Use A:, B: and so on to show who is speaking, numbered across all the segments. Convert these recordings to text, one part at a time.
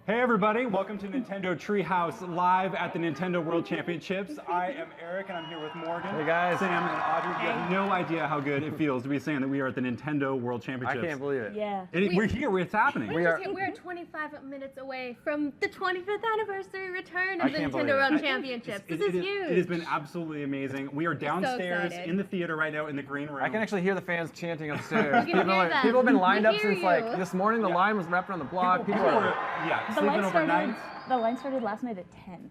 A: Hey everybody, welcome to Nintendo Treehouse live at the Nintendo World Championships. I am Eric and I'm here with Morgan,
B: hey guys,
A: Sam, and Audrey. You have no idea how good it feels to be saying that we are at the Nintendo World Championships.
B: I can't believe it.
C: Yeah.
A: We're here, it's happening.
D: We're 25 minutes away from the 25th anniversary return of the Nintendo World Championships. This is huge.
A: It has been absolutely amazing. We are downstairs in the theater right now in the green room.
B: I can actually hear the fans chanting upstairs.
D: You can hear them.
B: People have been lined up since
D: you.
B: like this morning. The line was wrapped around the block. People are
A: sleeping overnight.
C: The line started last night at 10.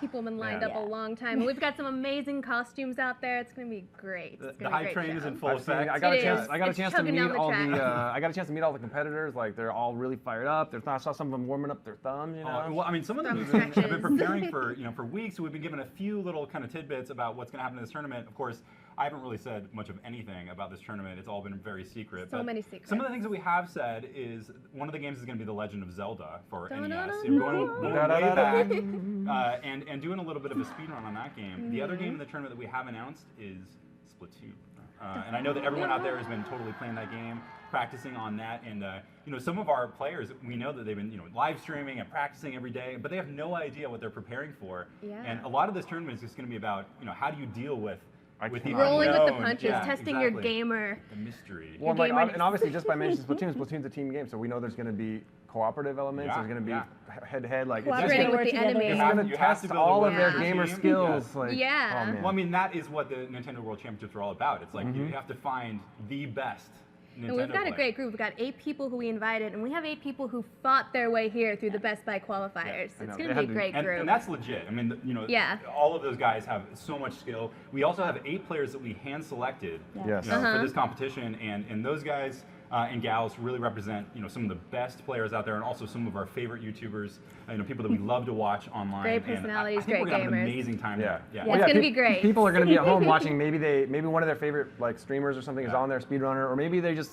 D: People have been lined up a long time. We've got some amazing costumes out there. It's going to be great.
A: The hype train is in full effect.
B: I got a chance to meet all the. I got a chance to meet all the competitors. Like they're all really fired up. I saw some of them warming up their thumbs. You know.
A: Well, I mean, some of them have been preparing for for weeks. So we've been given a few little kind of tidbits about what's going to happen in this tournament. Of course, I haven't really said much of anything about this tournament. It's all been very secret.
D: So many secrets.
A: Some of the things that we have said is one of the games is going to be The Legend of Zelda for NES.
D: Going
A: way back and doing a little bit of a speedrun on that game. The other game in the tournament that we have announced is Splatoon. And I know that everyone out there has been totally playing that game, practicing on that, and some of our players, we know that they've been live streaming and practicing every day, but they have no idea what they're preparing for. Yeah. And a lot of this tournament is just going to be about how do you deal with
D: rolling with the punches, testing your gamer.
A: The mystery.
B: Well, and obviously just by mentioning Splatoon's a team game, so we know there's going to be cooperative elements. There's going to be head-to-head, like
D: cooperating with the enemy.
B: It's going to test all of their gamer skills.
A: Yes.
B: Like,
D: yeah.
B: Oh, man.
A: Well, I mean, that is what the Nintendo World Championships are all about. It's like you have to find the best Nintendo
D: and we've got a great group. We've got 8 people who we invited, and we have 8 people who fought their way here through the Best Buy qualifiers. It's going to be a great group.
A: And that's legit. I mean, all of those guys have so much skill. We also have 8 players that we hand-selected for this competition, and those guys and gals really represent some of the best players out there, and also some of our favorite YouTubers, people that we love to watch online.
D: Great personalities,
A: I think
D: great
A: we're gonna have
D: gamers.
A: an amazing time.
D: Yeah, it's going to be great.
B: People are going to be at home watching. Maybe one of their favorite streamers or something is on their speedrunner, or maybe they just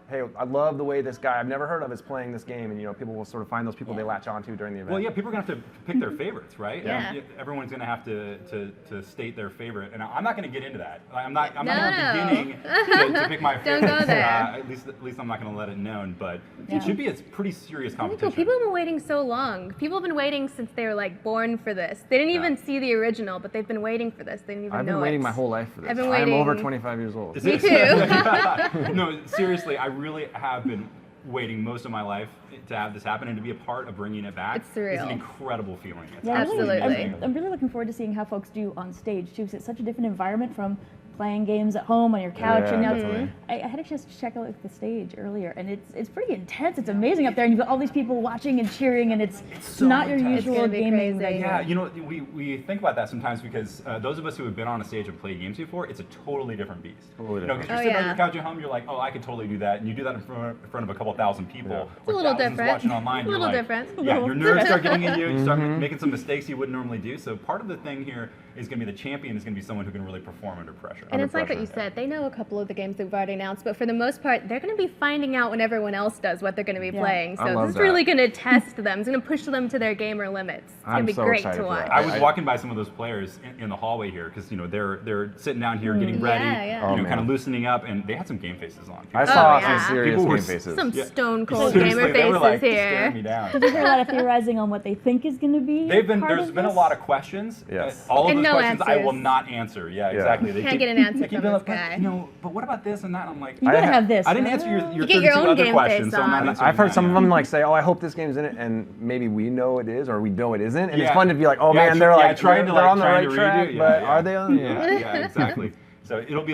B: hey, I love the way this guy I've never heard of is playing this game, and people will sort of find those people they latch onto during the event.
A: Well, yeah, people are gonna have to pick their favorites, right?
D: Yeah.
A: Everyone's gonna have to state their favorite, and I'm not gonna get into that. I'm not beginning to pick my favorite.
D: Don't go there.
A: At least I'm not gonna let it known, but it should be a pretty serious competition.
D: People have been waiting so long. People have been waiting since they were born for this. They didn't even see the original, but they've been waiting for this. They didn't even know
B: I've been waiting my whole life for this.
D: I've been waiting.
B: I'm over 25 years old.
D: Me too.
A: No, seriously, I really have been waiting most of my life to have this happen and to be a part of bringing it back.
D: It's surreal.
A: It's an incredible feeling. It's
D: absolutely.
C: I'm really looking forward to seeing how folks do on stage too, because it's such a different environment from playing games at home on your couch.
B: Yeah,
C: and now
B: definitely.
C: I had a chance to check out the stage earlier, and it's pretty intense. It's amazing up there, and you've got all these people watching and cheering, and it's
A: so
C: not your
A: intense.
C: usual gaming.
A: Yeah, we think about that sometimes because those of us who have been on a stage and played games before, it's a totally different beast.
B: Totally
A: Because you're sitting on your couch at home, you're like, oh, I could totally do that, and you do that in front of a couple thousand people.
D: It's a little different.
A: Watching online,
D: a little different.
A: Yeah, your nerves start getting in you. You start making some mistakes you wouldn't normally do. So part of the thing here is going to be the champion is going to be someone who can really perform under pressure.
D: And it's like what you said. They know a couple of the games that we've already announced, but for the most part, they're going to be finding out when everyone else does what they're going to be playing. So this is really going to test them. It's going to push them to their gamer limits. It's going to be great to watch.
A: I was walking by some of those players in the hallway here because they're sitting down here getting ready, kind of loosening up, and they had some game faces on.
B: I saw some serious game faces.
D: Some stone cold gamer faces here.
A: Me down.
C: Did you hear a lot of theorizing on what they think is going to be?
A: There's been a lot of questions.
B: Yes.
A: All of
D: and
A: those
D: no
A: questions
D: answers.
A: I will not answer. Yeah, exactly.
D: You can't get an answer from this guy.
A: But what about this and that? I'm like,
C: you gotta have this.
A: I didn't answer your
D: You get your
A: 32
D: own
A: other
D: game
A: questions,
D: face
A: so I'm not
D: on.
A: answering
B: I've heard
A: that,
B: some of them say, "Oh, I hope this game's in it," and maybe we know it is, or we know it isn't, and it's
A: Yeah.
B: fun to be like, "Oh
A: Yeah,
B: man, they're
A: trying to
B: on the
A: trying
B: right
A: to
B: track,
A: redo it.
B: but are they on?"
A: Yeah, exactly. So it'll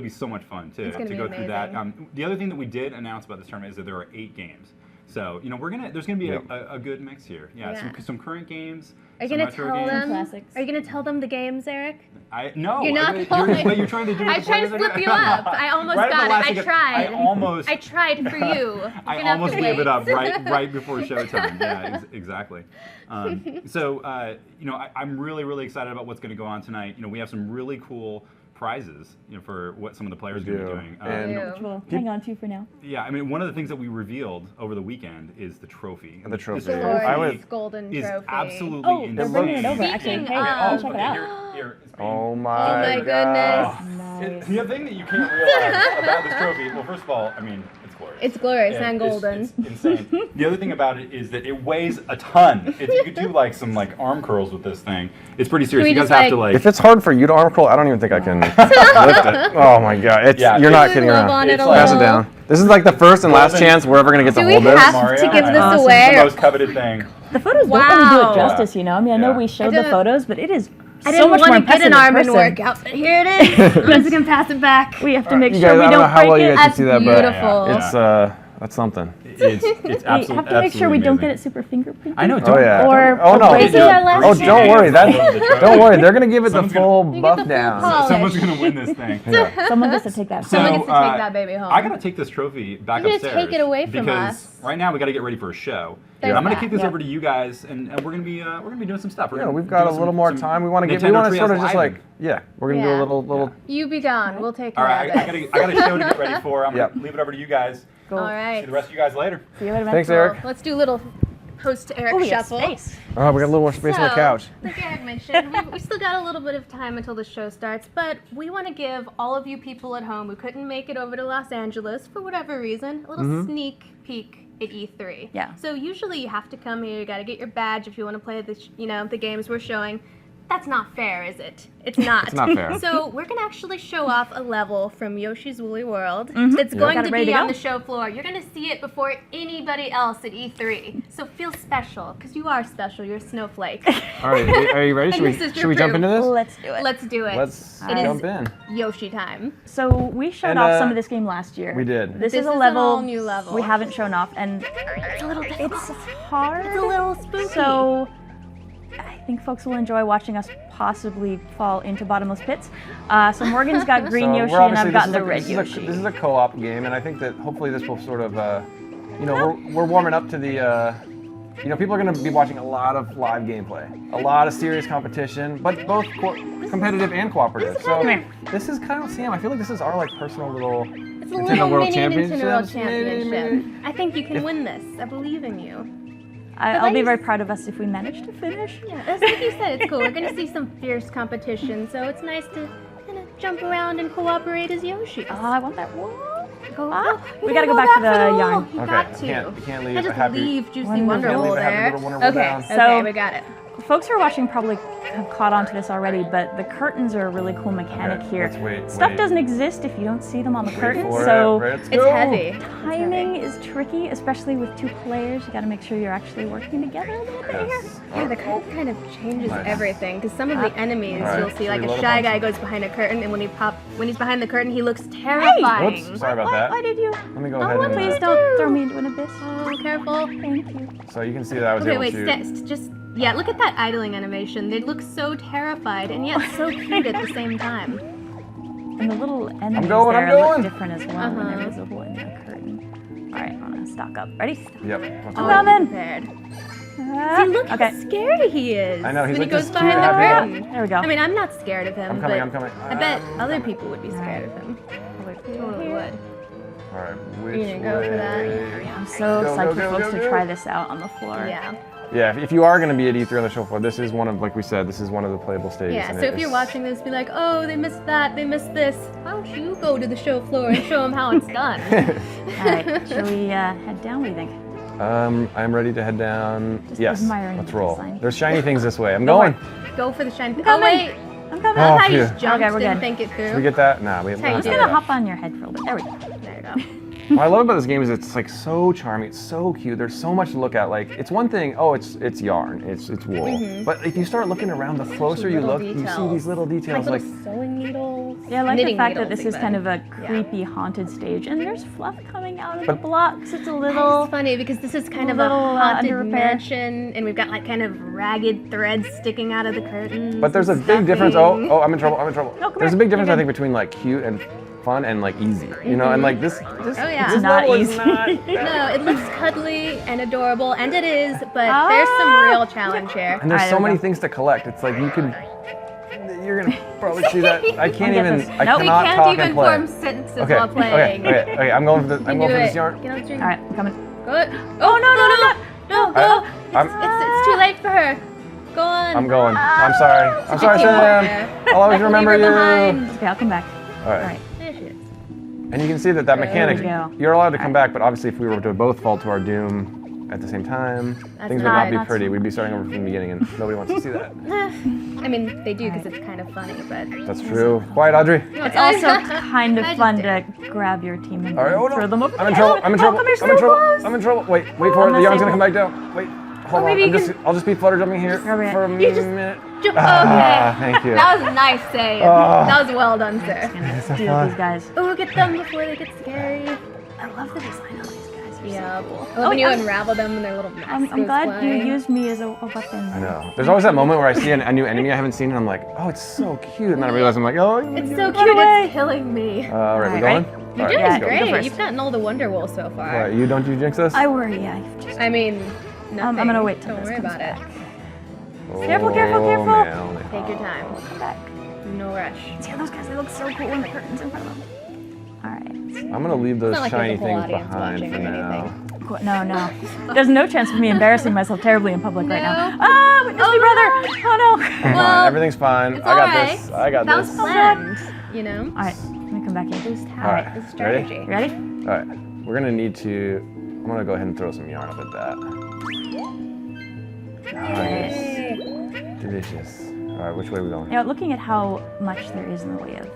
A: be so much fun to go through that. The other thing that we did announce about this tournament is that there are 8 games. So there's gonna be a good mix here. Yeah. Some current games.
D: Are you gonna
A: retro
D: tell
A: games.
D: them?
C: Classics.
D: Are you gonna tell them the games, Eric?
A: No.
D: You're not.
A: You're trying to do.
D: I tried to flip you up. I almost
A: right
D: got it.
A: second,
D: I tried for you.
A: I almost gave it up right before showtime. Yeah, exactly. So I'm really excited about what's going to go on tonight. We have some really cool prizes, for what some of the players are going to be doing.
C: Which we'll hang on to for now.
A: Yeah, I mean, one of the things that we revealed over the weekend is the trophy.
B: The trophy.
D: Glorious golden
A: is
D: trophy.
A: absolutely insane.
C: They're bringing it over, actually. Hey, check it out.
A: Here,
B: Oh my
D: goodness.
C: Nice.
A: The thing that you can't realize about this trophy, well, first of all, I mean, it's glorious.
D: It's glorious and golden.
A: It's insane. The other thing about it is that it weighs a ton. If you could do like some arm curls with this thing, it's pretty serious.
D: We
A: You guys
D: just,
A: have to
B: If it's hard for you to arm curl, I don't even think I can lift it. Oh my god, you're not kidding
D: love
B: around.
D: on it a
B: Pass it
D: little.
B: down. This is like the first and last chance we're ever gonna get to
D: Do we
B: hold this.
D: have
A: Mario,
D: to give
A: I
D: this
A: know.
D: away?
A: It's the most coveted thing.
C: The photos don't really do
D: Wow.
C: it justice, you know? I mean, I know
A: Yeah.
C: we showed
D: I
C: the
D: didn't-
C: photos, but it is
D: I
C: so
D: didn't
C: much more
D: want to get
C: impressive
D: an
C: in
D: arm and
C: person.
D: work out, but here it is. I'm just gonna pass it back.
C: We have to make
B: You
C: sure
B: guys,
C: we
B: I don't know
C: don't
B: how well
C: break
B: you
C: it.
B: guys can see that, but
D: beautiful.
B: it's that's something.
A: It's
C: We
A: absolutely.
C: have to make sure we don't get it super fingerprinted.
A: I know.
B: Oh yeah.
C: Or
B: oh no.
C: erase it our last
B: Oh,
C: chance.
B: don't worry. Don't worry. They're gonna give it
A: Someone's
B: the full
D: You get
B: buff
D: the full
B: down.
D: polish.
A: Someone's gonna win this thing.
B: Yeah.
C: Someone gets to take that.
D: Someone
C: photo.
D: gets to take that baby home.
A: I gotta take this trophy back
D: You're gonna
A: upstairs.
D: take it away from
A: because
D: us.
A: right now we gotta get ready for a show.
D: There's
A: I'm gonna
D: that.
A: kick this
C: Yeah.
A: over to you guys, and we're gonna be doing some stuff. We're
B: Yeah,
A: gonna
B: we've got
A: do
B: a little more
A: some
B: time. We want to
A: Nintendo
B: sort of
A: Treehouse
B: just
A: Live.
B: we're gonna do a
D: Yeah.
B: little.
D: You be gone. We'll take
A: All
D: care
A: right,
D: of it.
A: I got a show to get ready for. I'm
B: Yep.
A: gonna leave it over to you guys.
C: Cool.
D: All
A: See
D: right.
A: the rest of you guys later.
C: See you later, man.
B: Thanks, Eric.
D: Let's do a little host Eric
C: Oh, we have
D: shuffle.
C: space.
B: Oh, we got a little more space on the couch.
D: Like Eric mentioned, we still got a little bit of time until the show starts, but we want to give all of you people at home who couldn't make it over to Los Angeles for whatever reason a little sneak peek at E3.
C: Yeah.
D: So usually you have to come here. You got to get your badge if you want to play the the games we're showing. That's not fair, is it? It's not.
B: It's not fair.
D: So we're gonna actually show off a level from Yoshi's Woolly World that's going
C: Got
D: to
C: it ready
D: be
C: to
D: on
C: go.
D: the show floor. You're gonna see it before anybody else at E3. So feel special, because you are special. You're a snowflake.
B: All right, are you ready?
D: And this is your
B: Should we jump
D: proof.
B: into this?
C: Let's do it.
D: Let's do it.
B: Let's
D: It is
B: jump in.
D: Yoshi time.
C: So we showed
B: And,
C: off some of this game last year.
B: we did.
C: This
D: This
C: is a
D: is an
C: level
D: all-new level.
C: we haven't shown off, and
D: It's a little difficult.
C: it's hard.
D: It's a little spooky.
C: So I think folks will enjoy watching us possibly fall into bottomless pits. So Morgan's got green
B: So
C: Yoshi,
B: we're
C: and
B: obviously-
C: I've got
B: this
C: the
B: is a-
C: red
B: this
C: Yoshi.
B: This is a co-op game, and I think that hopefully this will sort of, we're warming up to the, people are going to be watching a lot of live gameplay, a lot of serious competition, but both competitive and cooperative. So this is kind of, Sam, I feel like this is our personal little
D: It's a
B: Nintendo
D: little
B: World
D: mini Nintendo World
B: Championships,
D: Championship.
B: maybe.
D: I think you can win this. I believe in you.
C: I'll be very proud of us if we manage to finish.
D: Yeah, that's like you said. It's cool. We're gonna see some fierce competition, so it's nice to kind of jump around and cooperate as Yoshi.
C: Oh, I want that wall.
D: Go,
C: We gotta go back to the yarn.
D: You
B: Okay,
D: got to.
B: you can't leave
D: I
B: a
D: just
B: happy.
D: leave Juicy
C: Wonderful.
D: Wonderful
B: Leave a happy
D: there.
B: little Wonderful
D: Okay,
B: down.
D: okay,
C: So-
D: we got it.
C: Folks who are watching probably have caught on to this already, but the curtains are a really cool mechanic
B: Okay,
C: here.
B: let's wait,
C: Stuff
B: wait.
C: doesn't exist if you don't see them on the curtain,
B: For
C: so
B: it. Let's
D: It's
B: go.
D: heavy.
C: timing is tricky, especially with two players. You gotta make sure you're actually working together a little bit here.
B: Yes.
D: Yeah, the curtain kind of changes
B: Nice.
D: everything because some of the enemies
B: Alright,
D: you'll see, like
B: should we
D: a
B: load
D: shy
B: up
D: guy
B: on
D: goes behind a curtain, and when he's behind the curtain, he looks terrifying.
B: Whoops, sorry about
C: Why
B: that.
C: did you?
B: Let me go ahead and.
C: Please don't throw me into an abyss.
D: Oh, careful.
C: Thank you.
B: So you can see that I was
D: Okay,
B: able
D: wait,
B: to.
D: just yeah. Look at that idling animation. They look so terrified and yet so cute at the same time.
C: And the little enemies
B: going, I'm
C: there look
B: going.
C: different as well when they're
D: Uh-huh.
C: visible in the curtain. All right, I'm gonna stock up. Ready?
B: Yep. let's
C: I'm
B: go.
C: coming.
D: Prepared.
C: Ah,
D: See, look
C: okay.
D: how scared he is.
B: I know, he's
D: when
B: like
D: he goes
B: this
D: behind
B: cute,
D: the
B: happy-
D: curtain.
C: There we go.
D: I mean, I'm not scared of him,
B: I'm coming,
D: but
B: I'm coming.
D: I bet
B: I'm
D: other
B: coming.
D: people would be scared of him. Totally
C: Here.
D: would.
B: All right, which
D: You gonna go for that?
B: way?
C: I'm so
B: Go,
C: psyched
B: go,
C: for
B: go,
C: folks
B: go,
C: to
B: go.
C: try this out on the floor.
D: Yeah.
B: Yeah, if you are going to be at E3 on the show floor, this is one of, like we said, this is one of the playable stages.
D: Yeah,
B: and
D: so
B: it
D: if you're
B: is-
D: watching this, be like, oh, they missed that, they missed this. Why don't you go to the show floor and show them how it's done?
C: All right, shall we head down? What do you think?
B: I'm ready to head down.
C: Just
B: Yes,
C: admiring
B: let's
C: the
B: roll.
C: design.
B: There's shiny things this way. I'm going.
D: Go for the shine. Oh,
C: coming.
D: wait.
C: I'm coming.
B: Oh,
D: I thought you
B: phew.
D: just jumped,
C: Okay, we're
D: didn't
C: good.
D: think it
B: Did we
D: through.
B: get that? Nah, we
D: Hey,
B: don't
C: I'm
B: have
C: just
B: to
C: gonna
B: do that.
C: hop on your head for a little bit. There we go.
D: There you go.
B: What I love about this game is it's like so charming. It's so cute. There's so much to look at. Like it's one thing. Oh, it's yarn. It's wool. But if you start looking around, the closer you
D: little
B: look, you see
D: details.
B: these little details.
D: Like
B: Like
D: little sewing needles.
C: Yeah, I like the
D: knitting
C: fact that
D: needles
C: this is
D: even.
C: kind of a
D: Yeah.
C: creepy, haunted stage, and there's fluff coming out of the
B: But-
C: blocks. It's a little.
D: It's funny because this is kind of a
C: little,
D: haunted
C: under repair.
D: mansion, and we've got like kind of ragged threads sticking out of the curtains.
B: But there's a
D: and
B: big difference.
D: stuffing.
B: Oh, I'm in trouble. I'm in trouble.
C: No, come
B: There's a
C: here.
B: big difference,
C: You're
B: I think, between like cute and fun and like easy. You know, and like this.
D: Oh yeah.
C: It's not
B: level is
C: easy.
B: not-
D: No, it looks cuddly and adorable, and it is, but
C: Ah.
D: there's some real challenge here.
B: And there's
C: Alright,
B: so
C: there we
B: many
C: go.
B: things to collect. It's like you could. You're gonna probably see that. I can't
C: get
B: even.
C: this.
B: I
C: Nope.
D: We
B: cannot
D: can't
B: talk
D: even
B: and play.
D: form sentences
B: Okay.
D: while playing.
B: Okay. I'm going for the.
D: You
B: I'm
D: can
B: going
D: do
B: for
D: it.
B: this yarn.
D: Get on the string.
C: All right, I'm coming.
D: Good. Oh no, go! It's too late for her. Go on.
B: I'm going. I'm sorry. I'm sorry, Sam. I'll always
D: Leave
B: remember
D: her
B: you.
D: behind.
C: Okay, I'll come back.
B: All right.
D: There she is.
B: And you can see that mechanic,
C: There we go.
B: you're allowed to come back, but obviously if we were to both fall to our doom at the same time, things would not be
C: not
B: pretty.
C: so
B: We'd be starting over from the beginning and nobody wants to see that.
D: I mean, they do because it's kind of funny, but.
B: That's true. Quiet, Audrey.
C: It's also kind of fun to grab your team and
B: All right, hold
C: throw
B: on.
C: them over.
B: I'm in trouble. I'm in trouble.
C: Oh, come here,
B: I'm in
C: so
B: trouble.
C: close.
B: I'm in trouble. Wait for it. The yarn's gonna come back down. Wait. Hold on.
D: maybe you
B: I'll just be flutter jumping here
C: Grab it.
B: for a
D: You just-
B: minute.
D: Okay.
B: Thank you.
D: That was a nice save. That was well done, sir.
C: Gonna deal with these guys.
D: Oh, get them before they get scary.
C: I love the design on these guys. They're
D: Yeah.
C: so cool.
D: I love when you unravel them and their little masks.
C: I'm glad you used me as a weapon.
B: I know. There's always that moment where I see a new enemy I haven't seen and I'm like, oh, it's so cute. And then I realize I'm like, oh.
D: It's so cute.
C: away.
D: It's killing me.
B: All right, we
C: Alright,
B: going?
C: ready?
D: You're
B: All
D: doing
B: right, let's go.
C: go
D: great.
C: first.
D: You've gotten all the Wonder Wool so far.
B: All right, you don't you jinx us?
C: I worry, yeah. You've just,
D: I mean, nothing.
C: I'm gonna wait till
D: Don't
C: this
D: worry
C: comes
D: about
C: back.
B: Oh,
C: Careful, careful, careful.
B: man, only
D: Take your time.
C: Come back.
D: No rush.
C: See how those guys, they look so cool when the curtain's in front of them. All right.
B: I'm gonna leave those
D: It's not like there's
B: shiny
D: a whole
B: things
D: audience
B: behind
D: watching
B: for
D: or
B: now.
D: anything.
C: No. There's no chance of me embarrassing myself terribly in public right now.
D: No.
C: Ah, witness me, brother. Oh no.
B: Come on, everything's fine.
D: It's
B: I got
D: alright.
B: this. I got
D: That
B: this.
D: was planned, you know?
C: All right, let me come back here.
B: All right,
D: It's
B: ready?
D: strategy.
C: You ready?
B: All right, we're gonna need to. I'm gonna go ahead and throw some yarn up at that. Nice,
D: Yay.
B: delicious. All right, which way are we going?
C: Now, looking at how much there is in the way of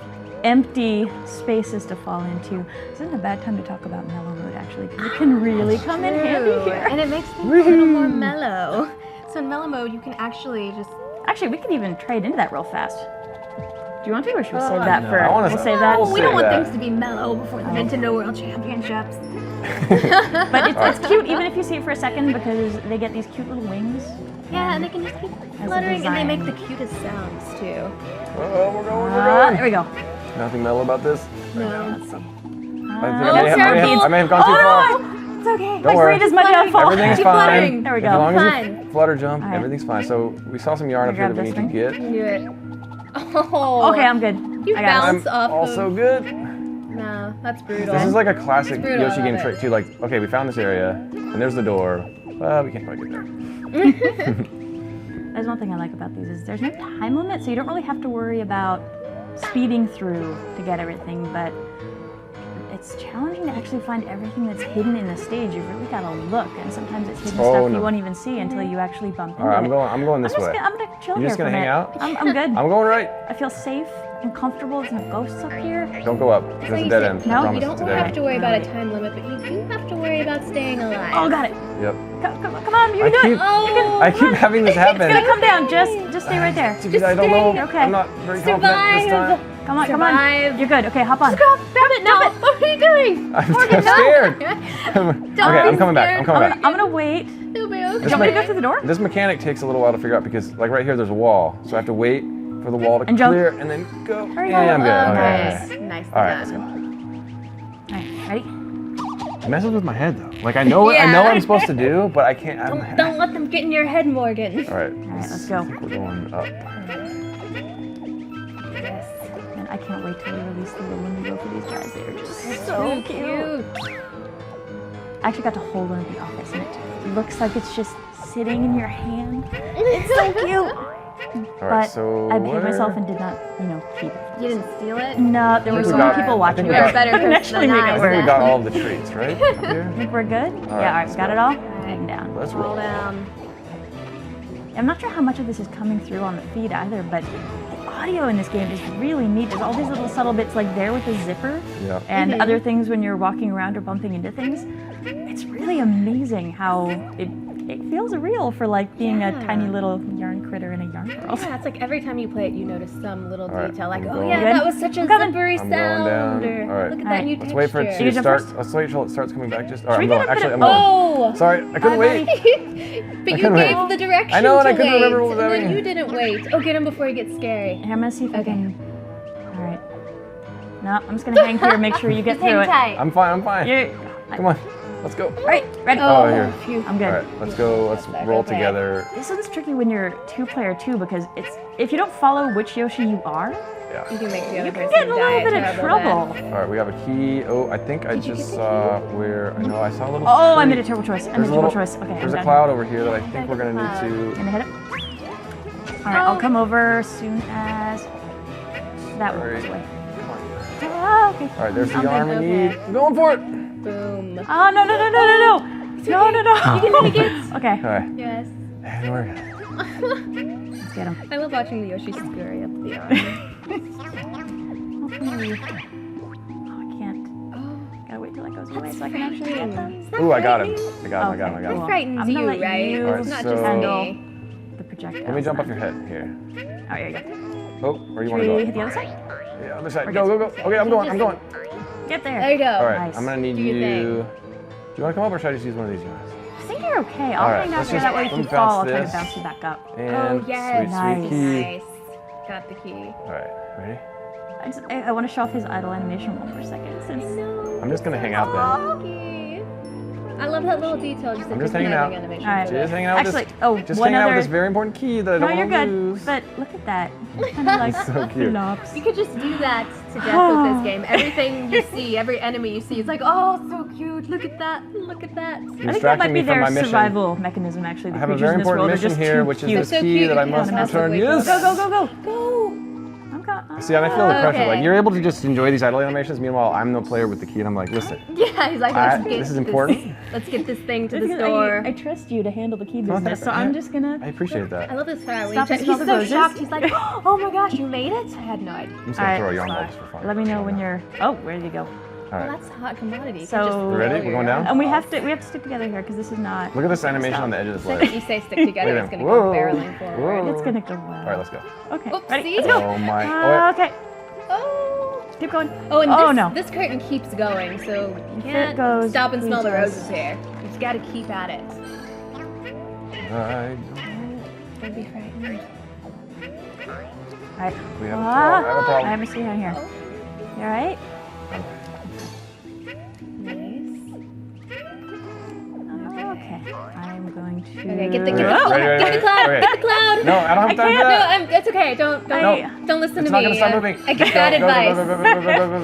C: empty spaces to fall into, this isn't a bad time to talk about mellow mode, actually, because it can really come in handy
D: True.
C: here.
D: And it makes things a little more mellow. So in mellow mode, you can actually just.
C: Actually, we could even trade into that real fast. Do you want to, or should we save
D: Oh,
C: that
B: no.
C: for?
B: I wanna
C: We'll
B: s-
C: save that.
B: we'll
D: we
B: save
D: don't want
B: that.
D: things to be mellow before the Nintendo World Championships.
C: But it's cute, even if you see it for a second, because they get these cute little wings.
D: Yeah, and they can just keep
C: a
D: fluttering, and they make
C: design.
D: the cutest sounds too.
B: Oh, we're going.
C: There we go.
B: Nothing mellow about this.
D: No.
C: Let's see.
B: I think
C: Oh,
B: I may have gone too far.
C: no! It's okay.
B: Don't worry.
C: Is my downfall.
B: Everything's
D: Keep
B: fine.
D: fluttering.
C: There we
B: As
C: go.
B: long as
D: Fine.
B: you flutter jump,
C: All right.
B: everything's fine. So we saw some yarn up here
C: Grab
B: that we need
C: this
B: to get.
D: Do it. Oh.
C: Okay, I'm good.
D: You
C: I got it.
D: bounced
B: I'm
D: off
B: also
D: of.
B: good.
D: No, that's brutal.
B: This is like a classic
D: It's brutal,
B: Yoshi
D: I
B: game
D: love
B: trick
D: it.
B: too. Like, okay, we found this area, and there's the door. Well, we can't quite get there.
C: There's one thing I like about these is there's no time limit, so you don't really have to worry about speeding through to get everything, but it's challenging to actually find everything that's hidden in the stage. You've really got to look, and sometimes it's hidden
B: Oh,
C: stuff
B: no.
C: you won't even see until you actually bump
B: All right,
C: into it.
B: I'm going this way.
C: I'm gonna chill
B: You
C: here
B: just
C: for a
B: gonna hang
C: minute.
B: out?
C: I'm good.
B: I'm going right.
C: I feel safe and comfortable. There's no ghosts up here.
B: Don't go up. That's a dead end.
C: No,
B: I
C: you
B: promise
D: You
B: it's
D: don't
B: a dead
D: have
B: end.
D: to worry about a time limit, but you do have to worry about staying alive.
C: Oh, got it.
B: Yep.
C: Come on, you
B: I
C: can do
B: keep-
C: it. You can,
B: I keep having this happen.
C: It's gonna come down. Just stay right there.
B: Dude, I don't know.
C: Okay.
B: I'm not very confident this
D: Survive.
B: time.
C: Come on,
D: Survive.
C: You're good. Okay, hop on.
D: Grab it now. What are you doing?
B: I'm
D: Morgan, no.
B: scared.
D: Don't
B: Okay,
D: be
B: I'm coming back.
D: scared.
B: I'm coming back.
C: I'm gonna wait.
D: You'll be okay.
C: Do you want me to go through the door?
B: This mechanic takes a little while to figure out because, like, right here, there's a wall, so I have to wait for the wall to
C: And jump.
B: clear and then go.
C: Hurry
B: Yeah, I'm
C: up.
B: good.
D: Nice.
B: Okay.
D: Nice.
B: All right, let's go.
C: All right, ready?
B: It messes with my head though. Like I know what
D: Yeah.
B: I'm supposed to do, but I can't.
D: Don't let them get in your head, Morgan.
B: All right.
C: All right, let's go.
B: I think we're going up.
D: Yes.
C: And I can't wait till we release the little window for these guys. They're just
D: So cute.
C: I actually got to hold one of the office, and it looks like it's just sitting in your hand. It's so cute.
B: All right.
C: But
B: So
C: I behaved
B: where-
C: myself and did not, keep it.
D: You didn't steal it?
C: No, there were
B: think
C: so
B: we
C: many
B: got-
C: people
B: I
C: watching.
B: think we
C: me.
B: got-
D: You're a better
C: I didn't
D: person
C: actually
D: than
C: make
D: I
C: it
B: I
D: was.
C: work.
B: think we got all of the treats, right? Up here.
C: Think we're good?
B: right,
C: Yeah, all right,
B: let's
C: got
B: go.
C: it all?
D: Alright.
C: Heading down.
B: Let's
D: Roll
B: roll.
D: down.
C: I'm not sure how much of this is coming through on the feed either, but the audio in this game is really neat. There's all these little subtle bits like there with the zipper
B: Yeah.
C: and other things when you're walking around or bumping into things. It's really amazing how it feels real for like being a
D: Yeah.
C: tiny little yarn critter in a yarn world.
D: Yeah, it's like every time you play it, you notice some little
B: All right,
D: detail, like,
B: I'm
D: oh
B: going.
D: yeah,
C: Good?
D: that was such a
C: I'm coming.
D: zippery
B: I'm
D: sound.
B: going down.
D: Or,
B: All right.
D: look at
C: All
D: that
C: right.
D: new
B: Let's wait for it
C: Should you
B: to
C: jump
B: start.
C: first?
B: Let's wait till it starts coming back. Just. All
C: Should
B: right,
C: we
B: I'm
C: get
B: going.
C: a bit
B: Actually,
C: of-
B: I'm going.
D: Oh!
B: Sorry, I couldn't wait.
D: But you
B: couldn't
D: gave
B: wait.
D: the direction
B: I know, and
D: to
B: I couldn't
D: wait,
B: remember what was
D: and then
B: happening.
D: you didn't wait. Oh, get him before he gets scary.
C: Here, I'm gonna see if I
D: Okay.
C: can. All right. No, I'm just gonna hang here and make sure you get
D: Hang
C: through it.
D: tight.
B: I'm fine. I'm fine.
C: You're,
B: Come on. Let's go.
C: right, ready?
B: Oh, here.
D: phew.
C: I'm good.
B: All right. Let's go. Let's roll
D: Okay.
B: together.
C: This one's tricky when you're two-player too because if you don't follow which Yoshi you are,
B: Yeah.
D: You can make the other
C: you can
D: person
C: get in a
D: die
C: little bit of
D: terrible
C: trouble.
D: death.
B: All right. We have a key. Oh, I think I just saw where. I know I saw a little.
C: Oh, I
B: tree.
C: made a terrible choice. I made
B: There's
C: a
B: a
C: terrible
B: little.
C: choice. Okay,
B: There's
C: I'm
B: a
C: done.
B: cloud over here that I think we're gonna need to.
C: Gonna hit it. All right, I'll come over as soon as that one goes away.
B: Come on.
C: Okay.
B: All right, there's the
C: I'm
B: arm we
D: okay.
B: need. I'm going for it.
D: Boom.
C: Oh, no. No.
D: You can make it.
C: Okay.
B: All right.
D: Yes.
B: And we're good.
C: Let's get him.
D: I love watching the Yoshi scurry up the arm.
C: Hopefully. Oh, I can't. Gotta wait till that goes away so I can actually get them.
B: Ooh, I got him.
C: Okay,
B: I got him.
D: That frightens
C: I'm gonna
D: you,
C: let
D: right?
C: you
B: Alright,
D: It's not
B: so-
D: just
C: handle
D: me.
C: the projectile.
B: Let me jump off your head here.
C: Oh, here you go.
B: Oh, where do you want
C: Should
B: to
C: we
B: go?
C: hit the other side?
B: Yeah, other side. Go. Okay, I'm going.
C: Get there.
D: There you go.
B: All right,
C: Nice.
B: I'm gonna need
D: Do
B: you.
D: your thing.
B: Do you want to come up or should I just use one of these guys?
C: I think you're okay. I'll
B: Alright,
C: hang out
B: let's
C: here.
B: just-
C: That way if
B: let
C: you
B: me
C: fall, I'll
B: bounce
C: try to
B: this.
C: bounce you back up.
B: And
D: Oh, yes.
B: sweet key.
D: Nice. Got the key.
B: All right, ready?
C: I want to show off his idle animation one more second. Since
B: I'm just gonna hang out then.
D: I love that little detail. Just
B: I'm just hanging out.
D: animation.
C: Alright.
B: Just hanging out with
C: Actually,
B: this. Just
C: one
B: hanging out
C: other.
B: with this very important key that I
C: No,
B: don't
C: you're
B: want to
C: good.
B: lose.
C: But look at that. Kind of like
B: So cute.
C: flops.
D: You could just do that to death with this game. Everything you see, every enemy you see, it's like, oh, so cute. Look at that. Look at that.
C: I think that
B: Distracting
C: might be
B: me from
C: their
B: my mission.
C: survival mechanism. Actually, the
B: I have a
C: creatures
B: very
C: in this world
B: important
C: are
B: mission
C: just
B: here,
C: too
B: which is
C: cute.
B: this
D: so
B: key
D: cute,
B: that
D: you
B: I
D: can
B: must
D: possibly
B: return.
D: go.
B: Yes.
C: Go.
D: Go.
B: See, and I feel the pressure.
D: Okay.
B: Like you're able to just enjoy these idle animations. Meanwhile, I'm the player with the key, and I'm like, listen.
D: Yeah, he's like,
B: This is important.
D: Let's get this thing to
C: Just
D: the
C: because
D: door.
C: I trust you to handle the key
B: Oh,
C: business, so
B: yeah.
C: I'm just gonna.
B: I appreciate that.
D: I love this part.
C: Stop and
D: He's
C: smell the
D: so
C: roses.
D: shocked. He's like, oh my gosh, you made it? I had no idea.
B: I'm just gonna throw a yarn ball just for fun.
C: Let me know when you're. Oh, where did you go?
B: All
D: Well,
B: right.
D: that's a hot commodity. You
C: So-
D: can just
C: We
D: throw
B: ready?
D: your
B: We're going
D: yarn.
B: down?
C: And we have to stick together here because this is not.
B: Look at this animation on the edge of this
D: The second
B: ledge.
D: you say stick together,
B: Look at
D: it's
B: him.
D: gonna go
B: Whoa.
D: barreling forward.
C: It's gonna go well.
B: All right, let's go.
C: Okay.
D: Oopsie.
C: Ready? Let's go.
B: Oh my.
C: Okay.
D: Oh.
C: Keep going.
D: Oh, and
C: Oh,
D: this,
C: no.
D: this curtain keeps going, so you
C: If it
D: can't
C: goes,
D: stop and smell the
C: we just-
D: roses here. You just gotta keep at it.
B: Alright.
D: Don't be frightened.
C: Alright.
B: We have a problem. I have a problem.
C: I have a see down here. You alright?
D: Nice.
C: Okay. I'm going to.
D: Okay, get the
B: Ready,
D: cloud.
B: ready,
D: Get the
B: ready.
D: cloud.
B: Okay.
D: Get the cloud.
B: No, I don't have time for
D: No,
B: that.
D: it's okay. Don't listen
B: It's
D: to
B: not
D: me.
B: gonna stop moving.
D: I
B: Just
D: get bad
B: go,
D: advice.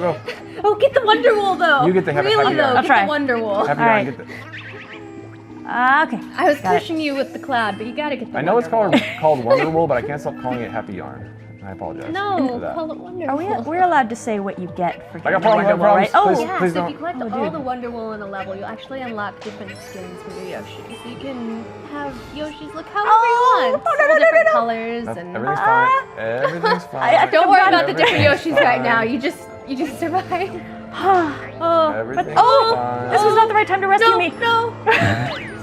B: Go.
D: Oh, get the Wonder Wool though.
B: You get the happy
D: really though.
B: yarn.
C: I'll
D: Get
C: try.
D: the Wonder Wool.
B: Happy
C: Alright.
B: yarn, get the.
C: Okay.
D: I was
C: Got it.
D: pushing you with the cloud, but you gotta get the.
B: I know it's
D: Wonder
B: called Wonder Wool, but I can't stop calling it Happy Yarn. I apologize.
D: Wool.
B: for
D: No,
B: that.
D: call it Wonder
C: Are
D: Wool.
C: we're allowed to say what you get for
B: I got
C: getting the
B: problems,
C: Wonder
B: I got
C: Wool, right?
B: problems.
C: Oh,
B: Please,
D: Yeah,
B: please
D: so if
B: don't.
D: you collect
C: Oh,
D: all
C: dude.
D: the Wonder Wool in a level, you'll actually unlock different skins for your Yoshi. So you can have Yoshis look however you want.
C: no,
D: All different colors
B: That's-
D: and.
B: Everything's fine. Everything's fine.
D: Don't worry about the different
B: Everything's
D: Yoshis right
B: fine.
D: now. You just survive.
C: oh.
B: Everything's
C: Oh,
B: fine.
C: this was not the right time to rescue me.
D: No.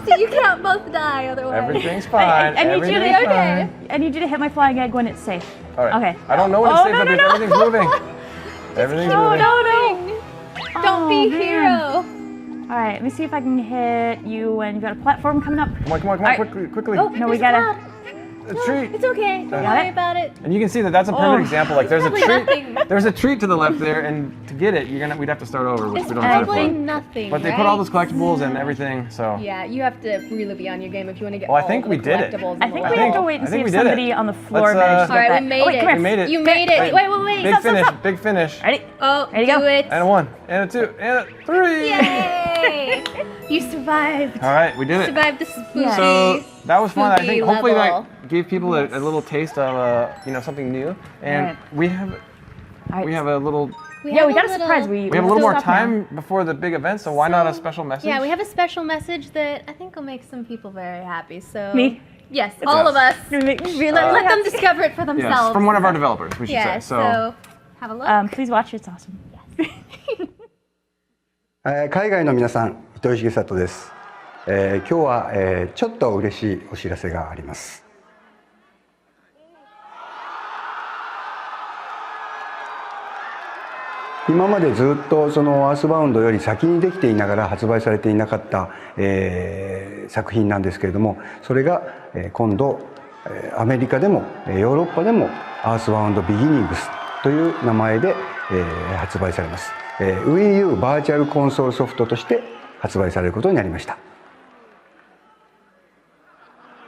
D: See, you can't both die otherwise.
B: Everything's fine.
C: I need you to
B: Everything's
D: okay.
B: fine.
C: I need you to hit my flying egg when it's safe.
B: All right.
C: Okay.
B: I don't know when it's
C: Oh,
B: safe,
C: no,
B: but
C: no, no.
B: everything's moving. Everything's
C: No,
B: moving.
C: no.
D: Don't be
C: Oh, man.
D: hero.
C: All right, let me see if I can hit you when you got a platform coming up.
B: Come on,
C: Alright.
B: quickly.
D: Oh,
C: No, we
D: there's a
C: gotta-
D: cloud.
B: A
D: No,
B: treat.
D: it's okay. Don't
B: Got
D: worry
C: it?
D: about it.
B: And you can see that that's a perfect
C: Oh.
B: example. Like there's a
D: Probably
B: treat.
D: nothing.
B: There's a treat to the left there, and to get it, we'd have to start over, which
D: It's
B: we don't have time
D: probably
B: for.
D: nothing.
B: But they
D: right?
B: put all those collectibles and everything, so.
D: Yeah, you have to really be on your game if you want to get.
B: Well, I
D: all
B: think
D: the
B: we did it.
D: collectibles in
C: I
D: the
C: think
B: I
C: we
D: level.
C: have to
B: think-
C: wait
B: I
C: and see
B: think
C: if
B: we did it.
C: somebody on the floor
B: Let's,
C: managed to
B: All
C: get
D: right,
C: that.
D: we made
C: oh, wait,
D: it.
C: come here.
B: We made it.
D: You made it. Wait.
B: Big
C: Stop,
B: finish.
C: stop.
B: Big finish.
C: Ready?
D: Oh,
C: Ready to
D: do
C: go.
D: it.
B: And a 1, and a 2, and a 3.
D: Yay! You survived.
B: All right, we did it.
D: Survived the spooky.
B: So that was fun. I
D: spooky
B: think hopefully
D: level.
B: that gave people a little taste of something new. And
C: Alright.
B: we have
C: All right.
B: we have a little
C: Yeah, we got a
D: little-
C: surprise.
B: we have a little
C: to
B: more
C: stop now.
B: time before the big event, so why not a special message?
D: Yeah, we have a special message that I think will make some people very happy. So
C: Me?
D: Yes, all of us.
C: Let
D: Let them discover it for themselves.
B: Yes, from one of our developers, we should
D: Yeah,
B: say. So,
D: have a look.
C: Please watch. It's awesome.
E: 海外の皆さん、糸井重里です。今日は、ちょっと嬉しいお知らせがあります。今までずっとそのアースバウンドより先にできていながら発売されていなかった、作品なんですけれども、それが、今度アメリカでもヨーロッパでもアースバウンドビギニングスという名前で、発売されます。Wii U バーチャルコンソールソフトとして発売されることになりました。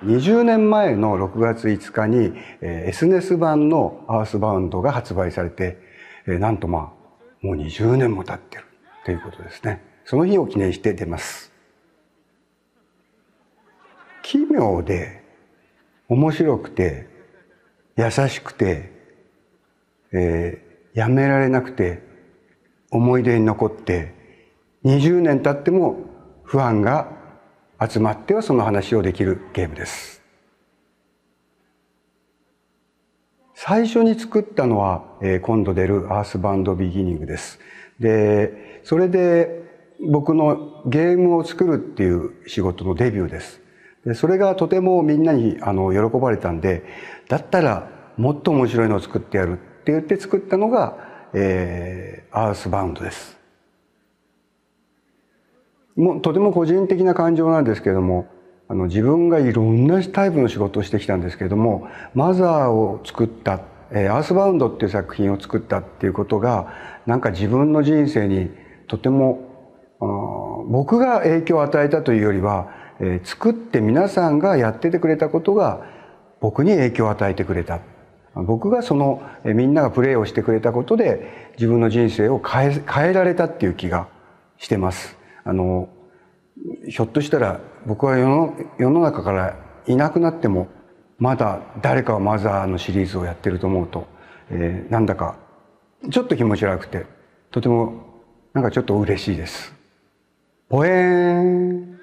E: 20年前の6月5日に SNES 版のアースバウンドが発売されて、なんともう20年も経ってるということですね。その日を記念して出ます。奇妙で面白くて優しくて、やめられなくて思い出に残って20年経ってもファンが集まってはその話をできるゲームです。最初に作ったのは、今度出るEarthBound Beginningsです。で、それで僕のゲームを作るっていう仕事のデビューです。で、それがとてもみんなに喜ばれたんで、だったらもっと面白いのを作ってやるって言って作ったのが、EarthBoundです。とても個人的な感情なんですけれども、自分がいろんなタイプの仕事をしてきたんですけれども、マザーを作った、EarthBoundっていう作品を作ったっていうことが、なんか自分の人生にとても、僕が影響を与えたというよりは、作って皆さんがやっててくれたことが僕に影響を与えてくれた。僕がみんながプレーをしてくれたことで自分の人生を変えられたっていう気がしてます。ひょっとしたら僕は世の中からいなくなってもまだ誰かはマザーのシリーズをやってると思うと、なんだかちょっと気持ち悪くてとてもなんかちょっと嬉しいです。ポエーン。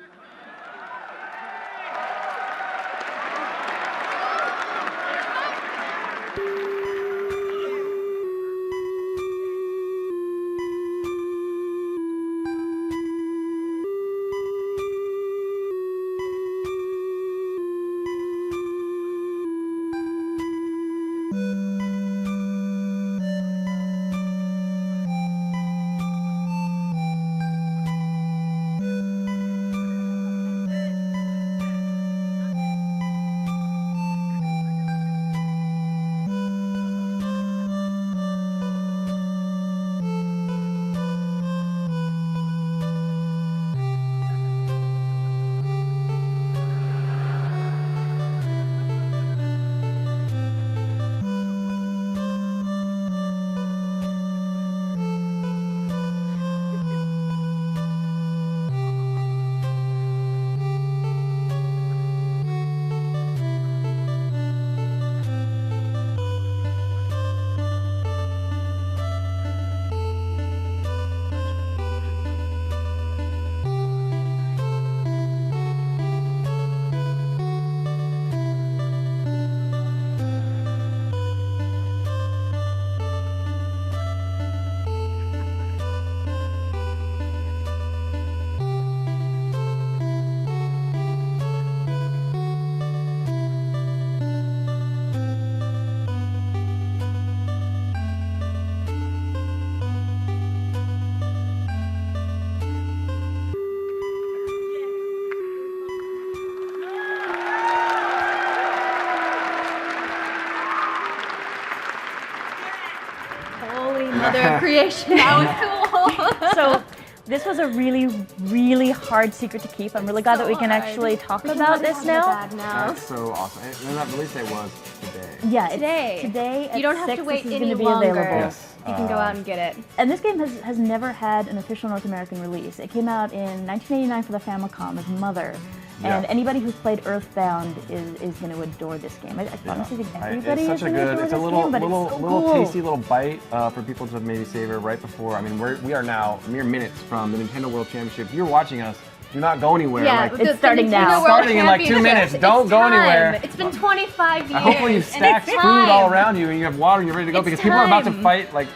D: Mother of creation. That was cool.
C: So this was a really, really hard secret to keep. I'm really glad that we can actually talk about this now.
B: That's so awesome. And that release date was today.
C: Yeah,
D: Today.
C: Today at
D: You don't have
C: 6,
D: to wait
C: this is
D: any
C: gonna be
D: longer.
C: available.
B: Yes.
D: You can go out and get it.
C: And this game has never had an official North American release. It came out in 1989 for the Famicom as Mother. And
B: Yeah.
C: anybody who's played EarthBound is going to adore this game. I honestly think everybody
B: It's
C: is
B: such a
C: going to
B: good,
C: adore
B: it's
C: this
B: a little,
C: game, but
B: little,
C: it's so
B: little
C: cool.
B: tasty little bite for people to maybe savor right before. I mean, we are now mere minutes from the Nintendo World Championship. If you're watching us, do not go anywhere.
D: Yeah,
B: Like,
C: it's starting
D: Nintendo
C: now.
D: World
B: Starting in like 2 minutes.
D: Championship.
B: Don't
D: It's
B: go
D: time.
B: anywhere.
D: It's been 25 years.
B: Hopefully you've
D: and
B: stacked
D: it's
B: food all
D: time.
B: around you and you have water and you're ready to go
D: It's
B: because people are about to
D: time.
B: fight like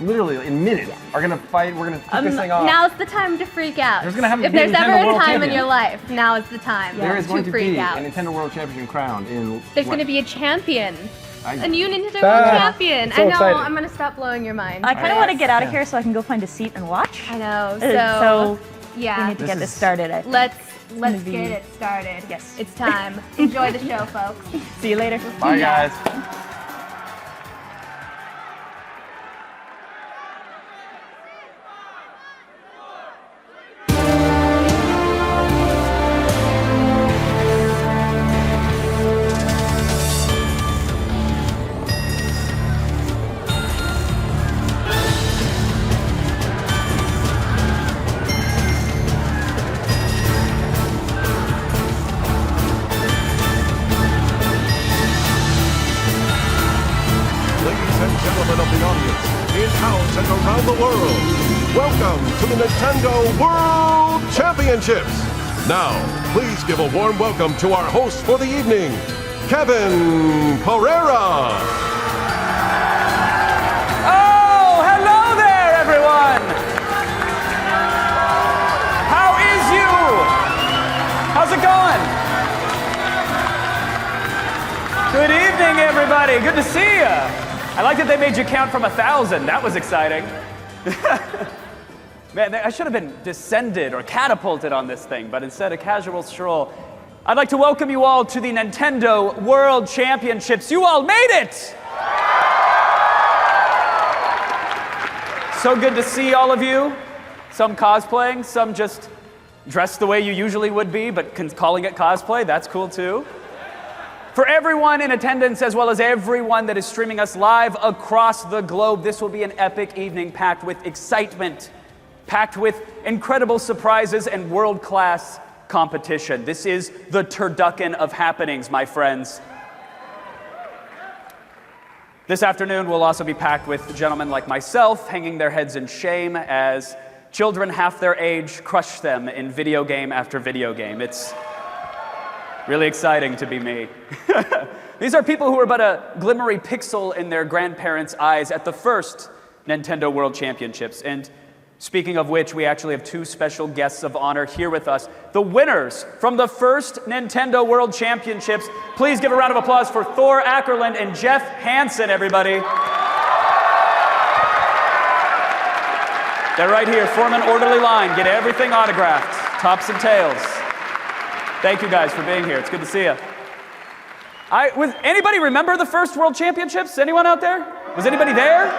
B: literally in minutes are gonna fight. We're gonna kick this thing off.
D: Now's the time to freak out.
B: There's gonna have to
D: if
B: be a
D: there's
B: Nintendo
D: ever a
B: World
D: time in
B: Champion.
D: your life, now is the time
B: There is going
D: to
B: to
D: freak
B: be
D: out.
B: a Nintendo World Champion crowned in.
D: There's
B: what?
D: going to be a champion. A new Nintendo
B: Ah,
D: World Champion.
B: so
D: I know.
B: exciting.
D: I'm going to stop blowing your mind.
C: I kind of
B: I-
C: want to get out of
B: yeah.
C: here so I can go find a seat and watch.
D: I know.
C: So we
D: yeah.
C: need to get this
B: is-
C: started. I think.
D: Let's
C: gonna be-
D: get it started.
C: Yes.
D: It's time. Enjoy the show, folks.
C: See you later.
B: Bye guys.
F: Ladies and gentlemen of the audience, in-house and around the world, welcome to the Nintendo World Championships. Now, please give a warm welcome to our host for the evening, Kevin Pereira.
G: Oh, hello there, everyone. How is you? How's it going? Good evening, everybody. Good to see you. I like that they made you count from 1,000. That was exciting. Man, I should have been descended or catapulted on this thing, but instead a casual stroll. I'd like to welcome you all to the Nintendo World Championships. You all made it! So good to see all of you. Some cosplaying, some just dressed the way you usually would be, but calling it cosplay. That's cool too. For everyone in attendance, as well as everyone that is streaming us live across the globe, this will be an epic evening packed with excitement, packed with incredible surprises and world-class competition. This is the turducken of happenings, my friends. This afternoon will also be packed with gentlemen like myself hanging their heads in shame as children half their age crush them in video game after video game. It's really exciting to be me. These are people who are but a glimmery pixel in their grandparents' eyes at the first Nintendo World Championships. And speaking of which, we actually have two special guests of honor here with us. The winners from the first Nintendo World Championships. Please give a round of applause for Thor Ackerland and Jeff Hansen, everybody. They're right here. Form an orderly line. Get everything autographed, tops and tails. Thank you guys for being here. It's good to see you. Anybody remember the first World Championships? Anyone out there? Was anybody there?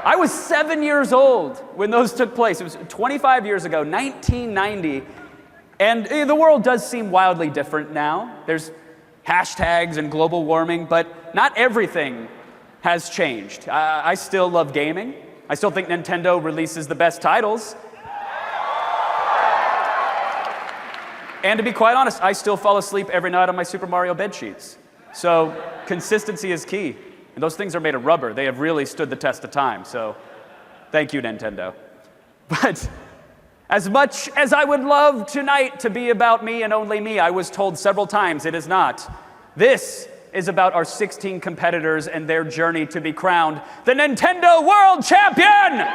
G: I was 7 years old when those took place. It was 25 years ago, 1990. And the world does seem wildly different now. There's hashtags and global warming, but not everything has changed. I still love gaming. I still think Nintendo releases the best titles. And to be quite honest, I still fall asleep every night on my Super Mario bed sheets. So consistency is key. And those things are made of rubber. They have really stood the test of time. So thank you, Nintendo. But as much as I would love tonight to be about me and only me, I was told several times it is not. This is about our 16 competitors and their journey to be crowned the Nintendo World Champion!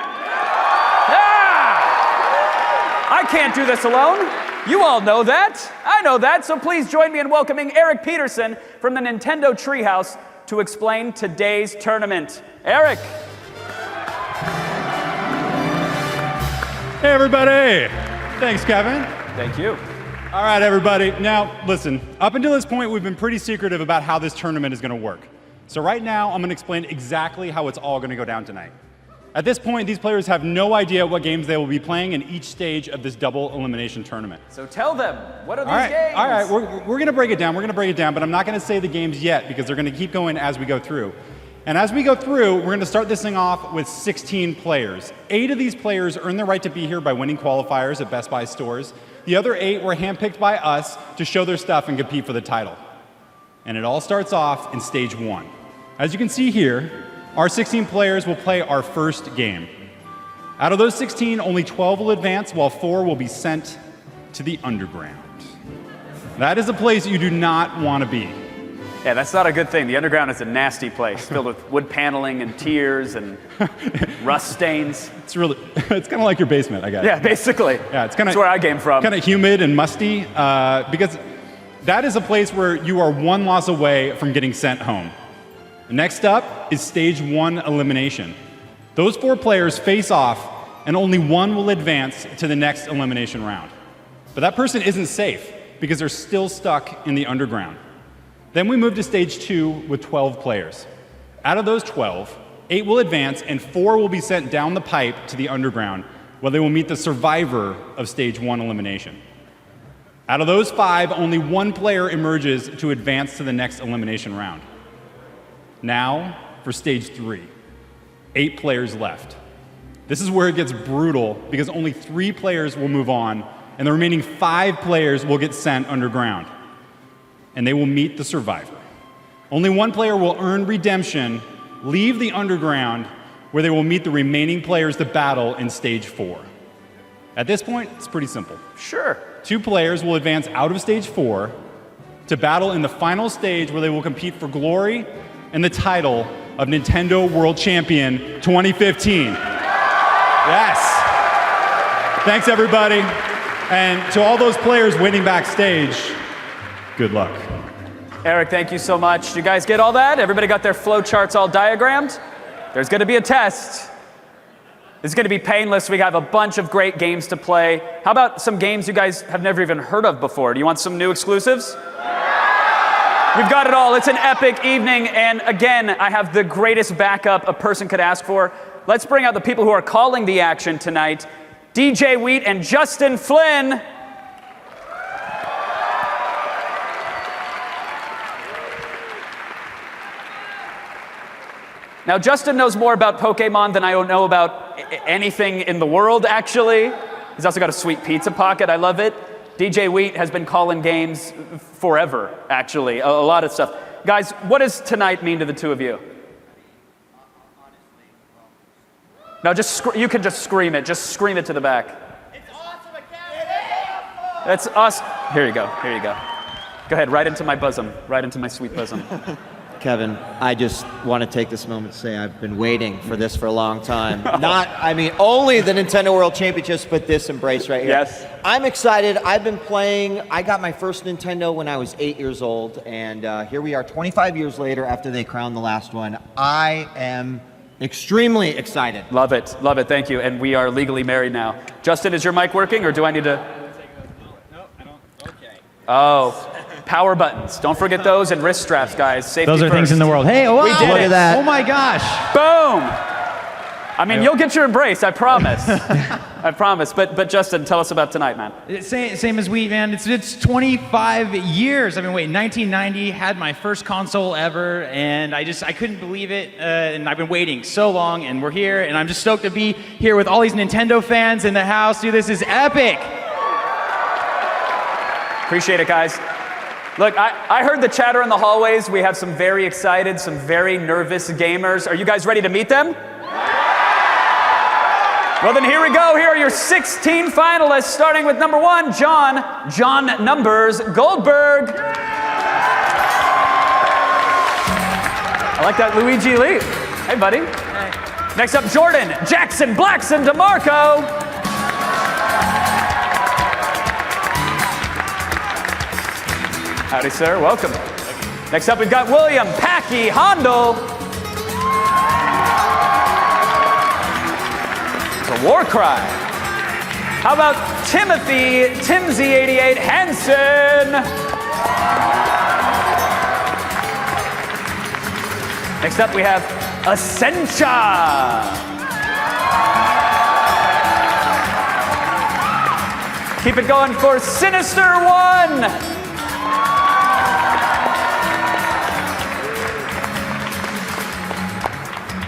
G: I can't do this alone. You all know that. I know that. So please join me in welcoming Eric Peterson from the Nintendo Treehouse to explain today's tournament. Eric.
H: Hey, everybody. Thanks, Kevin.
G: Thank you.
H: All right, everybody. Now, listen, up until this point, we've been pretty secretive about how this tournament is going to work. So right now, I'm going to explain exactly how it's all going to go down tonight. At this point, these players have no idea what games they will be playing in each stage of this double elimination tournament.
G: So tell them, what are these games?
H: All right, we're going to break it down. We're going to break it down, but I'm not going to say the games yet because they're going to keep going as we go through. And as we go through, we're going to start this thing off with 16 players. 8 of these players earn the right to be here by winning qualifiers at Best Buy stores. The other 8 were handpicked by us to show their stuff and compete for the title. And it all starts off in stage 1. As you can see here, our 16 players will play our first game. Out of those 16, only 12 will advance, while 4 will be sent to the underground. That is a place you do not want to be.
G: Yeah, that's not a good thing. The underground is a nasty place, filled with wood paneling and tears and rust stains.
H: It's kind of like your basement, I guess.
G: Yeah, basically.
H: Yeah,
G: that's where I came from.
H: Kind of humid and musty, because that is a place where you are one loss away from getting sent home. Next up is stage 1 elimination. Those 4 players face off, and only one will advance to the next elimination round. But that person isn't safe because they're still stuck in the underground. Then we move to stage 2 with 12 players. Out of those 12, 8 will advance and 4 will be sent down the pipe to the underground, where they will meet the survivor of stage 1 elimination. Out of those 5, only 1 player emerges to advance to the next elimination round. Now for stage 3, 8 players left. This is where it gets brutal because only 3 players will move on and the remaining 5 players will get sent underground. And they will meet the survivor. Only 1 player will earn redemption, leave the underground, where they will meet the remaining players to battle in Stage 4. At this point, it's pretty simple.
G: Sure.
H: 2 players will advance out of Stage 4 to battle in the final stage where they will compete for glory and the title of Nintendo World Champion 2015. Yes. Thanks, everybody. And to all those players waiting backstage, good luck.
G: Eric, thank you so much. Did you guys get all that? Everybody got their flow charts all diagrammed? There's going to be a test. This is going to be painless. We have a bunch of great games to play. How about some games you guys have never even heard of before? Do you want some new exclusives? We've got it all. It's an epic evening. And again, I have the greatest backup a person could ask for. Let's bring out the people who are calling the action tonight. DJ Wheat and Justin Flynn. Now, Justin knows more about Pokemon than I know about anything in the world, actually. He's also got a sweet pizza pocket. I love it. DJ Wheat has been calling games forever, actually. A lot of stuff. Guys, what does tonight mean to the two of you? No, you can just scream it. Just scream it to the back. It's awesome, Academy! That's us. Here you go. Here you go. Go ahead, right into my bosom. Right into my sweet bosom.
I: Kevin, I just want to take this moment to say I've been waiting for this for a long time. Only the Nintendo World Championships, but this embrace right here.
G: Yes.
I: I'm excited. I've been playing. I got my first Nintendo when I was 8 years old, and here we are 25 years later after they crowned the last one. I am extremely excited.
G: Love it. Love it. Thank you. And we are legally married now. Justin, is your mic working, or do I need to?
J: No, I don't. Okay.
G: Oh. Power buttons. Don't forget those, and wrist straps, guys. Safety
J: Those are
G: first.
J: things in the world. Hey, wow.
G: We did
I: Look
G: it.
I: at that.
J: Oh my gosh.
G: Boom. I mean, you'll get your embrace, I promise. I promise. But Justin, tell us about tonight, man.
J: Same as Wheat, man. It's 25 years. I've been waiting. 1990, had my first console ever, and I couldn't believe it. And I've been waiting so long, and we're here, and I'm just stoked to be here with all these Nintendo fans in the house. Dude, this is epic.
G: Appreciate it, guys. Look, I heard the chatter in the hallways. We have some very excited, some very nervous gamers. Are you guys ready to meet them? Well, then here we go. Here are your 16 finalists, starting with number 1, John Numbers Goldberg. I like that Luigi leap. Hey, buddy. Hey. Next up, Jordan Jackson Blackson DeMarco. Howdy, sir. Welcome. Next up, we've got William Packy Hondel. It's a war cry. How about Timothy Timsy88 Hansen? Next up, we have Essentia. Keep it going for Sinister One.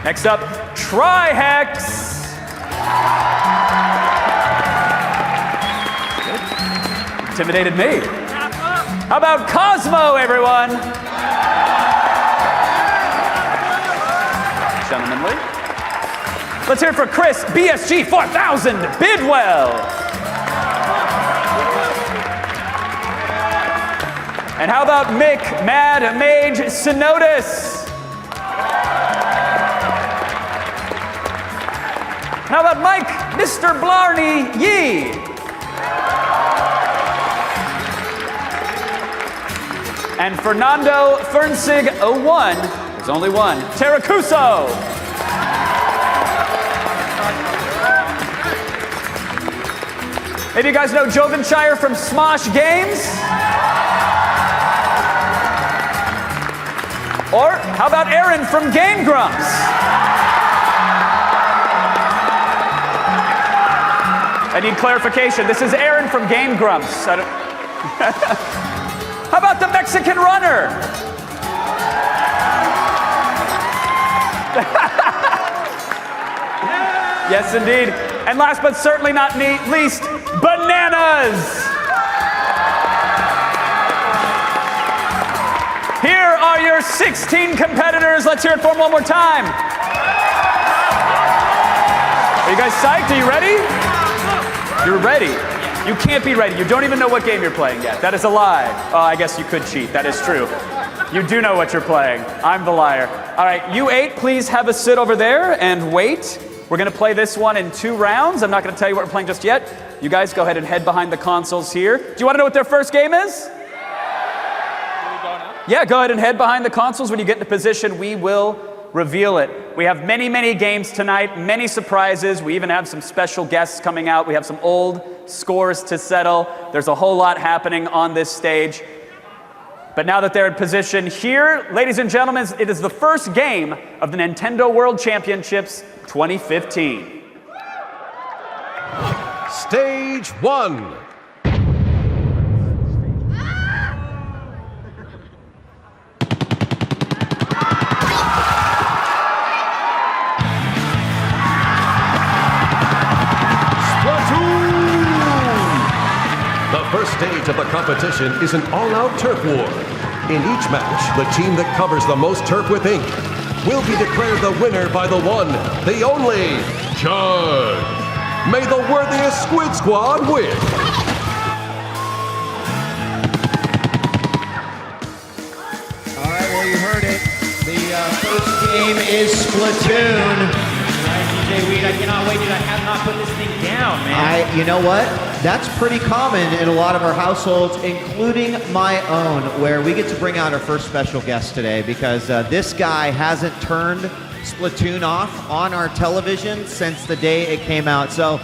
G: Next up, Trihex. Intimidated me. How about Cosmo, everyone? Gentlemanly. Let's hear it for Chris, BSG 4000 Bidwell. And how about Mick, Mad Mage Sinotis? How about Mike, Mr. Blarney Yee? And Fernando Fernsig 01, there's only one, Terracuso. Maybe you guys know Jovenshire from Smosh Games? Or how about Aaron from Game Grumps? I need clarification. This is Aaron from Game Grumps. How about the Mexican runner? Yes, indeed. And last but certainly not least, Bananas. Here are your 16 competitors. Let's hear it for them one more time. you guys psyched? Are you ready? You're ready. You can't be ready. You don't even know what game you're playing yet. That is a lie. Oh, I guess you could cheat. That is true. You do know what you're playing. I'm the liar. All right, you 8, please have a sit over there and wait. We're going to play this one in 2 rounds. I'm not going to tell you what we're playing just yet. You guys go ahead and head behind the consoles here. Do you want to know what their first game is? Yeah, go ahead and head behind the consoles. When you get into position, we will reveal it. We have many, many games tonight, many surprises. We even have some special guests coming out. We have some old scores to settle. There's a whole lot happening on this stage. But now that they're in position here, ladies and gentlemen, it is the first game of the Nintendo World Championships 2015.
F: Stage 1. The first stage of the competition is an all-out turf war. In each match, the team that covers the most turf with ink will be declared the winner by the one, the only, judge. May the worthiest Squid Squad win.
I: All right, well, you heard it. The first game is Splatoon.
J: DJ Weed, I cannot wait, dude. I have not put this thing down, man.
I: You know what? That's pretty common in a lot of our households, including my own, where we get to bring out our first special guest today because this guy hasn't turned Splatoon off on our television since the day it came out. So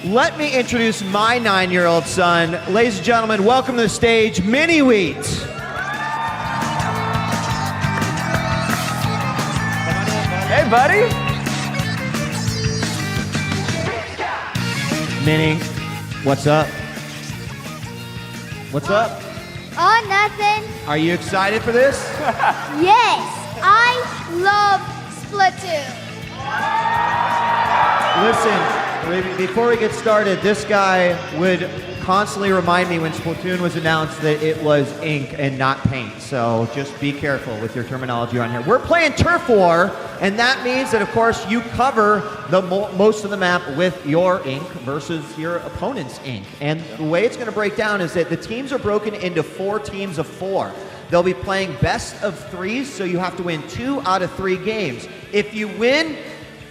I: let me introduce my 9-year-old son. Ladies and gentlemen, welcome to the stage, Mini Wheat.
G: Hey, buddy.
I: Mini, what's up? What's up?
K: Oh, nothing.
I: Are you excited for this?
K: Yes, I love Splatoon.
I: Listen, before we get started, this guy would constantly remind me when Splatoon was announced that it was ink and not paint. So just be careful with your terminology on here. We're playing Turf War, and that means that, of course, you cover the most of the map with your ink versus your opponent's ink. And the way it's going to break down is that the teams are broken into 4 teams of 4. They'll be playing best of 3s, so you have to win 2 out of 3 games. If you win,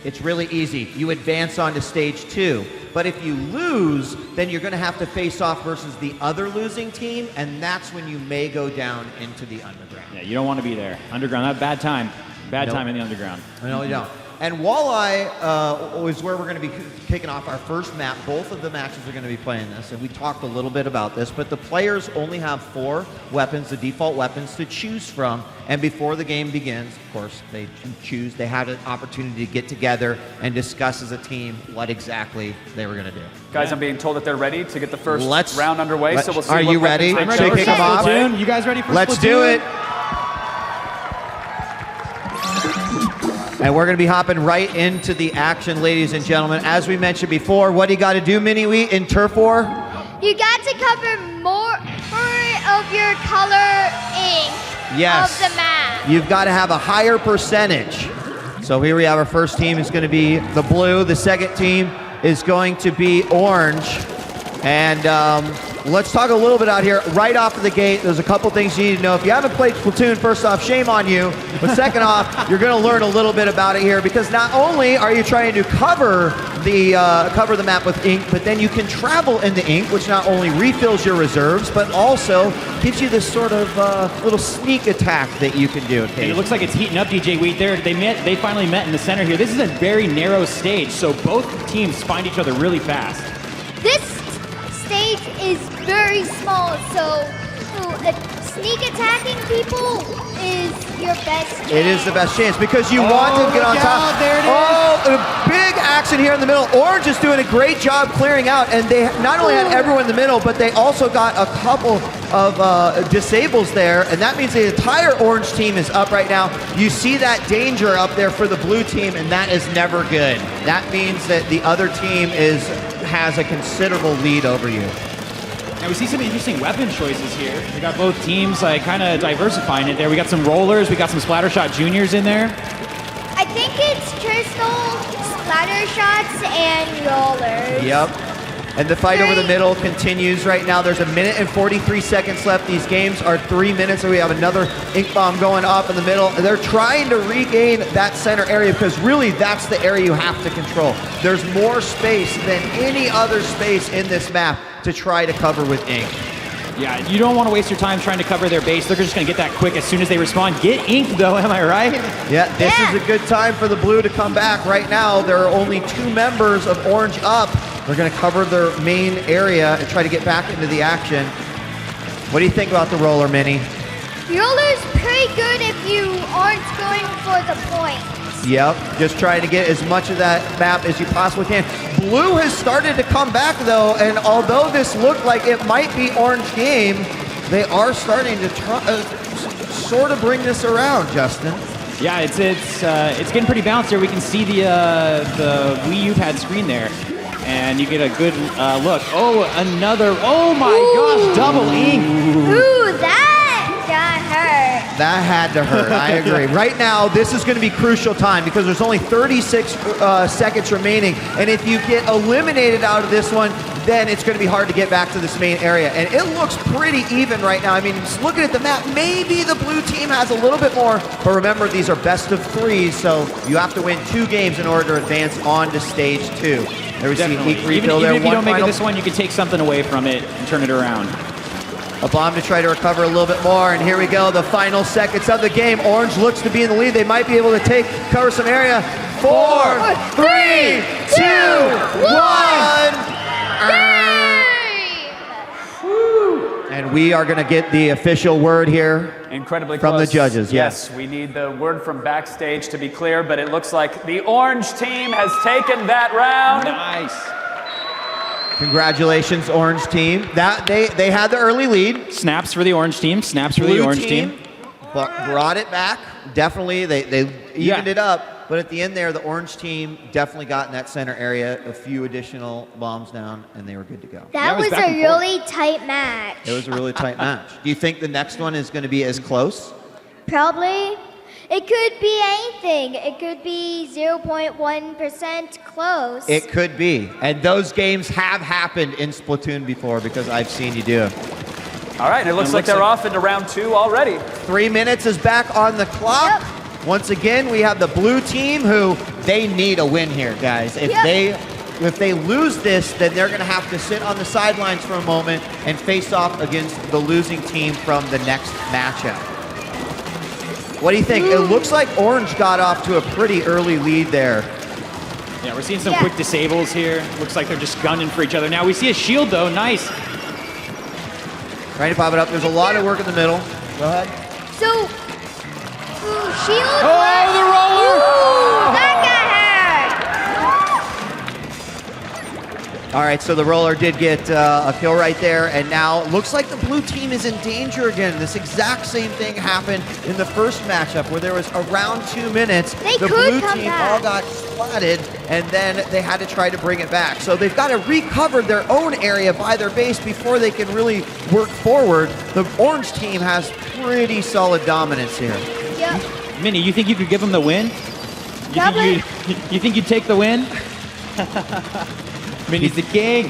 I: it's really easy. You advance on to stage 2. But if you lose, then you're going to have to face off versus the other losing team, and that's when you may go down into the underground.
J: Yeah, you don't want to be there. Underground, that bad time. Bad time in the underground.
I: No, you don't. And Walleye is where we're going to be kicking off our first map. Both of the matches are going to be playing this, and we talked a little bit about this, but the players only have 4 weapons, the default weapons, to choose from. And before the game begins, of course, they choose. They had an opportunity to get together and discuss as a team what exactly they were going to do.
G: Guys, I'm being told that they're ready to get the first round underway, so we'll see.
I: Are you ready?
J: I'm ready for Splatoon. You guys ready for Splatoon?
I: Let's do it. And we're going to be hopping right into the action, ladies and gentlemen. As we mentioned before, what do you got to do, Mini Wheat, in Turf War?
K: You got to cover more of your color ink of the map.
I: You've got to have a higher percentage. So here we have our first team is going to be the blue. The second team is going to be orange. And let's talk a little bit out here. Right off of the gate, there's a couple things you need to know. If you haven't played Splatoon, first off, shame on you. But second off, you're going to learn a little bit about it here because not only are you trying to cover the map with ink, but then you can travel in the ink, which not only refills your reserves, but also gives you this sort of little sneak attack that you can do.
J: And it looks like it's heating up, DJ Wheat. They finally met in the center here. This is a very narrow stage, so both teams find each other really fast.
K: This stage is very small, so sneak attacking people is your best chance.
I: It is the best chance because you want to get on top.
J: There it is.
I: Oh, a big action here in the middle. Orange is doing a great job clearing out, and they not only had everyone in the middle, but they also got a couple of disables there, and that means the entire orange team is up right now. You see that danger up there for the blue team, and that is never good. That means that the other team has a considerable lead over you.
J: Now we see some interesting weapon choices here. We got both teams kind of diversifying it there. We got some rollers, we got some Splattershot Juniors in there.
K: I think it's Crystal splatter shots and rollers.
I: Yep. And the fight over the middle continues right now. There's 1 minute and 43 seconds left. These games are 3 minutes, so we have another ink bomb going up in the middle. They're trying to regain that center area because really that's the area you have to control. There's more space than any other space in this map to try to cover with ink.
J: Yeah, you don't want to waste your time trying to cover their base. They're just going to get that quick as soon as they respawn. Get ink, though, am I right?
I: Yeah, this is a good time for the blue to come back. Right now, there are only 2 members of orange up. They're going to cover their main area and try to get back into the action. What do you think about the roller, Minnie?
K: Roller's pretty good if you aren't going for the point.
I: Yep, just trying to get as much of that map as you possibly can. Blue has started to come back though, and although this looked like it might be orange game, they are starting to sort of bring this around, Justin.
J: Yeah, it's getting pretty balanced here. We can see the Wii U pad screen there, and you get a good look. Oh, oh my gosh, double ink.
K: Ooh, that got hurt.
I: That had to hurt, I agree. Right now, this is going to be crucial time because there's only 36 seconds remaining. And if you get eliminated out of this one, then it's going to be hard to get back to this main area. And it looks pretty even right now. I mean, just looking at the map, maybe the blue team has a little bit more. But remember, these are best of 3, so you have to win 2 games in order to advance on to stage 2. There we see ink refill there.
J: Even if you don't make it this one, you can take something away from it and turn it around.
I: A bomb to try to recover a little bit more, and here we go, the final seconds of the game. Orange looks to be in the lead. They might be able to cover some area. 4, 3, 2, 1. And we are going to get the official word here.
G: Incredibly
I: from
G: close.
I: the judges.
G: Yes, we need the word from backstage to be clear, but it looks like the orange team has taken that round.
J: Nice.
I: Congratulations, orange team. That they had the early lead.
J: Snaps for the orange team. Snaps for the orange team.
I: But brought it back. Definitely, they evened it up. But at the end there, the orange team definitely got in that center area. A few additional bombs down, and they were good to go.
K: That was a really tight match.
I: It was a really tight match. Do you think the next one is going to be as close?
K: Probably. It could be anything. It could be 0.1% close.
I: It could be. And those games have happened in Splatoon before because I've seen you do it.
G: All right, it looks like they're off into round 2 already.
I: 3 minutes is back on the clock. Yep. Once again, we have the blue team who they need a win here, guys. If they lose this, then they're going to have to sit on the sidelines for a moment and face off against the losing team from the next matchup. What do you think? It looks like Orange got off to a pretty early lead there.
J: Yeah, we're seeing some quick disables here. Looks like they're just gunning for each other. Now we see a shield though, nice.
I: Trying to pop it up. There's a lot of work in the middle. Go ahead.
K: So, shield.
J: Oh, the roller!
K: Ooh, that got hurt.
I: All right, so the roller did get a kill right there, and now it looks like the blue team is in danger again. This exact same thing happened in the first matchup where there was around 2 minutes. The blue team all got splatted, and then they had to try to bring it back. So they've got to recover their own area by their base before they can really work forward. The orange team has pretty solid dominance here.
K: Yep.
J: Minnie, you think you could give them the win? You think you'd take the win? Minnie's the king.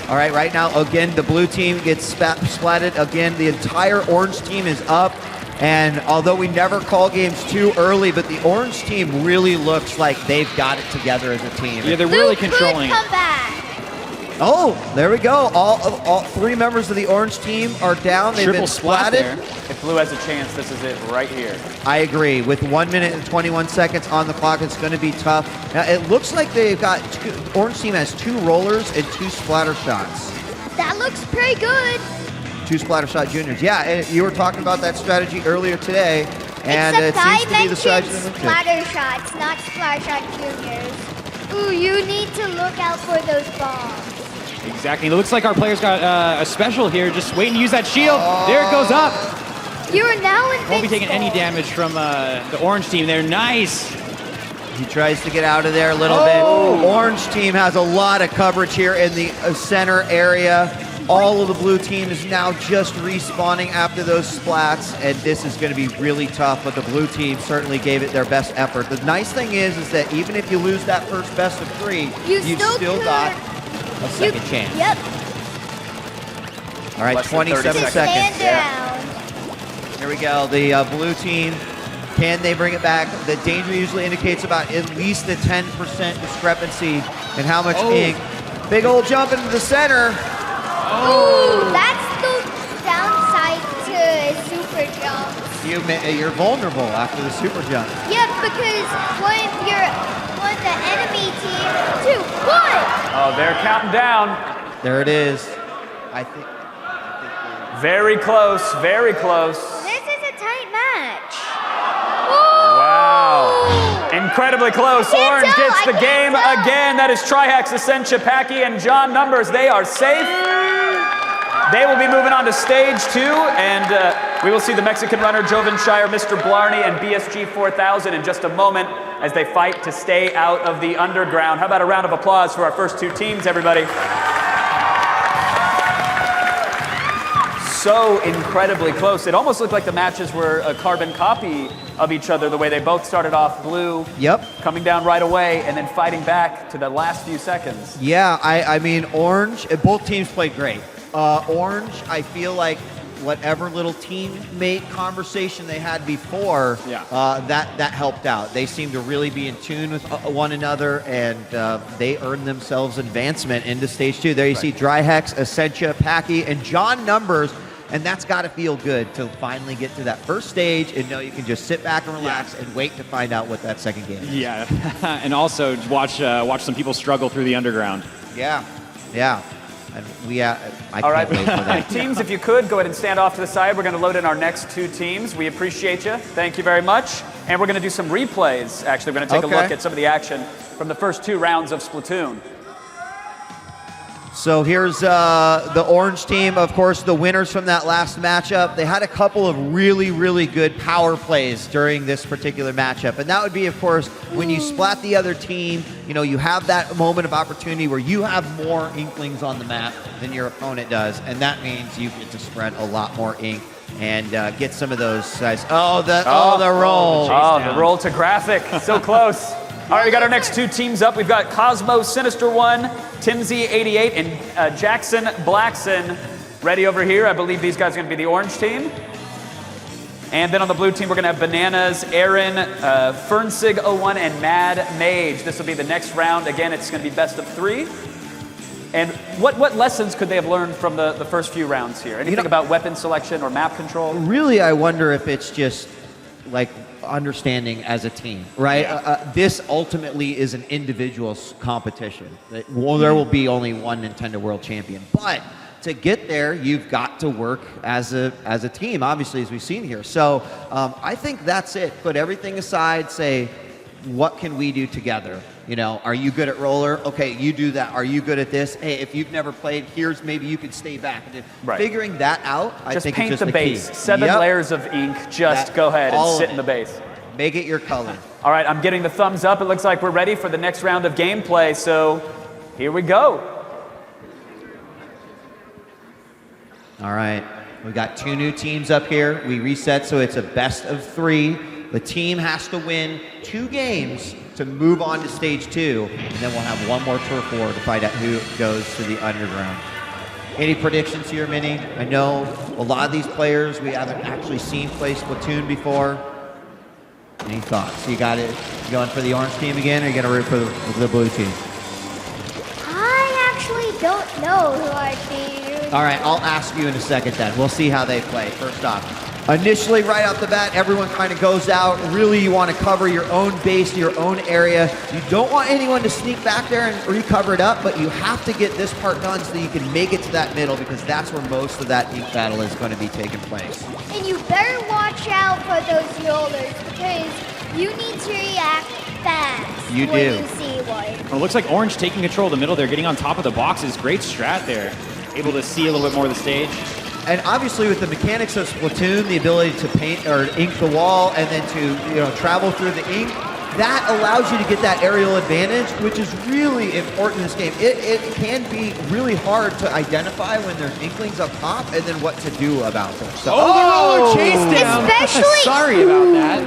I: All right, right now, again, the blue team gets splatted. Again, the entire orange team is up. And although we never call games too early, but the orange team really looks like they've got it together as a team.
J: Yeah, they're really controlling it.
K: Come back.
I: Oh, there we go. All 3 members of the orange team are down. They've been splatted.
G: If blue has a chance, this is it right here.
I: I agree. With 1 minute and 21 seconds on the clock, it's going to be tough. Now, it looks like they've got orange team has 2 rollers and 2 splatter shots.
K: That looks pretty good.
I: 2 splatter shot juniors. Yeah, and you were talking about that strategy earlier today, and
K: Except
I: it seems to be the strategy.
K: Splatter shots, not splatter shot juniors. Ooh, you need to look out for those bombs.
J: Exactly. It looks like our players got a special here. Just waiting to use that shield. There it goes up.
K: You are now invincible.
J: Won't be taking any damage from the orange team there. Nice.
I: He tries to get out of there a little bit. Orange team has a lot of coverage here in the center area. All of the blue team is now just respawning after those splats, and this is going to be really tough, but the blue team certainly gave it their best effort. The nice thing is that even if you lose that first best of 3, you've still got a second chance.
K: Yep.
I: All right, 27 seconds.
K: Stand down.
I: Here we go. The blue team, can they bring it back? The danger usually indicates about at least a 10% discrepancy in how much ink. Big old jump into the center.
K: Ooh, that's the downside to super jumps.
I: You're vulnerable after the super jump.
K: Yep, because when the enemy team 2, 1.
G: Oh, they're counting down.
I: There it is. I think
G: Very close, very close.
K: This is a tight match.
G: Wow. Incredibly close.
K: Can't
G: Orange
K: tell,
G: gets the
K: I
G: game
K: can't tell.
G: again. That is Trihex, Essentia, Packy, and John Numbers. They are safe. They will be moving on to stage 2, and we will see the Mexican runner Jovenshire, Mr. Blarney, and BSG 4000 in just a moment as they fight to stay out of the underground. How about a round of applause for our first 2 teams, everybody? So incredibly close. It almost looked like the matches were a carbon copy of each other, the way they both started off blue, coming down right away, and then fighting back to the last few seconds.
I: Yeah, I mean, Orange, both teams played great. Orange, I feel like whatever little teammate conversation they had before, that helped out. They seemed to really be in tune with one another, and they earned themselves advancement into stage 2. There you see Dryhex, Essentia, Packy, and John Numbers, and that's got to feel good to finally get to that first stage and know you can just sit back and relax and wait to find out what that second game is.
L: Yeah, and also watch some people struggle through the underground.
I: Yeah, yeah. And I
G: All right,
I: can't wait for that.
G: teams, if you could, go ahead and stand off to the side. We're going to load in our next 2 teams. We appreciate you. Thank you very much. And we're going to do some replays, actually. We're going to take a look at some of the action from the first 2 rounds of Splatoon.
I: So here's the Orange team, of course, the winners from that last matchup. They had a couple of really, really good power plays during this particular matchup. And that would be, of course, when you splat the other team, you know, you have that moment of opportunity where you have more inklings on the map than your opponent does. And that means you get to spread a lot more ink and get some of those guys. Oh, the roll.
G: The roll to graphic. So close. All right, we got our next 2 teams up. We've got Cosmo Sinister 1, Timsy88, and Jackson Blackson ready over here. I believe these guys are going to be the orange team. And then on the blue team, we're going to have Bananas, Aaron, Fernsig01, and Mad Mage. This will be the next round. Again, it's going to be best of 3. And what lessons could they have learned from the first few rounds here? Anything about weapon selection or map control?
I: Really, I wonder if it's just like understanding as a team, right? This ultimately is an individual competition. Well, there will be only one Nintendo World Champion, but to get there, you've got to work as a team, obviously, as we've seen here. So I think that's it. Put everything aside, say, what can we do together? You know, are you good at roller? Okay, you do that. Are you good at this? Hey, if you've never played, here's maybe you could stay back. Figuring that out, I think
G: paint
I: is just
G: the base.
I: key.
G: 7 layers of ink. Just go ahead and sit in the base.
I: Make it your color.
G: All right, I'm getting the thumbs up. It looks like we're ready for the next round of gameplay. So here we go.
I: All right, we got 2 new teams up here. We reset, so it's a best of 3. The team has to win 2 games to move on to stage 2, and then we'll have 1 more turf war to find out who goes to the underground. Any predictions here, Minnie? I know a lot of these players we haven't actually seen play Splatoon before. Any thoughts? You got it. You going for the orange team again, or you gonna root for the blue team?
K: I actually don't know who our team.
I: All right, I'll ask you in a second then. We'll see how they play. First off, initially, right off the bat, everyone kind of goes out. Really, you want to cover your own base, your own area. You don't want anyone to sneak back there and recover it up, but you have to get this part done so that you can make it to that middle, because that's where most of that ink battle is going to be taking place.
K: And you better watch out for those rollers, because you need to react fast
I: You
K: when
I: do.
K: you see one.
L: Well, it looks like Orange taking control of the middle. They're getting on top of the boxes. Great strat there. Able to see a little bit more of the stage.
I: And obviously with the mechanics of Splatoon, the ability to paint or ink the wall and then to travel through the ink, that allows you to get that aerial advantage, which is really important in this game. It can be really hard to identify when there's Inklings up top and then what to do about them. So,
L: the roller chase down.
K: Especially-
L: Sorry about that.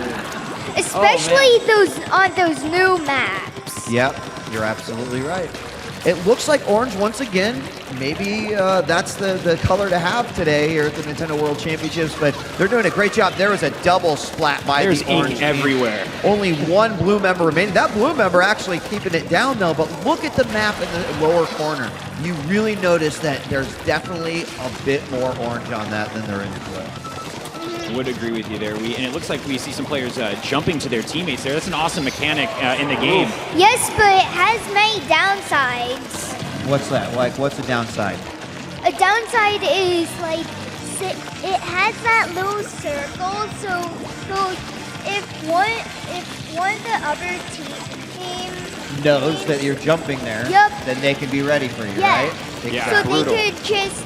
K: Especially on those new maps.
I: Yep, you're absolutely right. It looks like orange once again. Maybe that's the color to have today here at the Nintendo World Championships, but they're doing a great job. There was a double splat by
L: There's
I: the orange
L: ink
I: team.
L: everywhere.
I: Only one blue member remaining. That blue member actually keeping it down though, but look at the map in the lower corner. You really notice that there's definitely a bit more orange on that than there is blue.
L: I would agree with you there. And it looks like we see some players jumping to their teammates there. That's an awesome mechanic in the game.
K: Yes, but it has many downsides.
I: What's that? Like, what's the downside?
K: A downside is like it has that little circle. So if one of the other team
I: Knows that you're jumping there,
K: Yep.
I: then they can be ready for you,
K: Yeah.
I: right?
K: so
I: Brutal.
K: they could just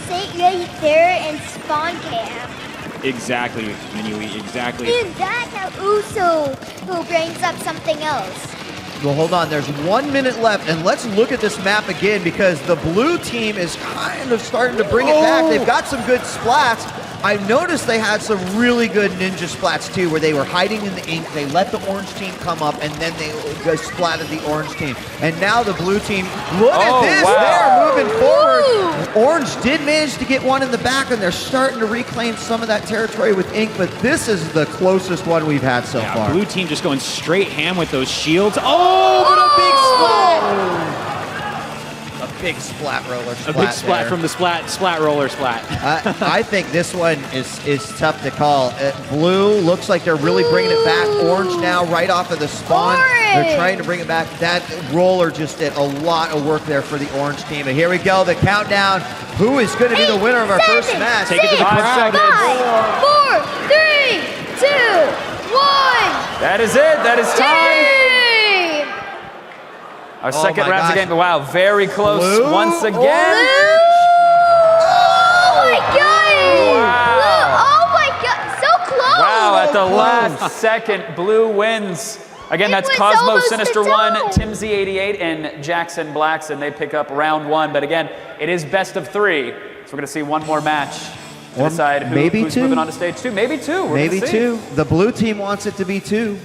K: sit right there and spawn camp.
L: Exactly, Minui, exactly.
K: And that also brings up something else.
I: Well, hold on. There's 1 minute left, and let's look at this map again because the blue team is kind of starting to bring it back. They've got some good splats. I noticed they had some really good ninja splats too, where they were hiding in the ink. They let the orange team come up, and then they splatted the orange team. And now the blue team, look at this, they're moving forward. Orange did manage to get one in the back, and they're starting to reclaim some of that territory with ink, but this is the closest one we've had so far.
L: Blue team just going straight ham with those shields. Oh, but a big splat!
I: A big splat roller splat.
L: A big splat
I: there.
L: from the splat roller splat.
I: I think this one is tough to call. Blue looks like they're really bringing it back. Orange now right off of the spawn. They're trying to bring it back. That roller just did a lot of work there for the orange team. And here we go, the countdown. Who is going to be the winner of our first match?
L: Take it to the crowd.
K: 5, 4, 3, 2, 1.
G: That is it. That is time. Our second
I: my
G: round
I: gosh.
G: again. Wow, very close
I: Blue?
G: once again.
K: Oh my god!
G: Wow.
K: Oh my god! So close!
G: Wow, at the last second, Blue wins. Again, that's
K: was
G: Cosmo
K: almost
G: Sinister
K: a
G: 1,
K: tie.
G: Timsy88, and Jackson Blacks, and they pick up round 1. But again, it is best of 3, so we're going to see one more match to
I: Or
G: decide
I: maybe
G: who's
I: two.
G: moving on to stage 2. Maybe 2. We're
I: Maybe
G: gonna see.
I: 2. The blue team wants it to be 2.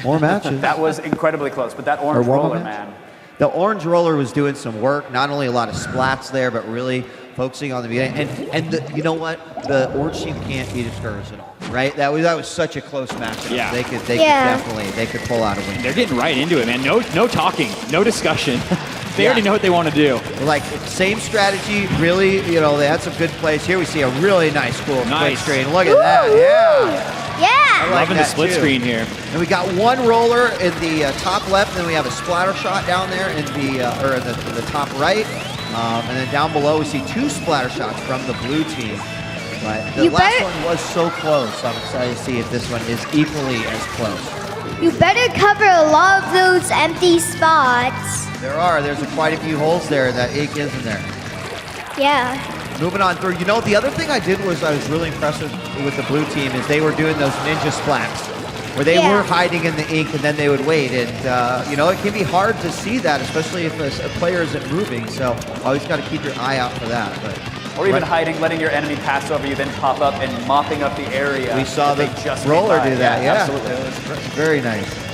I: More matches.
G: That was incredibly close, but that orange
I: one more
G: roller,
I: match?
G: man.
I: The orange roller was doing some work, not only a lot of splats there, but really focusing on the beginning. And you know what? The orange team can't be discouraged at all, right? That was such a close matchup.
L: Yeah.
I: They could definitely pull out a win.
L: They're getting right into it, man. No talking, no discussion. They already know what they want to do.
I: Like, same strategy, really, they had some good plays. Here we see a really nice, cool split screen. Look at that, yeah.
K: Yeah!
I: I like
L: Loving the
I: that
L: split
I: too.
L: screen here.
I: And we got one roller in the top left, and then we have a splatter shot down there in the top right. And then down below, we see 2 splatter shots from the blue team. But the last one was so close. So I'm excited to see if this one is equally as close.
K: You better cover a lot of those empty spots.
I: There's quite a few holes there that ink is in there.
K: Yeah.
I: Moving on through. You know, the other thing I did was I was really impressed with the blue team is they were doing those ninja splats where they were hiding in the ink and then they would wait. And, it can be hard to see that, especially if a player isn't moving. So always got to keep your eye out for that.
G: Or even hiding, letting your enemy pass over you, then pop up and mopping up the area.
I: We saw the
G: just
I: roller
G: made by.
I: do that, yeah.
G: Absolutely.
I: It was very nice.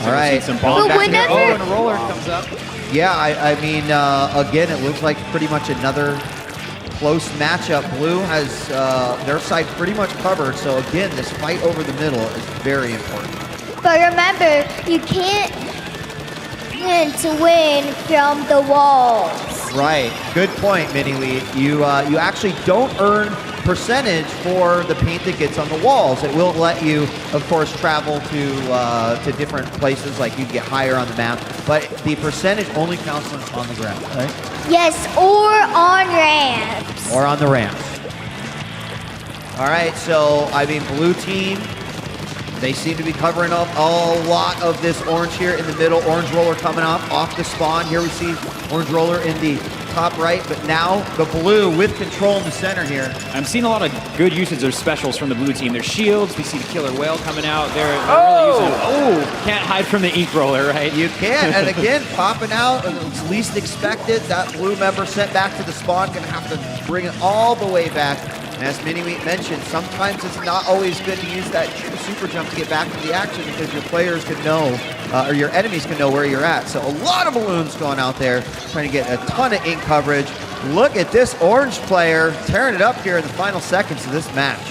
I: All right.
L: Some bomb
K: But
L: back there.
K: whenever-
L: Oh, and a roller comes up.
I: Yeah, I mean, again, it looks like pretty much another close matchup. Blue has their side pretty much covered. So again, this fight over the middle is very important.
K: But remember, you can't win to win from the walls.
I: Right. Good point, Minnie Lee. You actually don't earn percentage for the paint that gets on the walls. It will let you, of course, travel to different places, like you get higher on the map. But the percentage only counts when it's on the ground, right?
K: Yes, or on ramps.
I: Or on the ramps. All right, so, I mean, blue team, they seem to be covering up a lot of this orange here in the middle. Orange roller coming off the spawn. Here we see orange roller in the top right, but now the blue with control in the center here.
L: I'm seeing a lot of good usage of specials from the blue team. Their shields, we see the killer whale coming out. They're really using. Oh, can't hide from the ink roller, right?
I: You can't, and again, popping out, it's least expected. That blue member sent back to the spawn, gonna have to bring it all the way back. And as Mini-Wheat mentioned, sometimes it's not always good to use that super jump to get back to the action because your players can know, or your enemies can know where you're at. So a lot of balloons going out there, trying to get a ton of ink coverage. Look at this orange player tearing it up here in the final seconds of this match.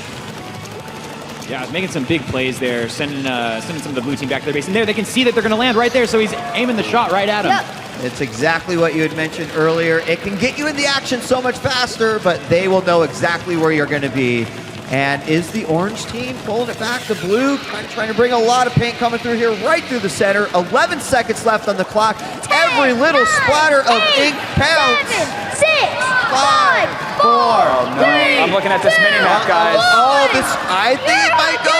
L: Yeah, making some big plays there, sending some of the blue team back to their base. And there, they can see that they're going to land right there, so he's aiming the shot right at him.
I: Yep. It's exactly what you had mentioned earlier. It can get you in the action so much faster, but they will know exactly where you're going to be. And is the orange team pulling it back? The blue kind of trying to bring a lot of paint coming through here, right through the center. 11 seconds left on the clock. 10, Every little 9, splatter 8, of ink counts.
K: 7, 6, 5, 4,
G: oh, no.
K: 3,
G: I'm looking at this mini-map, guys.
I: Oh, I think it might go.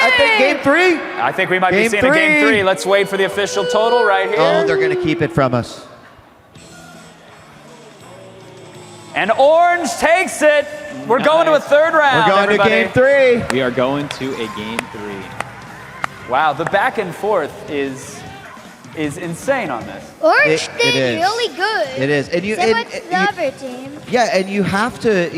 I: I think game 3.
G: I think we might be seeing a game 3. Let's wait for the official total right here.
I: Oh, they're going to keep it from us.
G: And orange takes it. We're going to a third round.
I: We're going
G: everybody.
I: to game 3.
L: We are going to a game 3.
G: Wow, the back and forth is insane on this.
K: Orange did really good.
I: It is. And
K: so much the other team.
I: Yeah, and you have to,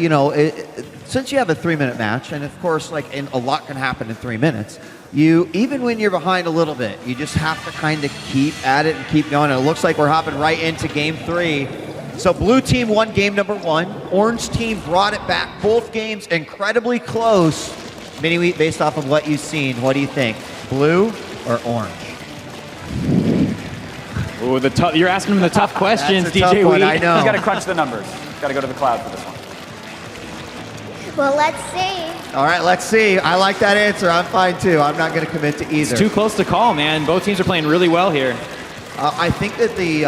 I: since you have a 3-minute match, and of course, a lot can happen in 3 minutes, even when you're behind a little bit, you just have to kind of keep at it and keep going. And it looks like we're hopping right into game 3. So blue team won game number 1. Orange team brought it back. Both games incredibly close. Mini-Wheat, based off of what you've seen, what do you think? Blue or orange?
L: Oh, you're asking him the tough questions,
I: That's a
L: DJ
I: tough one,
L: Wheat.
I: I know.
G: He's got to crunch the numbers. Got to go to the cloud for this one.
K: Well, let's see.
I: All right, let's see. I like that answer. I'm fine too. I'm not going to commit to either.
L: It's too close to call, man. Both teams are playing really well here.
I: I think that the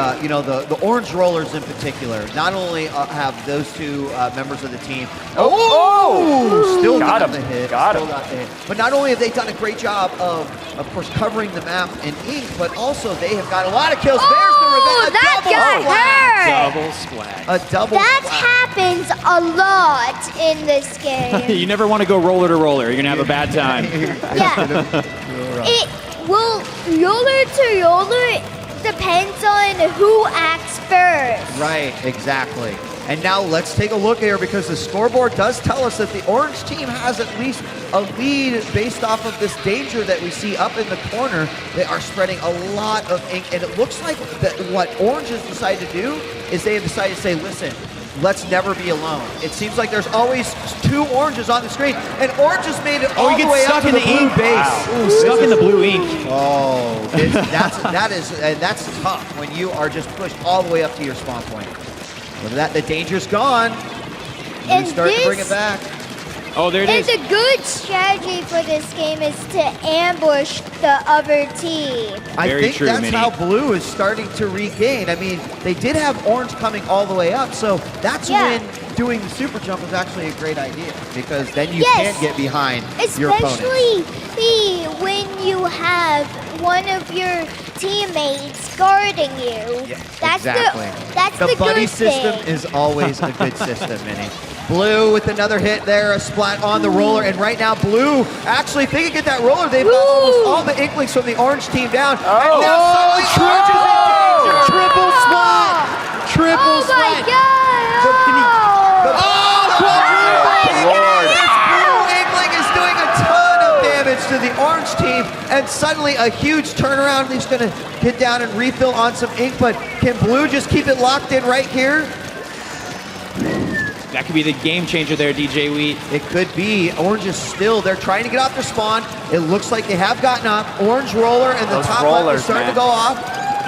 I: orange rollers in particular not only have those two members of the team. Still got the hit. Got the hit. But not only have they done a great job of course, covering the map in ink, but also they have got a lot of kills. There's the revenge.
K: That got hurt.
L: Double splat.
I: A double.
K: That happens a lot in this game.
L: You never want to go roller to roller. You're gonna have a bad time.
K: Yeah. Roller to roller depends on who acts first.
I: Right, exactly. And now let's take a look here because the scoreboard does tell us that the orange team has at least a lead based off of this danger that we see up in the corner. They are spreading a lot of ink, and it looks like that what orange has decided to do is they have decided to say, listen, let's never be alone. It seems like there's always 2 oranges on the screen, and orange has made it all the way up to the blue base.
L: Wow. Ooh, stuck in the blue ink.
I: Oh, that's tough when you are just pushed all the way up to your spawn point. But the danger's gone.
K: And
I: start to bring it back.
L: Oh, there it is.
K: And a good strategy for this game is to ambush the other team.
I: I think that's how blue is starting to regain. I mean, they did have orange coming all the way up, so that's when doing the super jump is actually a great idea because then you can get behind your opponent.
K: Especially when you have one of your teammates guarding you.
I: Yes,
K: that's
I: exactly. The buddy
K: good
I: system
K: thing.
I: is always a good system, Minnie. Blue with another hit there, a splat on the roller, and right now Blue actually, if they can get that roller, they've got almost all the inklings from the orange team down. And now suddenly Orange is in danger. Triple splat! Triple splat!
K: Oh my God!
I: To the orange team, and suddenly a huge turnaround. He's going to get down and refill on some ink, but can Blue just keep it locked in right here?
L: That could be the game changer there, DJ Wheat.
I: It could be. Orange is still, they're trying to get off their spawn. It looks like they have gotten up. Orange roller and the top left is starting to go off.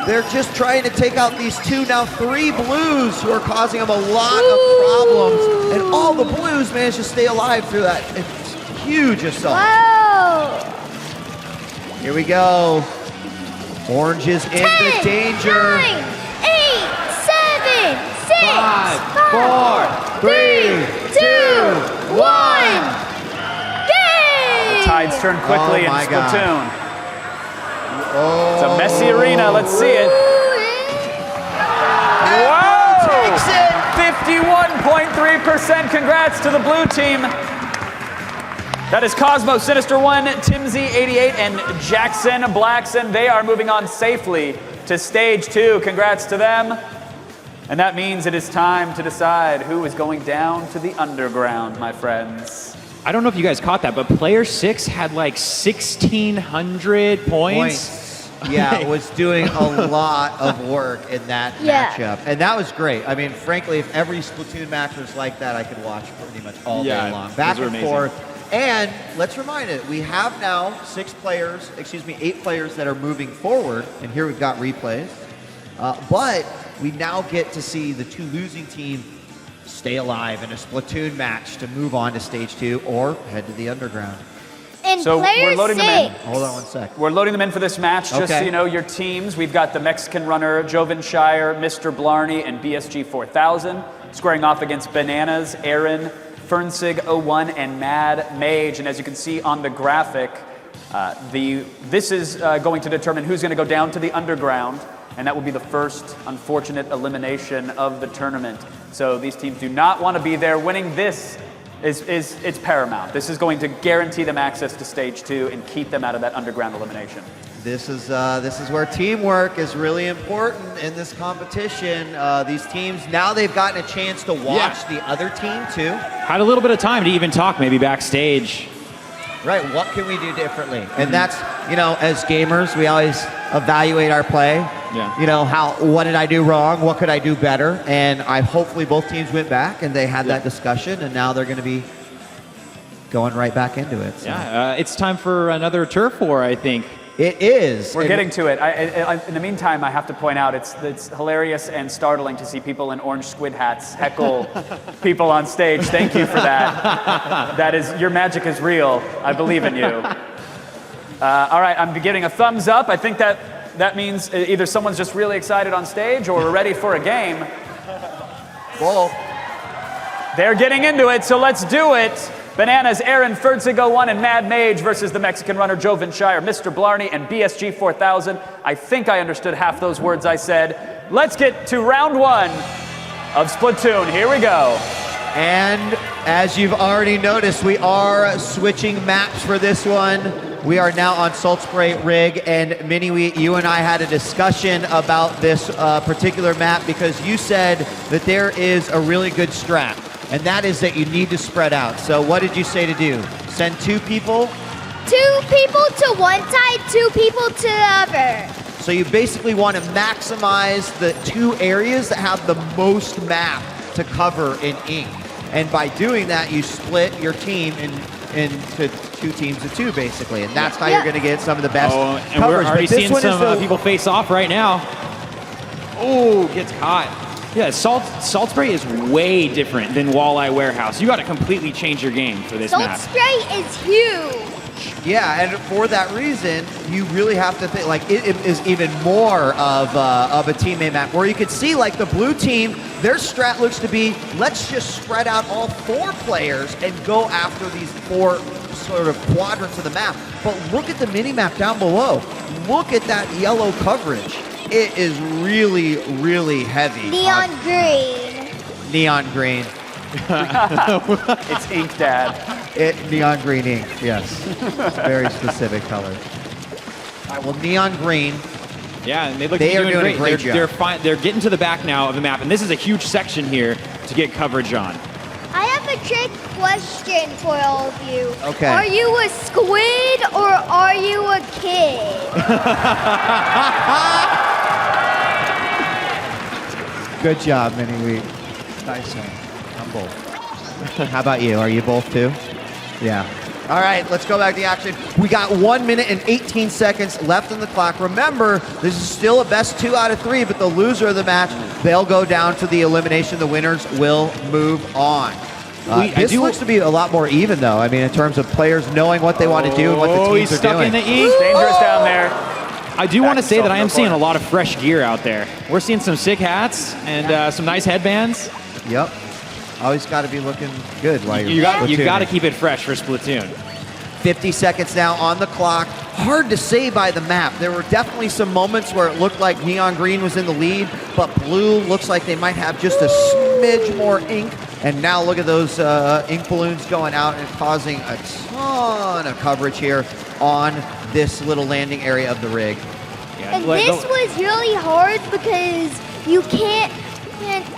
I: They're just trying to take out these 2, now 3 blues who are causing them a lot of problems. And all the blues managed to stay alive through that. It's huge assault.
K: Wow.
I: Here we go. Orange is in the danger.
K: 9, 8, 7, 6,
I: 5, 4, 3, 2, 1.
K: Game!
G: The tides turn quickly in Splatoon.
I: Oh.
G: It's a messy arena. Let's see it.
I: Wow! Takes
G: 93%. Congrats to the blue team. That is Cosmo, Sinister1, Timsy88, and Jackson Blackson. They are moving on safely to stage 2. Congrats to them. And that means it is time to decide who is going down to the underground, my friends.
L: I don't know if you guys caught that, but player 6 had like 1,600 points.
I: Yeah, was doing a lot of work in that matchup. And that was great. I mean, frankly, if every Splatoon match was like that, I could watch pretty much all day long. Back and forth. And let's remind it, we have now 8 players that are moving forward. And here we've got replays. But we now get to see the 2 losing teams stay alive in a Splatoon match to move on to stage 2 or head to the underground.
K: And
G: so we're loading them in.
I: Hold on one sec.
G: We're loading them in for this match. Just so you know, your teams, we've got the Mexican runner, Joven Shire, Mr. Blarney, and BSG 4000, squaring off against Bananas, Aaron, Fernsig01, and Mad Mage. And as you can see on the graphic, this is going to determine who's going to go down to the underground, and that will be the first unfortunate elimination of the tournament. So these teams do not want to be there. Winning this is paramount. This is going to guarantee them access to stage 2 and keep them out of that underground elimination.
I: This is where teamwork is really important in this competition. These teams, now they've gotten a chance to watch the other team too.
L: Had a little bit of time to even talk maybe backstage.
I: Right, what can we do differently? And that's, you know, as gamers, we always evaluate our play.
L: Yeah.
I: You know, what did I do wrong? What could I do better? And hopefully both teams went back and they had that discussion, and now they're going to be going right back into it. So.
L: Yeah, it's time for another turf war, I think.
I: It is.
G: We're getting to it. In the meantime, I have to point out it's hilarious and startling to see people in orange squid hats heckle people on stage. Thank you for that. That is, your magic is real. I believe in you. All right, I'm getting a thumbs up. I think that means either someone's just really excited on stage or we're ready for a game.
I: Whoa.
G: They're getting into it, so let's do it. Bananas, Aaron, Fernsig01, and Mad Mage versus the Mexican runner, Joven Shire, Mr. Blarney, and BSG 4000. I think I understood half those words I said. Let's get to round 1 of Splatoon. Here we go.
I: And as you've already noticed, we are switching maps for this one. We are now on Salt Spray Rig, and Minnie, you and I had a discussion about this particular map because you said that there is a really good strat. And that is that you need to spread out. So what did you say to do? Send 2 people?
K: 2 people to one side, 2 people to the other.
I: So you basically want to maximize the 2 areas that have the most map to cover in ink. And by doing that, you split your team into 2 teams of 2, basically. And that's how you're going to get some of the best
L: and
I: coverage.
L: we're already seeing some people face off right now. Oh, gets caught. Yeah, Salt Spray is way different than Walleye Warehouse. You got to completely change your game for this map.
K: Salt Spray is huge.
I: Yeah, and for that reason, you really have to think, like, it is even more of a teammate map, where you could see, like, the blue team, their strat looks to be, let's just spread out all 4 players and go after these 4 sort of quadrants of the map. But look at the mini-map down below. Look at that yellow coverage. It is really, really heavy.
K: Neon green.
I: Neon green.
G: It's ink, Dad.
I: Neon green ink, yes. Very specific color. All right, well, neon green.
L: Yeah, and they look
I: they
L: to
I: are
L: be
I: doing
L: great.
I: a great job.
L: They're getting to the back now of the map, and this is a huge section here to get coverage on.
K: I have a trick question for all of you.
I: Okay.
K: Are you a squid or are you a kid?
I: Good job, Minnie Wheat. Nice one. I'm both. How about you? Are you both too? Yeah. All right, let's go back to the action. We got 1 minute and 18 seconds left on the clock. Remember, this is still a best 2 out of 3, but the loser of the match, they'll go down to the elimination. The winners will move on. This looks to be a lot more even, though. I mean, in terms of players knowing what they want to do and what the teams
L: he's
I: are
L: stuck
I: doing.
L: in the ink.
G: Dangerous down there.
L: I do want to say that I am seeing a lot of fresh gear out there. We're seeing some sick hats and some nice headbands.
I: Yep. Always got to be looking good while
L: you got to keep it fresh for Splatoon.
I: 50 seconds now on the clock. Hard to say by the map. There were definitely some moments where it looked like Neon Green was in the lead, but Blue looks like they might have just a smidge more ink And now look at those ink balloons going out and causing a ton of coverage here on this little landing area of the rig.
K: And this was really hard because you can't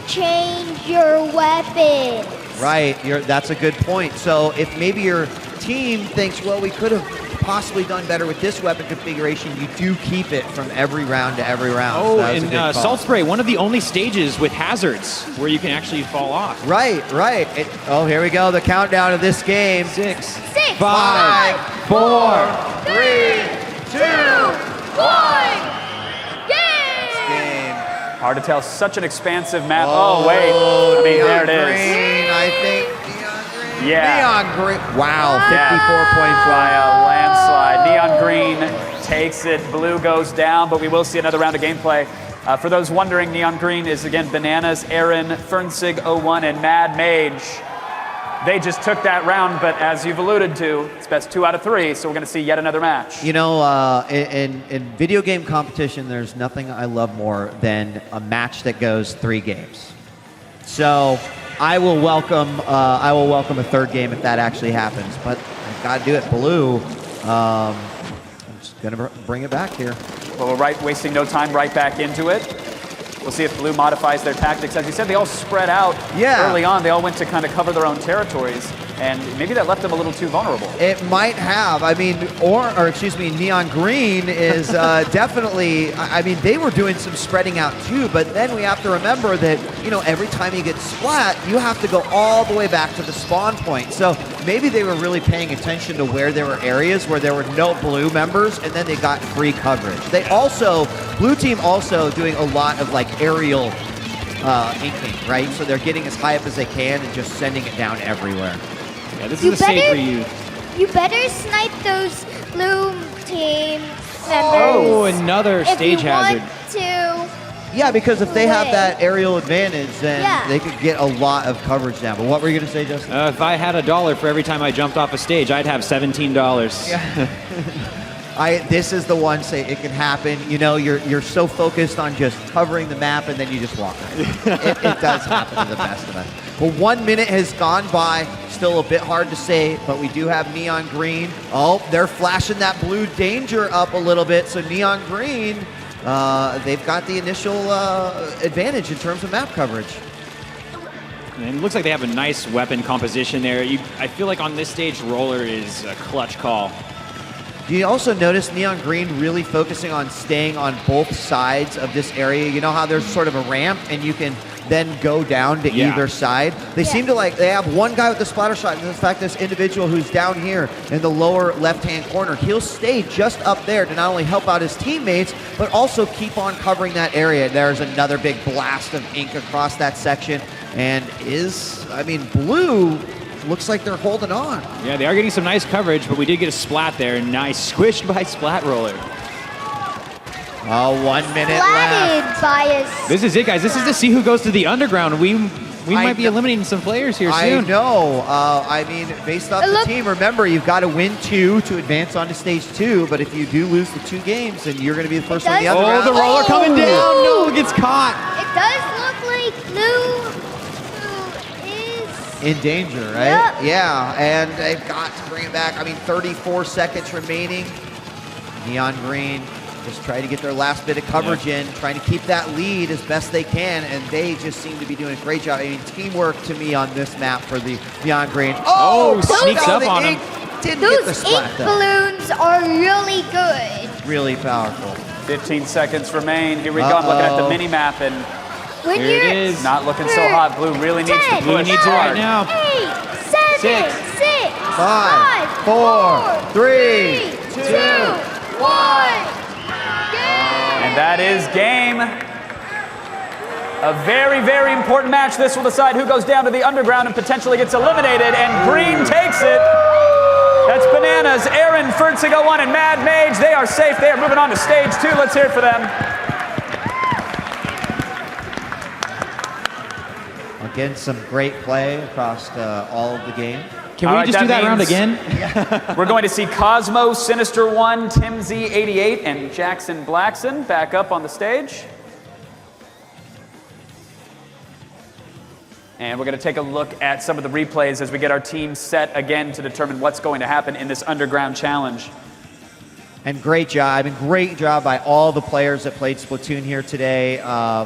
K: change your weapon.
I: Right, that's a good point. So if maybe your team thinks, well, we could have possibly done better with this weapon configuration, you do keep it from every round to every round.
L: Oh,
I: so that was a good
L: and
I: call.
L: Salt Spray, one of the only stages with hazards where you can actually fall off.
I: Right. Oh, here we go, the countdown of this game.
L: 6,
I: 5, 4, 3, 2, 1.
G: Hard to tell. Such an expansive map. Oh, wait. I mean, there it is.
I: Green, I think.
G: Yeah.
I: Neon green. Wow, 54.5.
G: By a landslide. Neon green takes it. Blue goes down, but we will see another round of gameplay. For those wondering, Neon green is again Bananas, Aaron, Fernsig01, and Mad Mage. They just took that round, but as you've alluded to, it's best 2 out of 3, so we're going to see yet another match.
I: You know, in video game competition, there's nothing I love more than a match that goes 3 games. So I will welcome a third game if that actually happens, but I've got to do it. Blue, I'm just going to bring it back here.
G: Well, we're wasting no time, right back into it. We'll see if Blue modifies their tactics. As you said, they all spread out early on. They all went to kind of cover their own territories, and maybe that left them a little too vulnerable.
I: It might have. I mean, Neon Green is definitely, I mean, they were doing some spreading out too, but then we have to remember that, you know, every time you get splat, you have to go all the way back to the spawn point. So maybe they were really paying attention to where there were areas where there were no blue members, and then they got free coverage. They also, blue team also doing a lot of like aerial inking, right? So they're getting as high up as they can and just sending it down everywhere.
L: Yeah, this is a stage for you.
K: You better snipe those blue team members.
L: Oh, another stage hazard.
I: Yeah, because if they have that aerial advantage, then they could get a lot of coverage down. But what were you going to say, Justin?
L: If I had $1 for every time I jumped off a stage, I'd have $17.
I: Yeah. This is the one, say it can happen. You know, you're so focused on just covering the map and then you just walk around. It does happen to the best of us. Well, 1 minute has gone by. Still a bit hard to say, but we do have Neon Green. Oh, they're flashing that blue danger up a little bit. So Neon Green, they've got the initial advantage in terms of map coverage.
L: And it looks like they have a nice weapon composition there. I feel like on this stage, Roller is a clutch call.
I: You also notice Neon Green really focusing on staying on both sides of this area. You know how there's sort of a ramp and you can then go down to either side? They seem to they have one guy with the splatter shot, and in fact this individual who's down here in the lower left-hand corner, he'll stay just up there to not only help out his teammates, but also keep on covering that area. There's another big blast of ink across that section, and Blue looks like they're holding on.
L: Yeah, they are getting some nice coverage, but we did get a splat there. Nice, squished by Splat Roller.
I: Oh, 1 minute left.
L: This is it, guys. This is to see who goes to the underground. We might be eliminating some players here soon.
I: I know. Based off the team, remember, you've got to win 2 to advance on to stage 2, but if you do lose the 2 games, then you're going to be the first on the underground.
L: Oh, the roller coming down. No, it gets caught.
K: It does look like Blue
I: in danger, right? Yep. Yeah, and they've got to bring it back. 34 seconds remaining. Neon Green just trying to get their last bit of coverage in, trying to keep that lead as best they can, and they just seem to be doing a great job. Teamwork to me on this map for the Neon Green. Oh,
L: sneaks up on him.
K: Those ink balloons are really good.
I: Really powerful.
G: 15 seconds remain. Here we go. I'm looking at the mini map, and
K: here
L: it is.
G: Not looking so hot. Blue really needs to push.
L: Blue needs it right now.
K: 8, 7, 6,
I: 5, 4, 3, 2, 1.
G: And that is game. A very, very important match. This will decide who goes down to the underground and potentially gets eliminated, and Green takes it. That's Bananas, Aaron, Fernsig01, and Mad Mage. They are safe. They are moving on to stage 2. Let's hear it for them.
I: Again, some great play across all of the game.
L: Can we just do that round again?
G: We're going to see Cosmo, Sinister1, Tim Z88, and Jackson Blackson back up on the stage. And we're going to take a look at some of the replays as we get our team set again to determine what's going to happen in this underground challenge.
I: And great job. Great job by all the players that played Splatoon here today.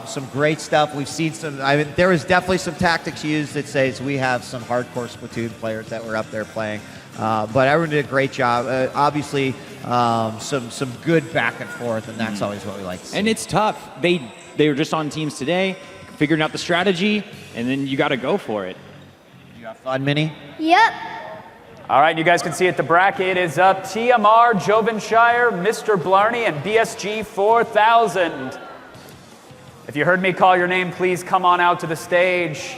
I: Some great stuff. We've seen some, there was definitely some tactics used that says we have some hardcore Splatoon players that were up there playing. But everyone did a great job. Obviously, some good back and forth, and that's always what we like to see.
L: And it's tough. They were just on teams today, figuring out the strategy, and then you got to go for it.
I: You have fun, Minnie?
K: Yep.
G: All right, you guys can see it. The bracket is up. TMR, Jovenshire, Mr. Blarney, and BSG 4000. If you heard me call your name, please come on out to the stage.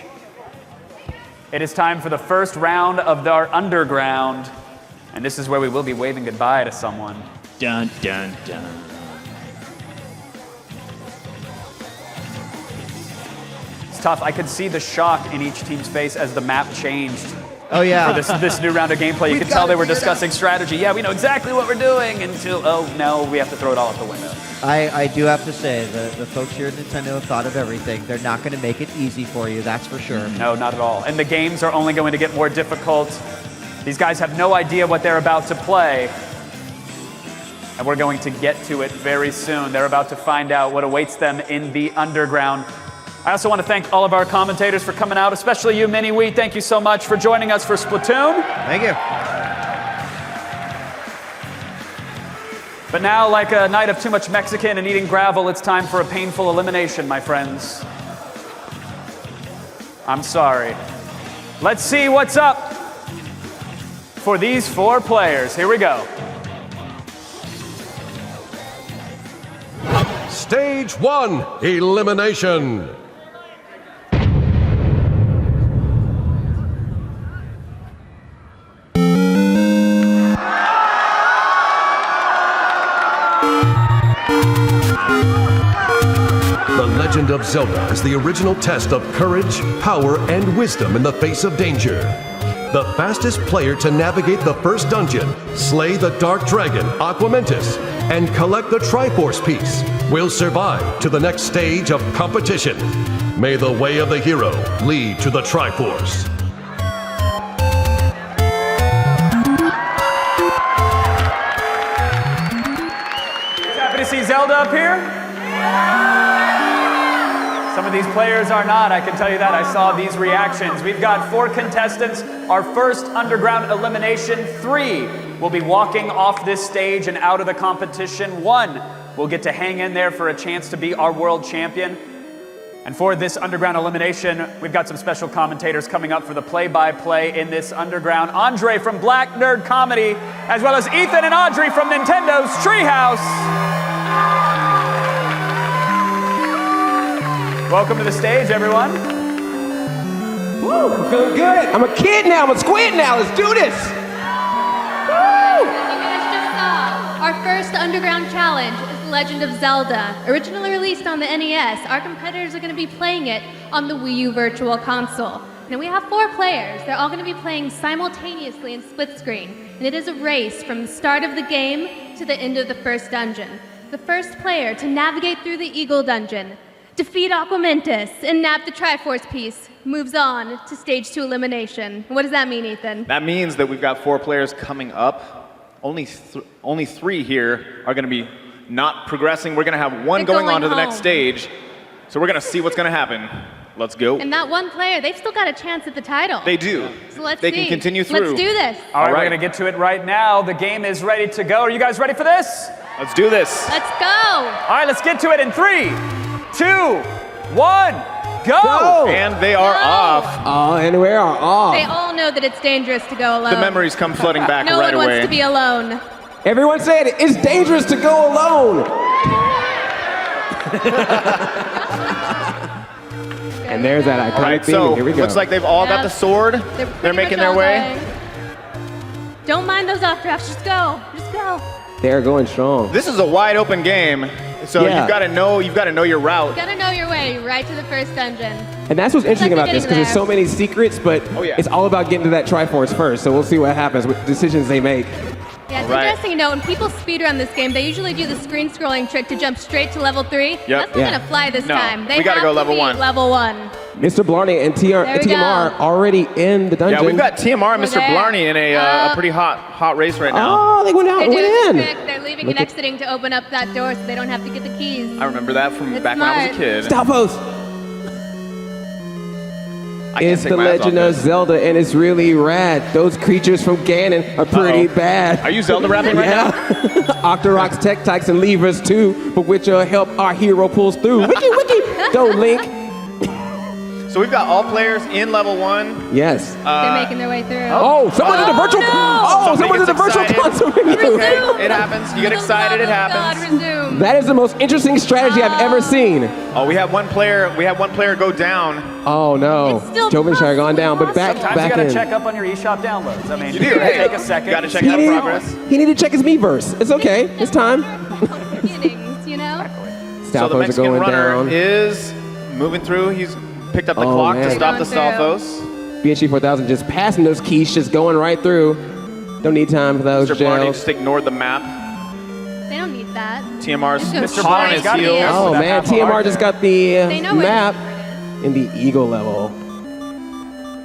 G: It is time for the first round of our underground. And this is where we will be waving goodbye to someone.
L: Dun, dun, dun.
G: It's tough. I could see the shock in each team's face as the map changed.
I: Oh, yeah.
G: For this new round of gameplay. You could tell they were discussing strategy. Yeah, we know exactly what we're doing until, oh, no, we have to throw it all out the window.
I: I do have to say, the folks here at Nintendo have thought of everything. They're not going to make it easy for you, that's for sure.
G: No, not at all. And the games are only going to get more difficult. These guys have no idea what they're about to play. And we're going to get to it very soon. They're about to find out what awaits them in the underground. I also want to thank all of our commentators for coming out, especially you, Minnie Wee. Thank you so much for joining us for Splatoon.
I: Thank you.
G: But now, like a night of too much Mexican and eating gravel, it's time for a painful elimination, my friends. I'm sorry. Let's see what's up for these 4 players. Here we go.
F: Stage 1, elimination. The Legend of Zelda is the original test of courage, power, and wisdom in the face of danger. The fastest player to navigate the first dungeon, slay the Dark Dragon, Aquamentus, and collect the Triforce piece will survive to the next stage of competition. May the way of the hero lead to the Triforce.
G: Happy to see Zelda up here? Some of these players are not, I can tell you that. I saw these reactions. We've got 4 contestants. Our first underground elimination. 3 will be walking off this stage and out of the competition. 1 will get to hang in there for a chance to be our world champion. And for this underground elimination, we've got some special commentators coming up for the play-by-play in this underground. Andre from Black Nerd Comedy, as well as Ethan and Audrey from Nintendo's Treehouse. Welcome to the stage, everyone.
M: Woo, I'm feeling good. I'm a kid now. I'm a squid now. Let's do this.
D: Woo! As you guys just saw, our first underground challenge is The Legend of Zelda. Originally released on the NES, our competitors are going to be playing it on the Wii U Virtual Console. Now we have 4 players. They're all going to be playing simultaneously in split screen. And it is a race from the start of the game to the end of the first dungeon. The first player to navigate through the Eagle Dungeon, defeat Aquamentus, and nab the Triforce piece, moves on to stage 2 elimination. What does that mean, Ethan?
N: That means that we've got 4 players coming up. Only 3 here are going to be not progressing. We're going to have 1 going on to the next stage. So we're going to see what's going to happen. Let's go.
D: And that 1 player, they've still got a chance at the title.
N: They do.
D: So let's see.
N: They can continue through.
D: Let's do this.
G: All right, we're going to get to it right now. The game is ready to go. Are you guys ready for this?
N: Let's do this.
D: Let's go.
G: All right, let's get to it in 3, 2, 1, go!
N: And they are off.
M: Oh, and we are off.
D: They all know that it's dangerous to go alone.
N: The memories come flooding back
D: no
N: right
D: one
N: away.
D: wants to be alone.
M: Everyone said it. It's dangerous to go alone. And there's that iconic
N: All right,
M: theme.
N: so
M: Here we go.
N: looks like they've all got the sword. They're making their way.
D: Don't mind those off drafts. Just go. Just go.
M: They're going strong.
N: This is a wide open game, so
M: Yeah.
N: you've got to know your route.
D: You gotta know your way right to the first dungeon.
M: And that's what's interesting
D: like
M: about this, because
D: getting
M: there's so many secrets, but it's all about getting to that Triforce first. So we'll see what happens with decisions they make.
D: Yeah, it's
N: Right.
D: interesting to know when people speedrun this game, they usually do the screen scrolling trick to jump straight to level 3.
N: Yep.
D: That's not gonna fly this
N: No,
D: time. They
N: we gotta
D: have
N: go
D: to
N: level
D: be
N: 1.
D: Level 1.
M: Mr. Blarney and TMR already in the dungeon.
N: Yeah, we've got TMR and Mr.
D: there.
N: Blarney in a pretty hot race right now.
M: Oh, they went out
D: They're
M: and
D: doing
M: went
D: the
M: in.
D: trick. They're leaving and exiting to open up that door so they don't have to get the keys.
N: I remember that from
D: It's
N: back when I was a
D: smart.
N: kid.
M: Stop post.
N: I can't
M: It's
N: take
M: the
N: my eyes off
M: Legend of
N: this.
M: Zelda, and it's really rad. Those creatures from Ganon are pretty bad.
N: Are you Zelda rapping right
M: now? Octoroks, Tectykes, and Levers too, for which help our hero pulls through. Wiki, wiki! Go, Link.
N: So we've got all players in level 1.
M: Yes.
D: They're making their way through.
M: Oh, someone did a virtual.
D: No!
M: Oh, someone did a virtual console menu.
N: Okay, it happens. You get excited, it happens.
D: God, resume.
M: That is the most interesting strategy I've ever seen.
N: Oh, we have one player go down.
M: Oh no,
D: It's still
M: Jovenshire gone down, but back
G: Sometimes you
M: back
G: gotta
M: in.
G: check up on your eShop downloads. I mean,
N: You do, right?
G: take a second.
N: Gotta check
M: He
N: out
M: needed,
N: progress.
M: he needed to check his Miiverse. It's okay. It's time.
D: Beginnings, you know?
N: So the
M: Stalfos are
N: Mexican
M: going
N: runner
M: down.
N: is moving through. He's picked up the
M: Oh,
N: clock
M: man.
N: to stop the
D: Going through.
N: Stalfos.
M: BHG 4000 just passing those keys, just going right through. Don't need time for those
N: Mr. Blarney
M: jails.
N: just ignored the map.
D: They don't need that.
N: TMR's
D: Just go
N: hot on
D: straight
N: his
D: to the
N: heels.
D: end.
M: Oh
G: that
M: man,
G: half
M: TMR
G: hard
M: just
G: there.
M: got the
D: They know where
M: map in the Eagle level.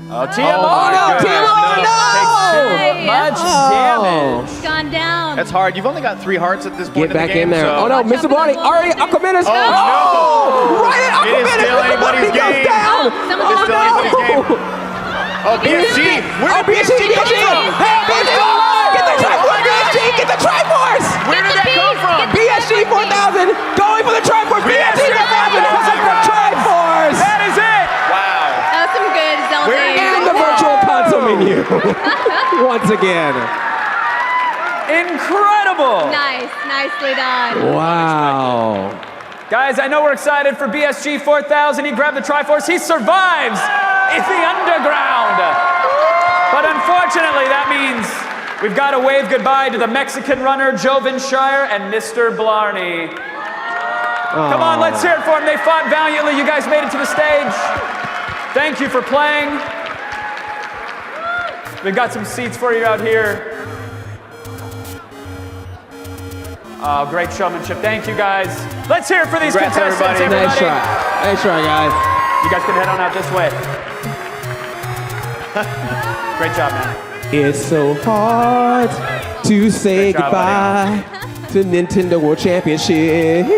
G: Oh, TMR!
N: Oh, no,
M: TMR, no!
G: Takes too much damage.
D: It's gone down.
N: That's hard. You've only got 3 hearts at this point
M: Get back
N: in the game.
M: in there.
N: So.
M: Oh no,
D: Watch out
M: Mr.
D: for
M: Blarney,
D: those
M: already
D: little
M: Aquaminus.
N: Oh, no.
M: Right at
N: It is
M: Aquaminus.
N: still
M: Mr.
N: anybody's
M: Blarney goes
N: game.
M: down.
D: Someone's
M: Oh
D: gonna
N: anybody's game.
M: no.
N: Oh, BSG! Where
M: Oh,
N: did BSG come
M: BSG!
N: from?
M: Hey, BSG! Get the Triforce, BSG! Get the Triforce!
N: Where did that come from?
M: BSG 4000 going for the Triforce! BSG 4000 goes for the Triforce!
G: That is it!
N: Wow.
D: That was some good Zelda.
M: And the virtual console menu. Once again.
G: Incredible!
D: Nice. Nicely done.
M: Wow.
G: Guys, I know we're excited for BSG 4000. He grabbed the Triforce. He survives in the underground. But unfortunately, that means we've got to wave goodbye to the Mexican runner, Jovenshire, and Mr. Blarney. Come on, let's hear it for them. They fought valiantly. You guys made it to the stage. Thank you for playing. We've got some seats for you out here. Oh, great showmanship. Thank you, guys. Let's hear it for these
N: Congrats,
G: contestants,
N: everybody.
M: Nice try. Nice try, guys.
G: You guys can head on out this way. Great job, man.
M: It's so hard to say
G: Great job,
M: goodbye to Nintendo World Championships.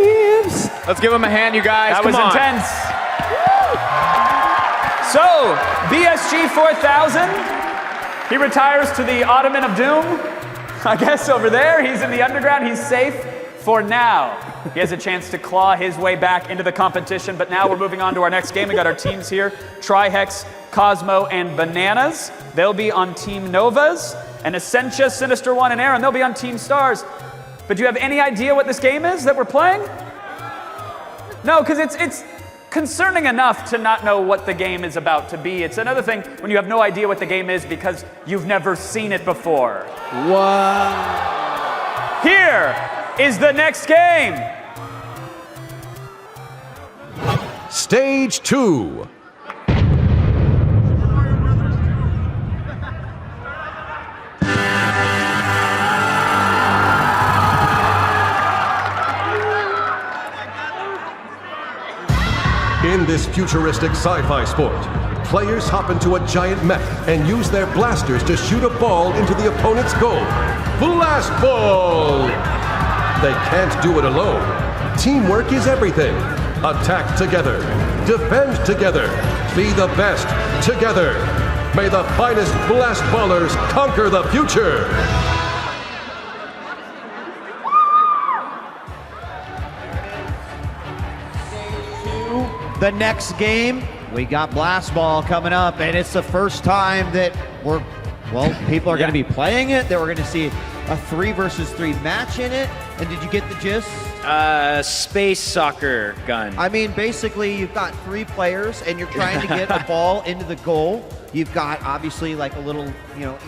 N: Let's give him a hand, you guys.
G: That
N: Come
G: was
N: on.
G: intense. So, BSG 4000, he retires to the Ottoman of Doom. I guess over there, he's in the underground, he's safe for now. He has a chance to claw his way back into the competition, but now we're moving on to our next game. We got our teams here, Trihex, Cosmo, and Bananas. They'll be on Team Novas, and Essentia, Sinister One, and Aaron, they'll be on Team Stars. But do you have any idea what this game is that we're playing? No, because it's concerning enough to not know what the game is about to be. It's another thing when you have no idea what the game is because you've never seen it before.
M: Wow.
G: Here is the next game.
F: Stage 2. In this futuristic sci-fi sport, players hop into a giant mech and use their blasters to shoot a ball into the opponent's goal. Blast ball! They can't do it alone. Teamwork is everything. Attack together. Defend together. Be the best together. May the finest blast ballers conquer the future.
I: The next game, we got Blast Ball coming up, and it's the first time that people are going to be playing it, that we're going to see a 3 versus 3 match in it. And did you get the gist?
J: Space soccer gun.
I: I mean, basically, you've got 3 players, and you're trying to get a ball into the goal. You've got, obviously, like a little,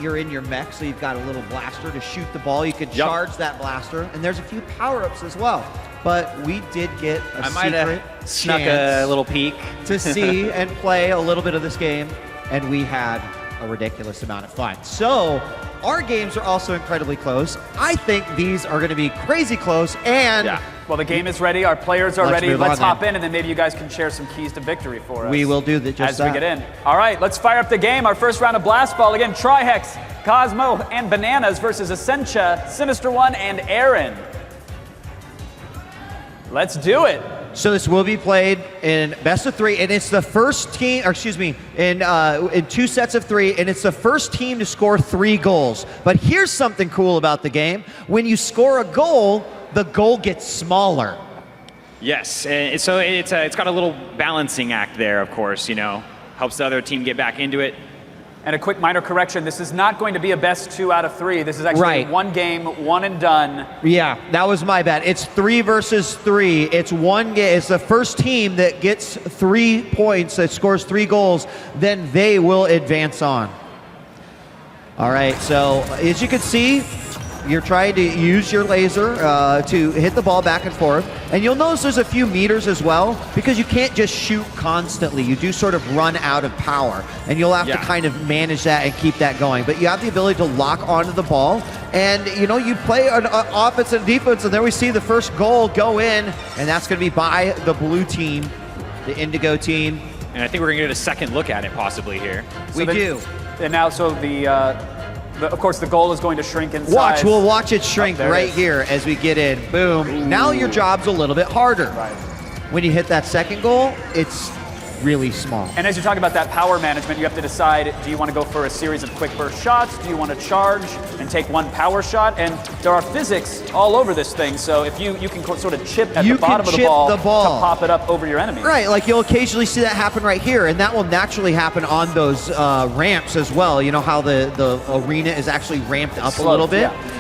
I: you're in your mech, so you've got a little blaster to shoot the ball. You can charge that blaster, and there's a few power-ups as well. But we did get a secret
J: snuck a little peek
I: to see and play a little bit of this game, and we had a ridiculous amount of fun. So our games are also incredibly close. I think these are going to be crazy close, and
G: Well, the game is ready. Our players are
I: Let's
G: ready.
I: move
G: Let's
I: on,
G: hop
I: then.
G: in, and then maybe you guys can share some keys to victory for us.
I: We will do that. Just
G: as we get in. All right, let's fire up the game. Our first round of Blast Ball. Again, Trihex, Cosmo, and Bananas versus Essentia, Sinister One, and Aaron. Let's do it.
I: So this will be played in best of 3, and it's the first team, or excuse me, in 2 sets of 3, and it's the first team to score 3 goals. But here's something cool about the game. When you score a goal, the goal gets smaller.
L: Yes, so it's got a little balancing act there, of course, you know. Helps the other team get back into it.
G: And a quick minor correction, this is not going to be a best 2 out of 3. This is actually one game, one and done.
I: Yeah, that was my bad. It's 3 versus 3. It's one game. It's the first team that gets 3 points, that scores 3 goals, then they will advance on. All right, so as you can see, you're trying to use your laser to hit the ball back and forth. And you'll notice there's a few meters as well, because you can't just shoot constantly. You do sort of run out of power. And you'll have to kind of manage that and keep that going. But you have the ability to lock onto the ball. And, you know, you play an offense and defense, and there we see the first goal go in. And that's going to be by the blue team, the Indigo team.
L: And I think we're going to get a second look at it possibly here.
I: We do.
G: And now, so of course, the goal is going to shrink in size.
I: We'll watch it shrink right
G: it
I: here as we get in. Boom. Now your job's a little bit harder. When you hit that second goal, it's really small.
G: And as you talk about that power management, you have to decide, do you want to go for a series of quick burst shots? Do you want to charge and take one power shot? And there are physics all over this thing, so if you can sort of chip at the bottom of the ball to pop it up over your enemy.
I: Right, like you'll occasionally see that happen right here, and that will naturally happen on those ramps as well. You know how the arena is actually ramped up a little bit?
G: Yeah.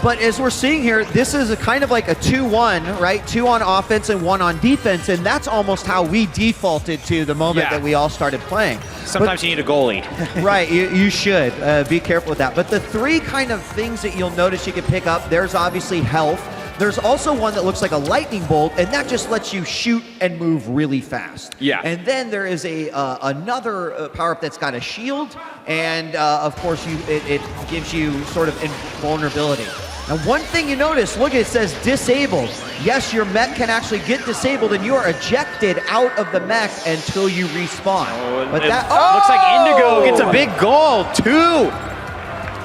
I: But as we're seeing here, this is a kind of like a 2-1, right? 2 on offense and 1 on defense, and that's almost how we defaulted to the moment that we all started playing.
L: Sometimes you need a goalie.
I: Right, you should. Be careful with that. But the 3 kind of things that you'll notice you can pick up, there's obviously health. There's also one that looks like a lightning bolt, and that just lets you shoot and move really fast.
L: Yeah.
I: And then there is another power-up that's got a shield, and of course it gives you sort of invulnerability. Now one thing you notice, look, it says disabled. Yes, your mech can actually get disabled, and you are ejected out of the mech until you respawn. But that
L: looks like Indigo gets a big goal, 2.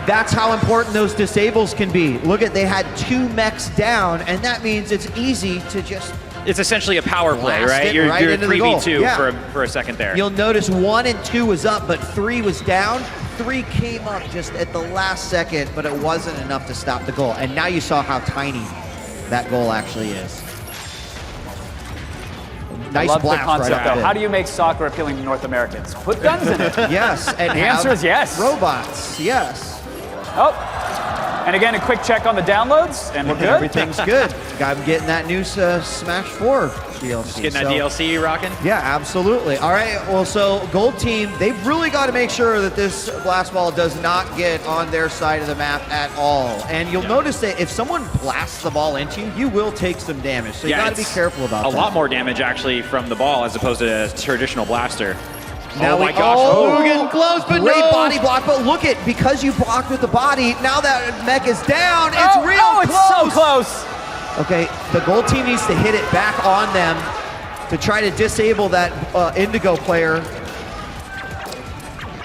I: That's how important those disables can be. Look at, they had 2 mechs down, and that means it's easy to just...
L: It's essentially a power play, right? You're 3v2 for a second there.
I: You'll notice 1 and 2 was up, but 3 was down. 3 came up just at the last second, but it wasn't enough to stop the goal. And now you saw how tiny that goal actually is. Nice
G: I love
I: blast
G: the concept,
I: right
G: though.
I: there.
G: How do you make soccer appealing to North Americans? Put guns in it.
I: Yes. And
G: the answer is yes.
I: Robots, yes.
G: Oh, and again, a quick check on the downloads, and we're good.
I: Everything's good. I'm getting that new Smash 4 DLC.
L: Just getting that DLC rocking?
I: Yeah, absolutely. All right, well, so Gold Team, they've really got to make sure that this blast ball does not get on their side of the map at all. And you'll notice that if someone blasts the ball into you, you will take some damage. So you got to be careful about that.
L: A lot more damage, actually, from the ball as opposed to a traditional blaster.
I: Now
L: oh my gosh.
I: we're getting close, but great body block. But look at, because you blocked with the body, now that mech is down, it's real
G: close. It's so close.
I: Okay, the Gold Team needs to hit it back on them to try to disable that Indigo player.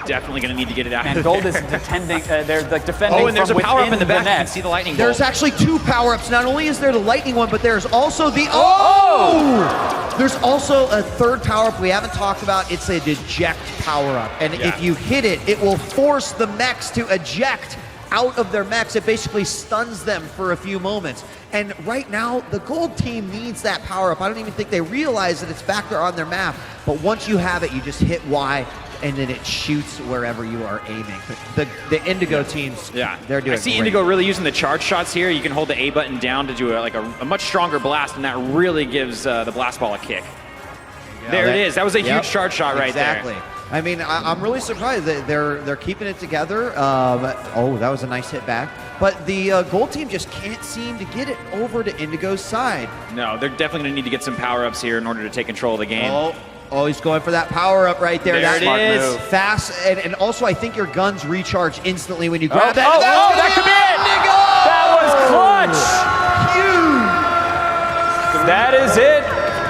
L: Definitely going to need to get it out.
G: And Gold is defending. They're like defending.
L: Oh, and there's
G: from
L: a power up in the
G: within
L: back.
G: net.
L: You can see the lightning bolt.
I: There's actually 2 power-ups. Not only is there the lightning one, but there's also the There's also a 3rd power-up we haven't talked about. It's a eject power-up, and if you hit it, it will force the mechs to eject out of their mechs. It basically stuns them for a few moments. And right now, the Gold Team needs that power-up. I don't even think they realize that it's back there on their map. But once you have it, you just hit Y, and then it shoots wherever you are aiming. The Indigo teams, they're doing
L: I see
I: great.
L: Indigo really using the charge shots here. You can hold the A button down to do a much stronger blast, and that really gives the blast ball a kick. There it is. That was a huge charge shot right there.
I: Exactly. I mean, I'm really surprised that they're keeping it together. That was a nice hit back. But the Gold Team just can't seem to get it over to Indigo's side.
L: No, they're definitely going to need to get some power-ups here in order to take control of the game.
I: Oh, he's going for that power-up right there.
L: There it is.
I: Fast, and also I think your guns recharge instantly when you grab that.
G: That could be it!
I: Indigo!
G: That was clutch! That is it.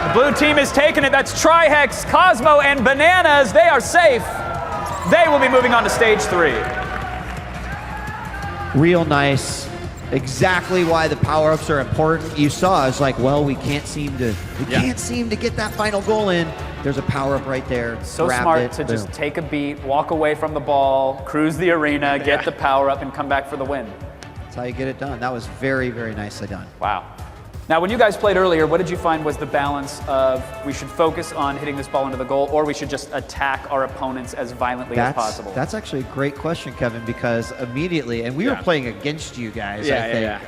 G: The blue team is taking it. That's Trihex, Cosmo, and Bananas. They are safe. They will be moving on to stage 3.
I: Real nice. Exactly why the power-ups are important. You saw, it's like, well, we can't seem to get that final goal in. There's a power-up right there.
G: So
I: Grabbed
G: smart
I: it,
G: to
I: boom.
G: just take a beat, walk away from the ball, cruise the arena, get the power-up, and come back for the win.
I: That's how you get it done. That was very, very nicely done.
G: Wow. Now, when you guys played earlier, what did you find was the balance of we should focus on hitting this ball into the goal, or we should just attack our opponents as violently as possible?
I: That's actually a great question, Kevin, because immediately, and we were playing against you guys, I think.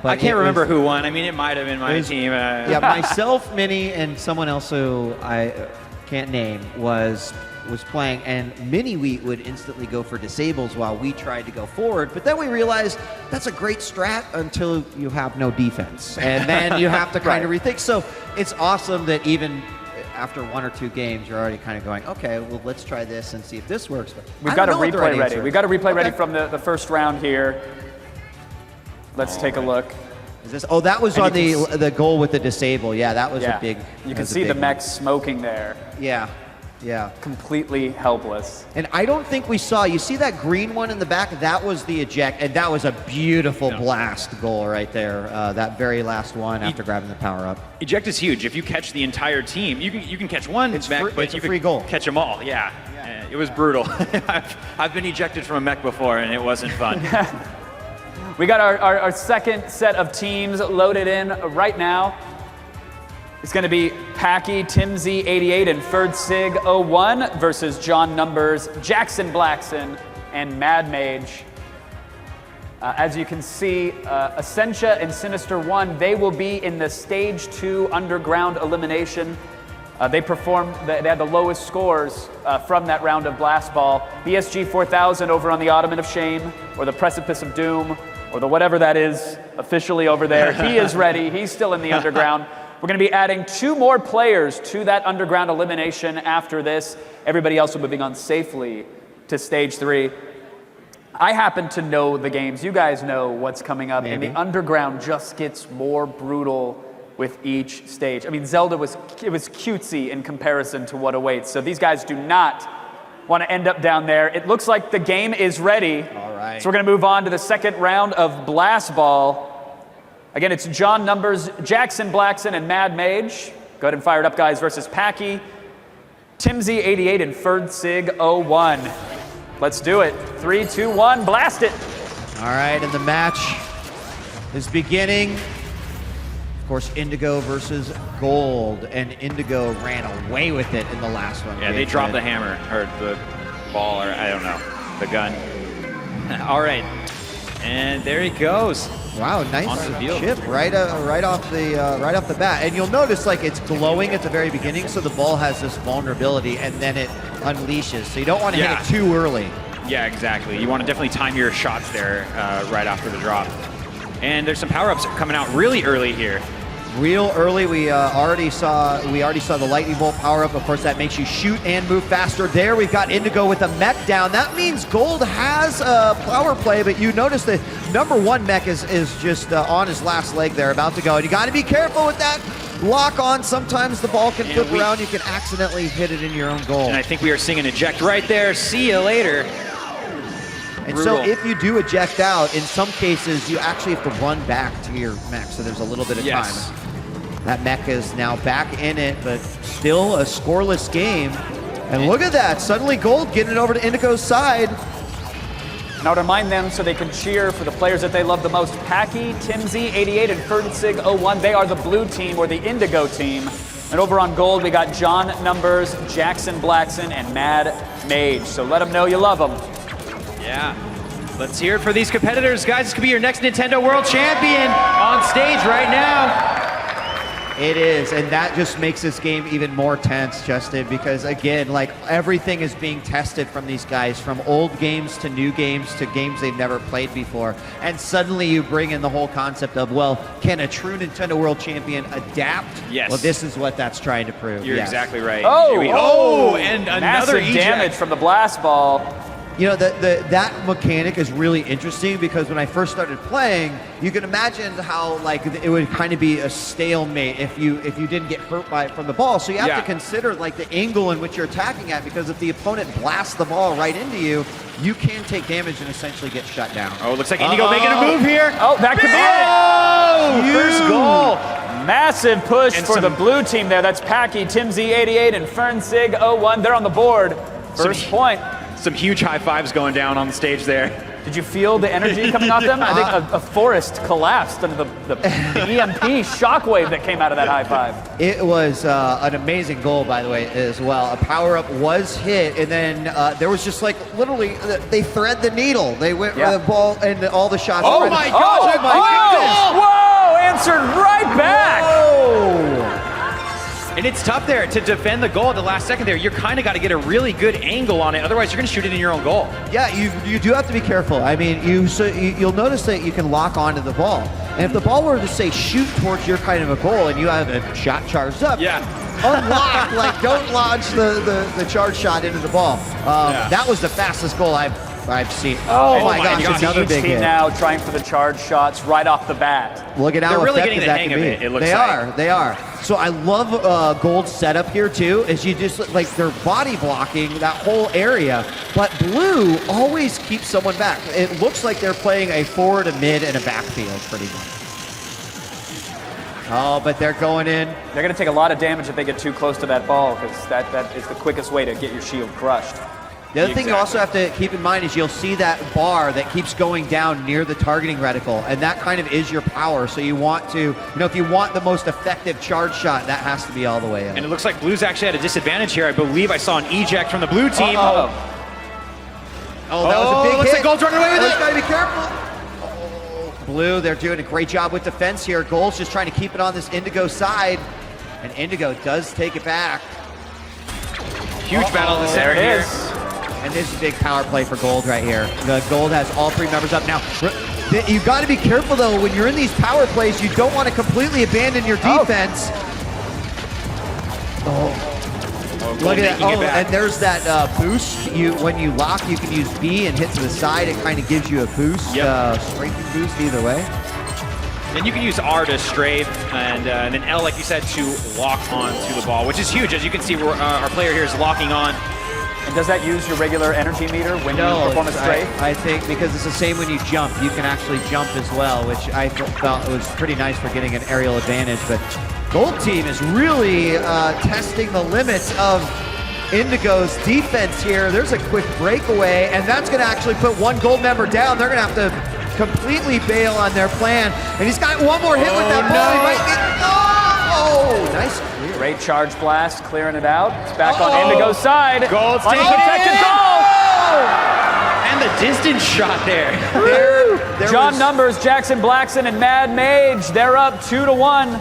I: But
L: I can't remember who won. I mean, it might have been my team.
I: Yeah, myself, Minnie, and someone else who I can't name was playing, and Minnie would instantly go for disables while we tried to go forward, but then we realized that's a great strat until you have no defense, and then you have to kind of rethink. So it's awesome that even after 1 or 2 games, you're already kind of going, okay, well, let's try this and see if this works. But
G: We've got a replay ready. We've got a replay ready from the first round here. Let's take a look.
I: Is this? Oh, that was on the goal with the disable. Yeah, that was a big.
G: You can see the mech smoking there.
I: Yeah. Yeah.
G: Completely helpless.
I: And I don't think we saw, you see that green one in the back? That was the eject, and that was a beautiful blast goal right there. That very last one after grabbing the power up.
L: Eject is huge. If you catch the entire team, you can catch one mech, but
I: it's a
L: you
I: free
L: can
I: goal.
L: catch them all. Yeah. It was brutal. I've been ejected from a mech before, and it wasn't fun.
G: We got our second set of teams loaded in right now. It's going to be Packy, Timzy88, and FerdSig01 versus John Numbers, Jackson Blackson, and Mad Mage. As you can see, Essentia and Sinister One, they will be in the Stage 2 Underground Elimination. They had the lowest scores from that round of Blast Ball. BSG 4000 over on the Ottoman of Shame, or the Precipice of Doom, or the whatever that is officially over there. He is ready. He's still in the Underground. We're going to be adding 2 more players to that Underground elimination after this. Everybody else will be moving on safely to Stage 3. I happen to know the games. You guys know what's coming up. And the Underground just gets more brutal with each stage. I mean, Zelda was cutesy in comparison to what awaits. So these guys do not want to end up down there. It looks like the game is ready.
I: All right.
G: So we're going to move on to the second round of Blast Ball. Again, it's John Numbers, Jackson Blackson, and Mad Mage. Go ahead and fire it up, guys, versus Packy, Timzy88, and FerdSig01. Let's do it. 3, 2, 1, blast it.
I: All right, and the match is beginning. Of course, Indigo versus Gold, and Indigo ran away with it in the last one.
L: Yeah, they dropped the hammer, or the ball, or I don't know, the gun. All right, and there he goes.
I: Wow, nice chip right off the bat, and you'll notice like it's glowing at the very beginning, so the ball has this vulnerability, and then it unleashes. So you don't want to hit it too early.
L: Yeah, exactly. You want to definitely time your shots there right after the drop. And there's some power-ups coming out really early here.
I: Real early, we already saw the lightning bolt power up. Of course, that makes you shoot and move faster. There, we've got Indigo with a mech down. That means Gold has power play, but you notice the number 1 mech is just on his last leg there, about to go. And you got to be careful with that lock on. Sometimes the ball can flip around. You can accidentally hit it in your own goal.
L: And I think we are seeing an eject right there. See you later.
I: And
L: Brutal.
I: so if you do eject out, in some cases, you actually have to run back to your mech, so there's a little bit of time. That mech is now back in it, but still a scoreless game. And look at that, suddenly Gold getting it over to Indigo's side.
G: Now to remind them so they can cheer for the players that they love the most, Packy, Timzy88, and FerdSig01, they are the blue team, or the Indigo team. And over on Gold, we got John Numbers, Jackson Blackson, and Mad Mage. So let them know you love them.
L: Yeah. Let's hear it for these competitors. Guys, this could be your next Nintendo World Champion on stage right now.
I: It is, and that just makes this game even more tense, Justin, because again, like everything is being tested from these guys, from old games to new games to games they've never played before. And suddenly you bring in the whole concept of, well, can a true Nintendo World Champion adapt?
L: Yes.
I: Well, this is what that's trying to prove.
L: You're exactly right.
G: Oh,
L: and another
G: massive
L: eject.
G: damage from the blast ball.
I: You know, that mechanic is really interesting because when I first started playing, you can imagine how like it would kind of be a stalemate if you didn't get hurt from the ball. So you have to consider like the angle in which you're attacking at, because if the opponent blasts the ball right into you, you can take damage and essentially get shut down.
J: Oh, looks like Indigo making a move here.
G: Oh, that could be it.
J: First goal.
G: Massive push for the blue team there. That's Packy, TimZ88, and FernSig01. They're on the board. First point.
J: Some huge high fives going down on the stage there.
G: Did you feel the energy coming off them? I think a forest collapsed under the EMP shockwave that came out of that high five.
I: It was an amazing goal, by the way, as well. A power-up was hit, and then there was just like literally, they thread the needle. They went with the ball and all the shots.
J: Oh my gosh!
G: Oh my goodness! Whoa! Answered right back!
J: Whoa! And it's tough there to defend the goal at the last second there. You kind of got to get a really good angle on it. Otherwise, you're going to shoot it in your own goal.
I: Yeah, you do have to be careful. I mean, you'll notice that you can lock onto the ball. And if the ball were to say shoot towards your kind of a goal and you have a shot charged up, unlock, like don't launch the charge shot into the ball. That was the fastest goal I've seen.
G: Oh
I: my gosh, another
G: each
I: big
G: team
I: hit.
G: now trying for the charge shots right off the bat.
I: Look at how
J: They're really
I: effective
J: getting the
I: that
J: hang
I: can
J: of
I: be.
J: it, it looks
I: They
J: like.
I: They are. So I love Gold's setup here too, is you just like they're body blocking that whole area, but blue always keeps someone back. It looks like they're playing a forward, a mid, and a backfield pretty much. Oh, but they're going in.
G: They're going to take a lot of damage if they get too close to that ball, because that is the quickest way to get your shield crushed.
I: The other thing you also have to keep in mind is you'll see that bar that keeps going down near the targeting reticle, and that kind of is your power. So you want to, if you want the most effective charge shot, that has to be all the way up.
J: And it looks like Blue's actually at a disadvantage here. I believe I saw an eject from the blue team.
I: Oh, that was a big
J: looks
I: hit.
J: like Gold's running away with it.
I: Gotta be careful. Blue, they're doing a great job with defense here. Gold's just trying to keep it on this Indigo side, and Indigo does take it back.
J: Huge battle in the center here.
I: And this is a big power play for Gold right here. The Gold has all three members up. Now, you've got to be careful, though. When you're in these power plays, you don't want to completely abandon your defense. Look at that. And there's that boost. When you lock, you can use B and hit to the side. It kind of gives you a boost, strength boost either way.
J: Then you can use R to strafe, and then L, like you said, to lock onto the ball, which is huge. As you can see, our player here is locking on.
G: And does that use your regular energy meter when you perform a strafe?
I: I think because it's the same when you jump. You can actually jump as well, which I felt was pretty nice for getting an aerial advantage. But Gold Team is really testing the limits of Indigo's defense here. There's a quick breakaway, and that's going to actually put one Gold member down. They're going to have to completely bail on their plan. And he's got one more hit with that ball. He might get, nice.
G: Great charge blast, clearing it out. It's back on Indigo's side.
J: Gold's taking
G: Unprotected goal!
J: And the distance shot there.
G: John Numbers, Jackson Blackson, and Mad Mage. They're up 2-1.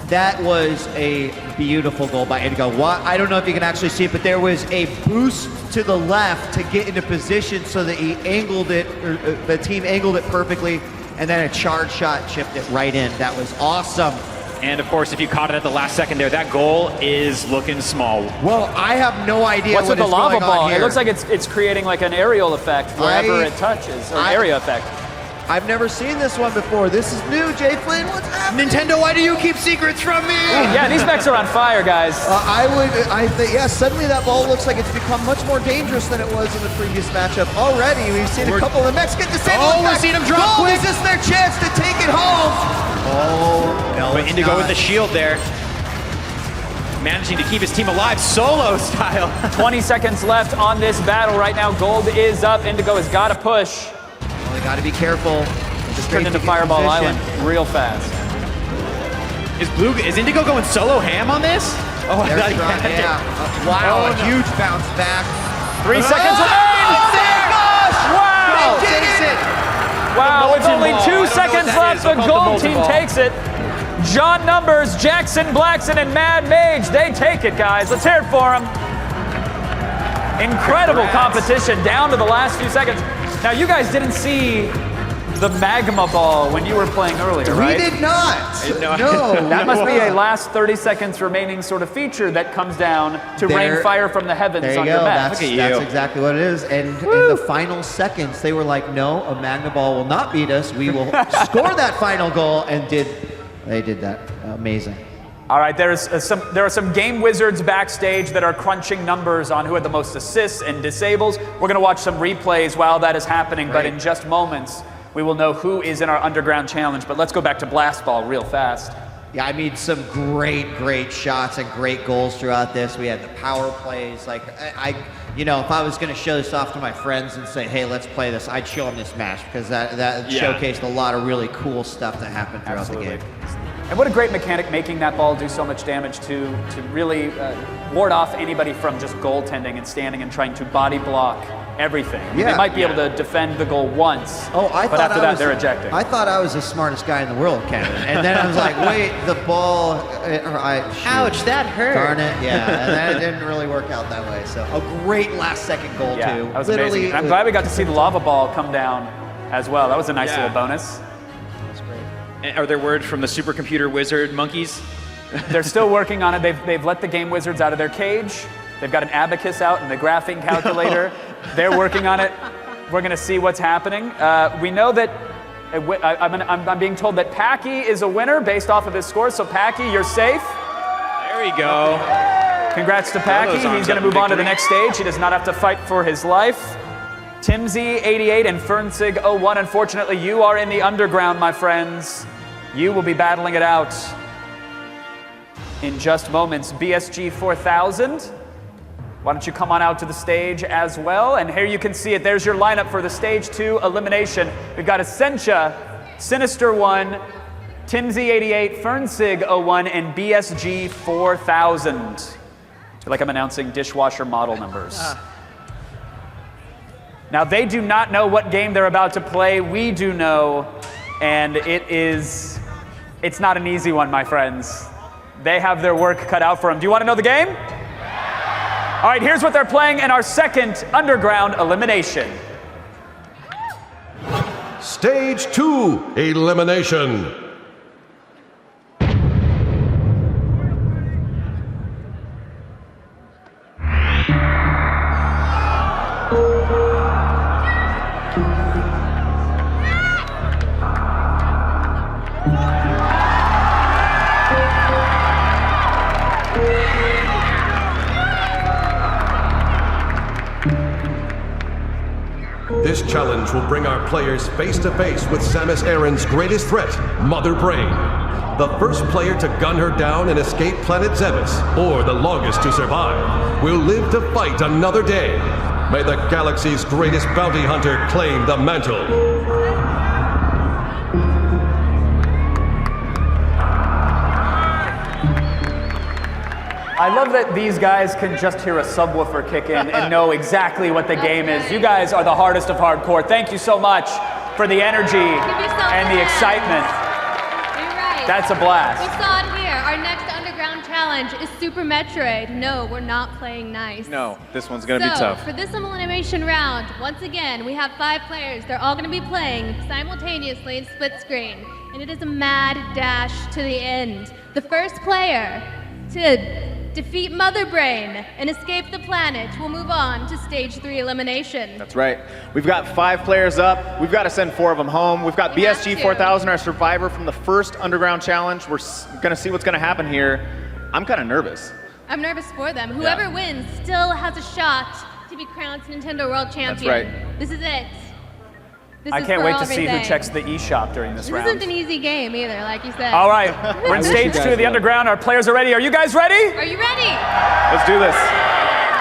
I: That was a beautiful goal by Indigo. I don't know if you can actually see it, but there was a boost to the left to get into position so that he angled it, or the team angled it perfectly, and then a charge shot chipped it right in. That was awesome.
J: And of course, if you caught it at the last second there, that goal is looking small.
I: Well, I have no idea
G: What's
I: what
G: with the
I: is
G: lava
I: going on
G: ball?
I: here.
G: It looks like it's creating like an aerial effect wherever it touches, or area effect.
I: I've never seen this one before. This is new, Jay Flynn. What's happening?
J: Nintendo, why do you keep secrets from me?
G: Yeah, these mechs are on fire, guys.
I: I think, suddenly that ball looks like it's become much more dangerous than it was in the previous matchup. Already, we've seen a couple of the mechs get disabled.
J: We've seen them drop quick.
I: Is this their chance to take it home? Oh, no,
J: But Indigo with the shield there. Managing to keep his team alive, solo style.
G: 20 seconds left on this battle right now. Gold is up. Indigo has got to push.
I: Well, they got to be careful.
G: Just turned into Fireball Island real fast.
J: Is Indigo going solo ham on this? Oh, I thought he had it.
I: Wow, a huge bounce back.
G: 3 seconds remain.
I: Oh my gosh!
G: Wow!
I: They did it!
G: Wow, with only 2 seconds left, the Gold team takes it. John Numbers, Jackson Blackson, and Mad Mage, they take it, guys. Let's hear it for them. Incredible competition down to the last few seconds. Now, you guys didn't see the magma ball when you were playing earlier, right?
I: We did not.
G: No. That must be a last 30 seconds remaining sort of feature that comes down to rain fire from the heavens
I: there you
G: on
I: go.
G: your map.
I: That's exactly what it is. And in the final seconds, they were like, no, a magma ball will not beat us. We will score that final goal, and they did that. Amazing.
G: All right, there are some game wizards backstage that are crunching numbers on who had the most assists and disables. We're going to watch some replays while that is happening, but in just moments, we will know who is in our underground challenge. But let's go back to Blast Ball real fast.
I: Yeah, I mean, some great shots and great goals throughout this. We had the power plays. Like, you know, if I was going to show this off to my friends and say, hey, let's play this, I'd show them this match because that showcased a lot of really cool stuff that happened throughout the game.
G: And what a great mechanic, making that ball do so much damage to really ward off anybody from just goaltending and standing and trying to body block everything. They might be able to defend the goal once, but after that they're ejecting.
I: I thought I was the smartest guy in the world, Kevin. And then I was like, wait, the ball,
J: ouch, that hurt.
I: Darn it, yeah. And that didn't really work out that way. So a great last second goal, too.
G: That was amazing. And I'm glad we got to see the lava ball come down as well. That was a nice little bonus.
L: Are there word from the supercomputer wizard monkeys?
G: They're still working on it. They've let the game wizards out of their cage. They've got an abacus out and the graphing calculator. They're working on it. We're going to see what's happening. We know that I'm being told that Packy is a winner based off of his score. So Packy, you're safe.
L: There you go.
G: Congrats to Packy. He's going to move on to the next stage. He does not have to fight for his life. Timsy88 and Fernsig01, unfortunately, you are in the underground, my friends. You will be battling it out in just moments. BSG 4000, why don't you come on out to the stage as well? And here you can see it. There's your lineup for the Stage 2 elimination. We've got Essentia, Sinister1, Timsy88, Fernsig01, and BSG 4000. I feel like I'm announcing dishwasher model numbers. Now, they do not know what game they're about to play. We do know, and it's not an easy one, my friends. They have their work cut out for them. Do you want to know the game? All right, here's what they're playing in our second underground elimination.
F: Stage 2 elimination. This challenge will bring our players face to face with Samus Aran's greatest threat, Mother Brain. The first player to gun her down and escape planet Zebes, or the longest to survive, will live to fight another day. May the galaxy's greatest bounty hunter claim the mantle.
G: I love that these guys can just hear a subwoofer kick in and know exactly what the game is. You guys are the hardest of hardcore. Thank you so much for the energy and the excitement.
D: You're right.
G: That's a blast.
D: We saw it here. Our next underground challenge is Super Metroid. No, we're not playing nice.
N: No, this one's going to be tough.
D: For this elimination round, once again, we have 5 players. They're all going to be playing simultaneously in split screen. And it is a mad dash to the end. The first player to defeat Mother Brain and escape the planet will move on to Stage 3 elimination.
N: That's right. We've got 5 players up. We've got to send 4 of them home. We've got BSG 4000, our survivor from the first underground challenge. We're going to see what's going to happen here. I'm kind of nervous.
D: I'm nervous for them. Whoever wins still has a shot to be crowned Nintendo World Champion.
N: That's right.
D: This is it.
G: I can't wait to see who checks the eShop during this round.
D: This isn't an easy game either, like you said.
G: All right, we're in Stage 2 of the underground. Our players are ready. Are you guys ready?
D: Are you ready?
N: Let's do this.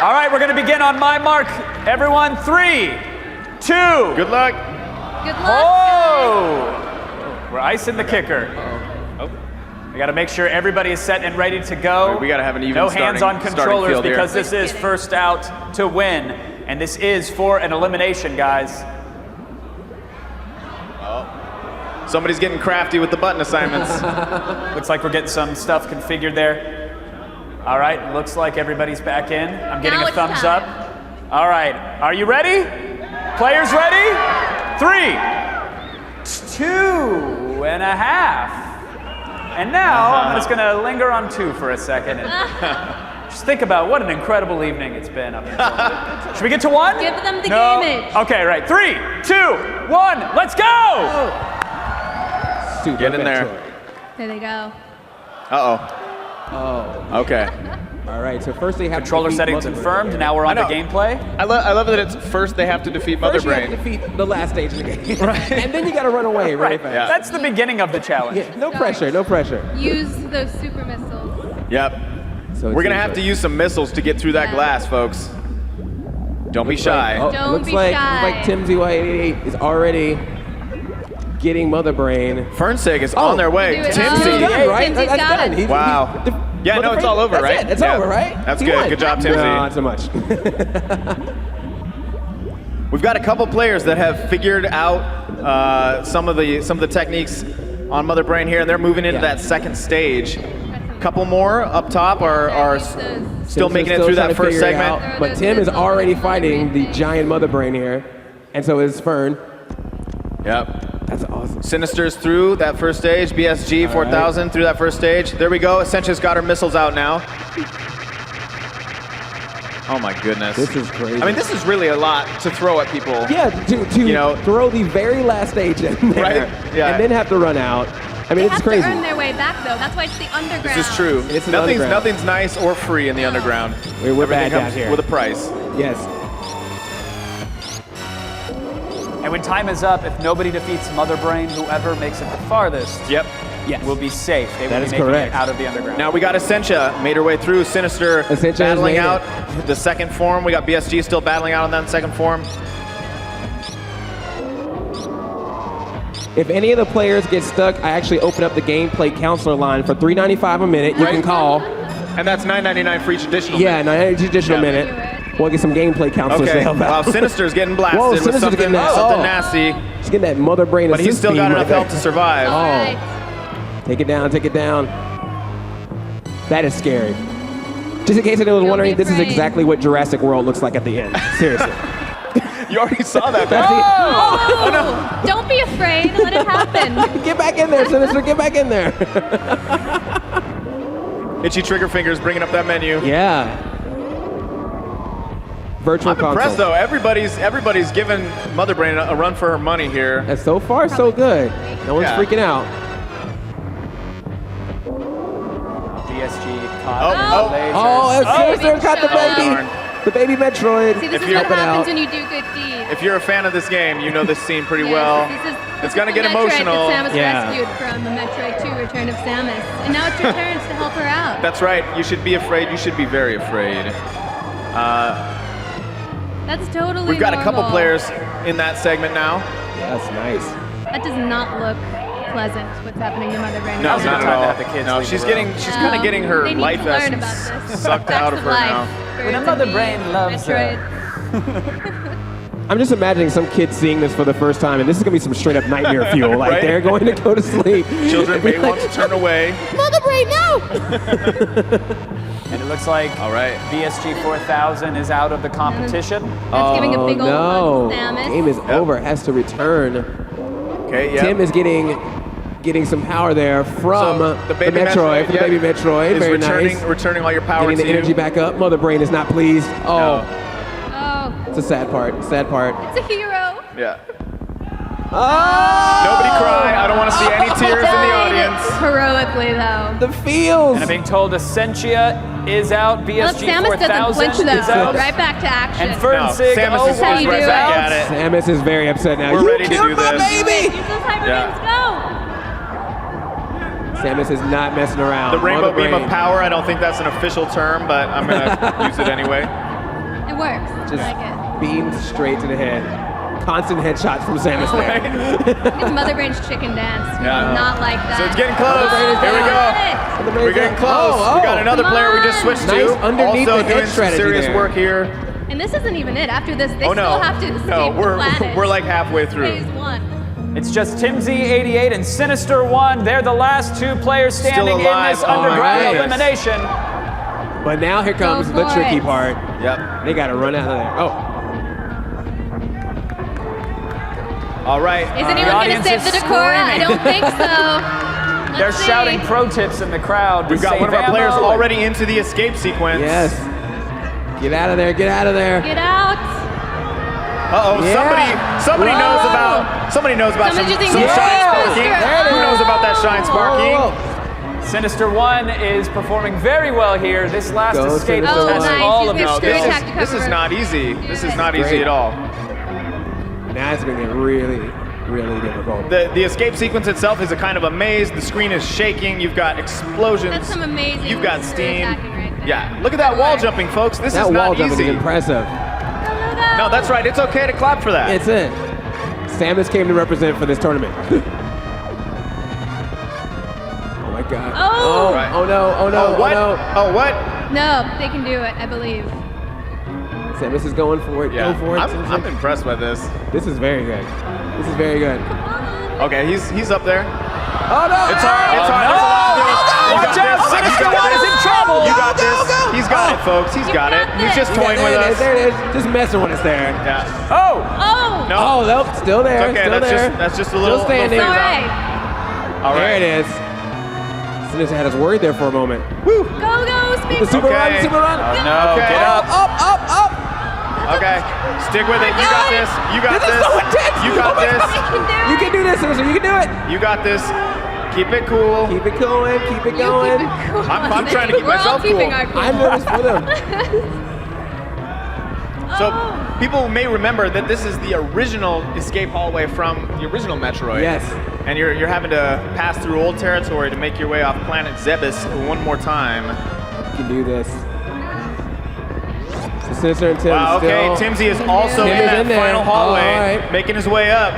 G: All right, we're going to begin on my mark. Everyone, 3, 2.
N: Good luck.
D: Good luck.
G: Oh! We're icing the kicker. We got to make sure everybody is set and ready to go.
N: We got to have an even
G: no hands-on controllers
N: field
G: because
N: here.
G: this is first out to win, and this is for an elimination, guys.
N: Somebody's getting crafty with the button assignments.
G: Looks like we're getting some stuff configured there. All right, looks like everybody's back in. I'm getting a thumbs up. All right, are you ready? Players ready? 3, 2.5. And now I'm just gonna linger on 2 for a second and just think about what an incredible evening it's been up until now. Should we get to 1?
D: Give them the
G: No.
D: gamage.
G: Okay, right. 3, 2, 1, let's go!
M: Super
N: Get in there.
M: Metroid.
D: There they go.
N: Uh-oh.
M: Oh.
N: Okay.
M: All right, so first they have
G: Controller
M: to defeat
G: settings
M: Mother
G: confirmed.
M: Brain.
G: Now we're on
N: I
G: to
N: know.
G: gameplay.
N: I love that it's first they have to defeat Mother
M: First you have
N: Brain.
M: to defeat the last stage of the game. Right. And then you got to run away really fast.
N: Yeah.
G: That's the beginning of the challenge.
M: Yeah, no pressure, no pressure.
D: Use those super missiles.
N: Yep.
M: So
N: We're gonna have to use some missiles to get through that
D: Yeah.
N: glass, folks. Don't be shy.
D: Don't
M: looks
D: be
M: like,
D: shy.
M: Looks like Timsy 188 is already getting Mother Brain.
N: Fernsig is on their way.
D: Do it.
N: Timsy.
D: Oh,
M: Done, right?
D: Timsy's
M: That's
D: got
M: done.
D: it.
N: Wow. Yeah,
M: Mother
N: no, it's
M: Brain-
N: all over,
M: that's
N: right?
M: It. It's
N: Yeah.
M: over, right?
N: That's
M: He
N: good.
M: won.
N: Good job, Timsy.
M: No, not so much.
N: We've got a couple players that have figured out some of the techniques on Mother Brain here, and they're moving into that second stage. Couple more up top are still
M: Tim's
N: making it
M: still
N: through
M: trying
N: that
M: to
N: first
M: figure it
N: segment.
M: out, but Tim is already fighting the giant Mother Brain here, and so is Fern.
N: Yep.
M: That's awesome.
N: Sinister's through that first stage. BSG 4000 through that first stage. There we go. Essentia's got her missiles out now. Oh my goodness.
M: This is crazy.
N: I mean, this is really a lot to throw at people.
M: Yeah, to throw the very last stage in there,
N: Right? Yeah.
M: and then have to run out. I mean,
D: They
M: it's
D: have
M: crazy.
D: to earn their way back, though. That's why it's the underground.
N: This is true.
M: It's an underground.
N: Nothing's nice or free in the underground.
M: We're bad
N: Everything
M: down
N: comes
M: here.
N: with a price.
M: Yes.
G: And when time is up, if nobody defeats Mother Brain, whoever makes it the farthest will be safe. They will
M: That
G: be
M: is
G: making
M: correct.
G: it out of the underground.
N: Now we got Essentia, made her way through. Sinister
M: Essentia has
N: battling
M: made
N: out the second form. We got BSG still battling out on that second form.
M: If any of the players get stuck, I actually open up the gameplay counselor line for $3.95 a minute. You can call.
N: And that's $9.99 for each additional
M: Yeah,
N: minute.
M: no, additional minute. We'll get some gameplay counselors to
N: Okay.
M: help
N: Wow,
M: out.
N: Sinister's getting blasted
M: Whoa,
N: with
M: Sinister's
N: something,
M: getting that.
N: something
M: Oh.
N: nasty.
M: He's getting that Mother Brain
N: But he's
M: assist
N: still got
M: beam
N: enough
M: right
N: help to survive.
M: Oh. Take it down, take it down. That is scary. Just in case anyone was wondering, this is exactly what Jurassic World looks like at the end. Seriously.
N: You already saw that.
M: That's the-
D: Oh, no. Don't be afraid. Let it happen.
M: Get back in there, Sinister. Get back in there.
N: Itchy trigger fingers bringing up that menu.
M: Yeah. Virtual
N: I'm impressed
M: console.
N: though. Everybody's giving Mother Brain a run for her money here.
M: And so far, so good. No one's
N: Yeah.
M: freaking out.
G: DSG caught
N: Oh,
M: Oh, and Sinister caught the baby.
N: darn.
M: The baby Metroid.
D: See, this
N: If
D: is
N: you're
D: what
N: helping
D: happens
M: out.
D: when you do good deeds.
N: If you're a fan of this game, you know this scene pretty
D: Yes,
N: well.
D: this is
N: It's gonna
D: the
N: get
D: Metroid
N: emotional.
D: That Samus
M: Yeah.
D: rescued from the Metroid 2 Return of Samus. And now it's your turn to help her out.
N: That's right. You should be afraid. You should be very afraid.
D: That's totally
N: We've got a couple
D: normal.
N: players in that segment now.
M: That's nice.
D: That does not look pleasant, what's happening to Mother Brain.
N: No,
G: Now's a
N: not
G: good
N: at
G: time to
N: all.
G: have the kids
N: No,
G: leave
N: she's
G: the
N: getting,
G: room.
N: she's kind of getting her
D: They need
N: life
D: to learn
N: essence
D: about this.
N: sucked
D: Facts
N: out of her
D: life.
N: now.
G: When a Mother Brain loves
D: Metroid.
M: I'm just imagining some kids seeing this for the first time, and this is gonna be some straight up nightmare fuel. Like
N: Right?
M: they're going to go to sleep.
N: Children
M: and be
N: may
M: like,
N: want to turn away.
M: Mother Brain, no!
G: And it looks like
N: All right.
G: BSG 4000 is out of the competition.
D: That's giving a big old
M: no.
D: hug to Samus.
M: Game is over. Has to return.
N: Okay, yeah.
M: Tim is getting some power there from
N: So,
M: the Metroid, from the
N: yeah,
M: baby Metroid.
N: is
M: Very
N: returning,
M: nice.
N: returning all your power
M: Getting
N: to
M: the energy
N: you.
M: back up. Mother Brain is not pleased. Oh,
N: No.
D: Oh,
M: it's a sad part. Sad part.
D: it's a hero.
N: Yeah.
M: Oh!
N: Nobody cry. I don't want to see any tears in the
D: Died
N: audience.
D: Heroically, though.
M: The feels.
G: And I'm being told Essentia is out.
D: Well,
G: BSG
D: Samus doesn't flinch,
G: 4000 is
D: though.
G: out.
D: Right back to action.
G: And Fernsig
N: Samus is
D: how you
N: right
D: do
N: back
D: it.
N: at it.
M: Samus is very upset now.
N: We're
M: You
N: ready to
M: killed
N: do
M: my
N: this.
M: baby.
D: Use those hyper
N: Yeah.
D: beams, go!
M: Samus is not messing around.
N: The rainbow
M: Mother
N: beam
M: Brain
N: of power, I don't think that's an official term, but I'm going to use it anyway.
D: It works.
M: just
D: I like it.
M: beamed straight to the head. Constant headshots from Samus there.
D: It's Mother Brain's chicken dance. We
N: Yeah.
D: do not like that.
N: So it's getting close.
M: Brain is
N: Here we
M: down.
N: go.
M: Mother Brain's
N: We're getting
M: down.
N: close.
M: Oh,
N: We got another
D: Come
N: player we just
D: on.
N: switched
M: Nice
N: to.
M: underneath
N: Also
M: the head
N: doing some
M: strategy
N: serious
M: there.
N: work here.
D: And this isn't even it. After this, they
N: Oh
D: still
N: no.
D: have to escape
N: No,
D: the
N: we're
D: planet.
N: like halfway through.
D: Phase 1.
G: It's just Timsy88 and Sinister1. They're the last two players standing in
N: alive.
G: this
N: Oh my
G: underground
N: goodness.
G: elimination.
M: But now here comes the
D: for
M: tricky
D: it.
M: part.
N: Yep.
M: They got to run out of there. Oh,
N: All right.
D: Is anyone going to save the Decora? I don't think so.
G: They're shouting pro tips in the crowd.
N: We've got one of our players already into the escape sequence.
M: Yes. Get out of there, get out of there.
D: Get out.
N: Uh-oh, somebody knows about some shine sparking. Who knows about that shine sparking?
G: Sinister 1 is performing very well here. This last escape
D: Oh,
G: has
D: nice.
G: all of
D: Use
G: them.
D: their screw attack to cover
N: This is
D: her.
N: not easy. This is not easy at all.
M: Now it's going to get really, really difficult.
N: The escape sequence itself is a kind of a maze. The screen is shaking. You've got explosions.
D: That's some amazing
N: You've got
D: screw
N: steam.
D: attacking right there.
N: Yeah, look at that wall jumping, folks. This
M: That
N: is
M: wall
N: not
M: jumping
N: easy.
M: is impressive.
N: No, that's right. It's okay to clap for that.
M: It's it. Samus came to represent for this tournament. Oh my god.
D: Oh!
N: Right.
M: Oh no, oh no,
N: Oh, what?
M: oh no.
N: Oh, what?
D: No, they can do it, I believe.
M: Samus is going for it.
N: Yeah,
M: Go for it.
N: I'm impressed by this.
M: This is very good. This is very good.
N: Okay, he's up there.
M: Oh no!
N: It's hard. It's hard.
G: Watch out! Sinister 1 is in trouble!
N: You got this. He's got it, folks. He's got it. He's just toying with us.
M: There it is. Just messing when it's there.
N: Yeah.
G: Oh!
D: Oh!
N: No.
M: Oh, nope. Still there.
N: It's okay.
M: Still there.
N: That's just a little.
M: Still standing.
D: All right.
N: All
M: There
N: right.
M: it is. Sinister had us worried there for a moment.
N: Woo.
D: Go, go, speed.
M: The super
N: Okay.
M: run, super run.
G: Oh no,
N: Okay.
G: get up!
M: Up.
N: Okay. Stick with it. You got this. You got
M: This
N: this.
M: is so intense.
N: You got
M: Oh my
N: this.
M: God. You can do this, Sinister. You can do it.
N: You got this. Keep it cool.
M: Keep it going. Keep it going.
N: I'm trying to keep
D: We're all
N: myself
D: keeping
N: cool.
D: our cool.
M: I'm nervous for them.
N: So people may remember that this is the original escape hallway from the original Metroid.
M: Yes.
N: And you're having to pass through old territory to make your way off planet Zebes one more time.
M: You can do this. So Sinister and Tim
N: Wow, okay,
M: still.
N: Timsy is also
M: Tim
N: in
M: is
N: that
M: in there.
N: final hallway,
M: All right.
N: making his way up.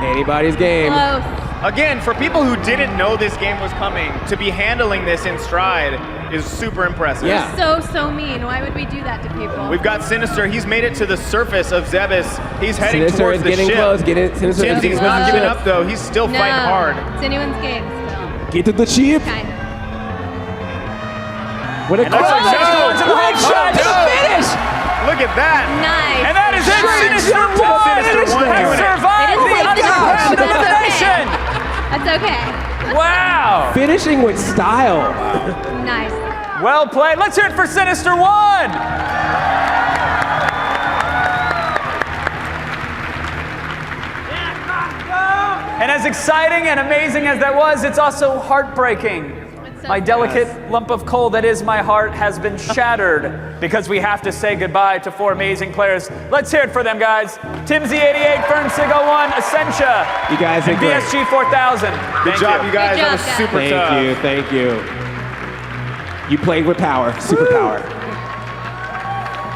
M: Anybody's game.
D: Close.
N: Again, for people who didn't know this game was coming, to be handling this in stride is super impressive.
M: Yeah.
D: So mean. Why would we do that to people?
N: We've got Sinister. He's made it to the surface of Zebes. He's heading
M: Sinister
N: towards
M: is
N: the
M: getting
N: ship.
M: close. Sinister is getting
N: Timsy's
M: close
N: not
M: to the
N: giving
M: ship.
N: up, though. He's still
D: No,
N: fighting hard.
D: It's anyone's game still.
M: Get to the ship.
D: Kind of.
M: What a
G: And looks like Sinister wants to
M: great shot to the finish.
N: Look at that.
D: Nice.
G: And that is it! Sinister
M: jump to
G: 1
N: Sinister 1
G: has
N: doing it.
G: survived
D: It
G: the
D: is like
G: underground
D: that. That's
G: elimination!
D: That's okay.
G: Wow!
M: Finishing with style.
D: Nice.
G: Well played. Let's hear it for Sinister 1! And as exciting and amazing as that was, it's also heartbreaking. My delicate lump of coal that is my heart has been shattered because we have to say goodbye to 4 amazing players. Let's hear it for them, guys. Timsy88, Fernsigo1, Essentia,
M: You guys did
G: and
M: great.
G: BSG 4000.
N: Good job, you guys.
D: Good
N: That
D: job,
N: was
D: guys.
N: super tough.
M: Thank you. You played with power. Superpower.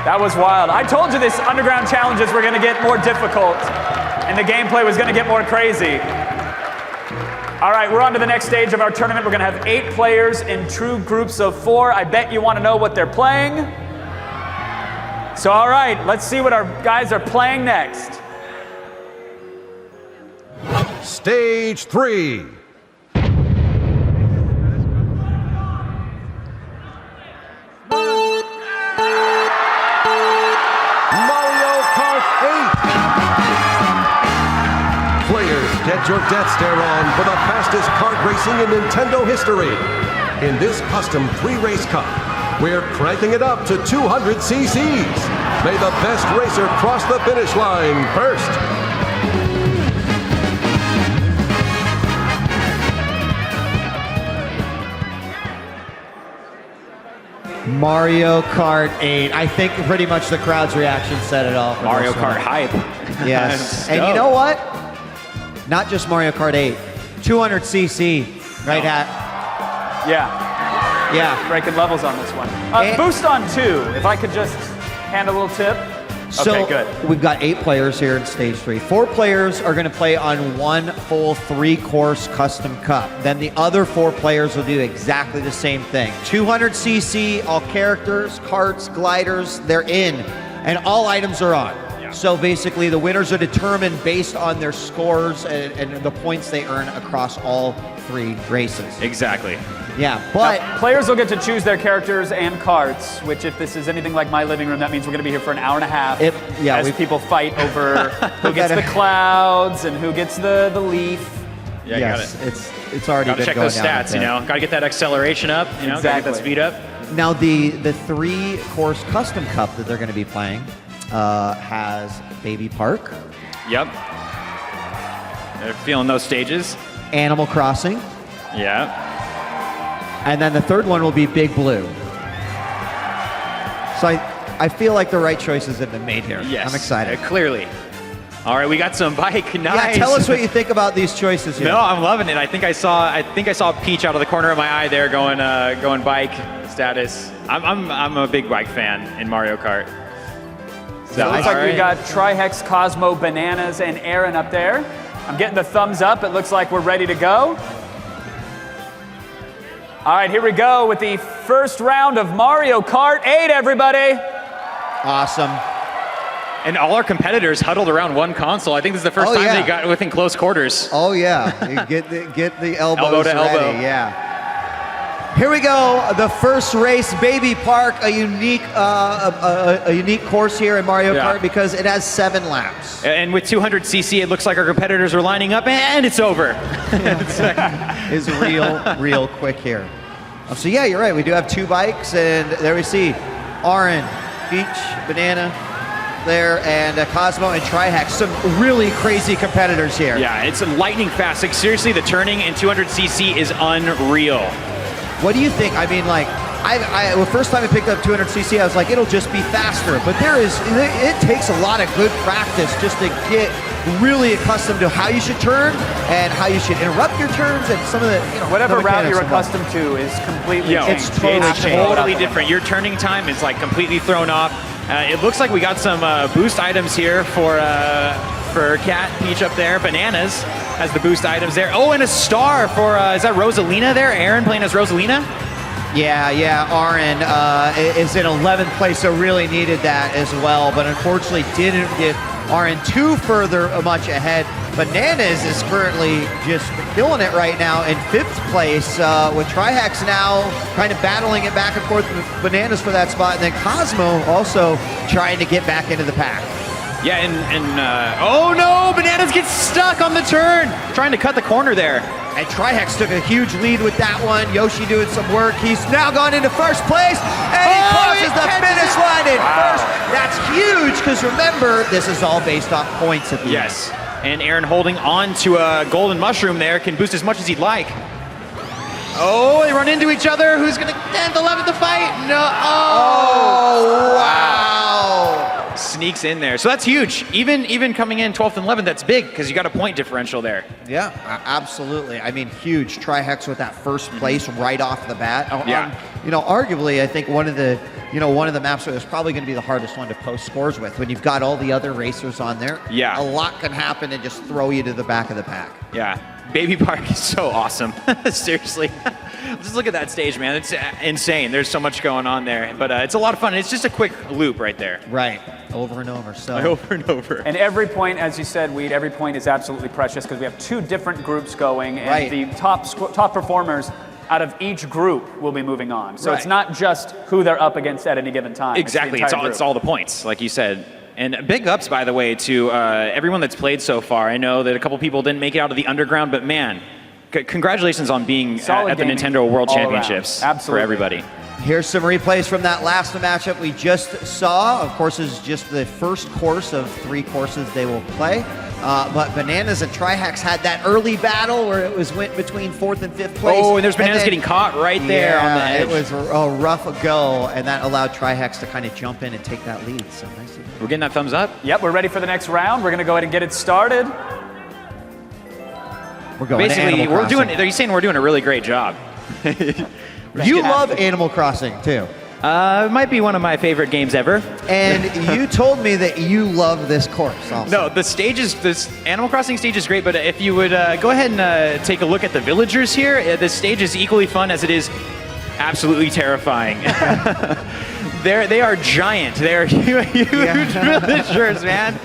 G: That was wild. I told you this underground challenges were going to get more difficult, and the gameplay was going to get more crazy. All right, we're on to the next stage of our tournament. We're going to have 8 players in true groups of 4. I bet you want to know what they're playing. So, all right, let's see what our guys are playing next.
F: Stage 3. Mario Kart 8. Players, get your Death Stare on for the fastest kart racing in Nintendo history. In this custom 3-race cup, we're cranking it up to 200 cc's. May the best racer cross the finish line first.
I: Mario Kart 8. I think pretty much the crowd's reaction said it all. for
J: Mario
I: this one.
J: Kart hype.
I: Yes. And you know what? Not just Mario Kart 8. 200cc right at.
G: Yeah, breaking levels on this one. Boost on 2, if I could just hand a little tip.
I: So
G: Okay, good.
I: we've got 8 players here in stage 3. 4 players are going to play on one full 3-course custom cup. Then the other 4 players will do exactly the same thing. 200cc, all characters, carts, gliders, they're in, and all items are on. So basically, the winners are determined based on their scores and the points they earn across all 3 races.
G: Exactly.
I: Yeah, but
G: Now, players will get to choose their characters and carts, which if this is anything like my living room, that means we're going to be here for an hour and a half as people fight over who gets the clouds and who gets the leaf.
J: Yeah,
I: yes, it's already
J: gotta
I: been
J: check
I: going
J: those
I: down
J: stats, you know. Gotta get that acceleration up, you know, gotta get that speed up.
I: Now the 3-course custom cup that they're going to be playing has Baby Park.
J: Yep. They're feeling those stages.
I: Animal Crossing.
J: Yeah.
I: And then the third one will be Big Blue. So I feel like the right choices have been made here.
J: Yes.
I: I'm excited.
J: Clearly. All right, we got some bike. Nice.
I: Yeah, tell us what you think about these choices here.
J: No, I'm loving it. I think I saw Peach out of the corner of my eye there going bike status. I'm a big bike fan in Mario Kart.
G: So it looks like we got Trihex, Cosmo, Bananas, and Aaron up there. I'm getting the thumbs up. It looks like we're ready to go. All right, here we go with the first round of Mario Kart 8, everybody.
I: Awesome.
J: And all our competitors huddled around one console. I think this is the first time they got within close quarters.
I: Oh yeah, you get the elbows
J: elbow to
I: ready.
J: elbow.
I: Yeah. Here we go. The first race, Baby Park, a unique course here in Mario Kart because it has 7 laps.
J: And with 200cc, it looks like our competitors are lining up, and it's over.
I: It's real quick here. So yeah, you're right. We do have 2 bikes, and there we see Aaron, Peach, Banana there, and Cosmo and Trihex. Some really crazy competitors here.
J: Yeah, it's lightning fast. Like seriously, the turning in 200cc is unreal.
I: What do you think? I mean, like, the first time I picked up 200cc, I was like, it'll just be faster. But it takes a lot of good practice just to get really accustomed to how you should turn and how you should interrupt your turns and some of the,
G: whatever route you're accustomed to is completely changed.
J: It's totally different. Your turning time is like completely thrown off. It looks like we got some boost items here for Cat, Peach up there. Bananas has the boost items there. Oh, and a star for, is that Rosalina there? Aaron playing as Rosalina?
I: Yeah, Aaron is in 11th place, so really needed that as well, but unfortunately didn't get Aaron too much ahead. Bananas is currently just killing it right now in 5th place, with Trihex now kind of battling it back and forth with Bananas for that spot, and then Cosmo also trying to get back into the pack.
J: Yeah, oh no, Bananas gets stuck on the turn, trying to cut the corner there.
I: And Trihex took a huge lead with that one. Yoshi doing some work. He's now gone into 1st place, and he crosses the finish line in 1st. That's huge, because remember, this is all based off points at the end.
J: And Aaron holding on to a golden mushroom there, can boost as much as he'd like. Oh, they run into each other. Who's gonna end the 11th to fight? No. Oh, wow. Sneaks in there. So that's huge. Even coming in 12th and 11th, that's big because you got a point differential there.
I: Yeah, absolutely. I mean, huge. Trihex with that 1st place right off the bat. Arguably, I think one of the maps that is probably going to be the hardest one to post scores with. When you've got all the other racers on there, a lot can happen and just throw you to the back of the pack.
J: Yeah. Baby Park is so awesome. Seriously. Just look at that stage, man. It's insane. There's so much going on there. But it's a lot of fun. It's just a quick loop right there.
I: Right. Over and over. So
J: over and over.
G: And every point, as you said, Weed, every point is absolutely precious because we have 2 different groups going, and the top performers out of each group will be moving on. So it's not just who they're up against at any given time.
J: Exactly. It's all the points, like you said. And big ups, by the way, to everyone that's played so far. I know that a couple people didn't make it out of the underground, but man, congratulations on being at the Nintendo World Championships for everybody.
I: Here's some replays from that last matchup we just saw. Of course, this is just the first course of 3 courses they will play. But Bananas and Trihex had that early battle where it went between 4th and 5th place.
J: Oh, and there's Bananas getting caught right there on the edge.
I: It was a rough go, and that allowed Trihex to kind of jump in and take that lead. So nice.
J: We're getting that thumbs up?
G: Yep, we're ready for the next round. We're going to go ahead and get it started.
I: We're going
J: Basically, are you saying we're doing a really great job?
I: You love Animal Crossing, too.
J: It might be one of my favorite games ever.
I: And you told me that you love this course also.
J: No, this Animal Crossing stage is great, but if you would go ahead and take a look at the villagers here, this stage is equally fun as it is absolutely terrifying. They are giant. They are huge villagers, man.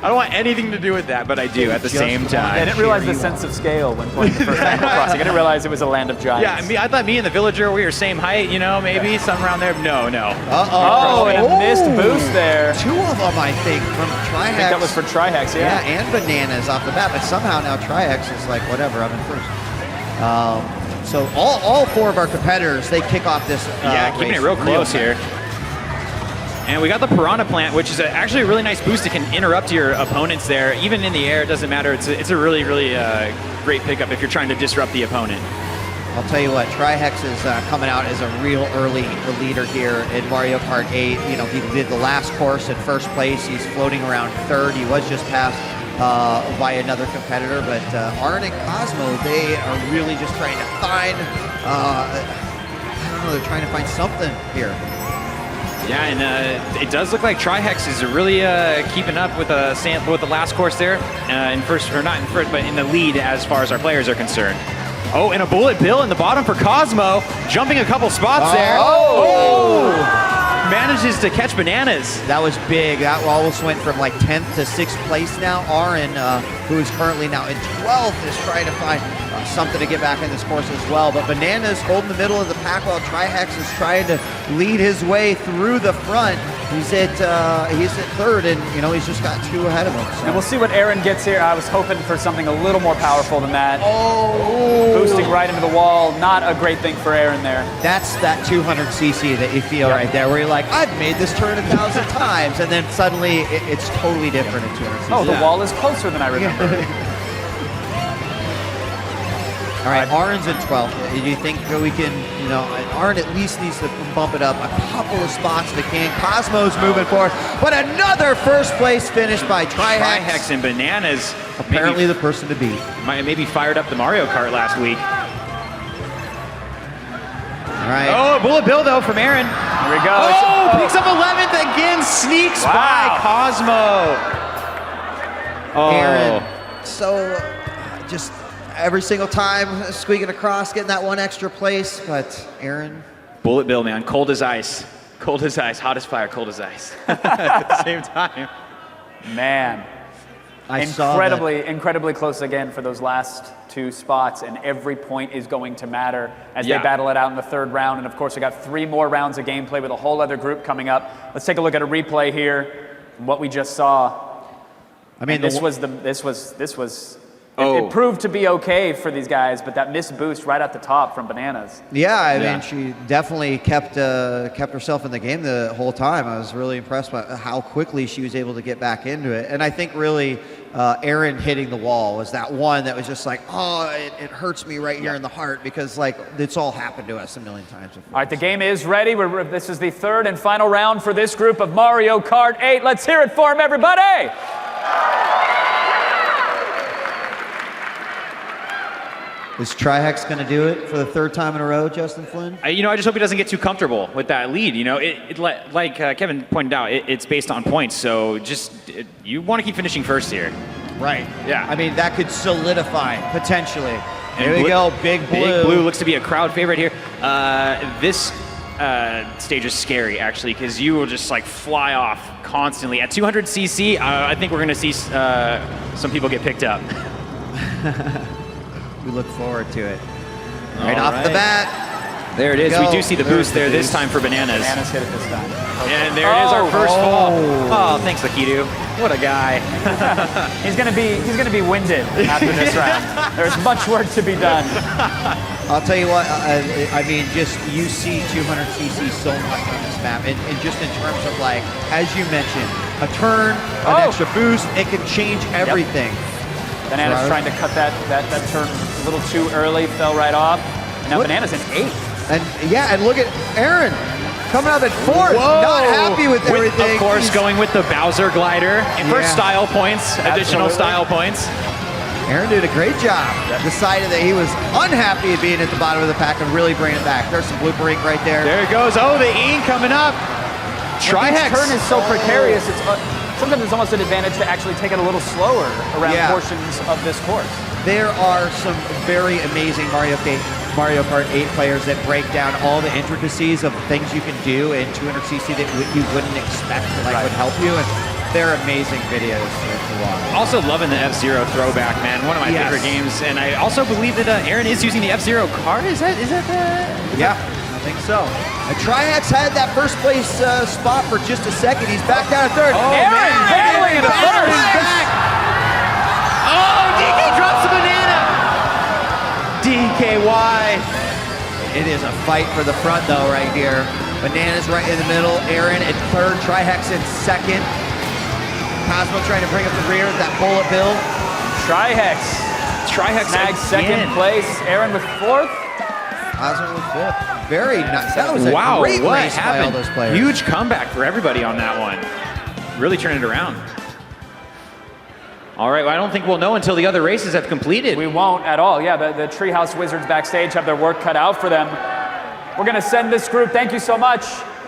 L: I don't want anything to do with that, but I do at the same time.
G: I didn't realize the sense of scale when playing the first Animal Crossing. I didn't realize it was a land of giants.
L: Yeah, I thought me and the villager, we were same height, you know, maybe something around there. No.
G: Oh, and a missed boost there.
I: 2 of them, I think, from Trihex.
G: I think that was for Trihex, yeah.
I: Yeah, and Bananas off the bat, but somehow now Trihex is like, whatever, I'm in first. So all 4 of our competitors, they kick off this
L: keeping
I: race
L: it real close here. And we got the Piranha Plant, which is actually a really nice boost. It can interrupt your opponents there. Even in the air, it doesn't matter. It's a really, really great pickup if you're trying to disrupt the opponent.
I: I'll tell you what, Trihex is coming out as a real early leader here in Mario Kart 8. You know, he did the last course in first place. He's floating around third. He was just passed by another competitor, but Arn and Cosmo, they are really just trying to find, I don't know, they're trying to find something here.
L: Yeah, and it does look like Trihex is really keeping up with the last course there, in first, or not in first, but in the lead as far as our players are concerned. Oh, and a Bullet Bill in the bottom for Cosmo, jumping a couple spots there. Oh! Manages to catch Bananas.
I: That was big. That almost went from like 10th to 6th place now. Aaron, who is currently now in 12th, is trying to find something to get back in this course as well. But Bananas holding the middle of the pack while Trihex is trying to lead his way through the front. He's at third, and you know he's just got 2 ahead of him. So.
G: And we'll see what Aaron gets here. I was hoping for something a little more powerful than that.
I: Oh!
G: Boosting right into the wall. Not a great thing for Aaron there.
I: That's that 200cc that you feel right there, where you're like, I've made this turn 1,000 times, and then suddenly it's totally different at 200cc.
G: Oh, the wall is closer than I remember.
I: All right, Aaron's in 12th. Do you think we can, you know, Aaron at least needs to bump it up a couple of spots if it can. Cosmo's moving forward, but another first place finish by Trihex.
L: Trihex and Bananas.
I: Apparently the person to beat.
L: Maybe fired up the Mario Kart last week.
I: All right.
L: Oh, Bullet Bill though from Aaron.
G: Here we go.
L: Oh, picks up 11th again, sneaks by Cosmo. Oh.
I: Aaron, so just every single time squeaking across, getting that one extra place, but Aaron.
L: Bullet Bill, man, cold as ice. Cold as ice, hot as fire, cold as ice. At the same time.
G: Man. Incredibly close again for those last 2 spots, and every point is going to matter as they battle it out in the 3rd round. And of course, we got 3 more rounds of gameplay with a whole other group coming up. Let's take a look at a replay here, what we just saw. I mean, this was it proved to be okay for these guys, but that missed boost right at the top from Bananas.
I: Yeah, I mean, she definitely kept herself in the game the whole time. I was really impressed by how quickly she was able to get back into it. And I think really Aaron hitting the wall was that one that was just like, oh, it hurts me right here in the heart, because like it's all happened to us a million times before.
G: All right, the game is ready. This is the 3rd and final round for this group of Mario Kart 8. Let's hear it for them, everybody!
I: Is Trihex going to do it for the 3rd time in a row, Justin Flynn?
L: I just hope he doesn't get too comfortable with that lead. You know, like Kevin pointed out, it's based on points. So you want to keep finishing first here.
I: Right.
L: Yeah.
I: I mean, that could solidify potentially. Here we go, Big Blue.
L: Big Blue looks to be a crowd favorite here. This stage is scary, actually, because you will just like fly off constantly. At 200cc, I think we're going to see some people get picked up.
I: We look forward to it. Right off the bat.
L: There it is. We do see the boost there this time for Bananas.
G: Bananas hit it this time.
L: And there it is, our first fall. Oh, thanks, Lakitu. What a guy.
G: He's gonna be winded after this round. There's much work to be done.
I: I'll tell you what, I mean, just you see 200cc so much on this map, and just in terms of like, as you mentioned, a turn, an extra boost, it can change everything.
G: Bananas trying to cut that turn a little too early, fell right off. And now Bananas in 8th.
I: And yeah, and look at Aaron coming up at 4th.
L: Whoa.
I: Not happy with everything.
L: Of course, going with the Bowser glider. And for style points, additional style points.
I: Aaron did a great job. Decided that he was unhappy at being at the bottom of the pack and really bringing it back. There's some blooper ink right there.
L: There it goes. Oh, the ink coming up. Trihex.
G: This turn is so precarious. Sometimes it's almost an advantage to actually take it a little slower around portions of this course. There
I: are some very amazing Mario Kart 8 players that break down all the intricacies of things you can do in 200cc that you wouldn't expect would help you. And They're amazing videos to watch.
L: Also loving the F-Zero throwback, man. One of my favorite games. And I also believe that Aaron is using the F-Zero card. Is that the...
I: Yeah, I think so. And Trihex had that first place spot for just a second. He's back down to third.
L: Oh, Aaron battling into first.
I: Back.
L: Oh, DK drops the banana. DKY.
I: It is a fight for the front, though, right here. Banana's right in the middle. Aaron in third. Trihex in second. Cosmo trying to bring up the rear with that bullet bill.
G: Trihex snags second place. Aaron with fourth.
I: Cosmo with fifth. Very nice. That was a
L: wow,
I: great
L: what
I: race
L: happened?
I: by all those players.
L: Huge comeback for everybody on that one. Really turning it around. All right, well, I don't think we'll know until the other races have completed.
G: We won't at all. Yeah, the Treehouse Wizards backstage have their work cut out for them. We're going to send this group. Thank you so much.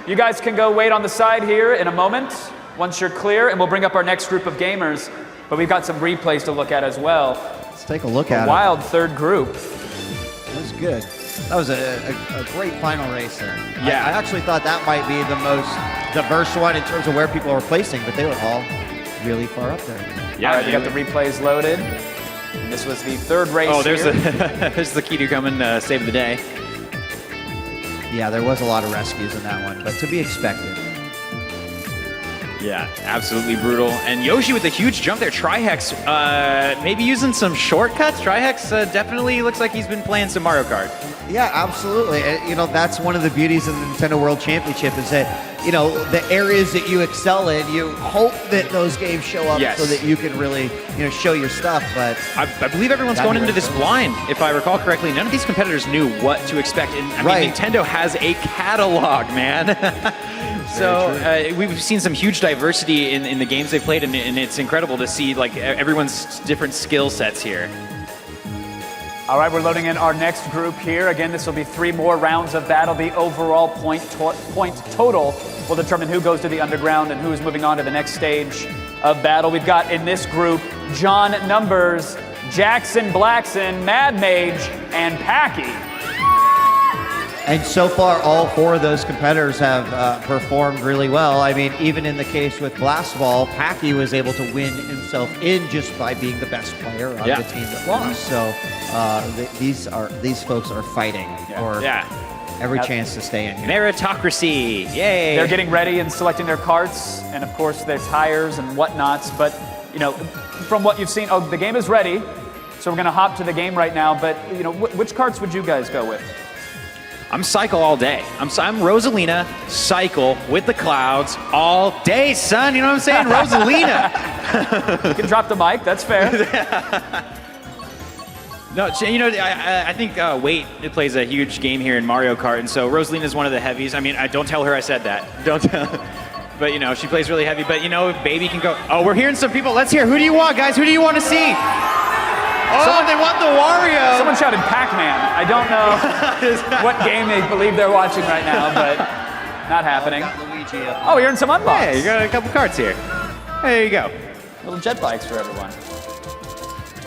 G: You guys can go wait on the side here in a moment once you're clear, and we'll bring up our next group of gamers. But we've got some replays to look at as well.
I: Let's take a look at it.
G: Wild third group.
I: That was good. That was a great final race there.
L: Yeah.
I: I actually thought that might be the most diverse one in terms of where people were placing, but they were all really far up there.
G: Yeah, all right, we got the replays loaded. And this was the third race.
L: Oh, there's
G: here.
L: there's the Kidu coming save the day.
I: Yeah, there was a lot of rescues in that one, but to be expected.
L: Yeah, absolutely brutal. And Yoshi with a huge jump there. Trihex maybe using some shortcuts. Trihex definitely looks like he's been playing some Mario Kart.
I: Yeah, absolutely. You know, that's one of the beauties of the Nintendo World Championship is that, you know, the areas that you excel in, you hope that those games show up so that you can really, you know, show your stuff. But
L: I believe everyone's going into this blind. If I recall correctly, none of these competitors knew what to expect. And I mean, Nintendo has a catalog, man. So we've seen some huge diversity in the games they played, and it's incredible to see like everyone's different skill sets here.
G: All right, we're loading in our next group here. Again, this will be 3 more rounds of battle. The overall point total will determine who goes to the underground and who is moving on to the next stage of battle. We've got in this group John Numbers, Jackson Blackson, Mad Mage, and Packy.
I: And so far, all 4 of those competitors have performed really well. I mean, even in the case with Blastball, Packy was able to win himself in just by being the best player on the team that lost. So these folks are fighting for every chance to stay in here.
L: Meritocracy, yay!
G: They're getting ready and selecting their carts, and of course their tires and whatnots. But you know, from what you've seen, the game is ready. So we're going to hop to the game right now. But you know, which carts would you guys go with?
L: I'm Cycle all day. I'm Rosalina, Cycle with the clouds all day, son. You know what I'm saying? Rosalina.
G: You can drop the mic. That's fair.
L: No, you know, I think weight plays a huge game here in Mario Kart, and so Rosalina is one of the heavies. I mean, don't tell her I said that. Don't tell. But you know, she plays really heavy. But you know, Baby can go. Oh, we're hearing some people. Let's hear. Who do you want, guys? Who do you want to see? Oh, they want the Wario.
G: Someone shouted Pac-Man. I don't know what game they believe they're watching right now, but not happening.
I: Luigi up.
G: Oh, you're in some unbox.
L: Yeah, you got a couple carts here. There you go.
G: Little jet bikes for everyone.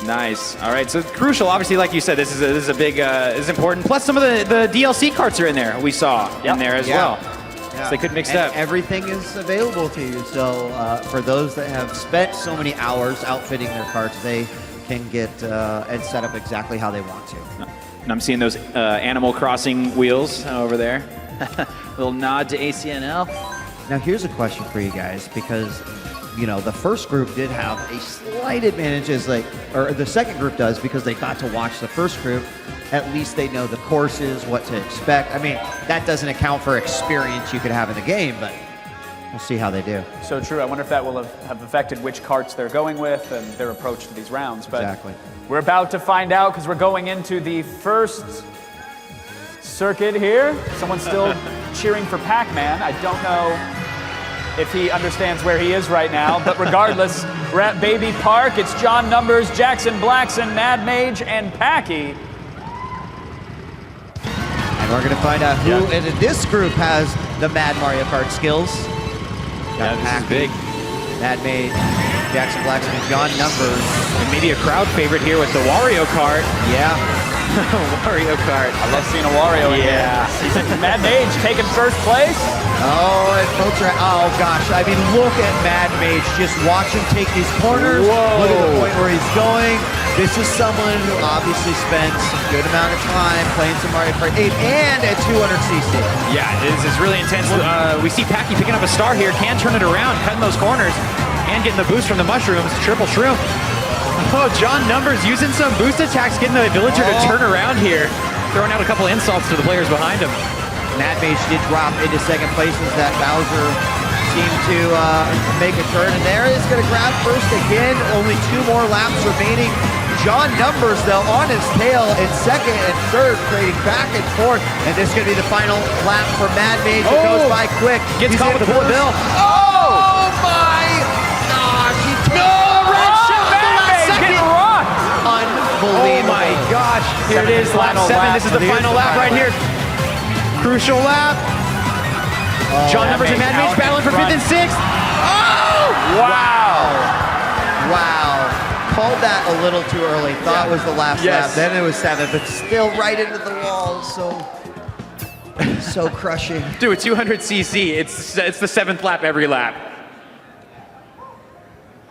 L: Nice. All right. So crucial. Obviously, like you said, this is a big, is important. Plus, some of the DLC carts are in there. We saw in there as well.
I: Yeah.
L: So they could mix it up.
I: Everything is available to you. So for those that have spent so many hours outfitting their carts, they can get and set up exactly how they want to.
L: And I'm seeing those Animal Crossing wheels over there. Little nod to ACNL.
I: Now here's a question for you guys, because you know the first group did have a slight advantage, or the second group does, because they got to watch the first group. At least they know the courses, what to expect. I mean, that doesn't account for experience you could have in the game, but we'll see how they do.
G: So true. I wonder if that will have affected which carts they're going with and their approach to these rounds. But
I: exactly.
G: We're about to find out, because we're going into the first circuit here. Someone's still cheering for Pac-Man. I don't know if he understands where he is right now. But regardless, we're at Baby Park. It's John Numbers, Jackson Blackson, Mad Mage, and Packy.
I: And we're going to find out who in this group has the Mad Mario Kart skills.
L: Yeah, this is big.
I: Mad Mage, Jackson Blackson, and John Numbers.
L: And maybe a crowd favorite here with the Wario Kart.
I: Yeah.
L: Wario Kart.
G: I love seeing a Wario in
L: Yeah.
G: here. Mad Mage taking first place.
I: Oh, and folks are, oh gosh, I mean, look at Mad Mage. Just watch him take these corners.
L: Whoa.
I: Look at the point where he's going. This is someone who obviously spends a good amount of time playing some Mario Kart 8 and at 200cc.
L: Yeah, this is really intense. We see Packy picking up a star here, can turn it around, cutting those corners, and getting the boost from the mushrooms. Triple shroom. Oh, John Numbers using some boost attacks, getting the villager to turn around here. Throwing out a couple insults to the players behind him.
I: Mad Mage did drop into second place as that Bowser seemed to make a turn. And there is going to grab first again. Only 2 more laps remaining. John Numbers, though, on his tail in second and third, trading back and forth. And this is going to be the final lap for Mad Mage. It goes by quick.
L: Gets caught with a bullet bill.
I: Oh my gosh! He takes
L: red shot the last second.
I: Unbelievable.
L: Oh my gosh. Here it is, lap 7. This is the final lap right here. Crucial lap. John Numbers and Mad Mage battling for 5th and 6th. Oh!
G: Wow.
I: Wow. Called that a little too early. Thought it was the last lap. Then it was 7, but still right into the wall. So crushing.
L: Dude, 200cc. It's the 7th lap every lap.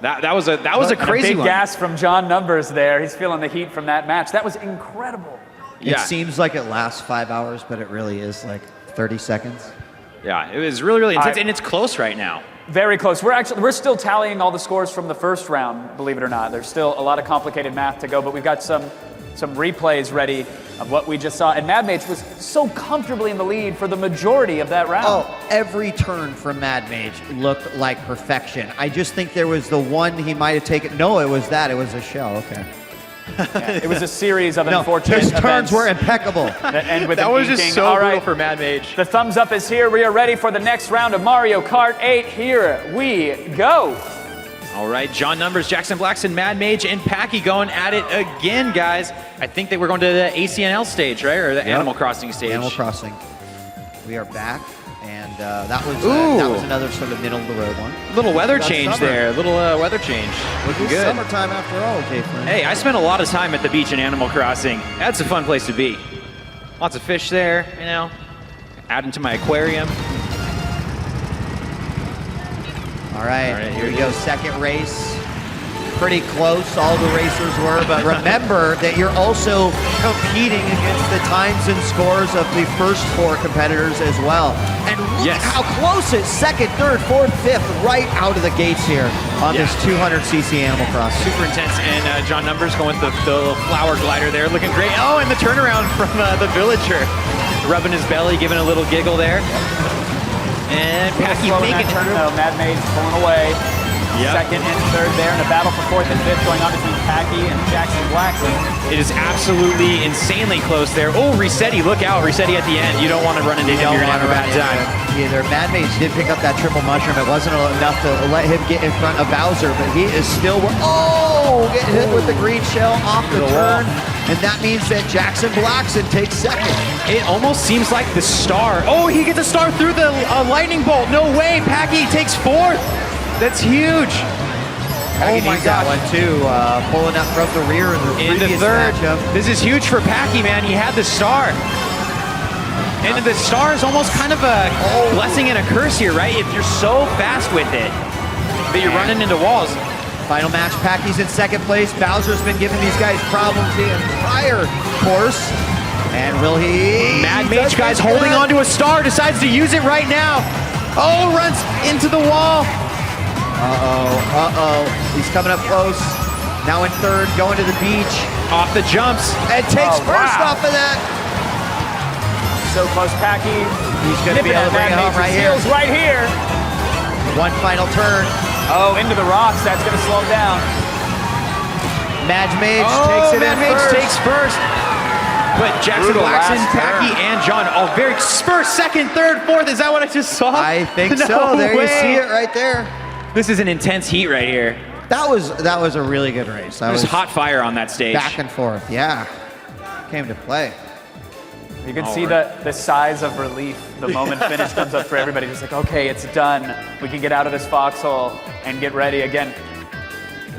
L: That was a crazy
G: big
L: one.
G: gas from John Numbers there. He's feeling the heat from that match. That was incredible.
I: It seems like it lasts 5 hours, but it really is like 30 seconds.
L: Yeah, it was really, really intense, and it's close right now.
G: Very close. We're still tallying all the scores from the first round, believe it or not. There's still a lot of complicated math to go, but we've got some replays ready of what we just saw. And Mad Mage was so comfortably in the lead for the majority of that round.
I: Oh, every turn from Mad Mage looked like perfection. I just think there was the one he might have taken. No, it was that. It was a shell. Okay.
G: Yeah, it was a series of unfortunate
I: his turns
G: events
I: were impeccable.
G: that end with
L: That
G: an
L: was just
G: inking.
L: so
G: All
L: brutal
G: right.
L: for Mad Mage.
G: The thumbs up is here. We are ready for the next round of Mario Kart 8. Here we go.
L: All right, John Numbers, Jackson Blackson, Mad Mage, and Packy going at it again, guys. I think that we're going to the ACNL stage, right? Or the Animal Crossing stage.
I: Animal Crossing. We are back, and that was another sort of middle of the road one.
L: Little weather
I: That's
L: change
I: summer.
L: there. Little weather change. Looking
I: It's
L: good.
I: summertime after all, Jay Flynn.
L: Hey, I spent a lot of time at the beach in Animal Crossing. That's a fun place to be. Lots of fish there, you know. Adding to my aquarium.
I: All right, here we go. Second race. Pretty close, all the racers were, but remember that you're also competing against the times and scores of the first 4 competitors as well. And look how close it's second, third, fourth, fifth, right out of the gates here on this 200cc Animal Crossing.
L: Super intense, and John Numbers going with the little flower glider there, looking great. Oh, and the turnaround from the villager. Rubbing his belly, giving a little giggle there. And Packy making
G: turn, though. Mad Mage pulling away. Second and third there in a battle for 4th and 5th going on between Packy and Jackson Blackson.
L: It is absolutely insanely close there. Oh, Resetti, look out. Resetti at the end. You don't want to run into him. You're going to have a bad time.
I: Either. Mad Mage did pick up that triple mushroom. It wasn't enough to let him get in front of Bowser, but he is still, getting hit with the green shell off the turn. And that means that Jackson Blackson takes second.
L: It almost seems like the star. Oh, he gets a star through the lightning bolt. No way. Packy takes 4th. That's huge.
I: Packy needs that one too, pulling up from the rear in the previous matchup.
L: This is huge for Packy, man. He had the star. And the star is almost kind of a blessing and a curse here, right? If you're so fast with it that you're running into walls.
I: Final match, Packy's in second place. Bowser's been giving these guys problems the entire course. And will he?
L: Mad Mage, guys, holding on to a star, decides to use it right now. Oh, runs into the wall.
I: He's coming up close. Now in third, going to the beach.
L: Off the jumps.
I: And takes first off of that.
G: So close, Packy.
I: He's going to be able to bring it home right here.
G: Right here.
I: One final turn.
G: Oh, into the rocks. That's going to slow him down.
I: Mad Mage takes it
L: Mad
I: in
L: Mage
I: first.
L: takes first. But Jackson
G: Brutal
L: Blackson,
G: last
L: Packy,
G: turn.
L: and John all very first, second, third, fourth. Is that what I just saw?
I: I think
L: No
I: so. There
L: way.
I: you see it right there.
L: This is an intense heat right here.
I: That was a really good race. That
L: There's
I: was
L: hot fire on that stage.
I: back and forth. Yeah, came to play.
G: You can see the size of relief the moment finish comes up for everybody. Just like, okay, it's done. We can get out of this foxhole and get ready again.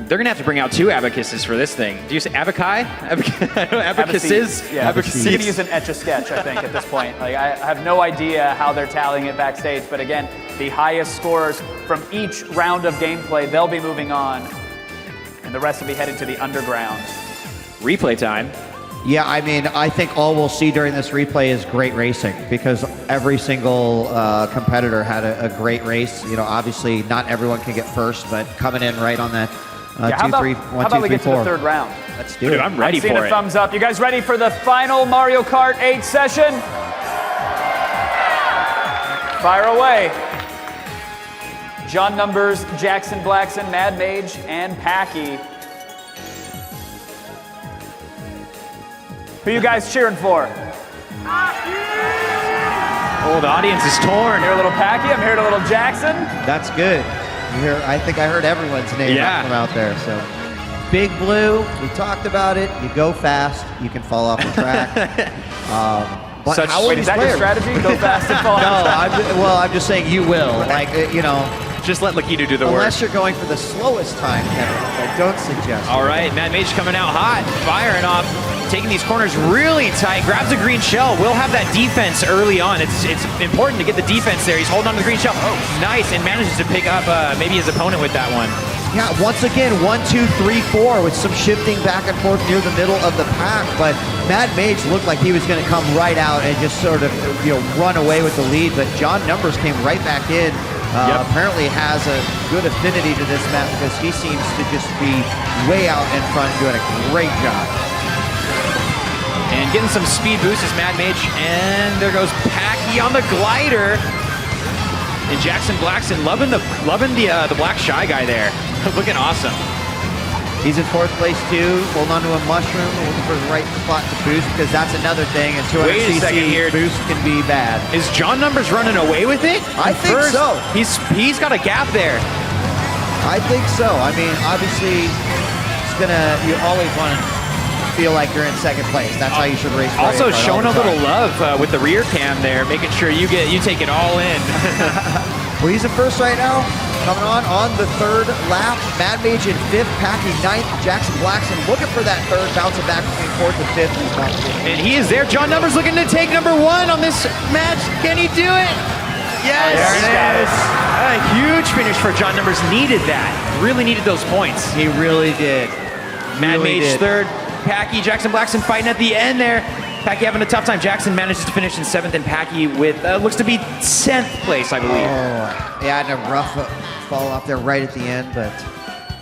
L: They're gonna have to bring out 2 abacuses for this thing. Do you say abaci? Abacuses?
G: Yeah,
L: Abacuses.
G: you can use an Etch-a-Sketch, I think, at this point. Like, I have no idea how they're tallying it backstage, but again, the highest scorers from each round of gameplay, they'll be moving on, and the rest will be headed to the underground.
L: Replay time.
I: Yeah, I mean, I think all we'll see during this replay is great racing because every single competitor had a great race. You know, obviously not everyone can get first, but coming in right on that
G: Yeah, how about we get to the 3rd round?
I: Let's do it.
L: I'm ready
G: I'm seeing
L: for
G: a
L: it.
G: thumbs up. You guys ready for the final Mario Kart 8 session? Fire away. John Numbers, Jackson Blackson, Mad Mage, and Packy. Who you guys cheering for?
L: Oh, the audience is torn.
G: Here a little Packy, I'm hearing a little Jackson.
I: That's good. I think I heard everyone's name from out there. So, Big Blue, we talked about it. You go fast, you can fall off the track. But how
G: wait, is that your strategy? Go fast and fall off the track?
I: I'm just saying you will. Like, you know.
L: Just let Lakitu do the work.
I: Unless you're going for the slowest time, Kevin, which I don't suggest.
L: All right, Mad Mage coming out hot, firing off, taking these corners really tight, grabs a green shell. Will have that defense early on. It's important to get the defense there. He's holding on to the green shell. Oh, nice, and manages to pick up maybe his opponent with that one.
I: Yeah, once again, 1, 2, 3, 4 with some shifting back and forth near the middle of the pack, but Mad Mage looked like he was going to come right out and just sort of, you know, run away with the lead, but John Numbers came right back in. Apparently has a good affinity to this map because he seems to just be way out in front, doing a great job.
L: And getting some speed boost is Mad Mage, and there goes Packy on the glider. And Jackson Blackson loving the Black Shy guy there, looking awesome.
I: He's in 4th place too, holding onto a mushroom, looking for the right spot to boost because that's another thing. And 200cc boost can be bad.
L: Is John Numbers running away with it?
I: I think so.
L: He's got a gap there.
I: I think so. I mean, obviously, you always want to feel like you're in 2nd place. That's how you should race.
L: Also showing a little love with the rear cam there, making sure you take it all in.
I: Well, he's in 1st right now. Coming on the 3rd lap. Mad Mage in 5th, Packy 9th, Jackson Blackson looking for that 3rd, bouncing back between 4th and 5th.
L: And he is there. John Numbers looking to take number 1 on this match. Can he do it? Yes!
I: There it is.
L: A huge finish for John Numbers. Needed that. Really needed those points.
I: He really did.
L: Mad Mage 3rd. Packy, Jackson Blackson fighting at the end there. Packy having a tough time. Jackson manages to finish in 7th, and Packy with looks to be 10th place, I believe.
I: Oh, yeah, and a rough fall off there right at the end, but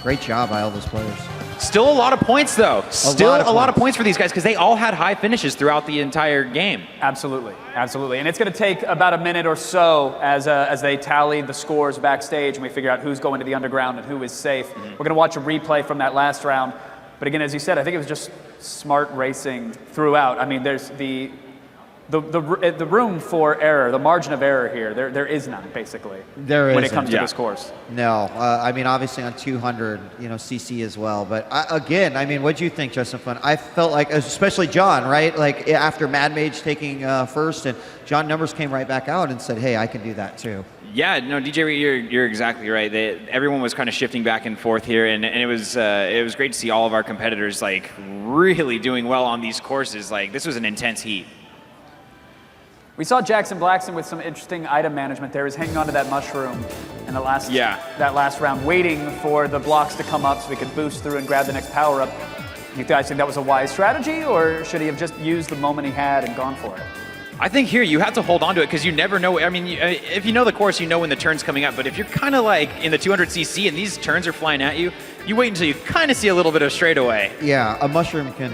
I: great job by all those players.
L: Still a lot of points, though. Still a lot of
I: points
L: points for these guys because they all had high finishes throughout the entire game.
G: Absolutely, absolutely. And it's going to take about a minute or so as they tally the scores backstage and we figure out who's going to the underground and who is safe. We're going to watch a replay from that last round. But again, as you said, I think it was just smart racing throughout. I mean, there's the room for error, the margin of error here. There is none, basically. When it comes to this course.
I: No, I mean, obviously on 200, CC as well. But again, I mean, what do you think, Justin Flynn? I felt like, especially John, right? Like after Mad Mage taking 1st, and John Numbers came right back out and said, "Hey, I can do that too."
L: Yeah, no, DJ, you're exactly right. Everyone was kind of shifting back and forth here, and it was great to see all of our competitors like really doing well on these courses. Like this was an intense heat.
G: We saw Jackson Blackson with some interesting item management there. He's hanging onto that mushroom in that last round, waiting for the blocks to come up so he could boost through and grab the next power up. You guys think that was a wise strategy, or should he have just used the moment he had and gone for it?
L: I think here you have to hold on to it because you never know. I mean, if you know the course, you know when the turn's coming up. But if you're kind of like in the 200cc and these turns are flying at you, you wait until you kind of see a little bit of straightaway.
I: Yeah, a mushroom can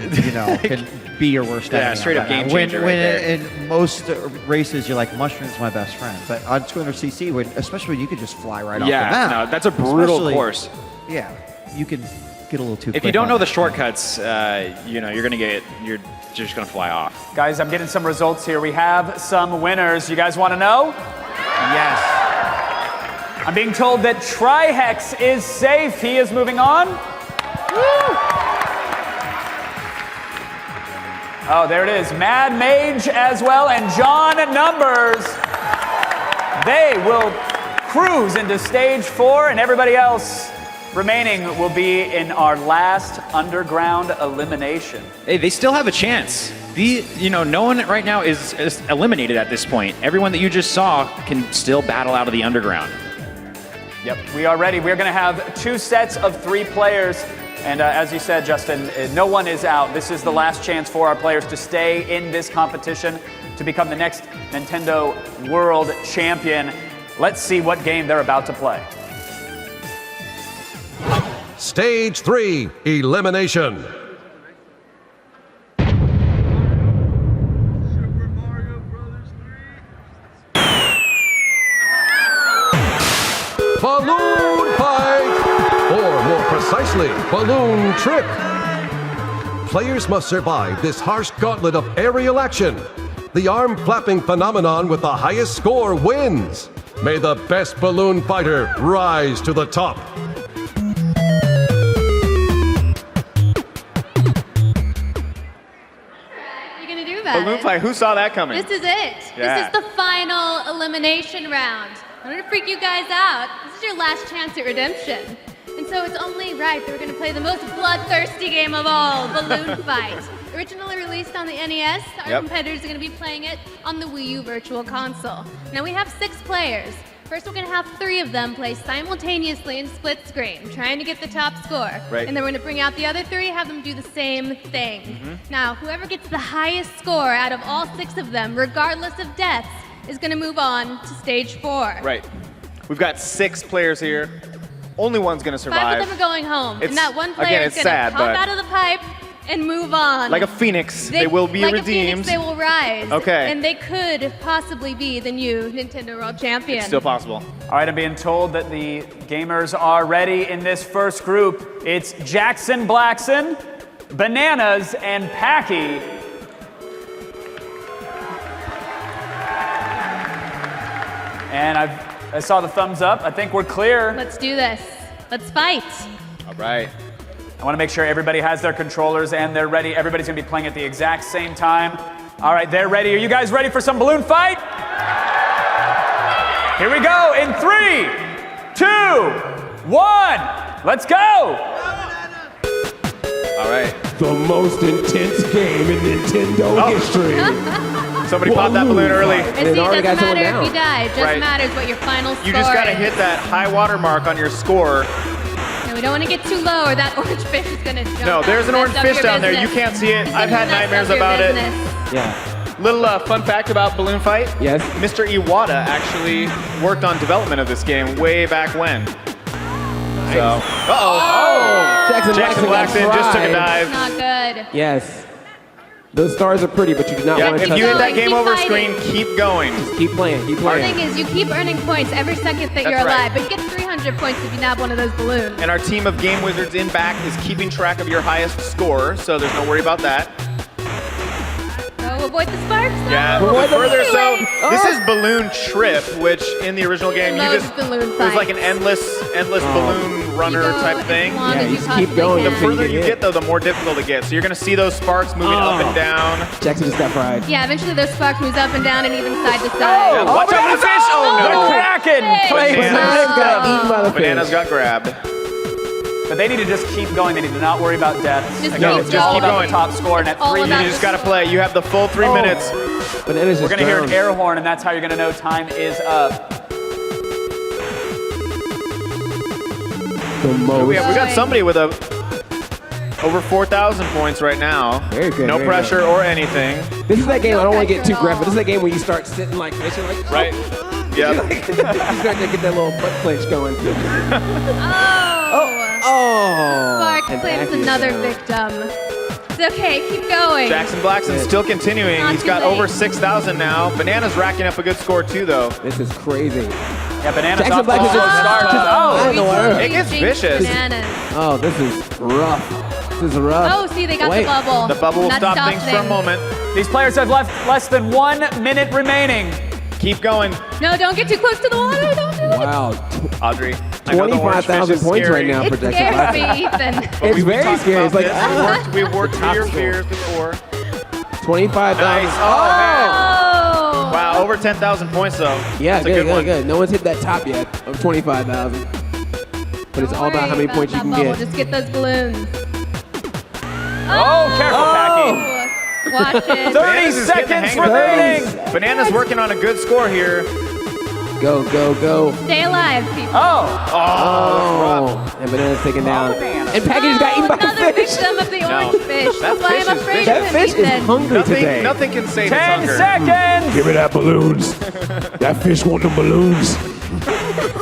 I: be your worst enemy.
L: Yeah, straight up game changer.
I: When in most races, you're like, mushroom's my best friend. But on 200cc, especially when you could just fly right off the map.
L: Yeah, no, that's a brutal course.
I: Yeah, you can get a little too quick.
L: If you don't know the shortcuts, you're just gonna fly off.
G: Guys, I'm getting some results here. We have some winners. You guys want to know?
I: Yes.
G: I'm being told that Trihex is safe. He is moving on. Woo! Oh, there it is. Mad Mage as well, and John Numbers. They will cruise into stage 4, and everybody else remaining will be in our last underground elimination.
L: Hey, they still have a chance. No one right now is eliminated at this point. Everyone that you just saw can still battle out of the underground.
G: Yep, we are ready. We're going to have 2 sets of 3 players. And as you said, Justin, no one is out. This is the last chance for our players to stay in this competition to become the next Nintendo World Champion. Let's see what game they're about to play.
F: Stage 3, elimination. Balloon fight, or more precisely, balloon trick. Players must survive this harsh gauntlet of aerial action. The arm flapping phenomenon with the highest score wins. May the best balloon fighter rise to the top.
D: You're gonna do that.
N: Balloon fight, who saw that coming?
D: This is it.
N: Yeah.
D: This is the final elimination round. I'm gonna freak you guys out. This is your last chance at redemption. And so it's only right that we're gonna play the most bloodthirsty game of all, Balloon Fight. Originally released on the NES, our competitors are gonna be playing it on the Wii U Virtual Console. Now we have 6 players. First, we're gonna have 3 of them play simultaneously in split screen, trying to get the top score.
N: Right.
D: And then we're gonna bring out the other 3, have them do the same thing. Now, whoever gets the highest score out of all 6 of them, regardless of deaths, is gonna move on to stage 4.
N: Right. We've got 6 players here. Only one's gonna survive.
D: 5 of them are going home,
N: It's-
D: and that one player
N: again,
D: is
N: it's
D: gonna
N: sad,
D: pop
N: but-
D: out of the pipe and move on.
N: Like a phoenix, they will be
D: like
N: redeemed.
D: A phoenix, they will rise.
N: Okay.
D: And they could possibly be the new Nintendo World Champion.
N: It's still possible.
G: All right, I'm being told that the gamers are ready in this first group. It's Jackson Blackson, Bananas, and Packy. And I saw the thumbs up. I think we're clear.
D: Let's do this. Let's fight.
N: All right.
G: I want to make sure everybody has their controllers and they're ready. Everybody's going to be playing at the exact same time. All right, they're ready. Are you guys ready for some balloon fight? Here we go in 3, 2, 1. Let's go.
N: All right.
M: The most intense game in Nintendo history.
N: Somebody popped that balloon early.
D: And see, it doesn't matter if you die. It just
N: Right.
D: matters what your final score
N: You just gotta
D: is.
N: hit that high water mark on your score.
D: And we don't want to get too low or that orange fish is going to jump
N: No,
D: out
N: there's an
D: and
N: orange
D: mess up
N: fish
D: your
N: down there. You
D: business.
N: can't see it.
D: It's
N: I've
D: gonna
N: had
D: mess
N: nightmares
D: up your
N: about it.
D: business.
M: Yeah.
N: Little fun fact about Balloon Fight.
M: Yes.
N: Mr. Iwata actually worked on development of this game way back when. So, uh-oh. Jackson Blackson just took a dive.
D: Not good.
M: Yes. Those stars are pretty, but you do not
N: Yeah,
M: want to
N: if
M: touch
N: you hit
M: them.
N: that game
D: Keep
N: over
D: fighting.
N: screen, keep going.
M: Just keep playing, keep
D: The
M: playing.
D: thing is, you keep earning points every second that
N: That's
D: you're
N: right.
D: alive, but you get 300 points if you nab one of those balloons.
N: And our team of game wizards in back is keeping track of your highest score, so there's no worry about that.
D: So avoid the sparks.
N: Yeah,
D: though.
N: but further so,
D: Anyway.
N: this is Balloon Trip, which in the original game you
D: Loads
N: just
D: balloon
N: it was like an
D: fights.
N: endless balloon runner
D: You go
N: type
D: as
N: thing.
D: long
M: Yeah,
D: as
M: you
D: you
M: just keep
D: possibly
M: going
N: The
D: can.
M: until
N: further
M: you
N: you
M: get
N: get though, the more difficult it gets. So you're gonna see those sparks moving up and down.
M: Jackson just got fried.
D: Yeah, eventually those sparks moves up and down and even side to side.
N: Yeah, watch out for the fish! Oh
G: The
N: no!
G: Kraken plays
N: Bananas
G: the
M: got
G: victim.
M: eaten by the
N: Bananas
M: fish.
N: got grabbed.
G: But they need to just keep going. They need to not worry about deaths.
D: Just
G: Again,
D: keep
G: it's just all
D: going.
G: about the top score. And at
D: It's all
G: 3
D: about
N: You just gotta play. You have the full 3 minutes.
M: Bananas
G: we're
M: just
G: going to hear an
M: drowned.
G: air horn, and that's how you're going to know time is up.
M: The most.
N: We got somebody with a over 4,000 points right now.
M: Very good,
N: No
M: very
N: pressure or anything.
M: This is that game, I don't want to get too
D: pressure at
M: graphic,
D: all.
M: this is that game where you start sitting like this, you're like,
N: Right? Yep.
M: you start to get that little butt clench going.
D: Oh!
M: Oh!
D: Spark
M: And
D: claims
M: Packy is
D: another
M: down.
D: victim. It's okay, keep going.
N: Jackson Blackson's still continuing.
D: Not
N: He's
D: too
N: got
D: late.
N: over 6,000 now. Bananas racking up a good score too, though.
M: This is crazy.
G: Yeah, Bananas
M: Jackson
G: off
M: Black
G: to a
M: is
G: slow
M: just-
G: start.
M: just-
G: Oh,
M: I don't know where.
N: It gets
D: Jinx
N: vicious.
D: Bananas.
M: Oh, this is rough. This is rough.
D: Oh, see, they got
M: Wait.
D: the bubble.
N: The bubble will
D: That
N: stop
D: stopped
N: things for a moment.
G: these players have left less than 1 minute remaining.
N: Keep going,
D: No, don't get too close to the water. Don't do it.
M: Wow.
N: Audrey. I know the orange fish
M: 25,000
N: is
M: points
N: scary,
M: right now for
D: It
M: Jackson
D: scares
M: Black.
D: me, Ethan.
N: but
M: It's
N: we
M: very
N: talked
M: scary.
N: about
M: It's like,
N: this. We've worked through your
M: Top score.
N: fears before.
M: 25,000.
N: Nice. Oh, man.
D: Oh!
N: Wow, over 10,000 points though.
M: Yeah,
N: That's a
M: good,
N: good
M: good,
N: one.
M: good. No one's hit that top yet of 25,000. but it's all about how many points you can get.
D: Just get those balloons.
G: Oh, careful, Packy.
D: Watch it.
G: 30 seconds remaining.
N: Bananas working on a good score here.
M: Go, go, go.
D: Stay alive, people.
G: Oh.
M: And Banana's taken down. And Packy just got eaten by a
D: Another
M: fish.
D: victim of the orange fish.
N: That
D: That's why
N: fish
D: I'm
N: is
D: afraid
N: vicious.
D: of
M: That
D: him,
M: fish is
D: Ethan.
M: hungry today.
N: Nothing can save
G: 10
N: his hunger.
G: seconds.
M: Give me that balloons. That fish want the balloons.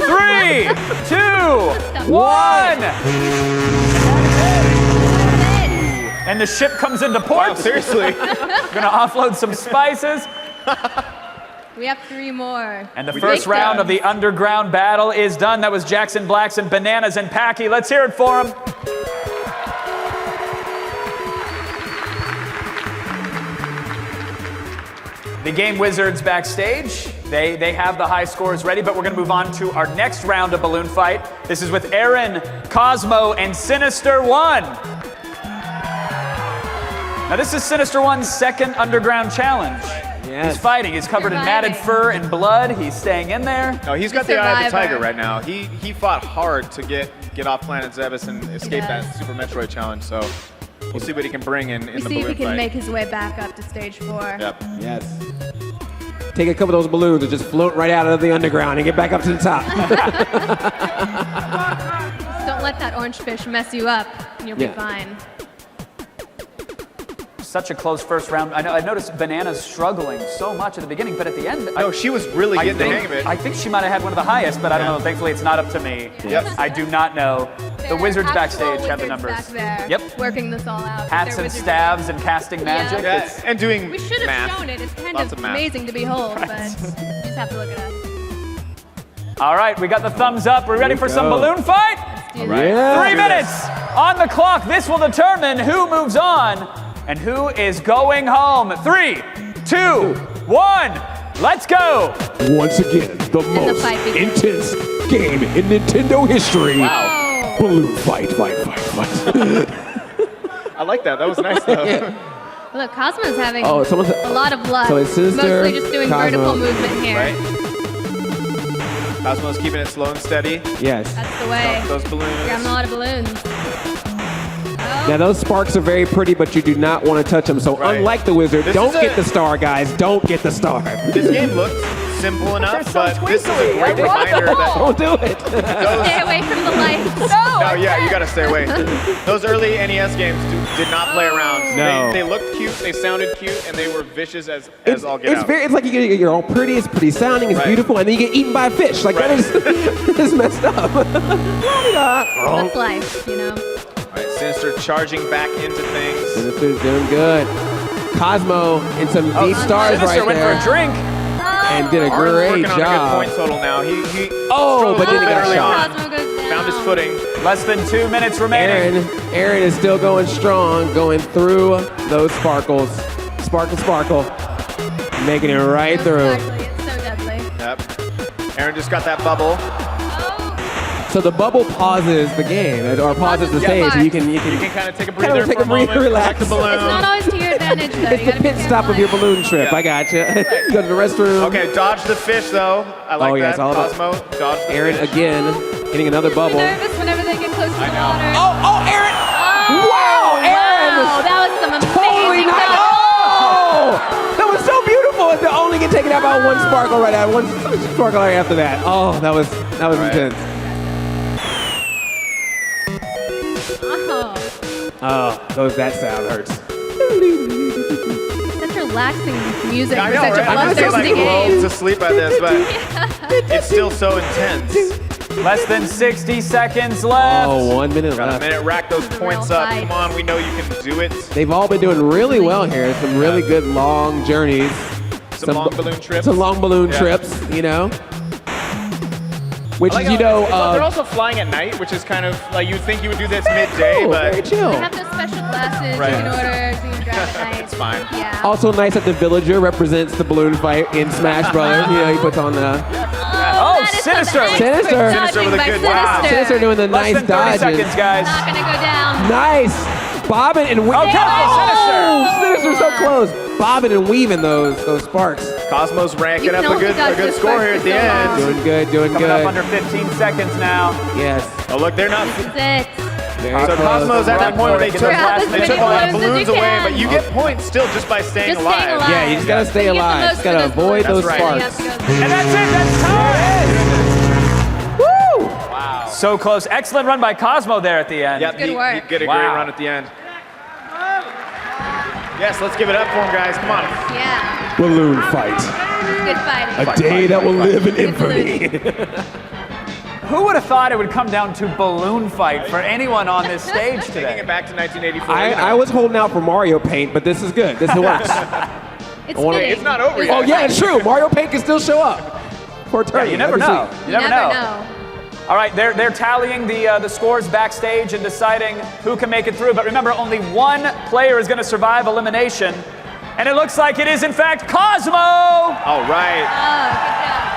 G: 3, 2, 1. And the ship comes into port.
N: Wow, seriously.
G: Gonna offload some spices.
D: We have 3 more.
G: And the first round of the underground battle is done. That was Jackson Blacks and Bananas and Packy. Let's hear it for them. The Game Wizards backstage. They have the high scores ready, but we're going to move on to our next round of balloon fight. This is with Aaron, Cosmo, and Sinister One. Now this is Sinister One's second underground challenge.
M: Yes.
G: He's fighting. He's covered in matted fur and blood. He's staying in there.
N: No, he's got the eye of the tiger right now. He fought hard to get off planet Zebes and escape that Super Metroid challenge. So we'll see what he can bring in the balloon fight.
D: See if he can make his way back up to stage 4.
N: Yep.
M: Yes. Take a couple of those balloons and just float right out of the underground and get back up to the top.
D: Don't let that orange fish mess you up, and you'll be fine.
G: Such a close first round. I noticed Bananas struggling so much at the beginning, but at the end,
N: no, she was really getting the hang of it.
G: I think she might have had one of the highest, but I don't know. Thankfully, it's not up to me.
N: Yep.
G: I do not know. The Wizards backstage have the numbers.
D: Back there,
G: Yep.
D: working this all out.
G: Hats and staves and casting magic.
N: Yeah, and doing
D: We should have
N: math.
D: shown it. It's kind
N: Lots
D: of
N: of math.
D: amazing to behold, but you just have to look it up.
G: All right, we got the thumbs up. We're ready for some balloon fight?
D: All
M: right. Yeah.
G: 3 minutes on the clock. This will determine who moves on and who is going home. 3, 2, 1. Let's go.
M: Once again, the most
D: fight begins.
M: intense game in Nintendo history.
N: Wow.
M: Balloon fight.
N: I like that. That was nice though.
D: Look, Cosmo's having
M: Oh,
D: a
M: someone's-
D: lot of luck.
M: so it's Sinister,
D: Mostly just doing
M: Cosmo.
D: vertical movement here.
N: Right. Cosmo's keeping it slow and steady.
M: Yes.
D: That's the way.
N: Those balloons.
D: Grabbing a lot of balloons.
M: Now those sparks are very pretty, but you do not want to touch them. So
N: Right.
M: unlike the Wizard,
N: This
M: don't
N: is
M: get
N: a-
M: the star, guys. Don't get the star.
N: This game looks simple enough, but this is a great reminder that
M: Don't do it.
D: Stay away from the lights.
N: No, yeah, you gotta stay away. Those early NES games did not play around.
M: No.
N: They looked cute, they sounded cute, and they were vicious as all get
M: It's
N: out.
M: very. It's like you're all pretty. It's pretty sounding. It's
N: Right.
M: beautiful, and then you get eaten by a fish. Like that is is messed up.
D: That's life, you know.
N: All right, Sinister charging back into things.
M: Sinister's doing good. Cosmo in some deep stars
G: Sinister
M: right
G: went
M: there,
G: for a drink.
M: and did a
N: Arden's
M: great
N: working on a good
M: job.
N: point total now. He
M: Oh,
N: struggled
M: but
N: a
M: then he
N: little bit
M: got
N: early
M: shot.
N: on.
D: Cosmo goes down.
N: Found his footing.
G: Less than 2 minutes remaining.
M: Aaron is still going strong, going through those sparkles. Sparkle, making it right through.
D: Exactly, it's so deadly.
N: Yep. Aaron just got that bubble.
M: So the bubble pauses the game, or pauses the stage.
D: the
M: You can
N: You can kind of take a
M: kind
N: breather
M: of take
N: for
M: a breather,
N: moment,
M: relax.
N: collect the balloon.
D: It's not always to your advantage, though.
M: It's
D: You
M: the
D: gotta be
M: pit stop of
D: careful.
M: your balloon trip.
N: Yeah.
M: I got you. Go to the restroom.
N: Okay, dodge the fish though. I like
M: Oh, yeah,
N: that.
M: it's all about-
N: Cosmo, dodge the
M: Aaron
N: fish.
M: again, hitting another bubble.
D: Nervous whenever they get close to the water.
M: Oh, Aaron! Wow, Aaron!
D: Wow, that was some
M: Totally
D: amazing
M: not.
D: stuff.
M: Oh, that was so beautiful. And to only get taken out by one sparkle right out, one sparkle right after that. Oh, that was intense.
D: Oh,
M: Oh, that sound hurts.
D: such relaxing music
N: I
D: for
N: know,
D: such
N: right?
D: a
N: I'm gonna say
D: bloodthirsty
N: like roll
D: game.
N: to sleep by this, but it's still so intense.
G: Less than 60 seconds left.
M: Oh, 1 minute
N: Got a
M: left.
N: minute, rack those points
D: Real
N: up.
D: fight.
N: Come on, we know you can do it.
M: They've all been doing really well here. Some really good long journeys.
N: Some long balloon trips.
M: Some long balloon
N: Yeah.
M: trips, you know. Which
N: I like
M: is, you
N: how
M: know,
N: they're also flying at night, which is kind of like you'd think you would do this midday,
M: cool,
N: but
M: very chill.
D: They have those special glasses
N: Right.
D: you can order so you can drive at night.
N: It's fine.
D: Yeah.
M: Also nice that the villager represents the balloon fight in Smash Brothers. You know, he puts on the
G: Oh,
D: that is some
G: Sinister.
D: expert
M: Sinister.
D: dodging
N: Sinister with a
D: by
N: good
D: Sinister.
N: wow.
M: Sinister doing the
G: Less
M: nice
G: than 30
M: dodges.
G: seconds, guys.
D: Not gonna go down.
M: Nice. Bobbing and weaving.
G: Okay,
M: Oh, Sinister's so close. Bobbing and weaving those sparks.
N: Cosmo's ranking
D: You can
N: up a
D: only
N: good
D: dodge those
N: score
D: sparks
N: here at
D: for
N: the
D: so
N: end.
D: long.
M: Doing good, doing
G: Coming
M: good.
G: up under 15 seconds now.
M: Yes.
N: Oh, look, they're not.
D: This is it.
N: So Cosmo's at that point where they took
D: Grab as many
N: all that
D: balloons as
N: balloons
D: you
N: away,
D: can.
N: but you get points still just by staying
D: Just staying alive.
M: Yeah, you just gotta stay
D: Get the
M: alive.
D: most
M: Just gotta
D: for those
M: avoid those
N: balloons.
M: sparks.
G: And that's it. That's time.
M: Woo!
G: Wow. So close. Excellent run by Cosmo there at the end.
N: Yep,
D: Good work.
N: he get a
G: Wow.
N: great run at the end. Yes, let's give it up for him, guys. Come on.
D: Yeah.
M: Balloon fight.
D: Good fighting.
M: A day that will live in infamy.
G: Who would have thought it would come down to balloon fight for anyone on this stage
N: Taking
G: today?
N: it back to 1984.
M: I was holding out for Mario Paint, but this is good. This works.
D: It's
M: wanna-
D: fitting.
N: It's not over yet.
M: Oh yeah, it's true. Mario Paint can still show up for a
G: Yeah,
M: tournament.
G: you never
M: That'd be
G: know.
M: sweet.
G: You never know. All right, they're tallying the scores backstage and deciding who can make it through. But remember, only one player is going to survive elimination, and it looks like it is in fact Cosmo.
N: All right.
D: Oh, good job.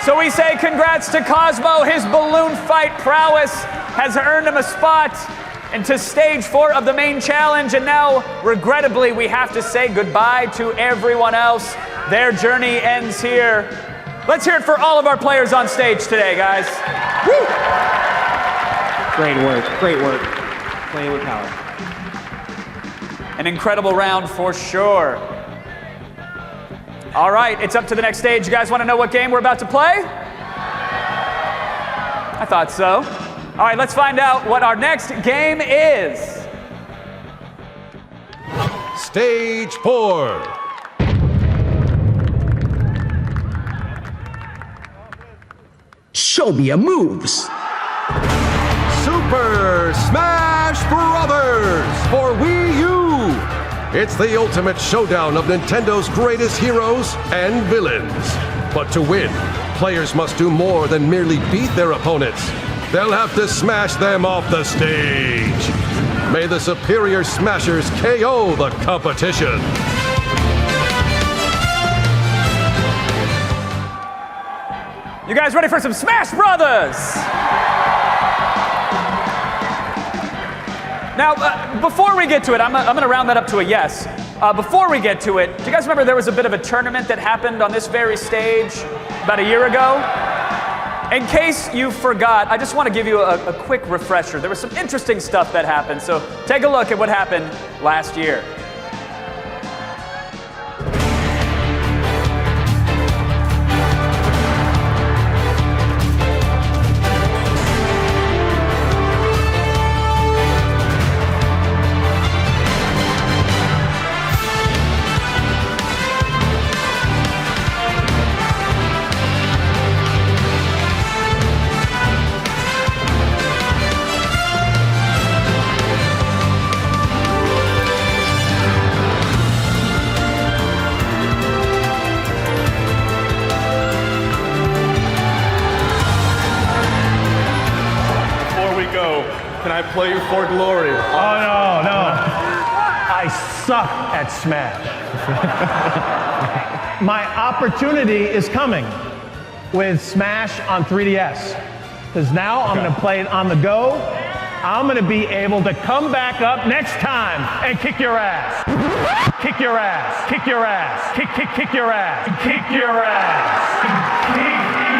G: So we say congrats to Cosmo. His balloon fight prowess has earned him a spot into stage 4 of the main challenge. And now, regrettably, we have to say goodbye to everyone else. Their journey ends here. Let's hear it for all of our players on stage today, guys. Woo!
M: Great work. Great work. Playing with power.
G: An incredible round for sure. All right, it's up to the next stage. You guys want to know what game we're about to play? I thought so. All right, let's find out what our next game is.
F: Stage 4.
O: Show me your moves.
F: Super Smash Brothers for Wii U. It's the ultimate showdown of Nintendo's greatest heroes and villains. But to win, players must do more than merely beat their opponents. They'll have to smash them off the stage. May the superior smashers KO the competition.
G: You guys ready for some Smash Brothers? Now, before we get to it, I'm going to round that up to a yes. Before we get to it, do you guys remember there was a bit of a tournament that happened on this very stage about a year ago? In case you forgot, I just want to give you a quick refresher. There was some interesting stuff that happened, so take a look at what happened last year.
P: Can I play you for glory?
Q: Oh, no. I suck at Smash. My opportunity is coming with Smash on 3DS. Because now I'm going to play it on the go. I'm going to be able to come back up next time and kick your ass. Kick your ass. Kick your ass. Kick your ass. Kick your ass. Kick your ass.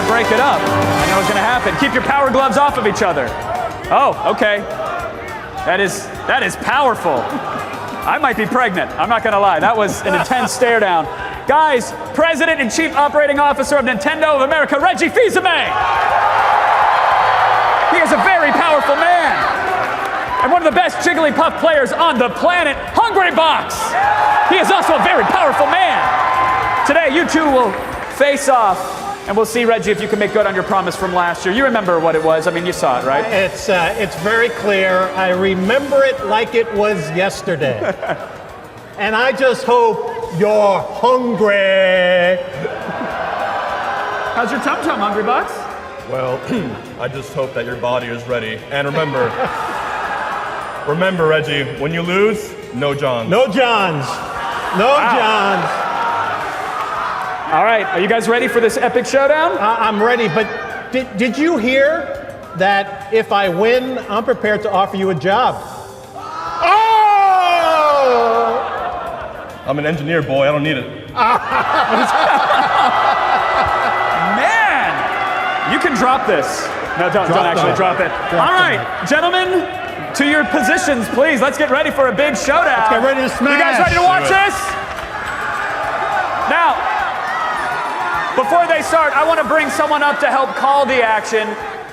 G: Break it up. I know what's going to happen. Keep your power gloves off of each other. Oh, okay. That is powerful. I might be pregnant. I'm not going to lie. That was an intense stare down. Guys, President and Chief Operating Officer of Nintendo of America, Reggie Fils-Aimé. He is a very powerful man. And one of the best Jigglypuff players on the planet, Hungrybox. He is also a very powerful man. Today, you two will face off And we'll see, Reggie, if you can make good on your promise from last year. You remember what it was. I mean, you saw it, right?
Q: It's very clear. I remember it like it was yesterday. And I just hope you're hungry.
G: How's your tum-tum, Hungrybox?
P: Well, I just hope that your body is ready. And remember, Reggie, when you lose, no Johns.
Q: No Johns. No Johns.
G: All right, are you guys ready for this epic showdown?
Q: I'm ready, but did you hear that if I win, I'm prepared to offer you a job? Oh!
P: I'm an engineer, boy. I don't need it.
G: Man! You can drop this. No, don't actually drop it. All right, gentlemen, to your positions, please. Let's get ready for a big showdown.
Q: Let's get ready to smash.
G: You guys ready to watch this? Now, before they start, I want to bring someone up to help call the action.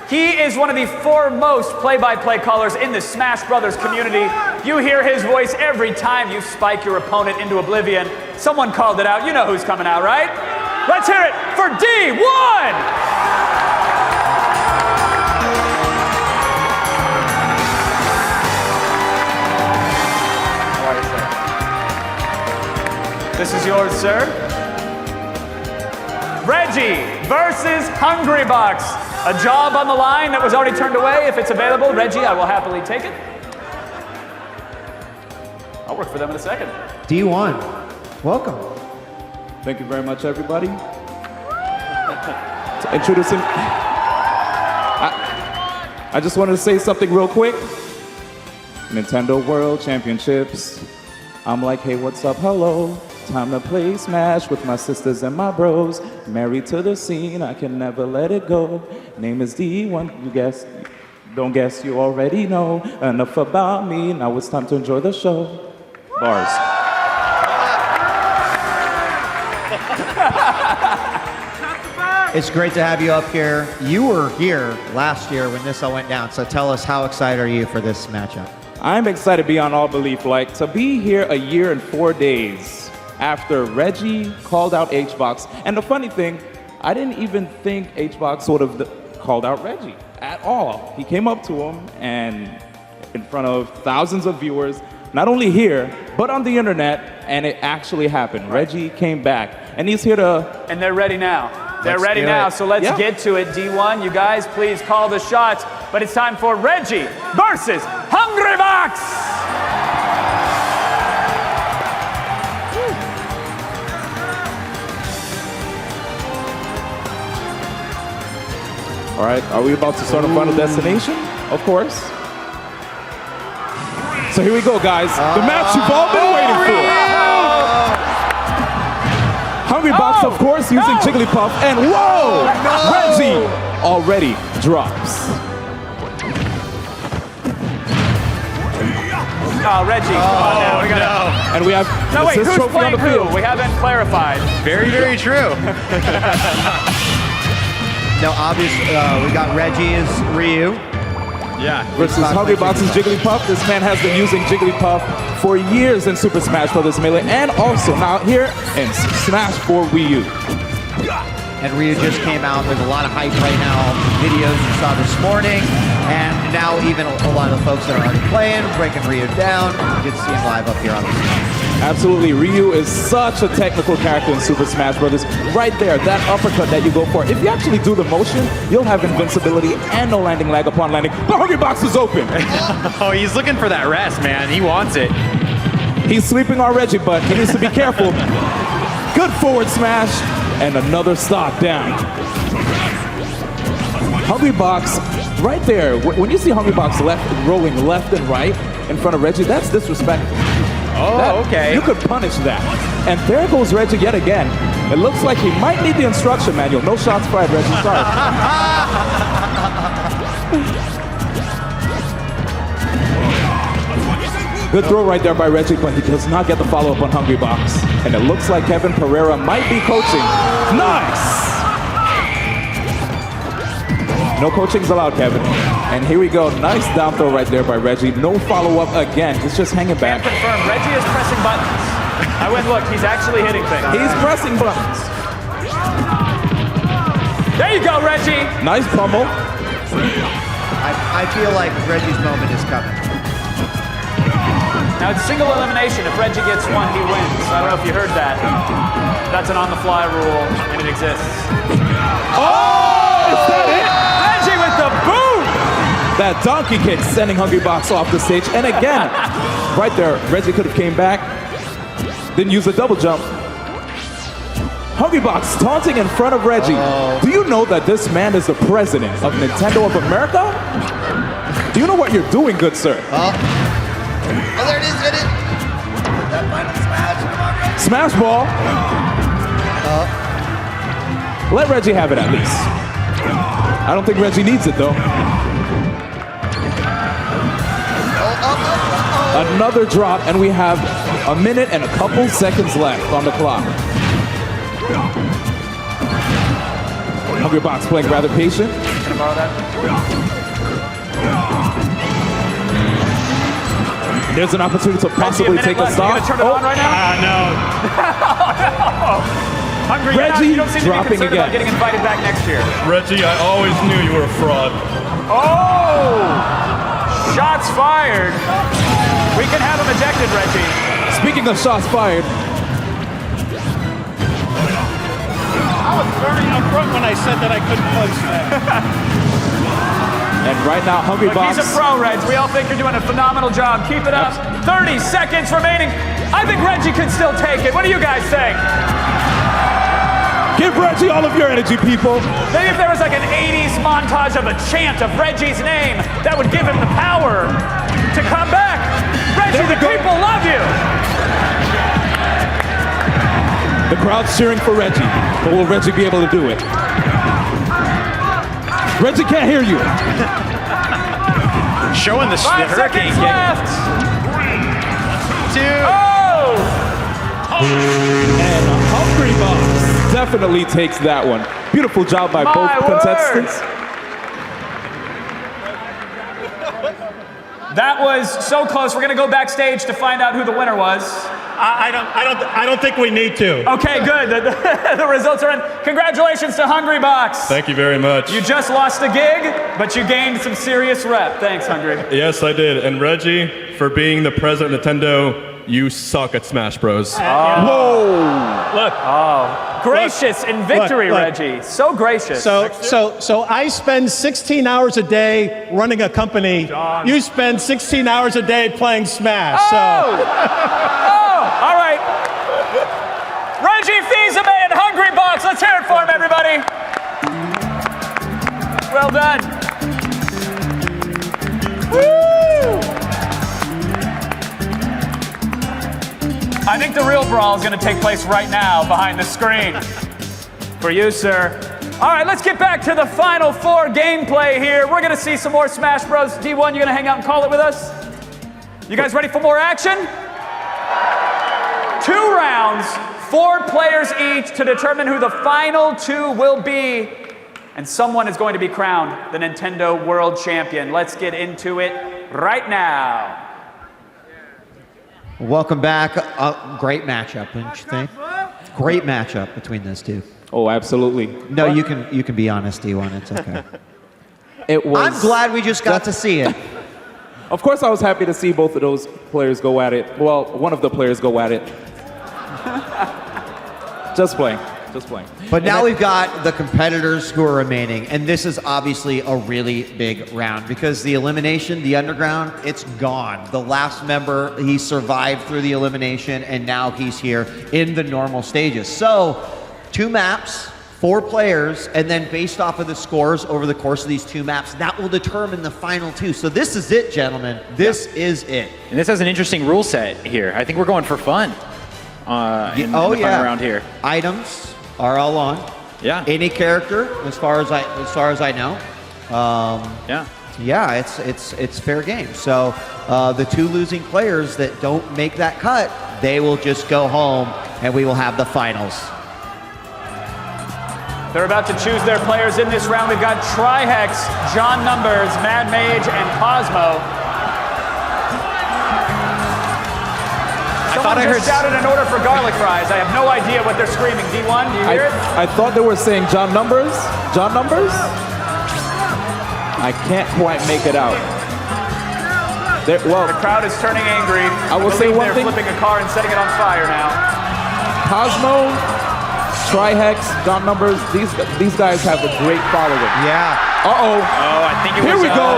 G: He is one of the foremost play-by-play callers in the Smash Brothers community. You hear his voice every time you spike your opponent into oblivion. Someone called it out. You know who's coming out, right? Let's hear it for D1! This is yours, sir. Reggie versus Hungrybox. A job on the line that was already turned away. If it's available, Reggie, I will happily take it. I'll work for them in a second.
I: D1, welcome.
O: Thank you very much, everybody. Introducing. I just wanted to say something real quick. Nintendo World Championships. I'm like, hey, what's up? Hello. Time to play Smash with my sisters and my bros. Married to the scene, I can never let it go. Name is D1, you guess. Don't guess, you already know. Enough about me, now it's time to enjoy the show. Bars.
I: It's great to have you up here. You were here last year when this all went down, so tell us, how excited are you for this matchup?
O: I'm excited beyond all belief. Like, to be here a year and 4 days after Reggie called out HBox. And the funny thing, I didn't even think HBox would have called out Reggie at all. He came up to him and in front of thousands of viewers, not only here, but on the internet, and it actually happened. Right. Reggie came back, and he's here to...
G: And they're ready now. They're ready now, so let's get to it. D1, you guys, please call the shots. But it's time for Reggie versus Hungrybox!
O: All right, are we about to start a Final Destination? Of course. So here we go, guys. The match you've all been waiting for. Hungrybox, of course, using Jigglypuff, and whoa! Reggie already drops.
G: Oh, Reggie, come on now. We gotta...
O: And we have
G: No, wait, who's
O: trophy
G: playing
O: on the
G: who?
O: field.
G: We haven't clarified.
J: Very, very true.
I: No, obviously, we got Reggie as Ryu.
J: Yeah.
O: Versus Hungrybox's Jigglypuff. This man has been using Jigglypuff for years in Super Smash Bros. Melee, and also now here in Smash for Wii U.
I: And Ryu just came out with a lot of hype right now. Videos you saw this morning, and now even a lot of the folks that are already playing, breaking Ryu down. You did see him live up here on the screen.
O: Absolutely, Ryu is such a technical character in Super Smash Bros. Right there, that uppercut that you go for. If you actually do the motion, you'll have invincibility and no landing lag upon landing. The Hungrybox is open.
J: Oh, he's looking for that rest, man. He wants it.
O: He's sleeping on Reggie, but he needs to be careful. Good forward smash, and another stop down. Hungrybox, right there. When you see Hungrybox rolling left and right in front of Reggie, that's disrespectful.
J: Oh, okay.
O: You could punish that. And there goes Reggie yet again. It looks like he might need the instruction manual. No shots fired, Reggie. Sorry. Good throw right there by Reggie, but he does not get the follow-up on Hungrybox. And it looks like Kevin Pereira might be coaching. Nice! No coaching's allowed, Kevin. And here we go. Nice down throw right there by Reggie. No follow-up again. He's just hanging back.
G: Can confirm, Reggie is pressing buttons. I went look, he's actually hitting things.
O: He's pressing buttons.
G: There you go, Reggie.
O: Nice pummel.
I: I feel like Reggie's moment is coming.
G: Now it's single elimination. If Reggie gets one, he wins. I don't know if you heard that. That's an on-the-fly rule, and it exists.
O: Oh! Is that it?
G: Reggie with the boot!
O: That donkey kick sending Hungrybox off the stage. And again, right there, Reggie could have came back. Didn't use a double jump. Hungrybox taunting in front of Reggie. Do you know that this man is the president of Nintendo of America? Do you know what you're doing, good sir?
I: Oh, there it is, hit it. That final smash, come on, Reggie.
O: Smash ball. Let Reggie have it at least. I don't think Reggie needs it though. Another drop, and we have a minute and a couple seconds left on the clock. Hungrybox playing rather patient.
G: Can I borrow that?
O: There's an opportunity to possibly take a
G: left.
O: stop.
G: You gonna turn it on right now?
H: No.
G: Hungry,
O: Reggie
G: you don't seem to be
O: dropping
G: concerned
O: again.
G: about getting invited back next year.
P: Reggie, I always knew you were a fraud.
G: Oh! Shots fired. We can have him ejected, Reggie.
O: Speaking of shots fired,
Q: I was very upfront when I said that I couldn't punch that.
O: and right now
G: Look,
O: Hungrybox.
G: he's a pro, Reg. We all think you're doing a phenomenal job. Keep it up. 30 seconds remaining. I think Reggie could still take it. What do you guys think?
O: Give Reggie all of your energy, people.
G: Maybe if there was like an 80s montage of a chant of Reggie's name, that would give him the power to come back. Reggie, the people love you.
O: The crowd's cheering for Reggie, but will Reggie be able to do it? Reggie can't hear you.
L: Showing the
G: 5
L: hurricane
G: seconds
L: kick.
G: left.
L: 2.
G: Oh!
O: And Hungrybox definitely takes that one. Beautiful job by both contestants.
G: That was so close. We're gonna go backstage to find out who the winner was.
Q: I don't think we need to.
G: Okay, good. The results are in. Congratulations to Hungrybox.
P: Thank you very much.
G: You just lost a gig, but you gained some serious rep. Thanks, Hungry.
P: Yes, I did. And Reggie, for being the president of Nintendo, you suck at Smash Bros.
O: Whoa!
Q: Look.
G: Gracious in victory,
Q: look.
G: Reggie. So gracious.
Q: So I spend 16 hours a day running a company.
P: John.
Q: You spend 16 hours a day playing Smash.
G: All right. Reggie Fils-Aimé and Hungrybox. Let's hear it for him, everybody. Well done. Woo! I think the real brawl is going to take place right now behind the screen. For you, sir. All right, let's get back to the Final Four gameplay here. We're going to see some more Smash Bros. D1, you going to hang out and call it with us? You guys ready for more action? 2 rounds, 4 players each to determine who the final 2 will be. And someone is going to be crowned the Nintendo World Champion. Let's get into it right now.
I: Welcome back. Great matchup, don't you think? Great matchup between those two.
O: Oh, absolutely.
I: No, you can be honest, D1. It's okay.
O: It was.
I: I'm glad we just got to see it.
O: Of course, I was happy to see both of those players go at it. Well, one of the players go at it. Just playing.
I: But now we've got the competitors who are remaining, and this is obviously a really big round because the elimination, the underground, it's gone. The last member, he survived through the elimination, and now he's here in the normal stages. So, 2 maps, 4 players, and then based off of the scores over the course of these 2 maps, that will determine the final 2. So this is it, gentlemen. This is it.
L: And this has an interesting rule set here. I think we're going for fun in the final round here.
I: Items are all on.
L: Yeah.
I: Any character, as far as I know. Yeah, it's fair game. So the 2 losing players that don't make that cut, they will just go home, and we will have the finals.
G: They're about to choose their players in this round. We've got Trihex, John Numbers, Mad Mage, and Cosmo. Someone just shouted an order for garlic fries. I have no idea what they're screaming. D1, do you hear it?
O: I thought they were saying John Numbers. John Numbers? I can't quite make it out. Well,
G: the crowd is turning angry.
O: I will say one thing.
G: They're flipping a car and setting it on fire now.
O: Cosmo, Trihex, John Numbers, these guys have a great following.
I: Yeah.
L: Oh,
O: Uh-oh.
L: I think it was...
O: Here we go.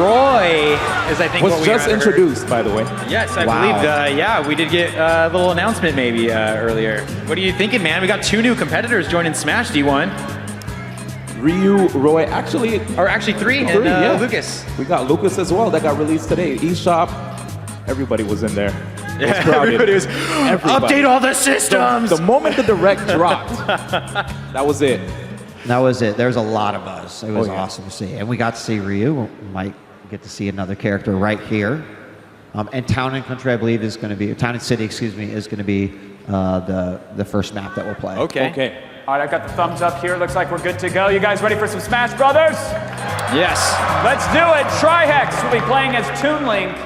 L: Roy is, I think,
O: was
L: what we
O: just
L: heard.
O: Introduced, by the way.
L: Yes, I believe, yeah, we did get a little announcement maybe earlier. What are you thinking, man? We got 2 new competitors joining Smash, D1.
O: Ryu, Roy, actually
L: 3, and
O: yeah.
L: Lucas.
O: We got Lucas as well, that got released today. eShop, everybody was in there.
L: Yeah, everybody was, update all the systems!
O: The moment the Direct dropped, that was it.
I: That was it. There was a lot of buzz. It was
O: yeah.
I: awesome to see. And we got to see Ryu. We might get to see another character right here. And Town and Country, I believe, is going to be, Town and City, excuse me, is going to be the first map that we'll play.
L: Okay.
G: All right, I've got the thumbs up here. Looks like we're good to go. You guys ready for some Smash Brothers?
L: Yes.
G: Let's do it. Trihex will be playing as Toon Link,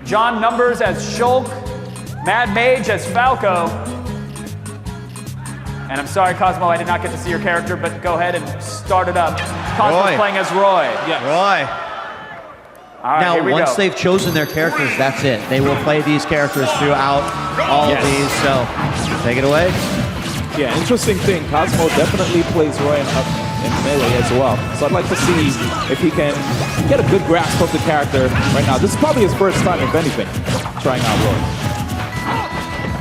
G: John Numbers as Shulk, Mad Mage as Falco. And I'm sorry, Cosmo, I did not get to see your character, but go ahead and start it up. Cosmo's playing as Roy.
I: Yeah. Roy.
G: All right,
I: now,
G: here we
I: once
G: go.
I: they've chosen their characters, that's it. They will play these characters throughout all of these. So, take it away.
O: Yeah, interesting thing. Cosmo definitely plays Roy in Melee as well. So I'd like to see if he can get a good grasp of the character right now. This is probably his first time, if anything, trying out Roy.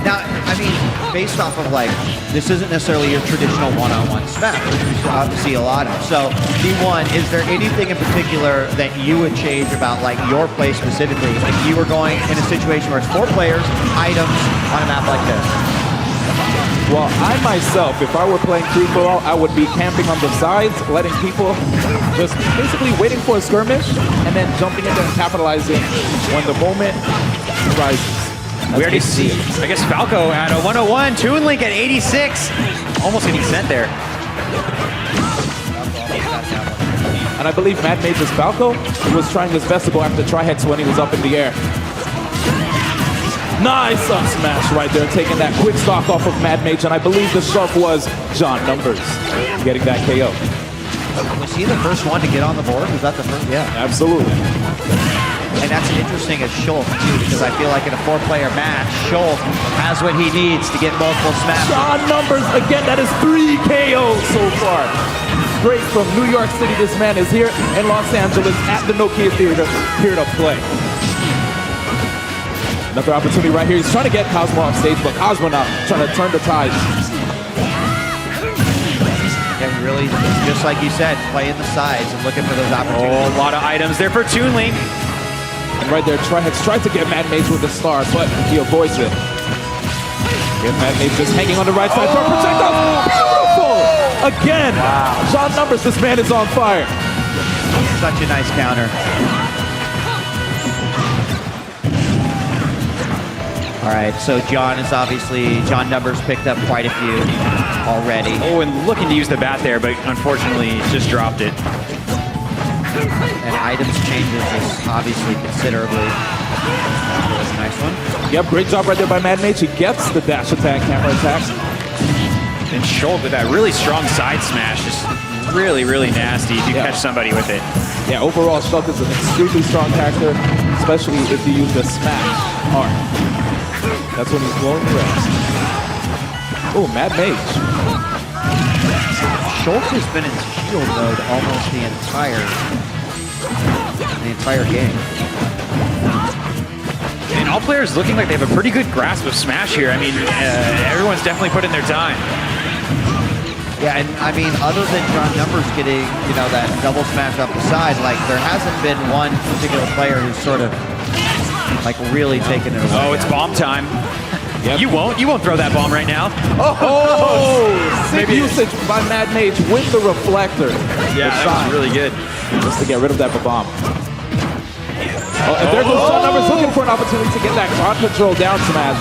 I: Now, I mean, based off of like, this isn't necessarily your traditional one-on-one Smash, which we see a lot of. So, D1, is there anything in particular that you would change about like your play specifically if you were going in a situation where it's 4 players, items on a map like this?
O: Well, I myself, if I were playing free-for-all, I would be camping on the sides, letting people just basically waiting for a skirmish, and then jumping in there and capitalizing when the moment rises.
L: We already see, I guess Falco at a 101, Toon Link at 86. Almost getting sent there.
O: And I believe Mad Mage is Falco, who was trying his best to go after Trihex when he was up in the air. Nice up smash right there, taking that quick stock off of Mad Mage, and I believe the shark was John Numbers getting that KO.
I: Was he the first one to get on the board? Was that the first? Yeah.
O: Absolutely.
I: And that's interesting as Shulk, too, because I feel like in a 4-player match, Shulk has what he needs to get multiple smashes.
O: John Numbers, again, that is 3 KOs so far. Straight from New York City, this man is here in Los Angeles at the Nokia Theater, here to play. Another opportunity right here. He's trying to get Cosmo off stage, but Cosmo now trying to turn the tide.
I: And really, just like you said, playing the sides and looking for those opportunities.
L: Oh, a lot of items there for Toon Link.
O: And right there, Trihex tries to get Mad Mage with the star, but he avoids it. Get Mad Mage just hanging on the right side for a projectile. Beautiful! Again! Wow. John Numbers, this man is on fire.
I: Such a nice counter. All right, so John Numbers picked up quite a few already.
L: Oh, and looking to use the bat there, but unfortunately just dropped it.
I: And items changes is obviously considerably. That's a nice one.
O: Yep, great job right there by Mad Mage. He gets the dash attack, camera attack.
L: And Shulk with that really strong side smash, just really, really nasty if you catch somebody with it.
O: Yeah, overall, Shulk is an extremely strong character, especially if you use the smash hard. That's when he's blowing the rest. Oh, Mad Mage.
I: Shulk has been in shield mode almost the entire game.
L: And all players looking like they have a pretty good grasp of Smash here. I mean, everyone's definitely put in their time.
I: Yeah, and I mean, other than John Numbers getting, that double smash up the side, like there hasn't been one particular player who's sort of like really taking it away.
L: Oh, it's bomb time. Yep. You won't throw that bomb right now.
O: Oh, sick usage by Mad Mage with the reflector.
L: Yeah, that was really good.
O: Just to get rid of that bomb. Oh, and there goes John Numbers looking for an opportunity to get that crowd control down smash.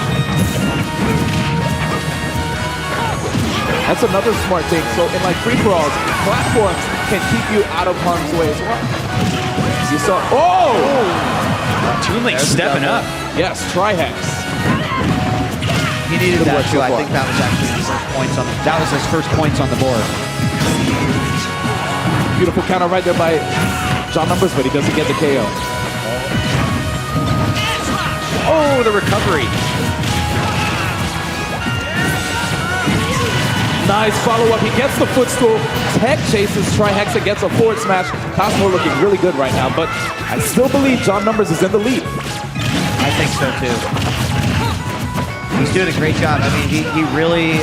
O: That's another smart thing. So in like free-for-alls, platforms can keep you out of harm's way as well. You saw,
L: Toon Link stepping up.
O: Yes, Trihex.
I: He needed
O: Good
I: that
O: work
I: too.
O: so
I: I
O: far.
I: think that was actually his first points on that was his first points on the board.
O: Beautiful counter right there by John Numbers, but he doesn't get the KO.
L: Oh, the recovery.
O: Nice follow-up. He gets the footstool. Tech chases Trihex and gets a forward smash. Cosmo looking really good right now, but I still believe John Numbers is in the lead.
I: I think so too. He's doing a great job. I mean, he really,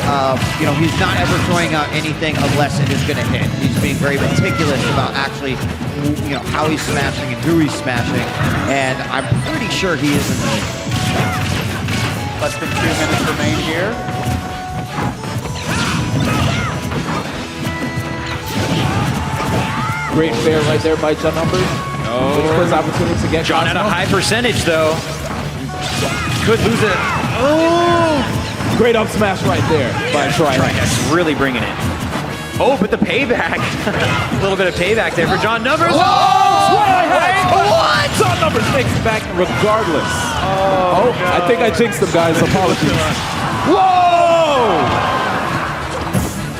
I: he's not ever throwing out anything unless it is going to hit. He's being very meticulous about actually, how he's smashing and who he's smashing. And I'm pretty sure he is in the lead.
G: Less than 2 minutes remain here.
O: Great fair right there by John Numbers.
L: Oh,
O: First opportunity to get
L: John at a
O: Cosmo.
L: high percentage though. Could lose it.
O: Oh! Great up smash right there by Trihex.
L: Trihex really bringing it. Oh, but the payback. A little bit of payback there for John Numbers.
O: Trihex! What? John Numbers makes it back regardless. Oh, I think I jinxed them, guys. Apologies. Whoa!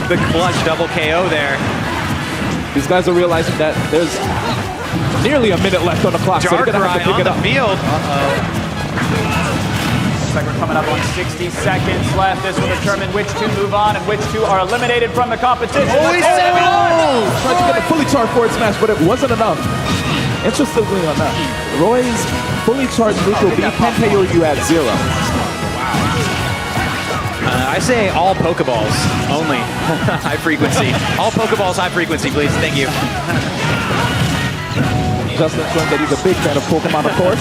L: The clutch double KO there.
O: These guys are realizing that there's nearly a minute left on the clock, so they're going to have to pick it up.
L: Field.
G: Looks like we're coming up on 60 seconds left. This will determine which two move on and which two are eliminated from the competition.
L: Oh, he's 7-1!
O: Tried to get a fully charged forward smash, but it wasn't enough. Interestingly enough, Roy's fully charged neutral B can KO you at 0.
L: I say all Pokeballs only. High frequency. All Pokeballs high frequency, please. Thank you.
O: Justin showing that he's a big fan of Pokemon, of course.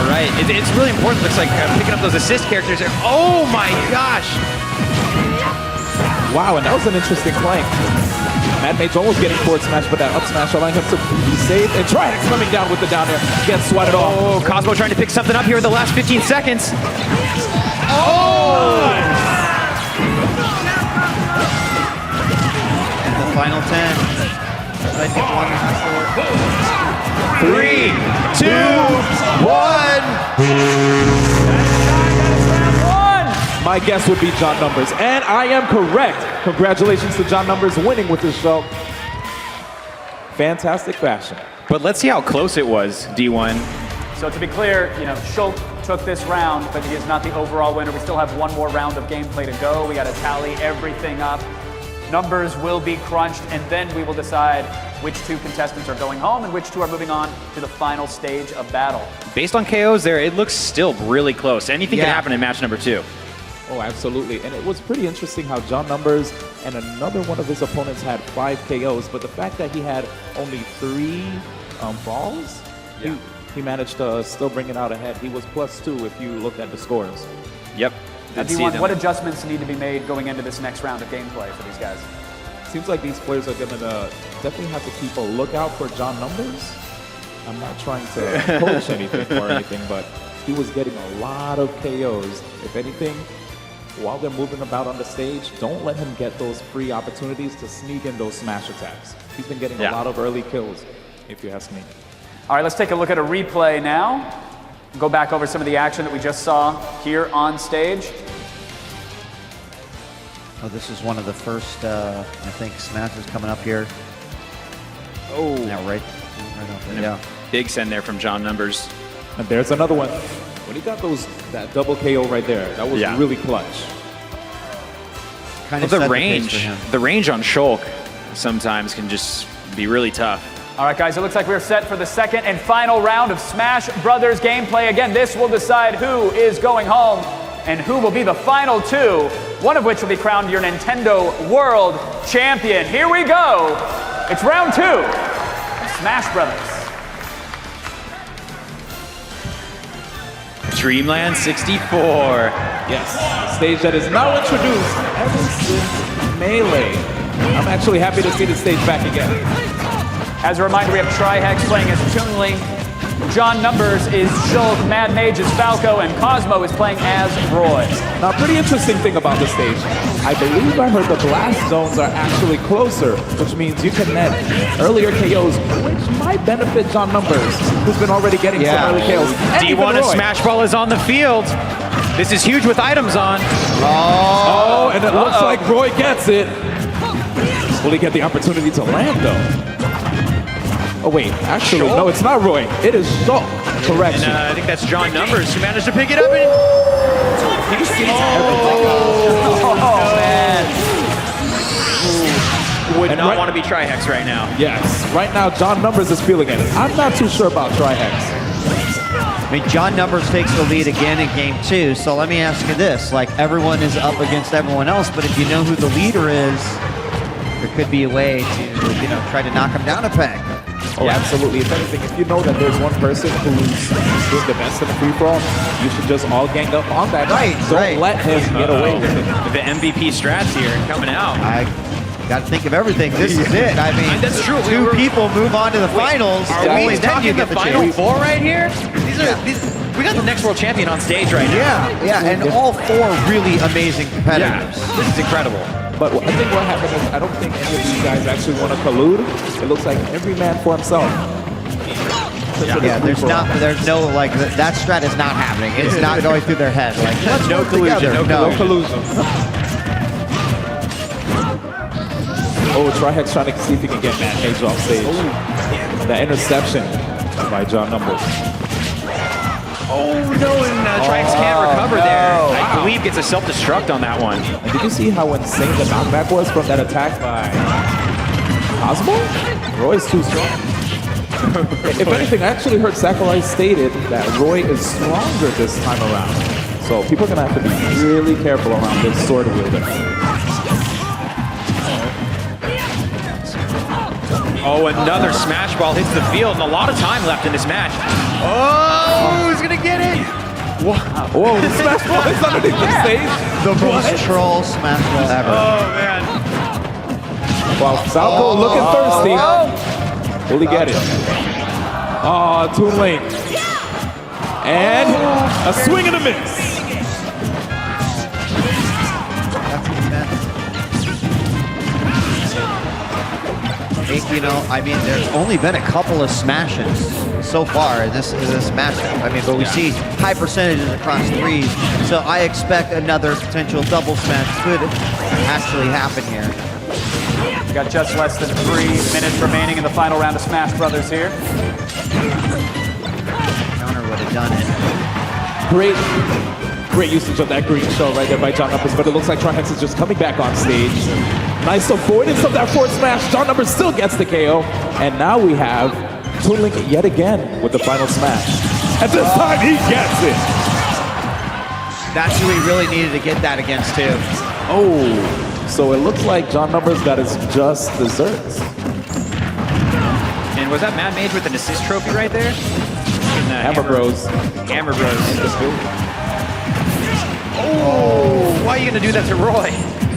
L: All right. It's really important. Looks like picking up those assist characters there. Oh my gosh.
O: Wow, and that was an interesting flank. Mad Mage almost getting forward smash, but that up smash allowing him to be saved. And Trihex coming down with the down air. Gets swatted off.
L: Oh, Cosmo trying to pick something up here in the last 15 seconds.
I: Oh! And the final 10. I think
L: 3, 2, 1.
O: My guess would be John Numbers, and I am correct. Congratulations to John Numbers winning with this show. Fantastic fashion.
L: But let's see how close it was, D1.
G: So to be clear, Shulk took this round, but he is not the overall winner. We still have one more round of gameplay to go. We got to tally everything up. Numbers will be crunched, and then we will decide which two contestants are going home and which two are moving on to the final stage of battle.
L: Based on KOs there, it looks still really close. Anything can happen in match number 2.
O: Oh, absolutely. And it was pretty interesting how John Numbers and another one of his opponents had 5 KOs, but the fact that he had only 3 balls, he managed to still bring it out ahead. He was +2 if you looked at the scores.
L: Yep.
G: D1, what adjustments need to be made going into this next round of gameplay for these guys?
O: Seems like these players are going to definitely have to keep a lookout for John Numbers. I'm not trying to coach anything or anything, but he was getting a lot of KOs. If anything, while they're moving about on the stage, don't let him get those free opportunities to sneak in those smash attacks. He's been getting a lot of early kills, if you ask me.
G: All right, let's take a look at a replay now. Go back over some of the action that we just saw here on stage.
I: Oh, this is one of the first, I think, smashes coming up here.
L: Oh.
I: Yeah, right up there. Yeah.
L: Big send there from John Numbers.
O: And there's another one. When he got that double KO right there, that was really clutch.
I: Kind of
L: the
I: set the
L: range.
I: pace for him.
L: The range on Shulk sometimes can just be really tough.
G: All right, guys, it looks like we're set for the second and final round of Smash Brothers gameplay. Again, this will decide who is going home and who will be the final two, one of which will be crowned your Nintendo World Champion. Here we go. It's round 2 of Smash Brothers.
L: Dreamland 64.
O: Yes, stage that is now introduced ever since Melee. I'm actually happy to see the stage back again.
G: As a reminder, we have Trihex playing as Toon Link, John Numbers is Shulk, Mad Mage is Falco, and Cosmo is playing as Roy.
O: Now, pretty interesting thing about this stage. I believe I heard the blast zones are actually closer, which means you can net earlier KOs, which might benefit John Numbers, who's been already getting some early KOs. And even
L: D1 and
O: Roy.
L: Smash Ball is on the field. This is huge with items on.
O: Oh, and it looks like Roy gets it. Will he get the opportunity to land, though? Oh, wait. Actually, no, it's not Roy. It is Shulk. Correction.
L: And I think that's John Numbers who managed to pick it up. And
O: he sees
L: Would not want to be Trihex right now.
O: Yes. Right now, John Numbers is feeling it. I'm not too sure about Trihex.
I: I mean, John Numbers takes the lead again in game 2, so let me ask you this. Like, everyone is up against everyone else, but if you know who the leader is, there could be a way to, you know, try to knock him down a peg.
O: Oh, absolutely. If anything, if you know that there's one person who's doing the best in the free-for-all, you should just all gang up on that guy. Don't let him get away with it.
L: The MVP strats here coming out.
I: I got to think of everything. This is it. I mean,
L: that's true.
I: Two people move on to the finals.
L: Are
I: only
L: we
I: then you
L: talking
I: get
L: the
I: the
L: final
I: chance.
L: four right here? We got the next world champion on stage right now.
I: Yeah, and all four really amazing competitors.
L: Yeah, this is incredible.
O: But I think what happened is I don't think any of these guys actually want to collude. It looks like every man for himself.
I: Yeah, there's no, like, that strat is not happening. It's not going through their head. Like, let's
L: No
I: work
L: collusion,
I: together.
L: no
O: collusion. Oh, Trihex trying to see if he can get Mad Mage off stage. The interception by John Numbers.
L: Oh, no, and Trihex can't recover there. I believe gets a self-destruct on that one.
O: And did you see how insane the knockback was from that attack by Cosmo? Roy's too strong. If anything, I actually heard Sakurai stated that Roy is stronger this time around. So people are going to have to be really careful around this sword wielder.
L: Oh, another Smash Ball hits the field, and a lot of time left in this match. Oh, who's gonna get it?
O: Wow. Whoa, the Smash Ball is underneath the stage.
I: The most troll Smash Ball ever.
L: Oh, man.
O: Wow, Falco looking thirsty. Will he get it? Oh, Toon Link. And a swing and a miss.
I: You know, I mean, there's only been a couple of smashes so far in this matchup. I mean, but we see high percentages across threes, so I expect another potential double smash could actually happen here.
G: We got just less than 3 minutes remaining in the final round of Smash Brothers here.
I: Counter would have done it.
O: Great usage of that green shell right there by John Numbers, but it looks like Trihex is just coming back on stage. Nice avoidance of that forward smash. John Numbers still gets the KO. And now we have Toon Link yet again with the final smash. And this time he gets it.
I: That's who he really needed to get that against too.
O: Oh, so it looks like John Numbers got his just desserts.
L: And was that Mad Mage with an assist trophy right there?
O: Hammer Bros.
L: Hammer Bros. Oh, why are you gonna do that to Roy?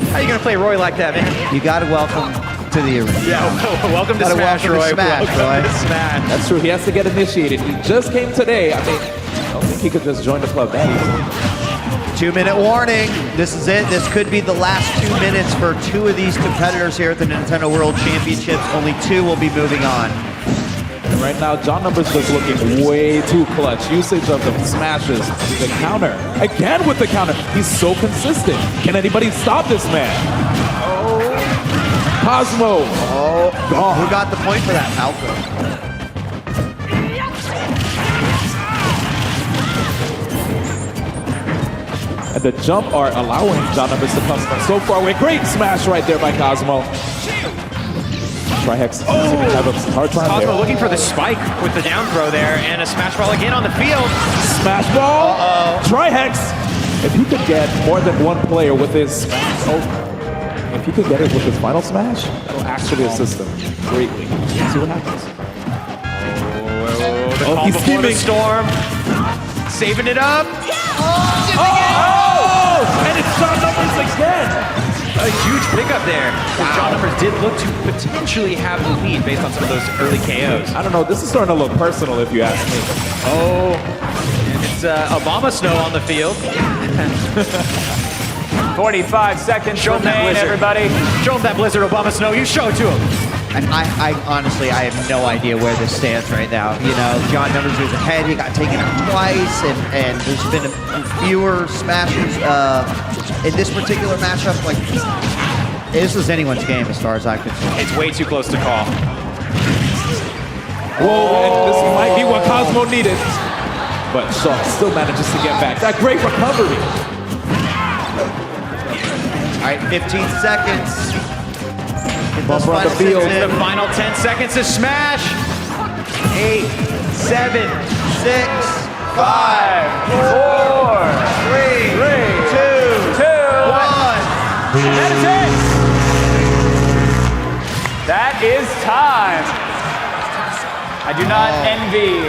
L: How are you gonna play Roy like that, man?
I: You got to welcome to the arena.
L: Yeah, welcome to
I: Gotta
L: Smash,
I: welcome to
L: Roy.
I: Smash,
L: Welcome
I: Roy.
L: to Smash.
O: That's true, he has to get initiated. He just came today. I mean, I don't think he could just join the club that easily.
I: 2-minute warning. This is it. This could be the last 2 minutes for two of these competitors here at the Nintendo World Championships. Only two will be moving on.
O: And right now, John Numbers just looking way too clutch. Usage of the smashes, the counter. Again with the counter. He's so consistent. Can anybody stop this man? Oh. Cosmo.
I: Oh, who got the point for that? Falco.
O: And the jump are allowing John Numbers to come from so far away. Great smash right there by Cosmo. Trihex have a hard time
L: Cosmo
O: there.
L: looking for the spike with the down throw there, and a Smash Ball again on the field.
O: Smash Ball. Trihex. If he could get more than one player with his smash, if he could get it with his final smash, that'll actually assist him greatly. See what happens.
L: The call
O: he's
L: before the
O: scheming.
L: storm. Saving it up.
O: Oh! And it's John Numbers again.
L: A huge pickup there. Wow. John Numbers did look to potentially have the lead based on some of those early KOs.
O: I don't know, this is starting to look personal if you ask me.
L: Oh, and it's Obama snow on the field.
G: 45 seconds
L: Show him that
G: remain,
L: blizzard.
G: everybody.
L: Show him that blizzard, Obama snow. You show it to him.
I: And I honestly, I have no idea where this stands right now. You know, John Numbers was ahead. He got taken out twice, and there's been fewer smashes in this particular matchup. Like, this was anyone's game as far as I could see.
L: It's way too close to call.
O: Whoa, and this might be what Cosmo needed. But Shaw still manages to get back. That great recovery.
I: All right, 15 seconds.
O: Bumper on the field.
L: The final 10 seconds to smash.
I: 8, 7, 6, 5, 4, 3, 2, 1.
G: That is it. That is time. I do not envy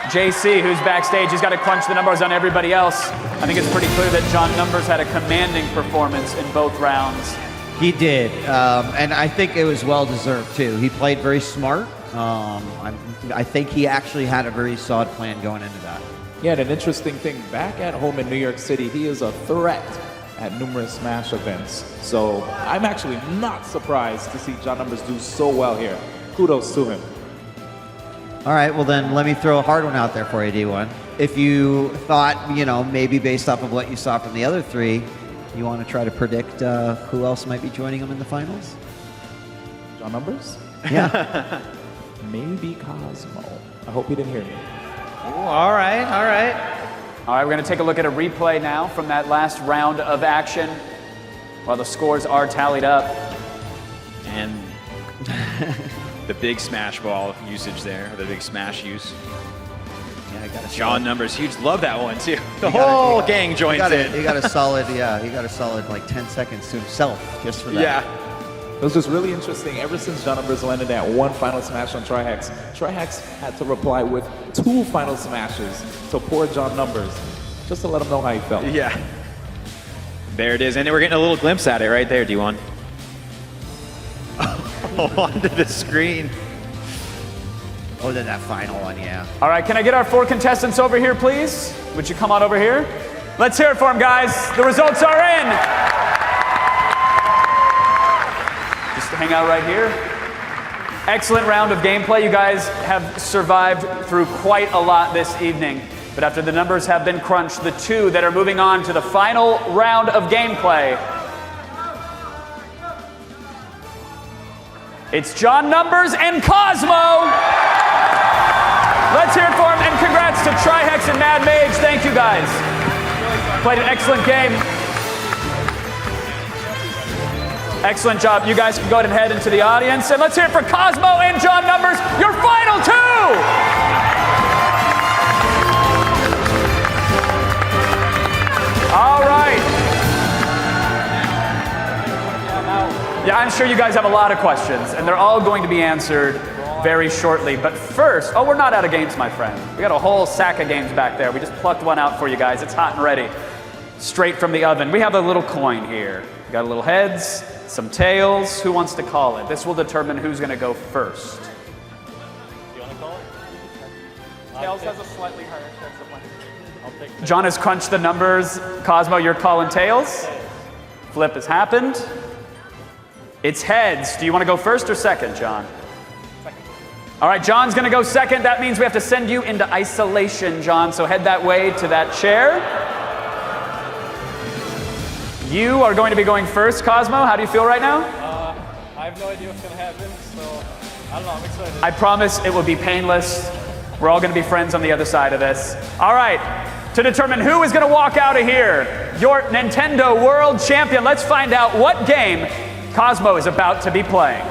G: JC, who's backstage. He's got to crunch the numbers on everybody else. I think it's pretty clear that John Numbers had a commanding performance in both rounds.
I: He did, and I think it was well-deserved, too. He played very smart. I think he actually had a very solid plan going into that.
O: Yeah, and an interesting thing, back at home in New York City, he is a threat at numerous Smash events. So I'm actually not surprised to see John Numbers do so well here. Kudos to him.
I: All right, well then let me throw a hard one out there for you, D1. If you thought, you know, maybe based off of what you saw from the other three, you want to try to predict who else might be joining them in the finals?
O: John Numbers?
I: Yeah.
O: Maybe Cosmo. I hope he didn't hear me.
L: Ooh, all right, all right.
G: All right, we're going to take a look at a replay now from that last round of action while the scores are tallied up.
L: And the big smash ball usage there, the big smash use.
I: Yeah, I got a
L: John Numbers, huge. Love that one too. The whole gang joins in.
I: He got a solid, yeah, he got a solid like 10 seconds to himself just for that.
L: Yeah.
O: It was just really interesting. Ever since John Numbers landed that one final smash on Trihex, Trihex had to reply with 2 final smashes to poor John Numbers, just to let him know how he felt.
L: Yeah. There it is, and we're getting a little glimpse at it right there, D1. Oh, onto the screen.
I: Oh, then that final one, yeah.
G: All right, can I get our 4 contestants over here, please? Would you come on over here? Let's hear it for them, guys. The results are in. Just hang out right here. Excellent round of gameplay. You guys have survived through quite a lot this evening. But after the numbers have been crunched, the 2 that are moving on to the final round of gameplay, it's John Numbers and Cosmo. Let's hear it for him, and congrats to Trihex and Mad Mage. Thank you, guys. Played an excellent game. Excellent job. You guys can go ahead and head into the audience, and let's hear it for Cosmo and John Numbers, your final 2. All right. Yeah, I'm sure you guys have a lot of questions, and they're all going to be answered very shortly. But first, we're not out of games, my friend. We got a whole sack of games back there. We just plucked one out for you guys. It's hot and ready, straight from the oven. We have a little coin here. We got a little heads, some tails. Who wants to call it? This will determine who's going to go first.
R: Do you want to call it? Tails has a slightly higher chance of winning. I'll take tails.
G: John has crunched the numbers. Cosmo, you're calling tails. Flip has happened. It's heads. Do you want to go first or second, John?
R: Second.
G: All right, John's going to go second. That means we have to send you into isolation, John. So head that way to that chair. You are going to be going first, Cosmo. How do you feel right now?
R: I have no idea what's going to happen, so I don't know. I'm excited.
G: I promise it will be painless. We're all going to be friends on the other side of this. All right, to determine who is going to walk out of here, your Nintendo World Champion, let's find out what game Cosmo is about to be playing.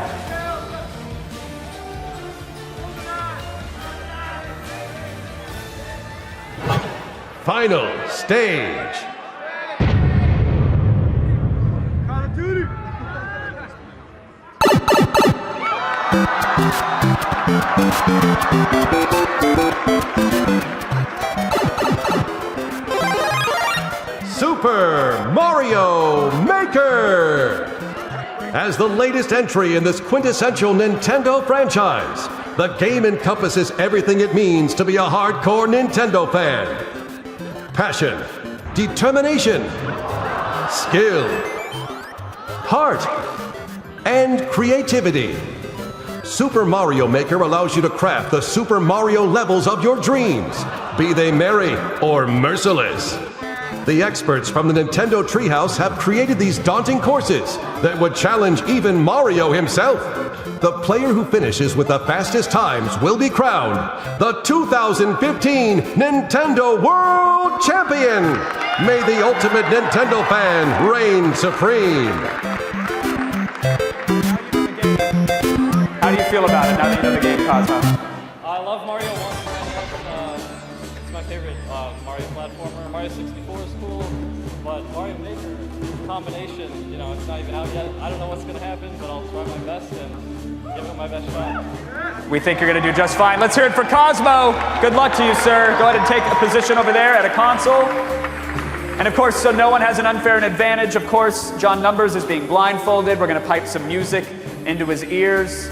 F: Final stage. Super Mario Maker. As the latest entry in this quintessential Nintendo franchise, the game encompasses everything it means to be a hardcore Nintendo fan. Passion, determination, skill, heart, and creativity. Super Mario Maker allows you to craft the Super Mario levels of your dreams, be they merry or merciless. The experts from the Nintendo Treehouse have created these daunting courses that would challenge even Mario himself. The player who finishes with the fastest times will be crowned the 2015 Nintendo World Champion. May the ultimate Nintendo fan reign supreme.
G: How do you feel about it now that you know the game, Cosmo?
R: I love Mario 1. It's my favorite Mario platformer. Mario 64 is cool, but Mario Maker combination, it's not even out yet. I don't know what's going to happen, but I'll try my best and give it my best shot.
G: We think you're going to do just fine. Let's hear it for Cosmo. Good luck to you, sir. Go ahead and take a position over there at a console. And of course, so no one has an unfair advantage, of course, John Numbers is being blindfolded. We're going to pipe some music into his ears,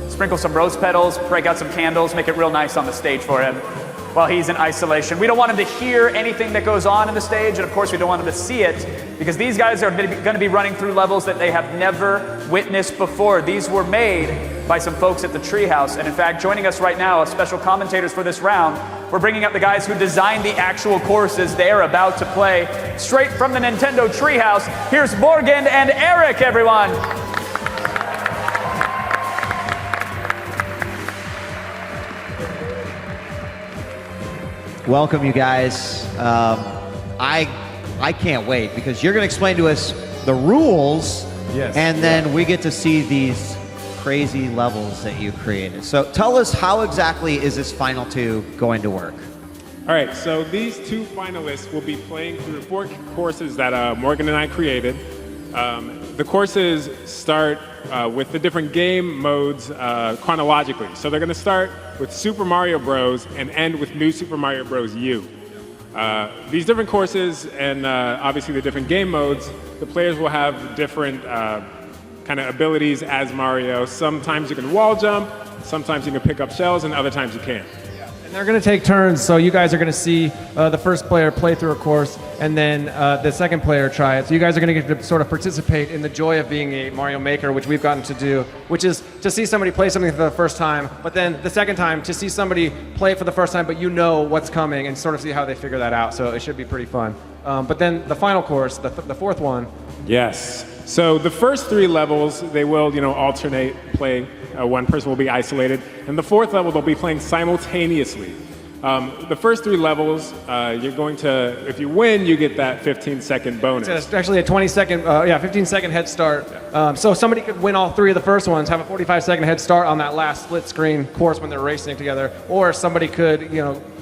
G: sprinkle some rose petals, break out some candles, make it real nice on the stage for him while he's in isolation. We don't want him to hear anything that goes on in the stage, and of course we don't want him to see it, because these guys are going to be running through levels that they have never witnessed before. These were made by some folks at the Treehouse, and in fact, joining us right now as special commentators for this round, we're bringing up the guys who designed the actual courses they're about to play straight from the Nintendo Treehouse. Here's Morgan and Eric, everyone.
I: Welcome, you guys. I can't wait because you're going to explain to us the rules, and then we get to see these crazy levels that you created. So tell us, how exactly is this Final 2 going to work?
S: All right, so these two finalists will be playing through 4 courses that Morgan and I created. The courses start with the different game modes chronologically. So they're going to start with Super Mario Bros. And end with New Super Mario Bros. U. These different courses and obviously the different game modes, the players will have different kind of abilities as Mario. Sometimes you can wall jump, sometimes you can pick up shells, and other times you can't.
B: And they're going to take turns, so you guys are going to see the first player play through a course, and then the second player try it. So you guys are going to get to sort of participate in the joy of being a Mario Maker, which we've gotten to do, which is to see somebody play something for the first time, but then the second time to see somebody play it for the first time, but you know what's coming, and sort of see how they figure that out. So it should be pretty fun. But then the final course, the fourth one.
S: Yes. So the first 3 levels, they will, alternate play. One person will be isolated. And the 4th level, they'll be playing simultaneously. The first 3 levels, you're going to, if you win, you get that 15-second bonus.
B: It's actually a 15-second head start. So somebody could win all 3 of the first ones, have a 45-second head start on that last split-screen course when they're racing together. Or somebody could,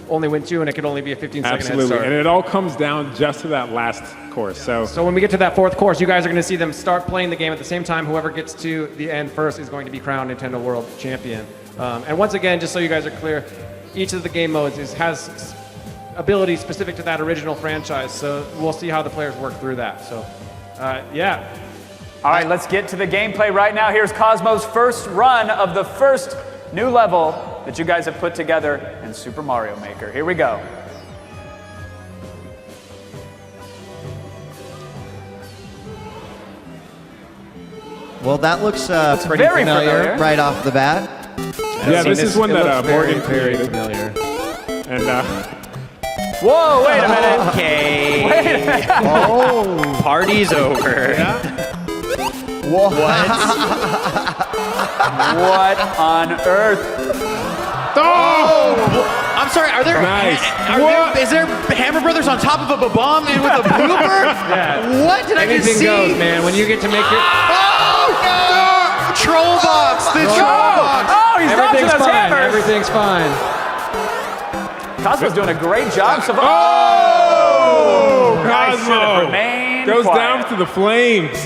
B: only win 2, and it could only be a 15-second head start.
S: Absolutely, and it all comes down just to that last course. So
B: when we get to that 4th course, you guys are going to see them start playing the game at the same time. Whoever gets to the end first is going to be crowned Nintendo World Champion. And once again, just so you guys are clear, each of the game modes has abilities specific to that original franchise. So we'll see how the players work through that. So, yeah.
G: All right, let's get to the gameplay right now. Here's Cosmo's first run of the first new level that you guys have put together in Super Mario Maker. Here we go.
I: Well, that looks pretty familiar right off the bat.
S: Yeah, this is one that Morgan created.
B: Familiar.
S: And
G: whoa, wait a minute.
L: Okay.
G: Wait a minute.
L: Oh, party's over.
S: Yeah.
L: What?
G: What on earth?
J: Oh! I'm sorry, are there,
S: Nice.
J: is there Hammer Brothers on top of a bomb and with a blooper?
B: Yeah.
J: What did I just
B: Anything
J: see?
B: goes, man. When you get to make it.
J: Oh, no! Troll box! The troll box!
G: Oh, he's bouncing
B: Everything's
G: those
B: fine.
G: hammers.
B: Everything's fine.
G: Cosmo's doing a great job. So
S: Oh!
G: I should have
S: Cosmo
G: remained
S: goes
G: quiet.
S: down to the flames.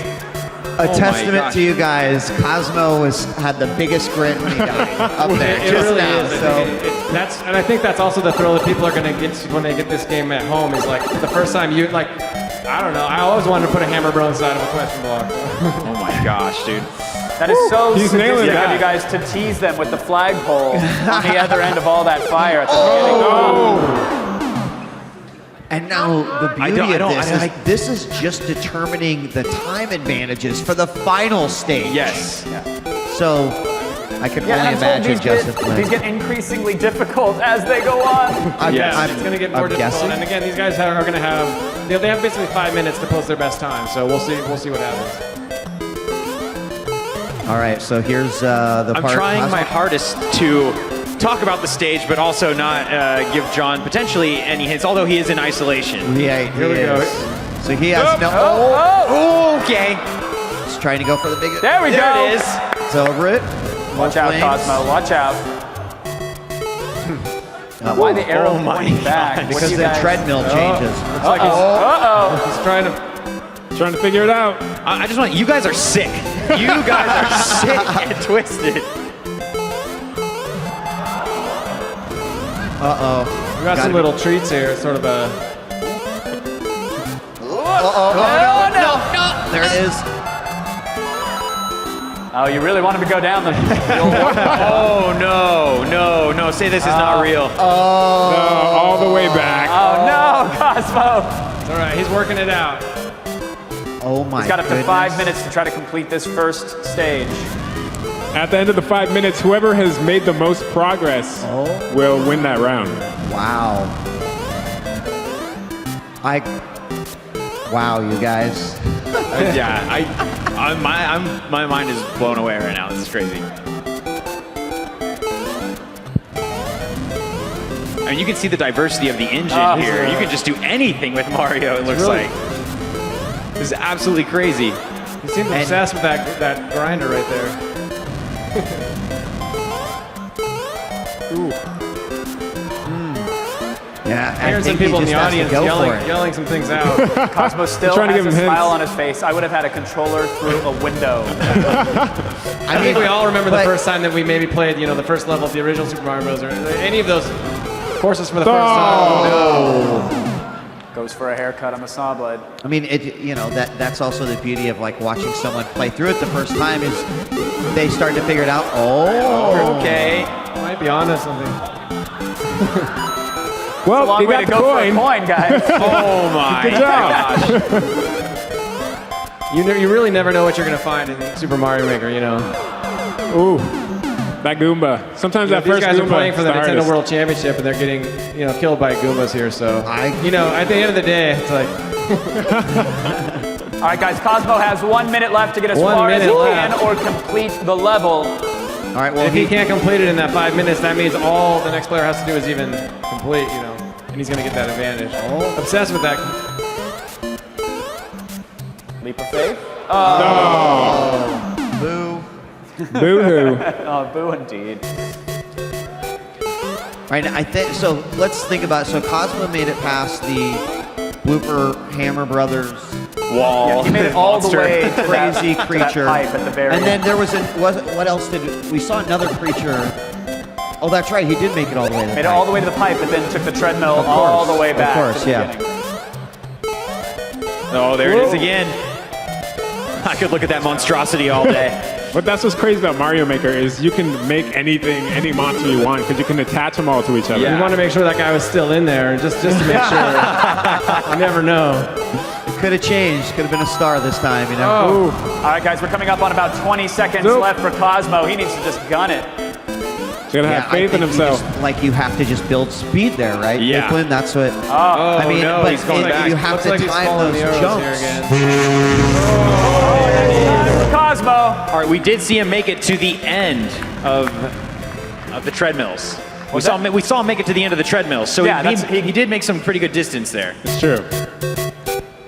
I: A testament to you guys. Cosmo had the biggest grin when he died up there
B: It
I: just
B: really
I: now.
B: is.
I: So
B: That's, and I think that's also the thrill that people are going to get when they get this game at home. Is like the first time you like. I don't know. I always wanted to put a hammer bro inside of a question block.
L: Oh my gosh, dude.
G: That is so
S: He's nailing
G: sadistic of
S: that.
G: you guys to tease them with the flagpole on the other end of all that fire at the beginning.
I: And now the beauty of this is this is just determining the time advantages for the final stage.
L: Yes.
I: So I can
G: Yeah,
I: only
G: and I'm told
I: imagine Justin
G: these get increasingly difficult as they go on.
B: It's going to get more
I: I'm
B: difficult.
I: guessing.
B: And again, these guys are going to have they have basically 5 minutes to post their best time. So we'll see what happens.
I: All right, so here's the
L: I'm
I: part.
L: trying my hardest to talk about the stage, but also not give John potentially any hints, although he is in isolation.
I: Yeah,
B: Here we go.
I: So he has no.
L: Okay.
I: He's trying to go for the big.
G: There we go.
L: There it is.
I: It's over it.
G: Watch out,
I: Flames.
G: Cosmo. Watch out. Why the arrow pointing back? What
I: Because
G: do you
I: the
G: guys-
I: treadmill changes.
B: Looks like he's trying to
S: figure it out.
L: I just want, you guys are sick. You guys are sick and twisted.
I: Uh-oh.
B: We got some little treats here. Sort of a.
I: No. There it is.
G: Oh, you really want him to go down the.
L: Oh no! Say this is not real.
S: No, all the way back.
G: Oh no, Cosmo!
B: It's all right. He's working it out.
I: Oh my
G: He's got up to
I: goodness.
G: 5 minutes to try to complete this first stage.
S: At the end of the 5 minutes, whoever has made the most progress will win that round.
I: Wow. Wow, you guys.
L: Yeah, my mind is blown away right now. This is crazy. I mean, you can see the diversity of the engine here. You can just do anything with Mario, it looks
B: really-
L: like. This is absolutely crazy.
B: He seems obsessed with that grinder right there.
I: Ooh. Yeah,
B: I heard some people in the audience yelling some things out.
G: Cosmo still
S: trying to
G: has
S: give
G: a
S: him
G: smile
S: hints.
G: on his face. I would have had a controller through a window.
B: I think we all remember the first time that we maybe played, the first level of the original Super Mario Bros. Or any of those courses for the first time.
G: Goes for a haircut on the saw blade.
I: I mean, that's also the beauty of like watching someone play through it the first time is they start to figure it out. Oh,
L: okay.
B: Might be onto something.
S: Well,
G: It's a long
S: you
G: way
S: got
G: to
S: the
G: go
S: coin.
G: for a coin, guys.
L: Oh my
S: Good job.
L: gosh.
B: You really never know what you're gonna find in Super Mario Maker.
S: Ooh, that Goomba. Sometimes that
B: These
S: first
B: guys
S: Goomba
B: are playing for the
S: is
B: Nintendo
S: hardest.
B: World Championship and they're getting killed by Goombas here. So at the end of the day, it's like.
G: All right, guys, Cosmo has 1 minute left to get as
B: 1
G: far as he
B: minute
G: can
B: left.
G: or complete the level.
I: All right, well,
B: if he can't complete it in that 5 minutes, that means all the next player has to do is even complete, and he's gonna get that advantage. Obsessed with that.
G: Leap of faith.
I: Boo.
S: Boo-hoo.
G: Oh, boo indeed.
I: Right, I think so. Let's think about it. So Cosmo made it past the Blooper Hammer Brothers
L: wall.
G: Yeah, he made it all the way to
I: crazy
G: that
I: creature.
G: pipe at the very
I: and then
G: end.
I: there was what else did we saw another creature? Oh, that's right. He did make it all the way to the
G: Made it
I: pipe.
G: all the way to the pipe, but then took the treadmill
I: Of
G: all
I: course,
G: the way
I: of
G: back
I: course,
G: to the
I: yeah.
G: beginning.
L: Oh, there it is again. I could look at that monstrosity all day.
S: But that's what's crazy about Mario Maker is you can make anything, any monster you want because you can attach them all to each other.
B: You want to make sure that guy was still in there, just to make sure. You never know.
I: It could have changed. Could have been a star this time,
G: All right, guys, we're coming up on about 20 seconds left for Cosmo. He needs to just gun it.
S: He's gonna have faith in himself.
I: You have to just build speed there, right?
L: Yeah.
I: Brooklyn? That's what.
L: Oh,
I: I mean,
L: no,
I: but
L: he's going back.
I: you have
B: Looks
I: to
B: like he's
I: time
B: following
I: those
B: the arrows
I: jumps.
B: here again.
G: Cosmo.
L: All right, we did see him make it to the end of the treadmills. We saw him make it to the end of the treadmills. So
G: Yeah,
L: he did make some pretty good distance there.
S: It's true.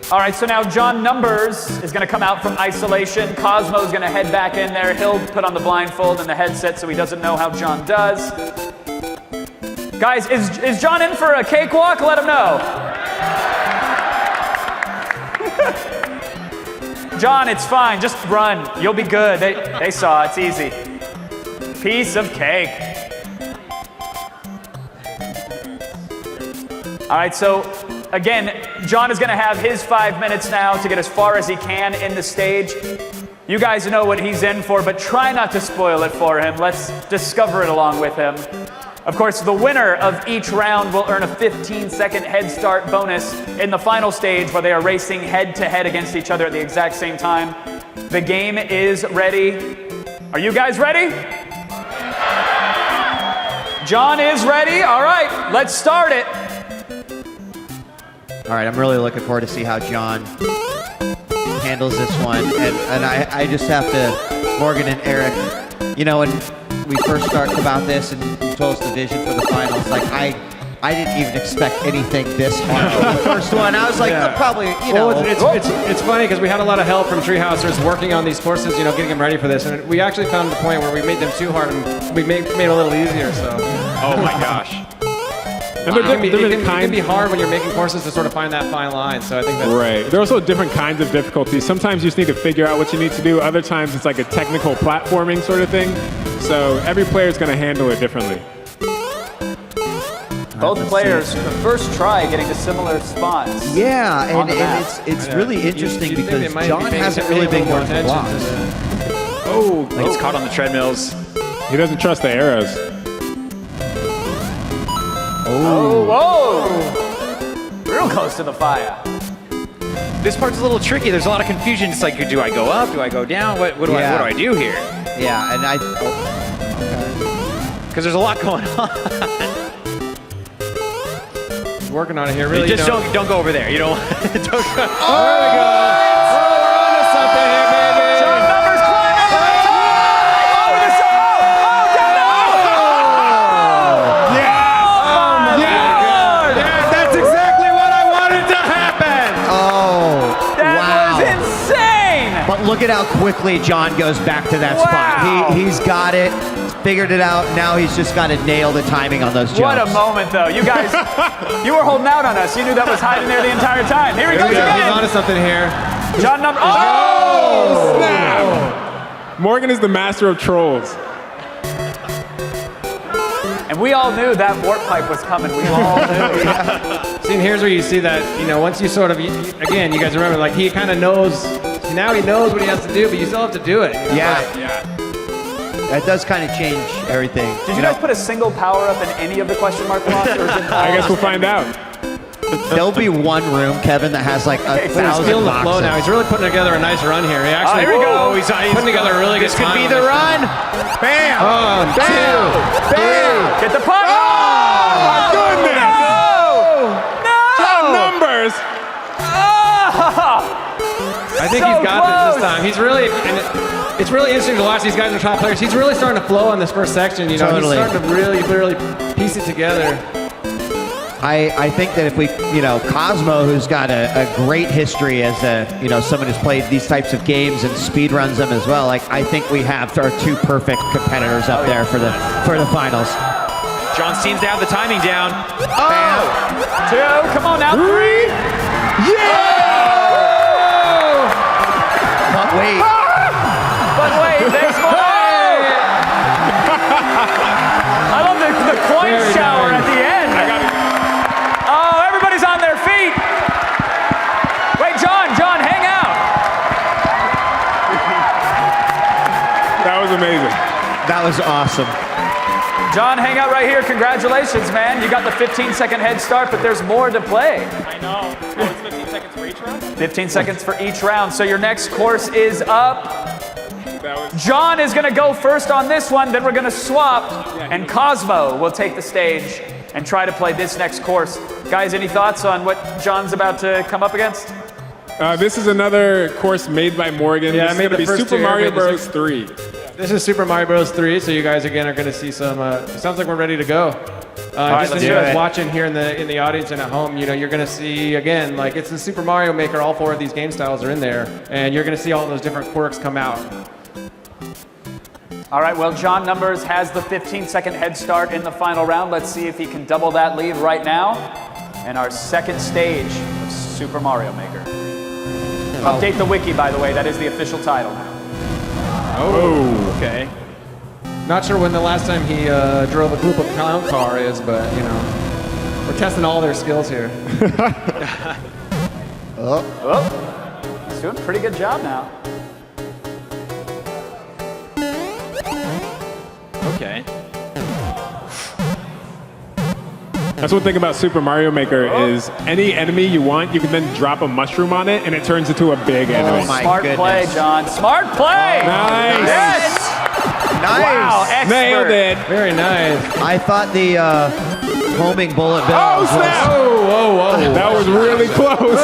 G: All right, so now John Numbers is going to come out from isolation. Cosmo's going to head back in there. He'll put on the blindfold and the headset so he doesn't know how John does. Guys, is John in for a cakewalk? Let him know. John, it's fine. Just run. You'll be good. They saw. It's easy. Piece of cake. All right, so again, John is going to have his 5 minutes now to get as far as he can in the stage. You guys know what he's in for, but try not to spoil it for him. Let's discover it along with him. Of course, the winner of each round will earn a 15-second head start bonus in the final stage where they are racing head-to-head against each other at the exact same time. The game is ready. Are you guys ready? John is ready. All right, let's start it.
I: All right, I'm really looking forward to see how John handles this one. And I just have to, Morgan and Eric, you know, when we first talked about this and you told us the vision for the finals, like I didn't even expect anything this hard for the first one. I was like, probably, you know.
B: Well, it's funny because we had a lot of help from Treehousers working on these courses, you know, getting them ready for this. And we actually found the point where we made them too hard and we made it a little easier, so.
L: Oh my gosh.
B: It can be hard when you're making courses to sort of find that fine line, so I think that's...
S: Right. There are also different kinds of difficulties. Sometimes you just need to figure out what you need to do. Other times it's like a technical platforming sort of thing. So every player is going to handle it differently.
G: Both players, the first try, getting to similar spots.
I: Yeah, and it's really interesting because John hasn't really been going for blocks.
L: Oh, he's caught on the treadmills.
S: He doesn't trust the arrows.
G: Oh, whoa! Real close to the fire.
L: This part's a little tricky. There's a lot of confusion. It's like, do I go up? Do I go down? What do I do here?
I: Yeah, and
L: because there's a lot going on.
B: He's working on it here. Really,
L: just don't go over there. You don't. Don't go.
B: There we go. Oh, we're on to something here, baby.
G: John Numbers climbing to the top. Oh, this.
B: Yeah, that's exactly what I wanted to happen.
G: That was insane.
I: But look at how quickly John goes back to that spot. He's got it, figured it out. Now he's just got to nail the timing on those jumps.
G: What a moment, though. You guys, you were holding out on us. You knew that was hiding there the entire time. Here he goes again.
B: He's onto something here.
G: John Numbers. Oh,
S: snap! Morgan is the master of trolls.
G: And we all knew that warp pipe was coming. We all knew.
B: See, and here's where you see that, you know, once you sort of, again, you guys remember, like, he kind of knows, now he knows what he has to do, but you still have to do it.
I: Yeah. That does kind of change everything.
G: Did you guys put a single power-up in any of the question mark blocks? Or is it
S: I guess we'll find out.
I: There'll be one room, Kevin, that has like 1,000
B: He's feeling the flow
I: boxes.
B: now. He's really putting together a nice run here. He actually,
G: here we go.
B: He's putting together a really good
L: This could
B: time
L: be
B: on
L: the
B: this
L: run. Bam!
B: One, two,
L: Bam!
G: Get the puck.
S: Oh, my goodness!
G: No!
S: John Numbers!
B: I think he's got this time. He's really, and it's really interesting to watch these guys are top players. He's really starting to flow on this first section. You know,
I: Totally.
B: he's starting to really piece it together.
I: I think that if we, you know, Cosmo, who's got a great history as someone who's played these types of games and speed runs them as well. Like I think we have our two perfect competitors up there for the finals.
L: John seems to have the timing down.
G: Oh! 2, come on now, 3.
I: Yeah! But wait.
G: But wait, there's more. I love the coin shower at the end. Oh, everybody's on their feet. Wait, John, hang out.
S: That was amazing.
I: That was awesome.
G: John, hang out right here. Congratulations, man. You got the 15-second head start, but there's more to play.
R: I know. Oh, it's 15 seconds for each round?
G: 15 seconds for each round. So your next course is up. John is going to go first on this one, then we're going to swap, and Cosmo will take the stage and try to play this next course. Guys, any thoughts on what John's about to come up against?
S: This is another course made by Morgan.
B: Yeah,
S: this is
B: I made
S: going to
B: the
S: be
B: first
S: Super
B: two.
S: Mario Bros. 3.
B: This is Super Mario Bros. 3, so you guys again are going to see some. It sounds like we're ready to go.
G: right,
B: Just as you guys watching here in the audience and at home, you know, you're going to see again, like it's the Super Mario Maker. All 4 of these game styles are in there, and you're going to see all those different quirks come out.
G: All right, well, John Numbers has the 15-second head start in the final round. Let's see if he can double that lead right now in our second stage of Super Mario Maker. Update the wiki, by the way. That is the official title now.
B: Oh.
L: Okay.
B: Not sure when the last time he drove a Koopa Clown car is, but you know, we're testing all their skills here.
G: He's doing a pretty good job now.
L: Okay.
S: That's one thing about Super Mario Maker is any enemy you want, you can then drop a mushroom on it and it turns into a big enemy.
G: Smart play, John. Smart play!
S: Nice!
G: Yes!
I: Nice.
G: Wow, expert.
S: Nailed it.
B: Very nice.
I: I thought the homing bullet bill was...
B: Whoa.
S: That was really close.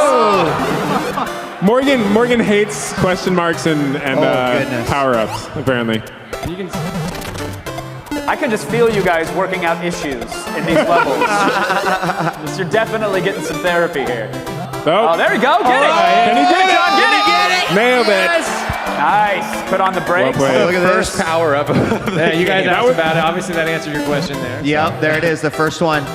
S: Morgan hates question marks and power-ups, apparently.
B: You can...
G: I can just feel you guys working out issues in these levels. You're definitely getting some therapy here. Oh, there you go. Get it.
S: Can he get it?
G: John, get it.
S: Nailed it.
G: Nice. Put on the brakes.
S: Well
I: Look at
L: First
I: this.
L: power up.
B: Yeah, you guys asked about it. Obviously, that answered your question there.
I: Yep, there it is, the first one.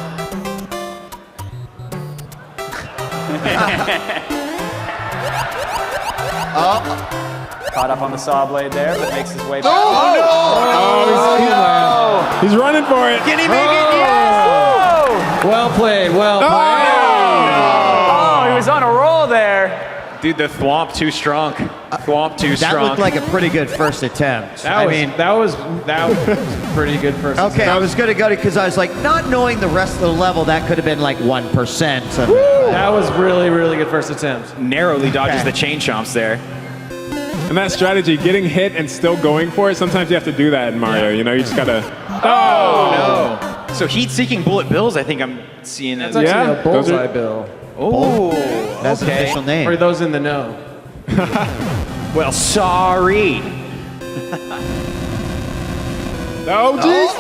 G: Caught up on the saw blade there, but makes his way back.
S: He's running for it.
I: Can he make it?
G: Yes!
B: Well played. Well played.
G: Oh, he was on a roll there.
L: Dude, the thwomp too strong. Thwomp too
I: That
L: strong.
I: looked like a pretty good first attempt.
B: That was pretty good first.
I: Okay, I was gonna go to because I was like, not knowing the rest of the level, that could have been like 1%.
B: That was really, really good first attempt.
L: Narrowly dodges the chain chomps there.
S: And that strategy, getting hit and still going for it, sometimes you have to do that in Mario. You know, you just gotta...
L: Oh, no. So heat-seeking bullet bills, I think I'm seeing.
B: That's actually a bullseye bill.
L: Oh,
I: That's the official name.
B: For those in the know.
L: Well, sorry.
S: Oh, geez.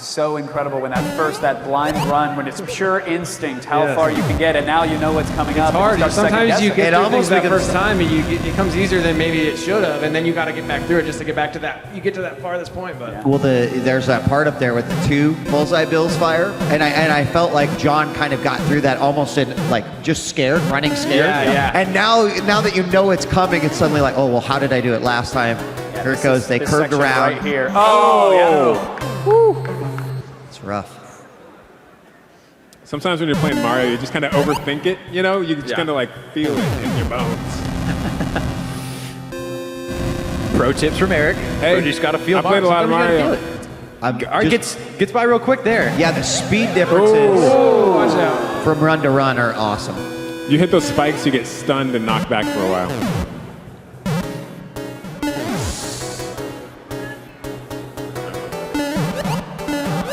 G: So incredible when that blind run, when it's pure instinct, how far you can get, and now you know what's coming up.
B: It's hard. Sometimes you get through things that
I: becomes
B: first time, and it comes easier than maybe it should have, and then you got to get back through it just to get back to that. You get to that farthest point, but
I: Well, there's that part up there with the 2 bullseye bills fire, and I felt like John kind of got through that almost in like just scared, running scared.
L: Yeah.
I: And now that you know it's coming, it's suddenly like, oh well, how did I do it last time? Here it goes. They curved around.
G: right here. Oh, yeah.
I: Woo. It's rough.
S: Sometimes when you're playing Mario, you just kind of overthink it, you know? You just kind of like feel it in your bones.
L: Pro tips from Eric.
S: Hey,
L: you just got to feel
S: I played a lot of Mario.
L: Gets by real quick there.
I: Yeah, the speed differences
B: watch out.
I: from run to run are awesome.
S: You hit those spikes, you get stunned and knocked back for a while.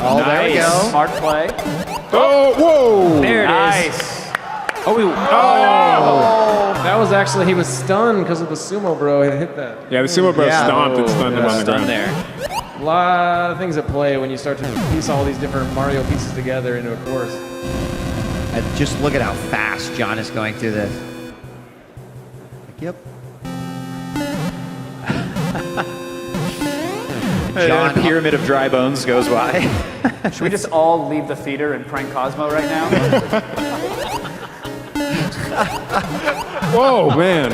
I: Oh, there we go.
G: Smart play.
S: Oh, whoa!
L: There it is.
G: Nice.
B: That was actually, he was stunned because of the sumo bro. He hit that.
S: Yeah, the sumo bro stomped and stunned him on the
L: Stunned
S: ground.
L: there.
B: A lot of things at play when you start to piece all these different Mario pieces together into a course.
I: And just look at how fast John is going through this. Yep.
L: John, a pyramid of dry bones goes by.
G: Should we just all leave the theater and prank Cosmo right now?
S: Whoa, man.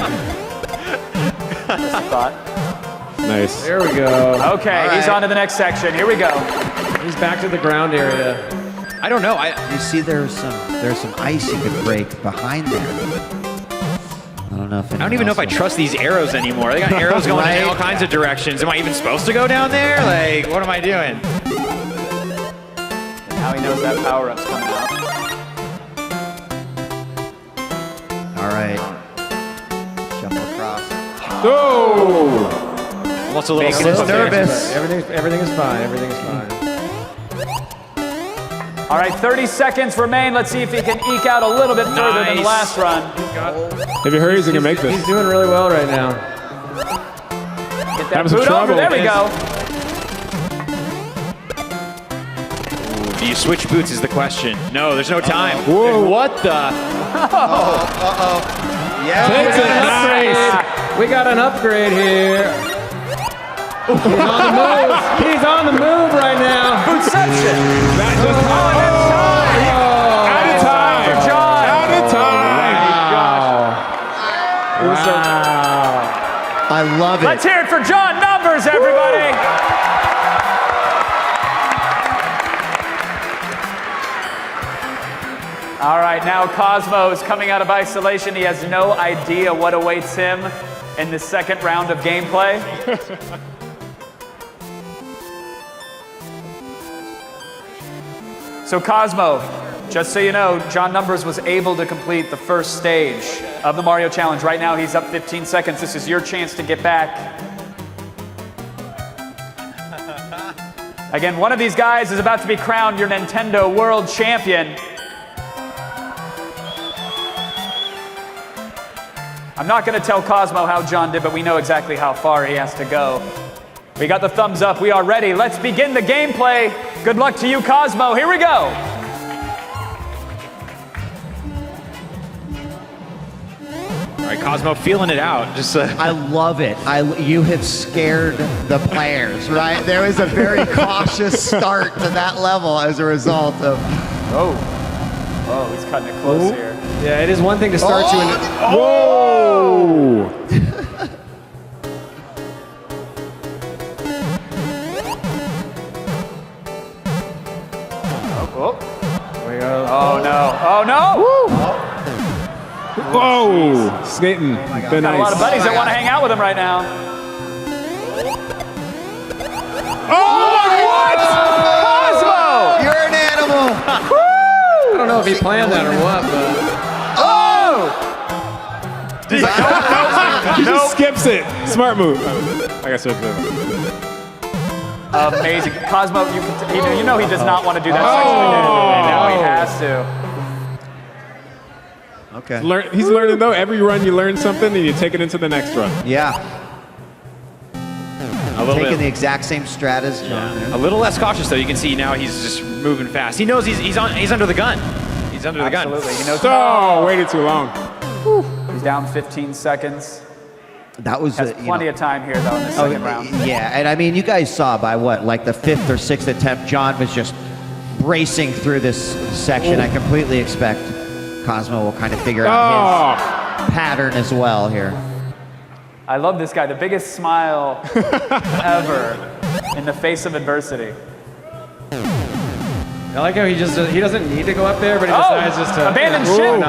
G: Just a thought.
S: Nice.
B: There we go.
G: Okay, he's on to the next section. Here we go.
B: He's back to the ground area.
L: I don't know.
I: You see, there's some ice you could break behind there. I don't know if
L: I don't even know if I trust these arrows anymore. They got arrows going in all kinds of directions. Am I even supposed to go down there? Like, what am I doing?
G: Now he knows that power-up's coming up.
I: All right. Shuffle across.
S: Oh!
L: Almost a little
I: Bacon is nervous.
B: Everything is fine. Everything is fine.
G: All right, 30 seconds remain. Let's see if he can eke out a little bit further than the last run.
S: If he hurries, he can make this.
B: He's doing really well right now.
G: Get that boot over. There we go.
L: Do you switch boots is the question. No, there's no time.
S: Whoa.
L: What the?
I: Yeah.
S: Takes it. Nice.
B: We got an upgrade here. He's on the move. He's on the move right now.
G: Bootception.
S: That just
G: Oh, and that's time.
S: out of
I: love it.
G: Let's hear it for John Numbers, everybody. All right, now Cosmo is coming out of isolation. He has no idea what awaits him in the second round of gameplay. So Cosmo, just so you know, John Numbers was able to complete the first stage of the Mario Challenge. Right now, he's up 15 seconds. This is your chance to get back. Again, one of these guys is about to be crowned your Nintendo World Champion. I'm not going to tell Cosmo how John did, but we know exactly how far he has to go. We got the thumbs up. We are ready. Let's begin the gameplay. Good luck to you, Cosmo. Here we go.
L: All right, Cosmo feeling it out. Just
I: I love it. You have scared the players, right? There was a very cautious start to that level as a result of.
G: Oh, he's cutting it close here.
B: Yeah, it is one thing to start you in.
S: Whoa!
G: Oh no! Oh no!
S: Whoa! Skating. Been
G: Got a lot of buddies that want to hang out with him right now.
S: What?
G: Cosmo!
I: You're an animal.
B: I don't know if he planned that or what, but.
S: He just skips it. Smart move. I guess so.
G: Amazing. Cosmo, you know he does not want to do that section again. And now he has to.
I: Okay.
S: He's learning though. Every run you learn something and you take it into the next run.
I: Yeah.
L: a little
I: Taking
L: bit.
I: the exact same strat as John.
L: A little less cautious though. You can see now he's just moving fast. He knows he's under the gun. He's under the gun.
G: Absolutely. He knows.
S: Oh, waited too long.
G: He's down 15 seconds.
I: That was
G: Has plenty of time here though in the second round.
I: Yeah, and I mean, you guys saw by what, like the 5th or 6th attempt, John was just bracing through this section. I completely expect Cosmo will kind of figure out his pattern as well here.
G: I love this guy. The biggest smile ever in the face of adversity.
B: I like how he doesn't need to go up there, but he decides just to
G: abandon ship.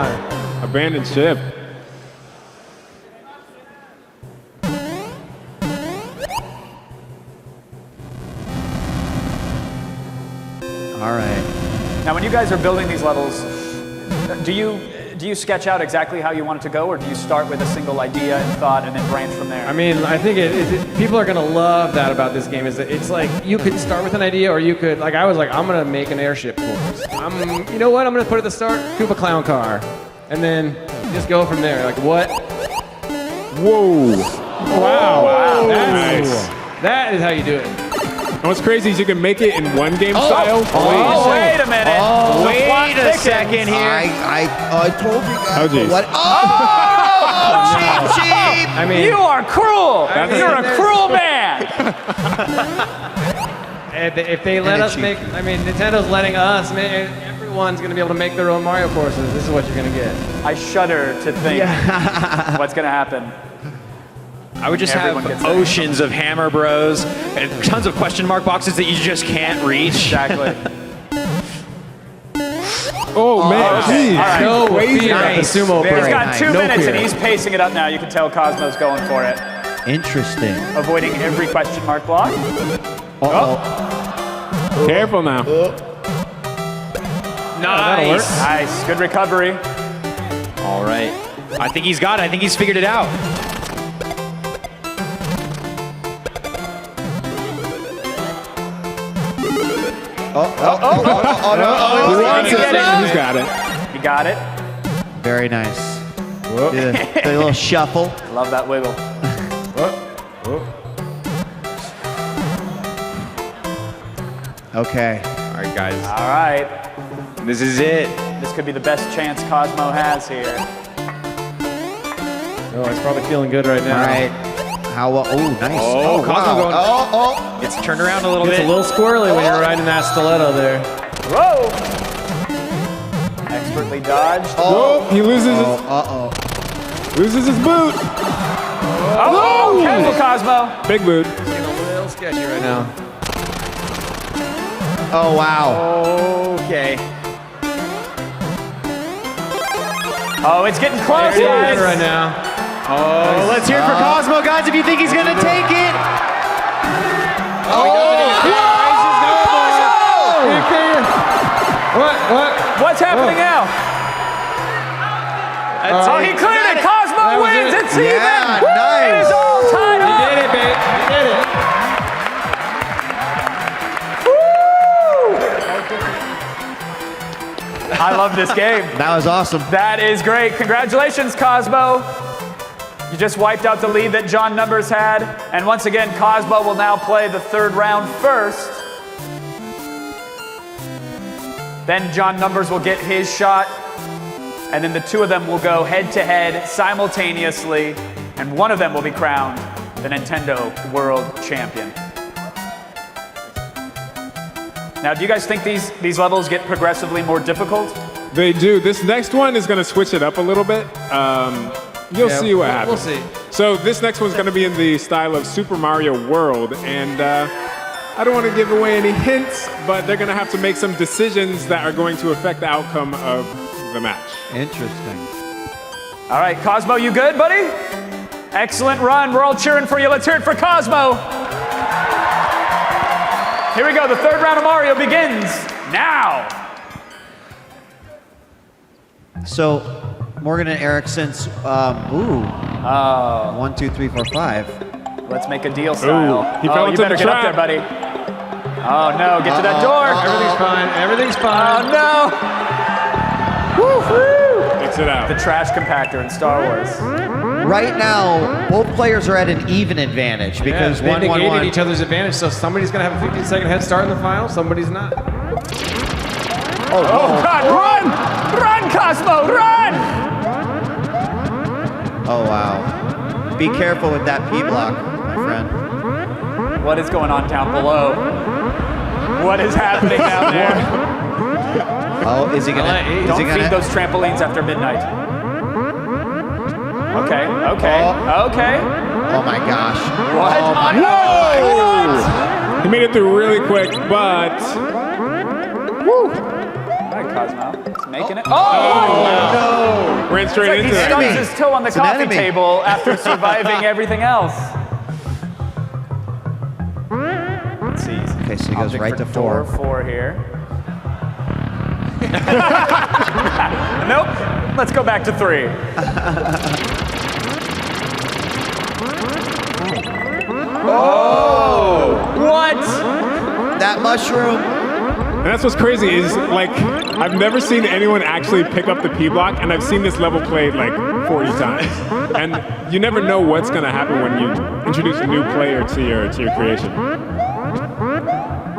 S: Abandoned ship.
I: All right.
G: Now, when you guys are building these levels, do you sketch out exactly how you want it to go, or do you start with a single idea and thought and then branch from there?
B: I mean, I think people are gonna love that about this game. Is that it's like you could start with an idea, or you could I was like, I'm gonna make an airship course. You know what? I'm gonna put at the start Koopa Clown Car, and then just go from there. Like what?
S: Whoa!
B: Wow!
S: Nice.
B: That is how you do it.
S: And what's crazy is you can make it in one game style.
G: Wait a minute.
L: Wait a second here.
I: I told you guys.
S: Oh, geez.
I: What? Cheap.
B: I mean,
G: You are cruel. You're a cruel man.
B: if they let us make, Nintendo's letting us make. Everyone's gonna be able to make their own Mario courses. This is what you're gonna get.
G: I shudder to think what's going to happen.
L: I would just
G: Everyone gets
L: have
G: that.
L: oceans of Hammer Bros and tons of question mark boxes that you just can't reach.
G: Exactly.
S: Oh man,
G: okay.
S: geez.
G: All right.
B: No
S: Crazy.
B: fear at the sumo
G: He's
B: parade.
G: got 2
B: No
G: minutes
B: fear.
G: and he's pacing it up now. You can tell Cosmo's going for it.
I: Interesting.
G: Avoiding every question mark block.
S: Careful now.
L: Nice.
G: Nice. Good recovery.
L: All right. I think he's got it. I think he's figured it out.
S: He's got it.
G: You got it.
I: Very nice. The little shuffle.
G: Love that wiggle.
I: Okay.
L: All right, guys.
G: All right.
L: This is it.
G: This could be the best chance Cosmo has here.
B: Oh, he's probably feeling good right now.
I: All right. How? Oh, nice.
L: Oh, Cosmo going.
I: Oh.
L: It's turned around a little
B: It's
L: bit.
B: a little squirrely when you're riding that stiletto there.
G: Whoa! Expertly dodged.
S: Whoa, he loses
I: Uh-oh.
S: loses his boot.
G: Oh, careful, Cosmo.
S: Big mood.
B: It's getting a little sketchy right now.
I: Oh, wow.
G: Okay. Oh, it's getting close, guys.
B: Right now.
I: Oh, let's hear it for Cosmo, guys, if you think he's going to take it.
G: What's happening now? Oh, he cleared it. Cosmo wins. It's even.
I: Yeah,
G: Woo!
I: nice.
G: It is all tied up.
B: You did it, babe. You did it.
G: I love this game.
I: That was awesome.
G: That is great. Congratulations, Cosmo. You just wiped out the lead that John Numbers had. And once again, Cosmo will now play the third round first. Then John Numbers will get his shot. And then the two of them will go head to head simultaneously. And one of them will be crowned the Nintendo World Champion. Now, do you guys think these levels get progressively more difficult?
S: They do. This next one is going to switch it up a little bit. You'll see what happens.
B: We'll see.
S: So this next one's going to be in the style of Super Mario World, and I don't want to give away any hints, but they're going to have to make some decisions that are going to affect the outcome of the match.
I: Interesting.
G: All right, Cosmo, you good, buddy? Excellent run. We're all cheering for you. Let's hear it for Cosmo. Here we go. The third round of Mario begins now.
I: So, Morgan and Eric, since, 1, 2, 3, 4, 5.
G: Let's make a deal style.
S: Ooh, he fell
G: you
S: into
G: better
S: the
G: get up
S: trap.
G: there, buddy. Oh, no. Get to that door.
B: Everything's fine. Everything's fine.
G: Oh, no. Woo!
S: Fix it out.
G: The trash compactor in Star Wars.
I: Right now, both players are at an even advantage because
B: they
I: 1, 1,
B: negated
I: 1.
B: each other's advantage, so somebody's going to have a 15-second head start in the final, somebody's not.
G: Oh, God. Run! Run, Cosmo. Run!
I: Oh, wow. Be careful with that P block, my friend.
G: What is going on down below? What is happening down there?
I: Oh, is he gonna?
G: Don't feed those trampolines after midnight. Okay, okay, okay.
I: Oh my gosh.
G: What?
I: Oh my
G: What?
S: He made it through really quick, but
G: Woo! All right, Cosmo. He's making it. Oh!
S: no! Ran straight
G: It's like
S: into
G: he
S: that.
G: stubs his toe on the
I: It's an
G: coffee
I: enemy.
G: table after surviving everything else. Let's see.
I: Okay, so he goes right to 4.
G: 4 here. Nope. Let's go back to 3. Oh! What?
I: That mushroom.
S: And that's what's crazy is, like, I've never seen anyone actually pick up the P block, and I've seen this level played like 40 times. And you never know what's going to happen when you introduce a new player to your creation.